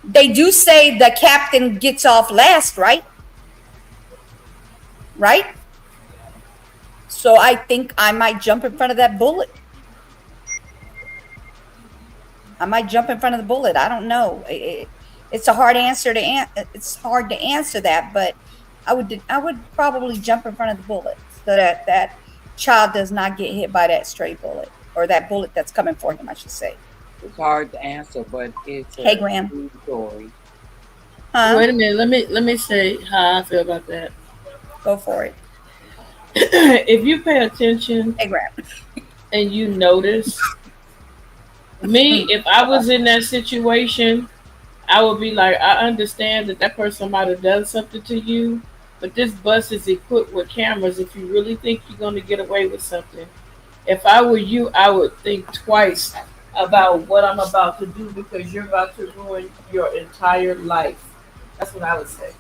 Speaker 1: they do say the captain gets off last, right? Right? So I think I might jump in front of that bullet. I might jump in front of the bullet. I don't know. It's a hard answer to it's hard to answer that, but I would probably jump in front of the bullet so that that child does not get hit by that stray bullet, or that bullet that's coming for him, I should say.
Speaker 5: It's hard to answer, but it's
Speaker 1: hey, Graham.
Speaker 5: True story.
Speaker 2: Wait a minute. Let me say how I feel about that.
Speaker 1: Go for it.
Speaker 2: If you pay attention,
Speaker 1: hey, Graham,
Speaker 2: and you notice, me, if I was in that situation, I would be like, I understand that person might have done something to you, but this bus is equipped with cameras. If you really think you're going to get away with something, if I were you, I would think twice about what I'm about to do, because you're about to ruin your entire life. That's what I would say.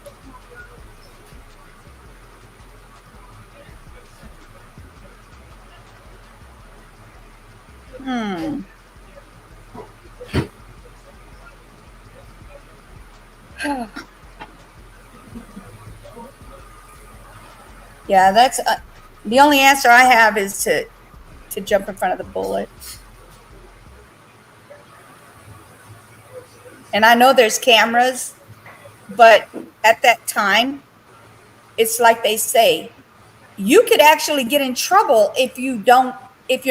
Speaker 1: Yeah, that's the only answer I have is to jump in front of the bullet. And I know there's cameras, but at that time, it's like they say, you could actually get in trouble if you're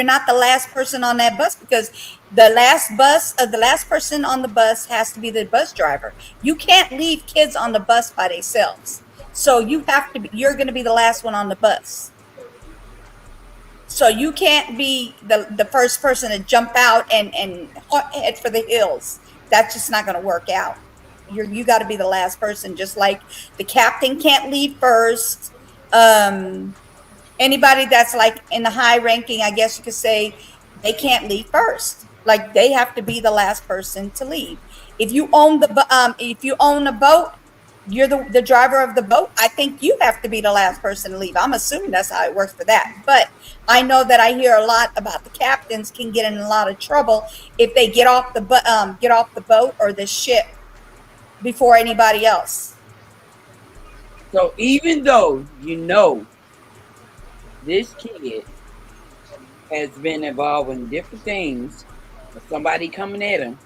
Speaker 1: not the last person on that bus, because the last person on the bus has to be the bus driver. You can't leave kids on the bus by themselves. So you're going to be the last one on the bus. So you can't be the first person to jump out and head for the hills. That's just not going to work out. You got to be the last person, just like the captain can't leave first. Anybody that's like in the high ranking, I guess you could say, they can't leave first. Like they have to be the last person to leave. If you own a boat, you're the driver of the boat. I think you have to be the last person to leave. I'm assuming that's how it works for that. But I know that I hear a lot about the captains can get in a lot of trouble if they get off the boat or the ship before anybody else.
Speaker 10: So even though this kid has been involved in different things, with somebody coming at him.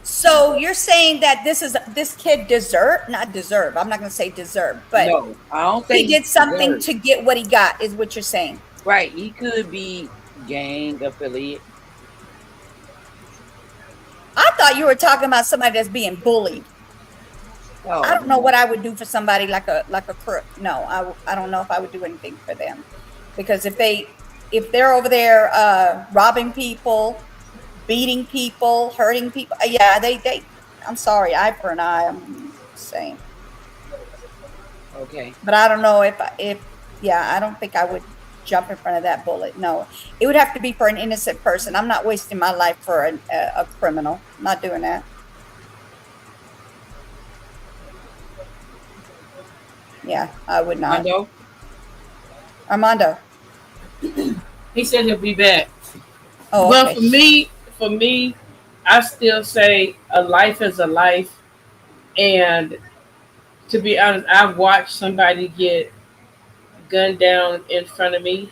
Speaker 1: So you're saying that this kid not deserve. I'm not going to say deserve, but
Speaker 10: no, I don't think
Speaker 1: he did something to get what he got, is what you're saying.
Speaker 10: Right. He could be gang affiliate.
Speaker 1: I thought you were talking about somebody that's being bullied.
Speaker 10: Oh,
Speaker 1: I don't know what I would do for somebody like a crook. No, I don't know if I would do anything for them, because if they're over there robbing people, beating people, hurting people, yeah, they I'm sorry, eye for an eye. I'm saying.
Speaker 10: Okay.
Speaker 1: But I don't know if I don't think I would jump in front of that bullet. No, it would have to be for an innocent person. I'm not wasting my life for a criminal. I'm not doing that. Yeah, I would not. Armando.
Speaker 2: He said he'll be back.
Speaker 1: Oh,
Speaker 2: well,
Speaker 1: okay.
Speaker 2: for me, I still say a life is a life. And to be honest, I've watched somebody get gunned down in front of me.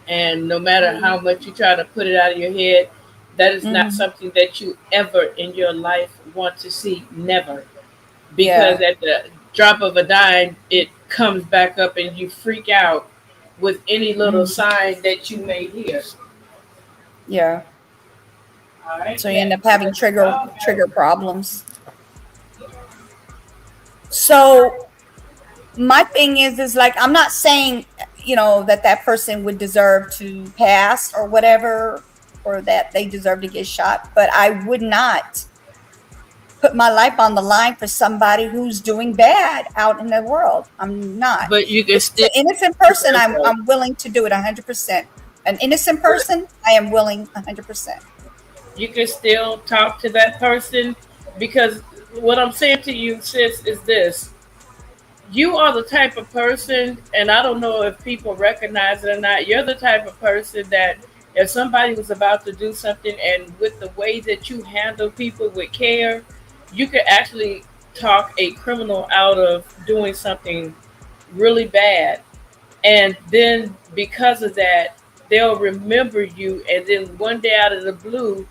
Speaker 2: And no matter how much you try to put it out of your head, that is not something that you ever in your life want to see. Never. Because at the drop of a dime, it comes back up and you freak out with any little sign that you may hear.
Speaker 1: Yeah.
Speaker 2: All right.
Speaker 1: So you end up having trigger problems. So my thing is like, I'm not saying, that person would deserve to pass or whatever, or that they deserve to get shot, but I would not put my life on the line for somebody who's doing bad out in the world. I'm not.
Speaker 2: But you can still,
Speaker 1: an innocent person, I'm willing to do it 100%. An innocent person, I am willing 100%.
Speaker 2: You can still talk to that person, because what I'm saying to you, sis, is this. You are the type of person, and I don't know if people recognize it or not, you're the type of person that if somebody was about to do something, and with the way that you handle people with care, you could actually talk a criminal out of doing something really bad. And then because of that, they'll remember you, and then one day out of the blue,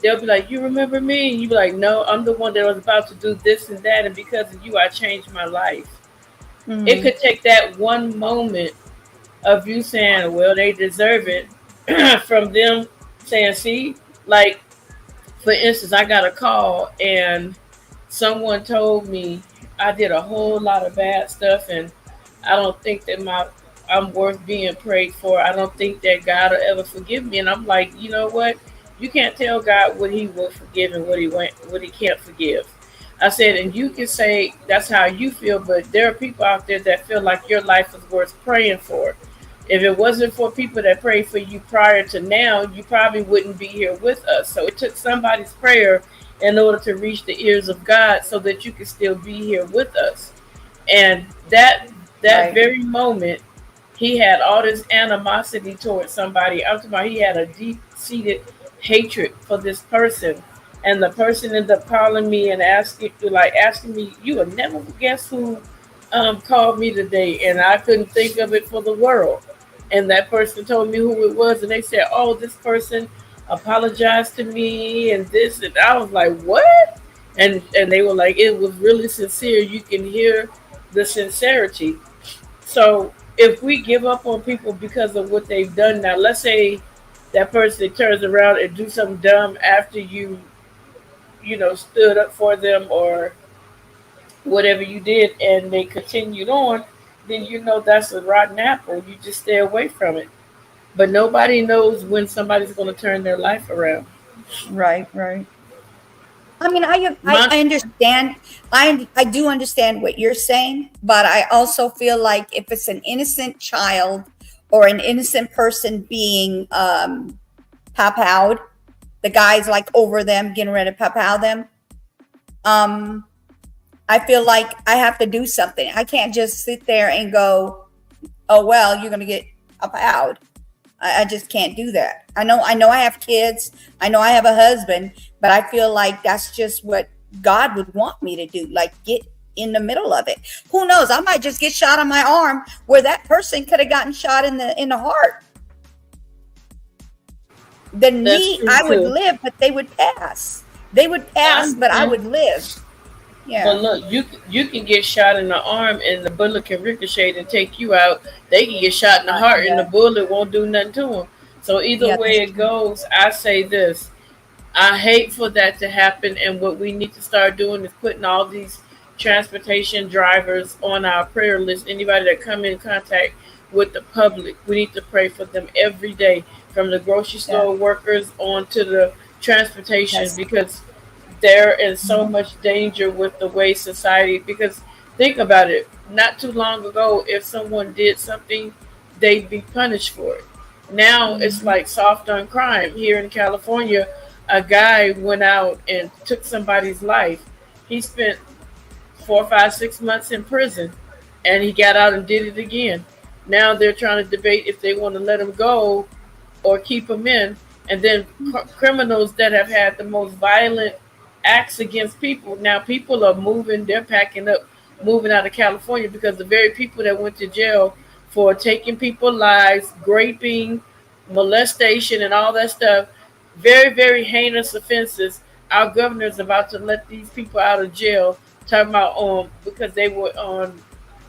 Speaker 2: they'll be like, you remember me? And you be like, no, I'm the one that was about to do this and that, and because of you, I changed my life. Mm-hmm. It could take that one moment of you saying, well, they deserve it, from them saying, see, like, for instance, I got a call and someone told me I did a whole lot of bad stuff, and I don't think that I'm worth being prayed for. I don't think that God will ever forgive me. And I'm like, you know what? You can't tell God what he will forgive and what he can't forgive. I said, and you can say that's how you feel, but there are people out there that feel like your life is worth praying for. If it wasn't for people that prayed for you prior to now, you probably wouldn't be here with us. So it took somebody's prayer in order to reach the ears of God so that you could still be here with us. And that right. Very moment, he had all this animosity towards somebody. I'm talking about he had a deep-seated hatred for this person. and the person ended up calling me and asking me, "You will never guess who called me today," and I couldn't think of it for the world. And that person told me who it was, and they said, "Oh, this person apologized to me," and this, and I was like, "What?" And they were like, "It was really sincere. You can hear the sincerity." So if we give up on people because of what they've done now, let's say that person turns around and do something dumb after you stood up for them or whatever you did, and they continued on, then that's a rotten apple. You just stay away from it. But nobody knows when somebody's going to turn their life around.
Speaker 1: Right, right. I mean,
Speaker 2: My,
Speaker 1: I understand. I do understand what you're saying, but I also feel like if it's an innocent child or an innocent person being pop-out, the guy's like over them, getting ready to pop-out them. Um, I feel like I have to do something. I can't just sit there and go, "Oh well, you're gonna get pop-out." I just can't do that. I know I have kids. I know I have a husband, but I feel like that's just what God would want me to do. Like get in the middle of it. Who knows? I might just get shot on my arm where that person could have gotten shot in the heart. Then
Speaker 2: that's
Speaker 1: me,
Speaker 2: true
Speaker 1: I would
Speaker 2: too.
Speaker 1: live, but they would pass. They would
Speaker 2: I
Speaker 1: pass, but I
Speaker 2: understand.
Speaker 1: would live.
Speaker 2: But
Speaker 1: Yeah.
Speaker 2: look, you can get shot in the arm and the bullet can ricochet and take you out. They can get shot in the heart and the
Speaker 1: Yeah.
Speaker 2: bullet won't do nothing to them. So either
Speaker 1: Yeah,
Speaker 2: way
Speaker 1: that's
Speaker 2: it
Speaker 1: true.
Speaker 2: goes, I say this: I hate for that to happen. And what we need to start doing is putting all these transportation drivers on our prayer list. Anybody that come in contact with the public, we need to pray for them every day, from the grocery
Speaker 1: Yeah.
Speaker 2: store workers on to the transportation,
Speaker 1: Yes.
Speaker 2: because they're in so
Speaker 1: Mhm.
Speaker 2: much danger with the way society. Because think about it, not too long ago, if someone did something, they'd be punished for it. Now it's
Speaker 1: Mhm.
Speaker 2: like soft on crime. Here in California, a guy went out and took somebody's life. He spent 4, 5, 6 months in prison, and he got out and did it again. Now they're trying to debate if they want to let him go or keep him in. And then criminals that have had the most violent acts against people, now people are moving, they're packing up, moving out of California, because the very people that went to jail for taking people's lives, raping, molestation, and all that stuff, very, very heinous offenses, our governor's about to let these people out of jail, talking about because they were on,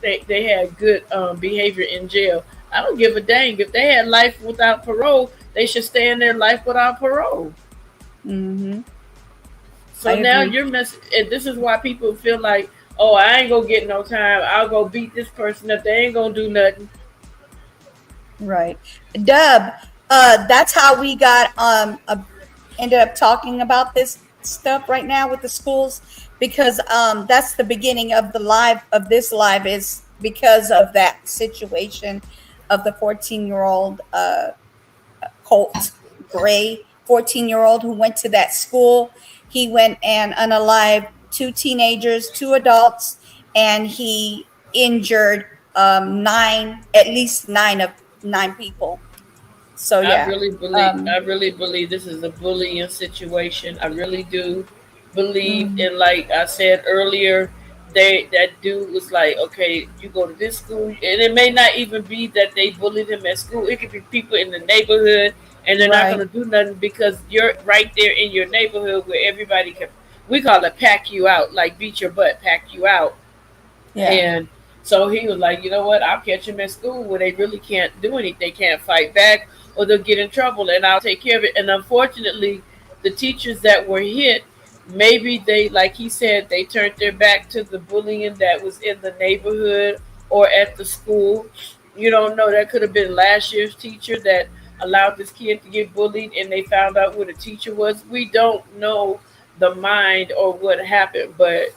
Speaker 2: they had good behavior in jail. I don't give a dang. If they had life without parole, they should stay in their life without parole.
Speaker 1: Mhm. I
Speaker 2: So now
Speaker 1: agree.
Speaker 2: you're mess. And this is why people feel like, oh, I ain't gonna get no time. I'll go beat this person up. They ain't gonna do nothing.
Speaker 1: Right. Dub, that's how we got ended up talking about this stuff right now with the schools, because that's the beginning of the live of this live, is because of that situation of the 14-year-old Colt Gray, 14-year-old who went to that school. He went and unalived two teenagers, two adults, and he injured at least nine people. So yeah.
Speaker 2: I really believe this is a bullying situation. I really do believe,
Speaker 1: Mhm.
Speaker 2: and like I said earlier, that dude was like, okay, you go to this school, and it may not even be that they bullied him at school. It could be people in the neighborhood, and they're not
Speaker 1: Right.
Speaker 2: going to do nothing because you're right there in your neighborhood where everybody can. We call it pack you out, like beat your butt, pack you out.
Speaker 1: Yeah.
Speaker 2: And so he was like, you know what? I'll catch them at school where they really can't do anything. They can't fight back or they'll get in trouble, and I'll take care of it. And unfortunately, the teachers that were hit, maybe they, like he said, they turned their back to the bullying that was in the neighborhood or at the school. You don't know. That could have been last year's teacher that allowed this kid to get bullied and they found out who the teacher was. We don't know the mind or what happened, but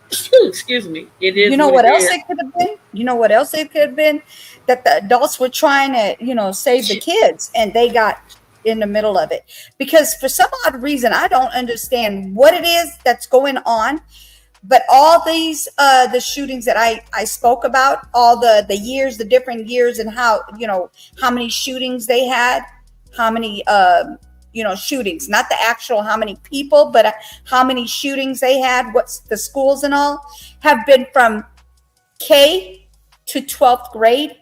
Speaker 2: excuse me, it
Speaker 1: You
Speaker 2: is
Speaker 1: know
Speaker 2: what
Speaker 1: what
Speaker 2: it
Speaker 1: else
Speaker 2: is.
Speaker 1: it could have been? You know what else it could have been? That the adults were trying to, save the kids, and they got in the middle of it. Because for some odd reason, I don't understand what it is that's going on. But all these the shootings that I spoke about, all the years, the different years, and how many shootings they had, how many shootings, not the actual how many people, but how many shootings they had, what's the schools and all, have been from K to 12th grade.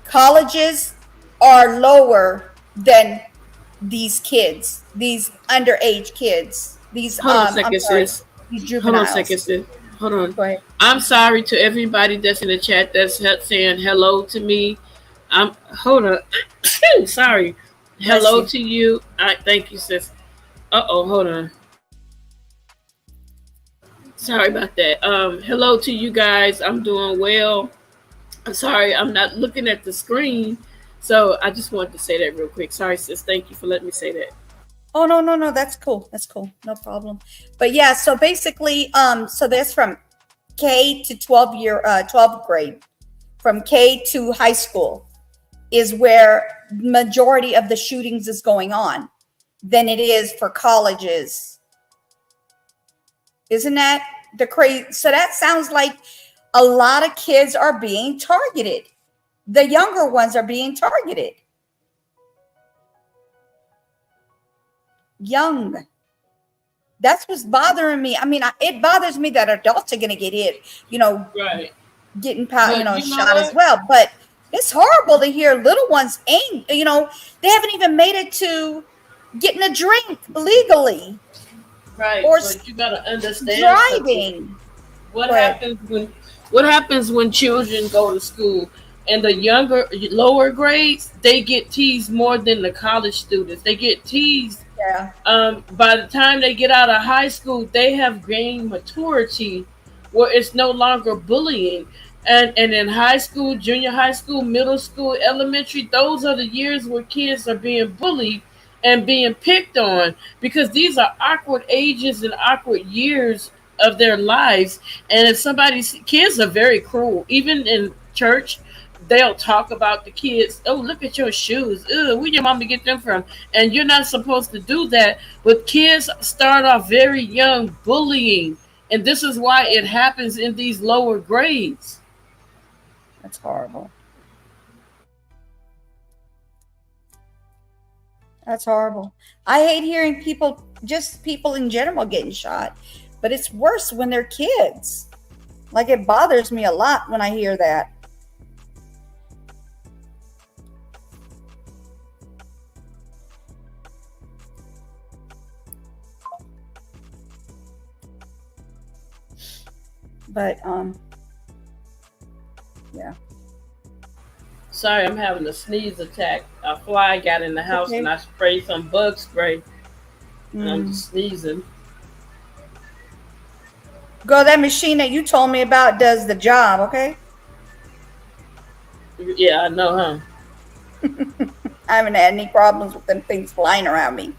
Speaker 1: Colleges are lower than these kids, these underage kids, these
Speaker 2: Hold on a second, sis.
Speaker 1: these
Speaker 2: Hold on a
Speaker 1: juveniles.
Speaker 2: second, sis. Hold on.
Speaker 1: Go ahead.
Speaker 2: I'm sorry to everybody that's in the chat that's saying hello to me. Hold on. Sorry. Hello to you. Thank you, sis. Hold on. Sorry about that. Hello to you guys. I'm doing well. I'm sorry, I'm not looking at the screen. So I just wanted to say that real quick. Sorry, sis. Thank you for letting me say that.
Speaker 1: Oh, no. That's cool. No problem. But yeah, so basically, so that's from K to 12th grade, from K to high school is where majority of the shootings is going on than it is for colleges. Isn't that the crazy? So that sounds like a lot of kids are being targeted. The younger ones are being targeted. Young. That's what's bothering me. I mean, it bothers me that adults are going to get hit,
Speaker 2: right,
Speaker 1: getting shot as well. But it's horrible to hear little ones ain't, they haven't even made it to getting a drink legally.
Speaker 2: Right.
Speaker 1: Or
Speaker 2: but you got to understand
Speaker 1: driving.
Speaker 2: What happens when children go to school and the lower grades, they get teased more than the college students. They get teased.
Speaker 1: Yeah.
Speaker 2: By the time they get out of high school, they have gained maturity where it's no longer bullying. And in high school, junior high school, middle school, elementary, those are the years where kids are being bullied and being picked on, because these are awkward ages and awkward years of their lives. And if kids are very cruel, even in church, they'll talk about the kids. Oh, look at your shoes. Where your mama get them from? And you're not supposed to do that. But kids start off very young bullying. And this is why it happens in these lower grades.
Speaker 1: That's horrible. That's horrible. I hate hearing people in general getting shot, but it's worse when they're kids. Like, it bothers me a lot when I hear that. But yeah.
Speaker 2: Sorry, I'm having a sneeze attack. A fly got in the house and I sprayed some bug spray. And I'm just sneezing.
Speaker 1: Girl, that machine that you told me about does the job, okay?
Speaker 2: Yeah, I know, huh?
Speaker 1: I haven't had any problems with them things flying around me.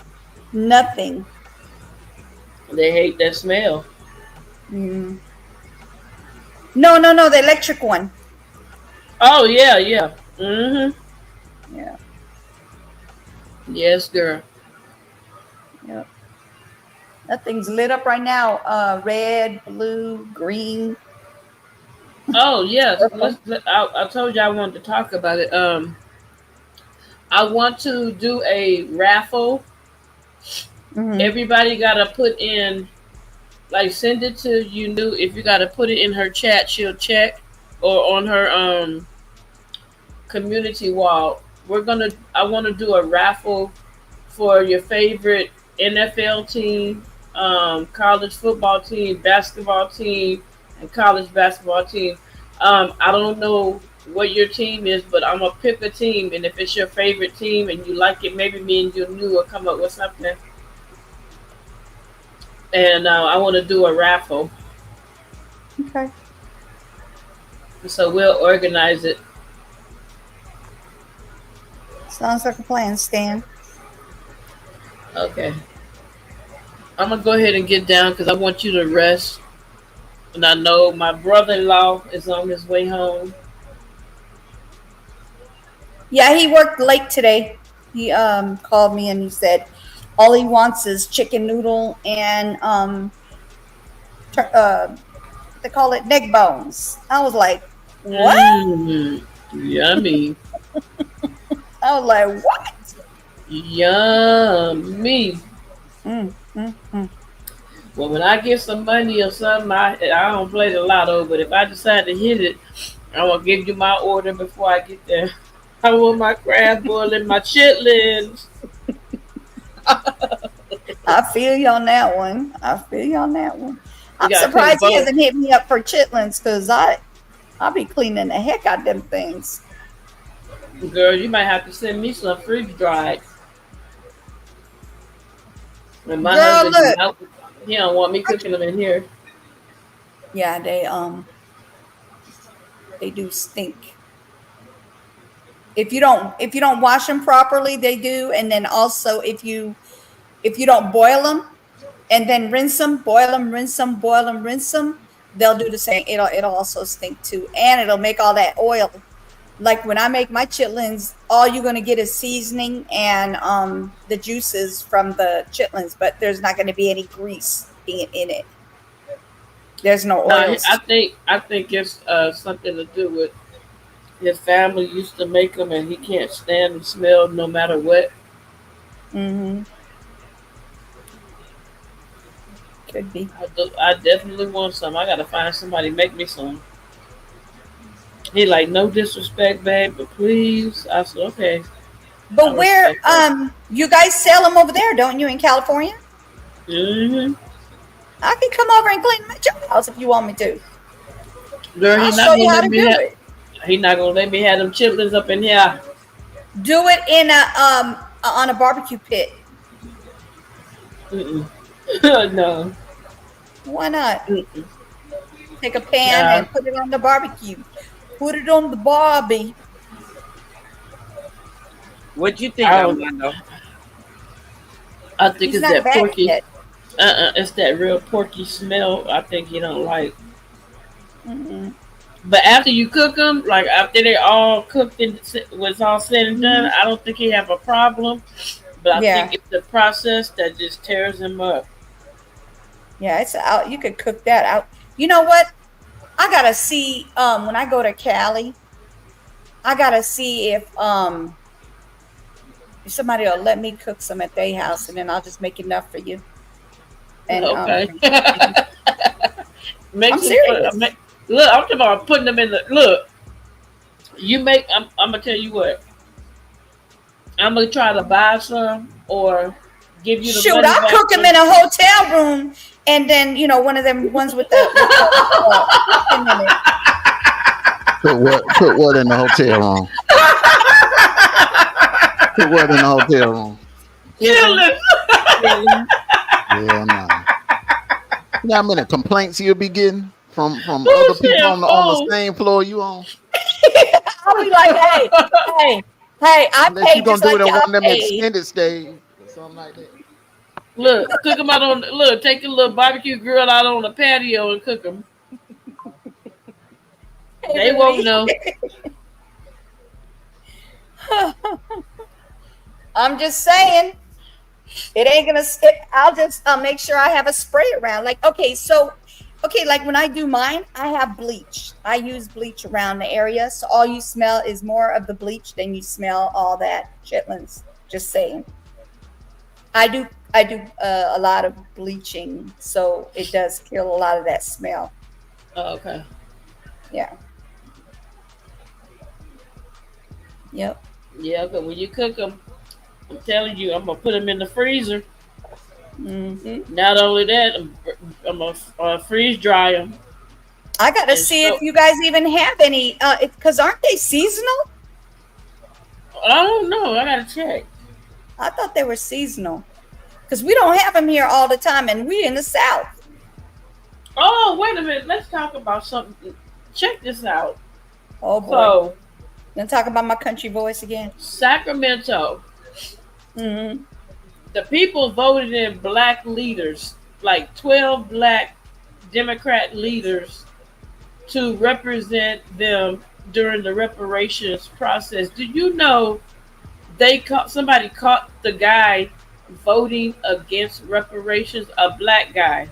Speaker 1: Nothing.
Speaker 2: They hate that smell.
Speaker 1: Mm. No, the electric one.
Speaker 2: Oh, yeah. Mm-hmm.
Speaker 1: Yeah.
Speaker 2: Yes, girl.
Speaker 1: Yep. That thing's lit up right now. Red, blue, green.
Speaker 2: Oh, yes. I told you I wanted to talk about it. I want to do a raffle. Mm-hmm. Everybody got to put in, like, send it to New. If you got to put it in her chat, she'll check, or on her community wall. I want to do a raffle for your favorite NFL team, college football team, basketball team, and college basketball team. I don't know what your team is, but I'm gonna pick a team, and if it's your favorite team and you like it, maybe me and New will come up with something. And I want to do a raffle.
Speaker 1: Okay.
Speaker 2: So we'll organize it.
Speaker 1: Sounds like a plan, Stan.
Speaker 2: Okay. I'm going to go ahead and get down because I want you to rest. And I know my brother-in-law is on his way home.
Speaker 1: Yeah, he worked late today. He called me and he said all he wants is chicken noodle and they call it neck bones. I was like, what?
Speaker 2: Yummy.
Speaker 1: I was like, what?
Speaker 2: Yummy.
Speaker 1: Mm, mm, mm.
Speaker 2: Well, when I get some money or something, I don't play the lotto, but if I decide to hit it, I will give you my order before I get there. I want my crab boil and my chitlins.
Speaker 1: I feel you on that one. I feel you on that one.
Speaker 2: You
Speaker 1: I'm
Speaker 2: gotta cook
Speaker 1: surprised he
Speaker 2: both.
Speaker 1: hasn't hit me up for chitlins because I'll be cleaning the heck out of them things.
Speaker 2: Girl, you might have to send me some freeze dried. And my
Speaker 1: Girl,
Speaker 2: husband,
Speaker 1: look.
Speaker 2: he don't want me cooking them in here.
Speaker 1: Yeah, they do stink. If you don't wash them properly, they do. And then also if you don't boil them and then rinse them, boil them, rinse them, boil them, rinse them, they'll do the same. It'll also stink too, and it'll make all that oil. Like when I make my chitlins, all you're gonna get is seasoning and the juices from the chitlins, but there's not gonna be any grease in it. There's no
Speaker 2: No,
Speaker 1: oils.
Speaker 2: I think it's something to do with his family used to make them, and he can't stand the smell no matter what.
Speaker 1: Mm-hmm. Could be.
Speaker 2: I definitely want some. I gotta find somebody to make me some. He like, no disrespect, babe, but please. I said, okay.
Speaker 1: But where you guys sell them over there, don't you, in California?
Speaker 2: Mm-hmm.
Speaker 1: I can come over and clean them at your house if you want me to.
Speaker 2: Girl,
Speaker 1: I'll show you how to do it.
Speaker 2: He not gonna let me have them chitlins up in here.
Speaker 1: Do it in on a barbecue pit.
Speaker 2: Mm-mm. No.
Speaker 1: Why not?
Speaker 2: Mm-mm.
Speaker 1: Take a pan and put it on the barbecue. Put it on the barbie.
Speaker 10: What you think, Armando?
Speaker 2: I think
Speaker 1: He's
Speaker 2: it's
Speaker 1: not
Speaker 2: that porky.
Speaker 1: yet.
Speaker 2: It's that real porky smell. I think you don't like.
Speaker 1: Mm-mm.
Speaker 2: But after you cook them, like after they all cooked and was all said and done, I don't think he have a problem. But I think it's the process that just tears him up.
Speaker 1: Yeah, it's out. You could cook that out. You know what? I gotta see when I go to Cali. I gotta see if somebody will let me cook some at their house, and then I'll just make enough for you. And
Speaker 2: okay.
Speaker 1: I'm serious.
Speaker 2: Look, I'm talking about putting them in the look. You make. I'm gonna tell you what. I'm gonna try to buy some or give you the
Speaker 1: Shoot,
Speaker 2: money
Speaker 1: I'll
Speaker 2: back
Speaker 1: cook them in a hotel room, and then one of them ones with the
Speaker 8: Put what in the hotel room? Put what in the hotel room?
Speaker 2: Chilling.
Speaker 8: Yeah, no. You know how many complaints you'll be getting from other people on the same floor you on?
Speaker 1: I'll be like, hey, I
Speaker 8: Unless
Speaker 1: paid
Speaker 8: you gonna
Speaker 1: just
Speaker 8: do
Speaker 1: like
Speaker 8: it in one
Speaker 1: y'all
Speaker 8: of them
Speaker 1: paid.
Speaker 8: extended stays or something like that.
Speaker 2: Look, cook them out on. Look, take a little barbecue grill out on the patio and cook them. They won't know.
Speaker 1: I'm just saying, it ain't gonna stick. I'll just make sure I have a spray around. Like, like when I do mine, I have bleach. I use bleach around the area, so all you smell is more of the bleach than you smell all that chitlins. Just saying. I do a lot of bleaching, so it does kill a lot of that smell.
Speaker 2: Oh, okay.
Speaker 1: Yeah. Yep.
Speaker 2: Yeah, but when you cook them, I'm telling you, I'm gonna put them in the freezer.
Speaker 1: Mm-hmm.
Speaker 2: Not only that, I'm gonna freeze dry them.
Speaker 1: I gotta see if you guys even have any, because aren't they seasonal?
Speaker 2: I don't know. I gotta check.
Speaker 1: I thought they were seasonal, because we don't have them here all the time, and we in the South.
Speaker 2: Oh, wait a minute. Let's talk about something. Check this out.
Speaker 1: Oh boy.
Speaker 2: So,
Speaker 1: gonna talk about my country voice again.
Speaker 2: Sacramento.
Speaker 1: Mm-hmm.
Speaker 2: The people voted in black leaders, like 12 black Democrat leaders, to represent them during the reparations process. Do you know somebody caught the guy voting against reparations, a black guy,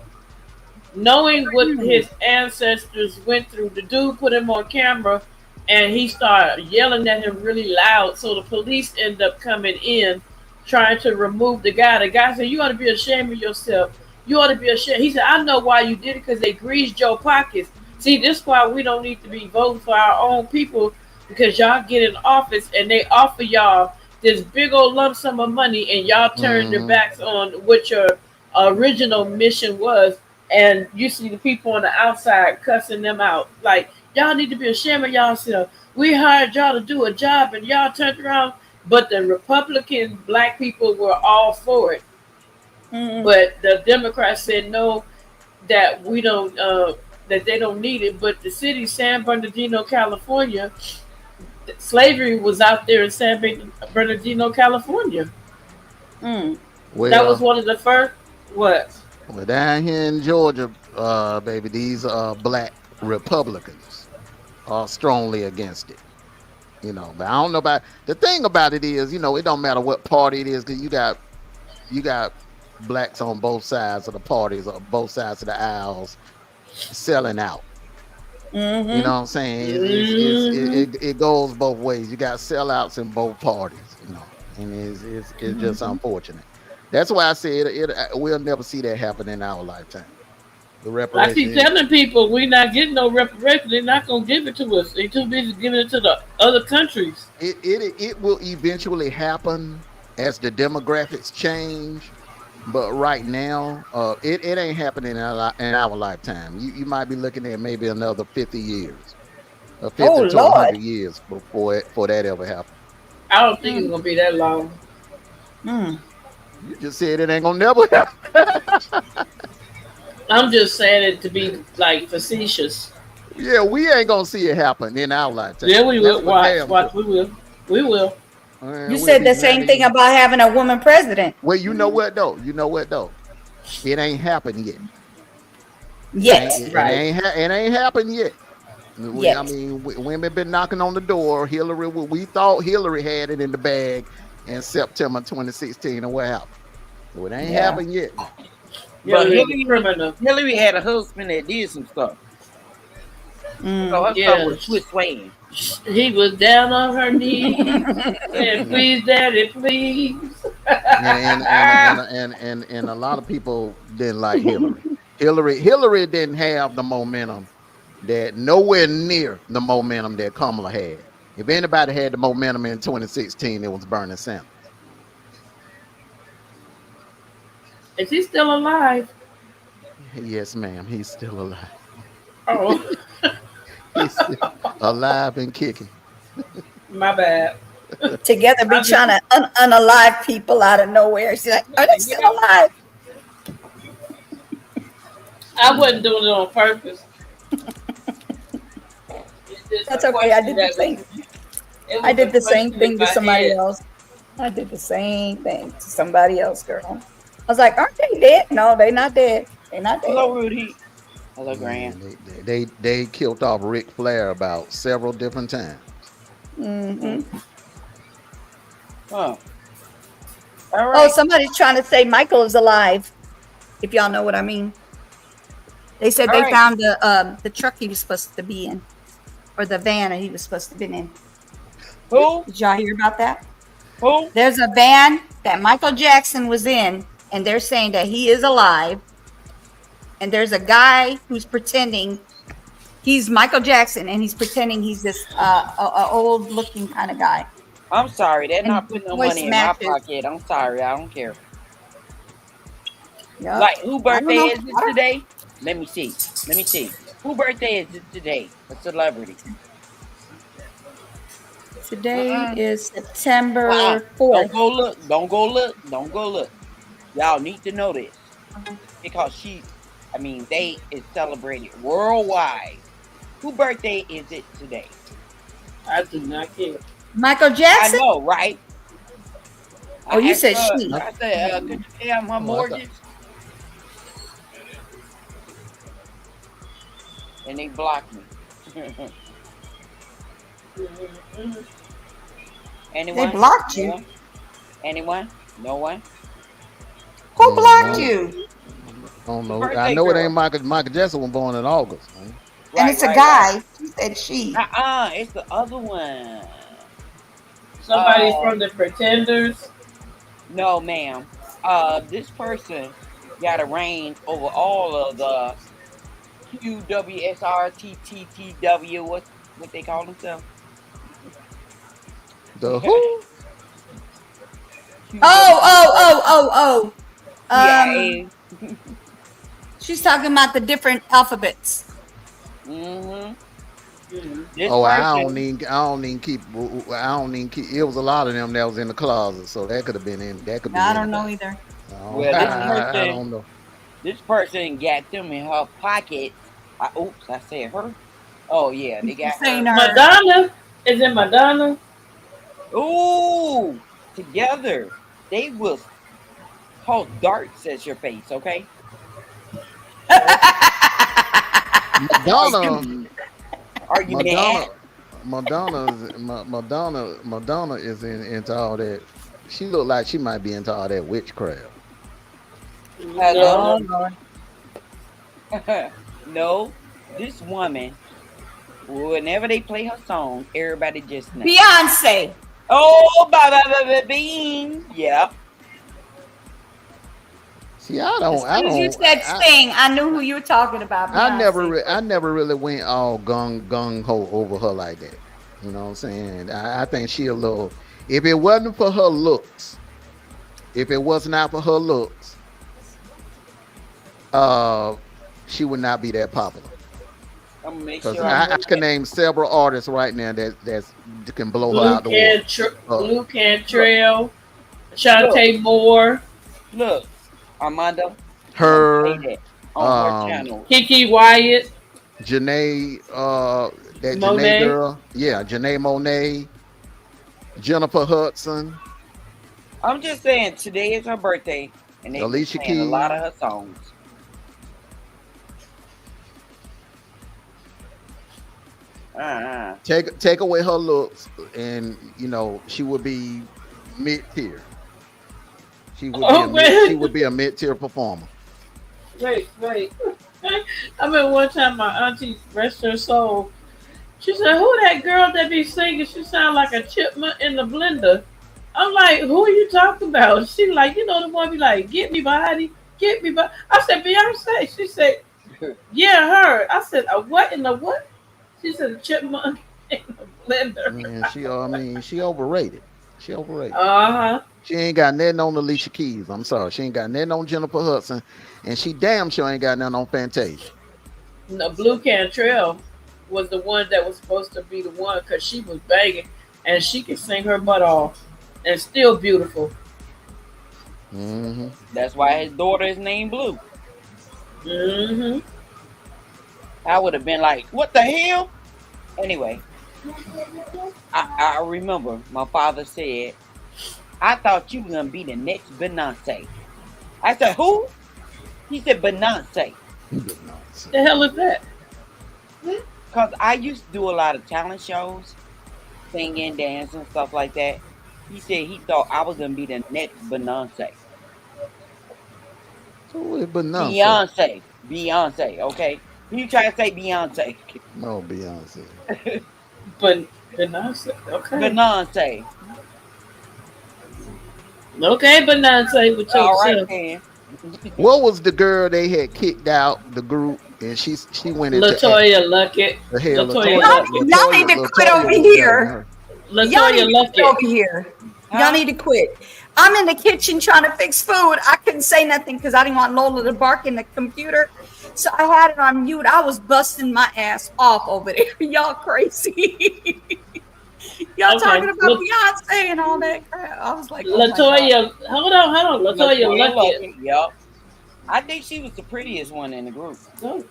Speaker 2: knowing what his ancestors went through? The dude put him on camera, and he started yelling at him really loud. So the police end up coming in, trying to remove the guy. The guy said, "You ought to be ashamed of yourself. You ought to be ashamed." He said, "I know why you did it, because they greased your pockets. See, this is why we don't need to be voting for our own people, because y'all get in office and they offer y'all this big old lump sum of money, and y'all turn your backs on what your original mission was, and you see the people on the outside cussing them out. Like, y'all need to be ashamed of yourself. We hired y'all to do a job, and y'all turned around." But the Republican black people were all for it. But the Democrats said no, that we don't, that they don't need it. But the city, San Bernardino, California, slavery was out there in San Bernardino, California. That was one of the first. What?
Speaker 8: Well, down here in Georgia, baby, these black Republicans are strongly against it. You know, but I don't know about the thing about it is, you know, it don't matter what party it is, because you got blacks on both sides of the parties or both sides of the aisles selling out. You know what I'm saying? It goes both ways. You got sellouts in both parties, you know, and it's just unfortunate. That's why I said we'll never see that happen in our lifetime. The
Speaker 2: I keep telling people we're not getting no reparations. They're not gonna give it to us. They're too busy giving it to the other countries.
Speaker 8: It will eventually happen as the demographics change, but right now, it ain't happening in our lifetime. You might be looking at maybe another 50 years, 50 to 100 years before that ever happens.
Speaker 2: I don't think it's gonna be that long.
Speaker 8: You just said it ain't gonna never happen.
Speaker 2: I'm just saying it to be like facetious.
Speaker 8: Yeah, we ain't gonna see it happen in our lifetime.
Speaker 2: Yeah, we will. Watch. We will. We will.
Speaker 1: You said the same thing about having a woman president.
Speaker 8: Well, you know what though? It ain't happened yet.
Speaker 1: Yes,
Speaker 8: It
Speaker 1: right.
Speaker 8: ain't happened yet.
Speaker 1: Yes.
Speaker 8: I mean, women been knocking on the door. We thought Hillary had it in the bag in September 2016, and what happened? So it ain't happened yet.
Speaker 10: But Hillary had a husband that did some stuff. So her stuff was swaying.
Speaker 2: He was down on her knees and please, daddy, please.
Speaker 8: and a lot of people didn't like Hillary. Hillary didn't have the momentum, nowhere near the momentum that Kamala had. If anybody had the momentum in 2016, it was Bernie Sanders.
Speaker 2: Is he still alive?
Speaker 8: Yes, ma'am. He's still alive.
Speaker 2: Oh.
Speaker 8: He's still alive and kicking.
Speaker 2: My bad.
Speaker 1: Together be trying to unalive people out of nowhere. She's like, are they still alive?
Speaker 2: I wasn't doing it on purpose.
Speaker 1: That's okay. I did the same. I did the same thing to somebody else. I did the same thing to somebody else, girl. I was like, aren't they dead? No, they're not dead. They're not dead.
Speaker 10: Hello, Rudy. Hello, Grant.
Speaker 8: They killed off Ric Flair about several different times.
Speaker 10: Huh.
Speaker 1: Oh, somebody's trying to say Michael is alive. If y'all know what I mean. They said they found the truck he was supposed to be in, or the van that he was supposed to be in.
Speaker 10: Who?
Speaker 1: Did y'all hear about that?
Speaker 10: Who?
Speaker 1: There's a van that Michael Jackson was in, and they're saying that he is alive. And there's a guy who's pretending he's Michael Jackson, and he's pretending he's this old-looking kind of guy.
Speaker 10: I'm sorry, they're not putting no money in my
Speaker 1: matches.
Speaker 10: pocket. I'm sorry, I don't care.
Speaker 1: Yep.
Speaker 10: Like, who birthday is it today? Let me see. Who birthday is it today? A celebrity.
Speaker 1: Today is September 4th.
Speaker 10: Don't go look. Don't go look. Y'all need to know this. Because they is celebrated worldwide. Who birthday is it today?
Speaker 2: I do not care.
Speaker 1: Michael Jackson?
Speaker 10: I know, right?
Speaker 1: Oh, you said she.
Speaker 10: I said, could you pay on my mortgage? And they blocked me. Anyone?
Speaker 1: They blocked you?
Speaker 10: Anyone? No one?
Speaker 1: Who blocked you?
Speaker 8: I don't know. I know it ain't Michael Jackson was born in August. Man.
Speaker 1: And it's a guy. She said she.
Speaker 10: It's the other one.
Speaker 2: Somebody from the Pretenders.
Speaker 10: No, ma'am. This person got a reign over all of the QWSRTTTW. What they call themselves?
Speaker 8: The who?
Speaker 1: Oh.
Speaker 10: CIA.
Speaker 1: She's talking about the different alphabets.
Speaker 10: Mm-hmm.
Speaker 8: I don't even keep. It was a lot of them that was in the closet, so that could have been in. That could be.
Speaker 1: I don't know either.
Speaker 10: Well,
Speaker 8: I don't know.
Speaker 10: This person got them in her pocket. Oops, I said her. Oh yeah, they got her.
Speaker 2: Madonna. Is it Madonna?
Speaker 10: Ooh, together they will toss darts at your face. Okay.
Speaker 8: Madonna.
Speaker 10: Are you mad?
Speaker 8: Madonna is into all that. She look like she might be into all that witchcraft.
Speaker 10: No. No, this woman, whenever they play her song, everybody just knows.
Speaker 1: Beyonce.
Speaker 10: Oh, bean. Yeah.
Speaker 8: See, I don't.
Speaker 1: You said Sting. I knew who you were talking about. Beyonce.
Speaker 8: I never really went all gung ho over her like that. You know what I'm saying? I think she a little. If it wasn't for her looks, if it was not for her looks, she would not be that popular. Because I can name several artists right now that can blow her out the water.
Speaker 2: Blue Cantrell, Shantae Moore.
Speaker 10: Look, Armando.
Speaker 8: Her.
Speaker 2: Kiki Wyatt.
Speaker 8: Janae. That
Speaker 2: Monet.
Speaker 8: Janae girl. Yeah, Janae Monet. Jennifer Hudson.
Speaker 10: I'm just saying, today is her birthday, and they
Speaker 8: Alicia
Speaker 10: playing a
Speaker 8: Keys.
Speaker 10: lot of her songs.
Speaker 8: Take away her looks, and she would be mid tier. She would be a mid tier performer.
Speaker 2: Wait. I remember one time my auntie, rest her soul, she said, "Who that girl that be singing? She sound like a chipmunk in the blender." I'm like, "Who are you talking about?" She like, the one be like, "Get me body, get me body." I said, "Beyonce." She said, "Yeah, her." I said, "What in the what?" She said, "A chipmunk in the blender."
Speaker 8: Man, she overrated. She overrated.
Speaker 2: Uh-huh.
Speaker 8: She ain't got nothing on Alicia Keys. I'm sorry. She ain't got nothing on Jennifer Hudson. And she damn sure ain't got nothing on Fantasia.
Speaker 2: No, Blue Cantrell was the one that was supposed to be the one because she was banging and she could sing her butt off and still beautiful.
Speaker 8: Mm-hmm.
Speaker 10: That's why his daughter is named Blue.
Speaker 2: Mm-hmm.
Speaker 10: I would have been like, what the hell? Anyway, I remember my father said, "I thought you were going to be the next Beyonce." I said, "Who?" He said, "Beyonce."
Speaker 2: The hell is that?
Speaker 10: Because I used to do a lot of talent shows, singing, dancing, stuff like that. He said he thought I was going to be the next Beyonce.
Speaker 8: Who is Beyonce?
Speaker 10: Beyonce, okay? You try to say Beyonce.
Speaker 8: No, Beyonce.
Speaker 2: But Beyonce, okay.
Speaker 10: Beyonce.
Speaker 2: Okay, Beyonce with yourself.
Speaker 10: All right, then.
Speaker 8: What was the girl they had kicked out the group, and she went into
Speaker 2: Latoya Luckett.
Speaker 8: The hell,
Speaker 1: Y'all need to quit over here. Y'all need to
Speaker 2: Luckett.
Speaker 1: quit over here. Y'all need to quit. I'm in the kitchen trying to fix food. I couldn't say nothing because I didn't want Lola to bark in the computer. So I had it on mute. I was busting my ass off over there. Y'all crazy. Y'all talking about Beyonce and all that crap. I was like,
Speaker 2: Latoya, hold on. Latoya Luckett.
Speaker 10: Yep. I think she was the prettiest one in the group.
Speaker 2: Oh.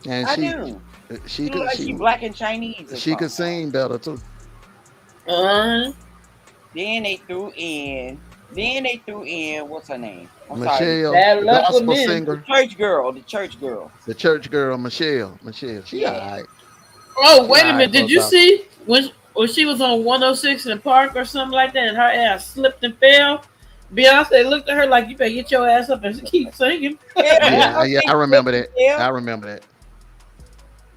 Speaker 8: And
Speaker 10: I do. She black and Chinese.
Speaker 8: She could sing better too.
Speaker 10: Then they threw in. What's her name?
Speaker 8: Michelle, the gospel singer.
Speaker 10: The church girl.
Speaker 8: The church girl, Michelle. She all right.
Speaker 2: Oh, wait a minute. Did you see when she was on 106 in Park or something like that and her ass slipped and fell? Beyonce looked at her like, "You better get your ass up and keep singing."
Speaker 8: Yeah, I remember that. I remember that.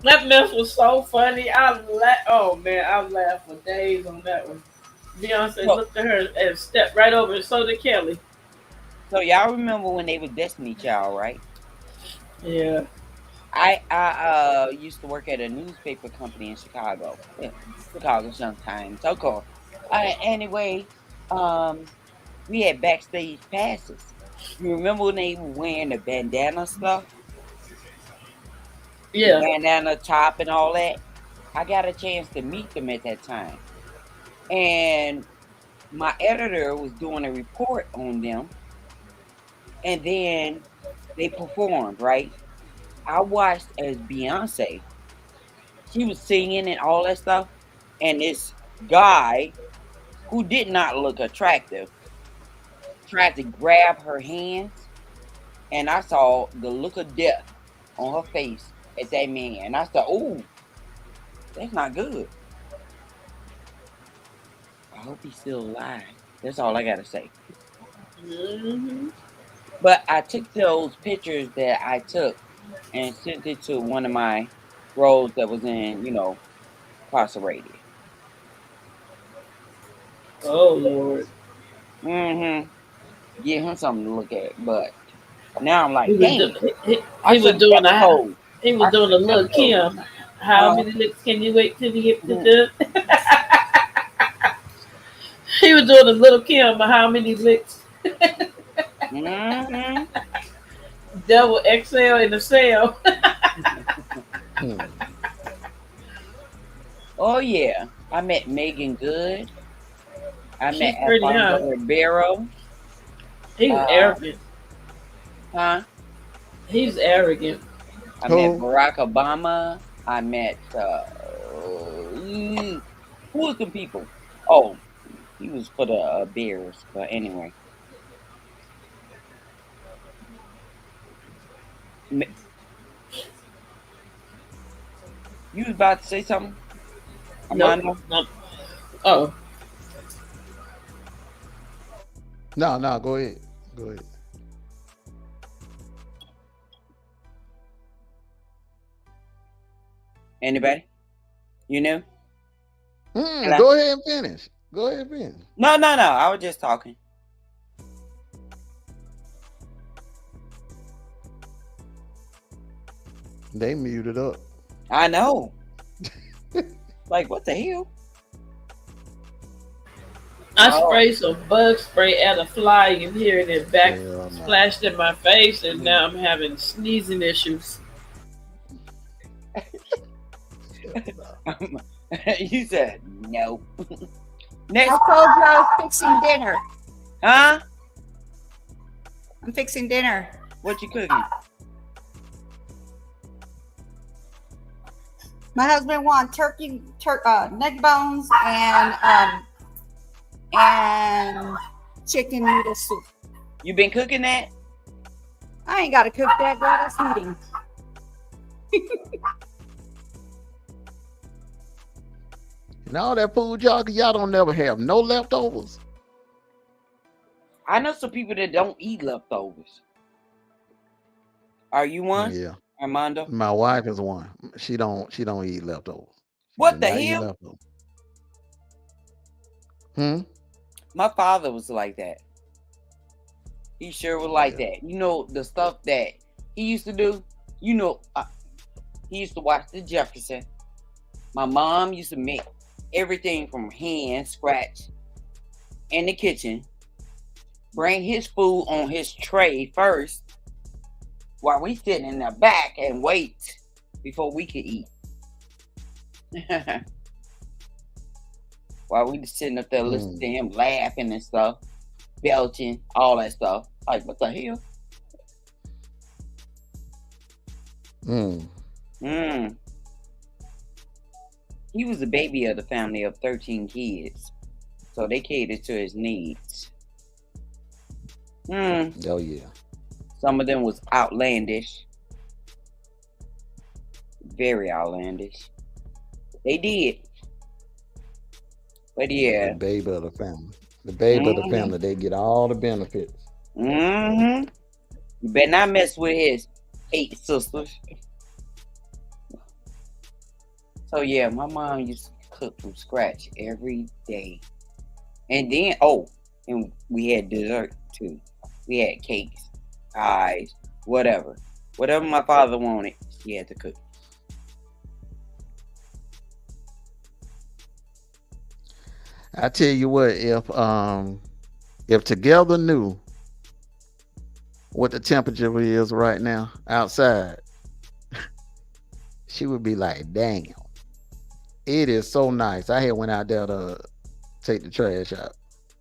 Speaker 2: That mess was so funny. I laughed for days on that one. Beyonce looked at her and stepped right over, and so did Kelly.
Speaker 10: So y'all remember when they were Destiny Child, right?
Speaker 2: Yeah.
Speaker 10: I used to work at a newspaper company in Chicago. Yeah, Chicago Sun-Times. So cool. Anyway, we had backstage passes. You remember when they were wearing the bandana stuff?
Speaker 2: Yeah.
Speaker 10: The bandana top and all that. I got a chance to meet them at that time. And my editor was doing a report on them. And then they performed, right? I watched as Beyonce. She was singing and all that stuff. And this guy who did not look attractive tried to grab her hands. And I saw the look of death on her face at that man. And I said, oh, that's not good. I hope he's still alive. That's all I got to say.
Speaker 2: Mm-hmm.
Speaker 10: But I took those pictures that I took and sent it to one of my roles that was in, incarcerated.
Speaker 2: Oh, Lord.
Speaker 10: Mm-hmm. Give him something to look at. But now I'm
Speaker 2: He
Speaker 10: like,
Speaker 2: was,
Speaker 10: dang,
Speaker 2: he
Speaker 10: I
Speaker 2: was
Speaker 10: should have
Speaker 2: doing
Speaker 10: kept
Speaker 2: a
Speaker 10: told.
Speaker 2: he was
Speaker 10: I should
Speaker 2: doing a
Speaker 10: have
Speaker 2: little
Speaker 10: kept told.
Speaker 2: Kim. How many licks can you wait till you get to the? He was doing a little Kim. How many licks?
Speaker 10: Mm-hmm.
Speaker 2: Double XL in the cell.
Speaker 10: Oh yeah, I met Megan Good. I
Speaker 2: She's
Speaker 10: met
Speaker 2: pretty, huh?
Speaker 10: Alfonso Ribeiro.
Speaker 2: He's arrogant.
Speaker 10: Huh?
Speaker 2: He's arrogant.
Speaker 10: I met Barack Obama. I met who was the people? Oh, he was for the Bears. But anyway, you was about to say something?
Speaker 2: Nope. Oh.
Speaker 8: No, go ahead. Go ahead.
Speaker 10: Anybody? You know?
Speaker 8: Go ahead and finish. Go ahead and finish.
Speaker 10: No. I was just talking.
Speaker 8: They muted up.
Speaker 10: I know. Like, what the hell?
Speaker 2: I sprayed some bug spray at a fly. You can hear it and back splashed in my face, and now I'm having sneezing issues.
Speaker 10: You said no.
Speaker 1: I told you I was fixing dinner.
Speaker 10: Huh?
Speaker 1: I'm fixing dinner.
Speaker 10: What you cooking?
Speaker 1: My husband wants turkey, neck bones, and chicken noodle soup.
Speaker 10: You been cooking that?
Speaker 1: I ain't got to cook that, girl. That's eating.
Speaker 8: And all that food, y'all don't never have no leftovers.
Speaker 10: I know some people that don't eat leftovers. Are you one?
Speaker 8: Yeah.
Speaker 10: Armando?
Speaker 8: My wife is one. She don't eat leftovers.
Speaker 10: What the hell? My father was like that. He sure was like that. You know, the stuff that he used to do, he used to watch the Jefferson. My mom used to make everything from hand scratch in the kitchen. Bring his food on his tray first while we sitting in the back and wait before we could eat. While we just sitting up there listening to him laughing and stuff, belching, all that stuff. Like, what the hell? He was the baby of the family of 13 kids. So they catered to his needs.
Speaker 8: Oh, yeah.
Speaker 10: Some of them was outlandish. Very outlandish. They did. But yeah.
Speaker 8: The baby of the family. The baby of the family, they get all the benefits.
Speaker 10: You better not mess with his 8 sisters. So yeah, my mom used to cook from scratch every day.
Speaker 5: And then and we had dessert too. We had cakes, pies, whatever my father wanted, he had to cook.
Speaker 8: I tell you what, if Together knew what the temperature is right now outside, she would be like, "Damn, it is so nice." I had went out there to take the trash out.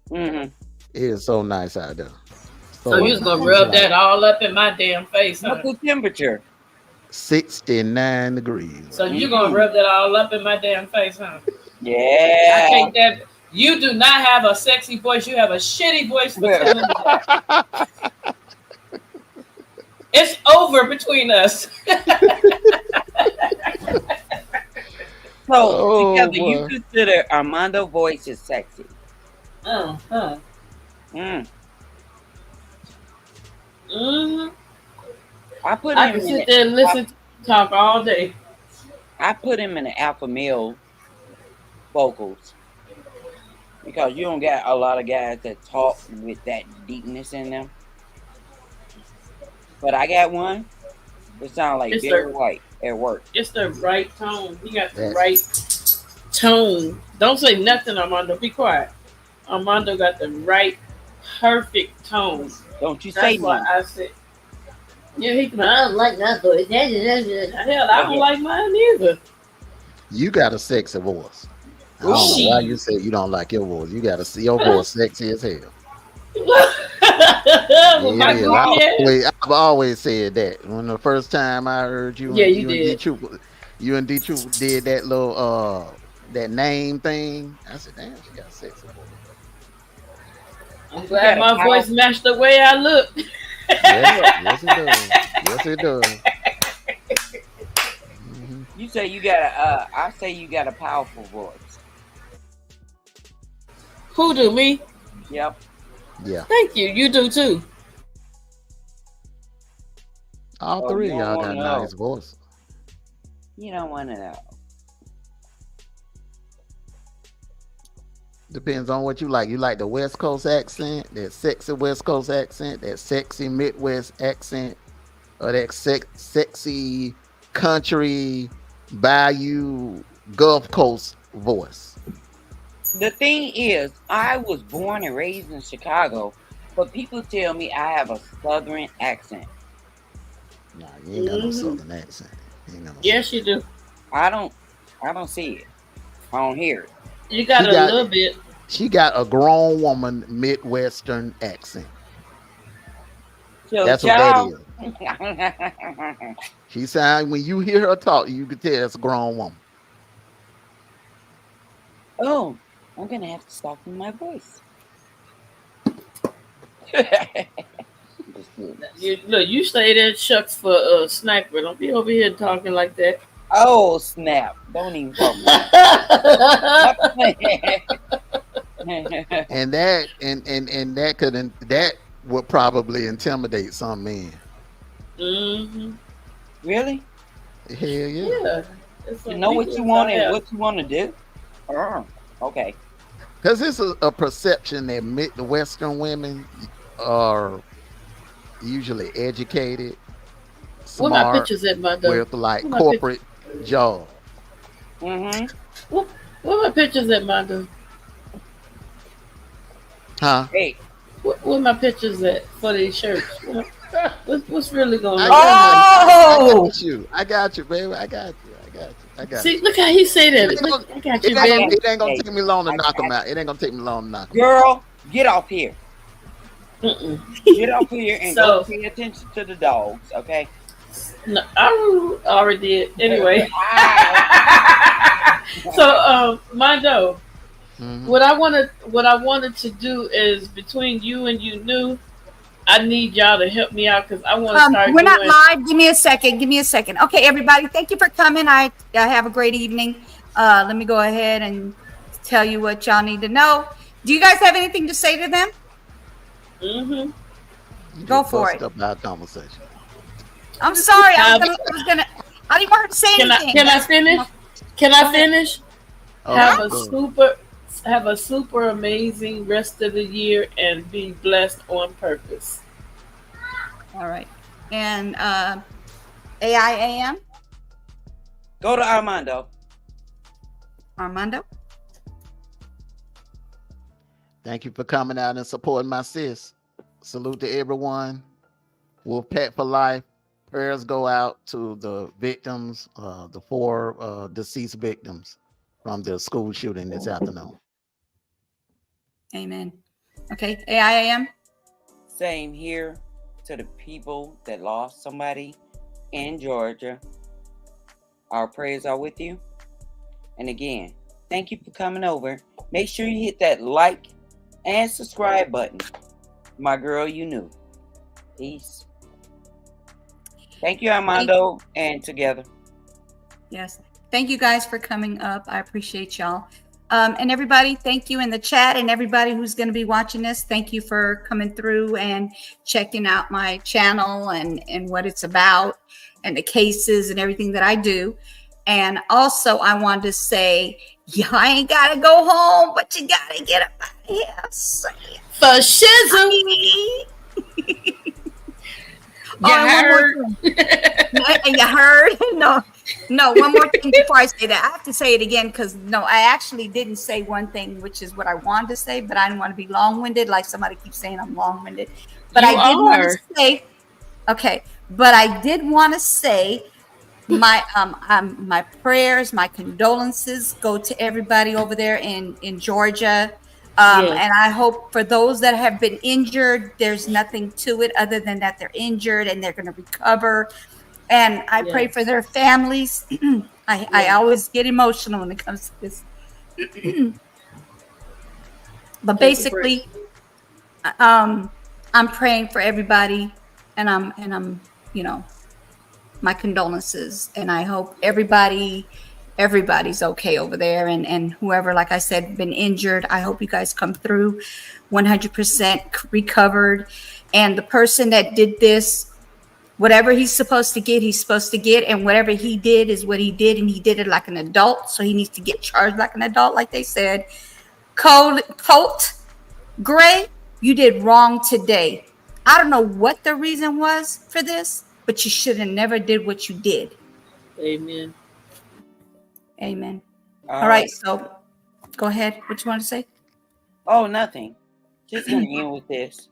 Speaker 5: Mm-hmm.
Speaker 8: It is so nice out there.
Speaker 2: So you was gonna rub that all up in my damn face, huh?
Speaker 5: What's the temperature?
Speaker 8: 69 degrees.
Speaker 2: So you gonna rub that all up in my damn face, huh?
Speaker 5: Yeah.
Speaker 2: I take that. You do not have a sexy voice. You have a shitty voice for telling me that. It's over between us.
Speaker 5: So Together, you consider Armando voice is sexy?
Speaker 2: I
Speaker 5: put
Speaker 2: I
Speaker 5: him
Speaker 2: can
Speaker 5: in
Speaker 2: sit there and listen to talk all day.
Speaker 5: I put him in the alpha male vocals because you don't got a lot of guys that talk with that deepness in them. But I got one that sounds like Barry White at work.
Speaker 2: It's the right tone. You got the right tone. Don't say nothing, Armando. Be quiet. Armando got the right, perfect tone.
Speaker 5: Don't you
Speaker 2: That's
Speaker 5: say
Speaker 2: why
Speaker 5: nothing.
Speaker 2: I said. Yeah, I don't like that voice. Hell, I don't like mine either.
Speaker 8: You got a sexy voice. I don't know why you say you don't like your voice. You got to see your voice sexy as hell. I've always said that. When the first time I heard you,
Speaker 2: you
Speaker 8: and D-Troop did that little that name thing. I said, damn, she got a sexy voice.
Speaker 2: I'm glad my voice matched the way I look.
Speaker 8: Yes, it does. Yes, it does.
Speaker 5: You say you got a I say you got a powerful voice.
Speaker 2: Who do, me?
Speaker 5: Yep.
Speaker 8: Yeah.
Speaker 2: Thank you. You do too.
Speaker 8: All three of y'all got nice voices.
Speaker 5: You don't want to know.
Speaker 8: Depends on what you like. You like the West Coast accent, that sexy West Coast accent, that sexy Midwest accent, or that sexy country bayou Gulf Coast voice.
Speaker 5: The thing is, I was born and raised in Chicago, but people tell me I have a Southern accent.
Speaker 8: Nah, you ain't got no Southern accent.
Speaker 2: Yes, you do.
Speaker 5: I don't see it. I don't hear it.
Speaker 2: You got a little bit.
Speaker 8: She got a grown woman Midwestern accent.
Speaker 5: So
Speaker 8: that's what that is. She sound, when you hear her talk, you can tell that's a grown woman.
Speaker 5: Oh, I'm gonna have to soften my voice.
Speaker 2: You say that shucks for sniper. Don't be over here talking like that.
Speaker 5: Oh snap! Don't even talk.
Speaker 8: And that would probably intimidate some men.
Speaker 5: Really?
Speaker 8: Hell yeah.
Speaker 5: You know what you want and what you want to do. Okay.
Speaker 8: Because it's a perception that Midwestern women are usually educated, smart,
Speaker 2: what my pictures at, my dog?
Speaker 8: with like corporate jobs.
Speaker 2: What my pictures at, my dog?
Speaker 8: Huh?
Speaker 5: Hey.
Speaker 2: What my pictures at for these shirts? What's really going on?
Speaker 8: I got you, baby. I got you.
Speaker 2: See, look how he say that. I got you, baby.
Speaker 8: It ain't gonna take me long to knock him out. It ain't gonna take me long to knock him out.
Speaker 5: Girl, get off here. Get off here and go pay attention to the dogs, okay?
Speaker 2: No, I already did. Anyway. So, Mondo, what I wanted to do is between you and you knew, I need y'all to help me out because I want to start.
Speaker 1: We're not live. Give me a second. Okay, everybody, thank you for coming. I have a great evening. Let me go ahead and tell you what y'all need to know. Do you guys have anything to say to them? Go for it.
Speaker 8: Up our conversation.
Speaker 1: I'm sorry. I didn't want her to say anything.
Speaker 2: Can I finish? Have a Have a super amazing rest of the year and be blessed on purpose.
Speaker 1: All right. And AIAM?
Speaker 10: Go to Armando.
Speaker 1: Armando?
Speaker 8: Thank you for coming out and supporting my sis. Salute to everyone. Wolfpack for life. Prayers go out to the victims, the 4 deceased victims from the school shooting this afternoon.
Speaker 1: Amen. Okay. AIAM?
Speaker 10: Same here to the people that lost somebody in Georgia. Our prayers are with you. And again, thank you for coming over. Make sure you hit that like and subscribe button. My girl, you knew. Peace. Thank you, Armando, and together.
Speaker 1: Yes. Thank you guys for coming up. I appreciate y'all. And everybody, thank you in the chat, and everybody who's going to be watching this, thank you for coming through and checking out my channel and what it's about and the cases and everything that I do. And also, I wanted to say, y'all ain't got to go home, but you got to get up out of here.
Speaker 2: For shizzle.
Speaker 1: You heard? You heard? No, one more thing before I say that. I have to say it again because, no, I actually didn't say one thing, which is what I wanted to say, but I didn't want to be long-winded, like somebody keeps saying I'm long-winded. But I did want to say, okay, but I did want to say my prayers, my condolences go to everybody over there in Georgia. And I hope for those that have been injured, there's nothing to it other than that they're injured and they're going to recover. And I pray for their families. I always get emotional when it comes to this. But basically, I'm praying for everybody, and I'm my condolences, and I hope everybody's okay over there, and whoever, like I said, been injured, I hope you guys come through 100% recovered. And the person that did this, whatever he's supposed to get, and whatever he did is what he did, and he did it like an adult, so he needs to get charged like an adult, like they said. Colt Gray, you did wrong today. I don't know what the reason was for this, but you should have never did what you did.
Speaker 2: Amen.
Speaker 1: Amen. All right, so go ahead. What you want to say?
Speaker 10: Oh, nothing. Just gonna end with this.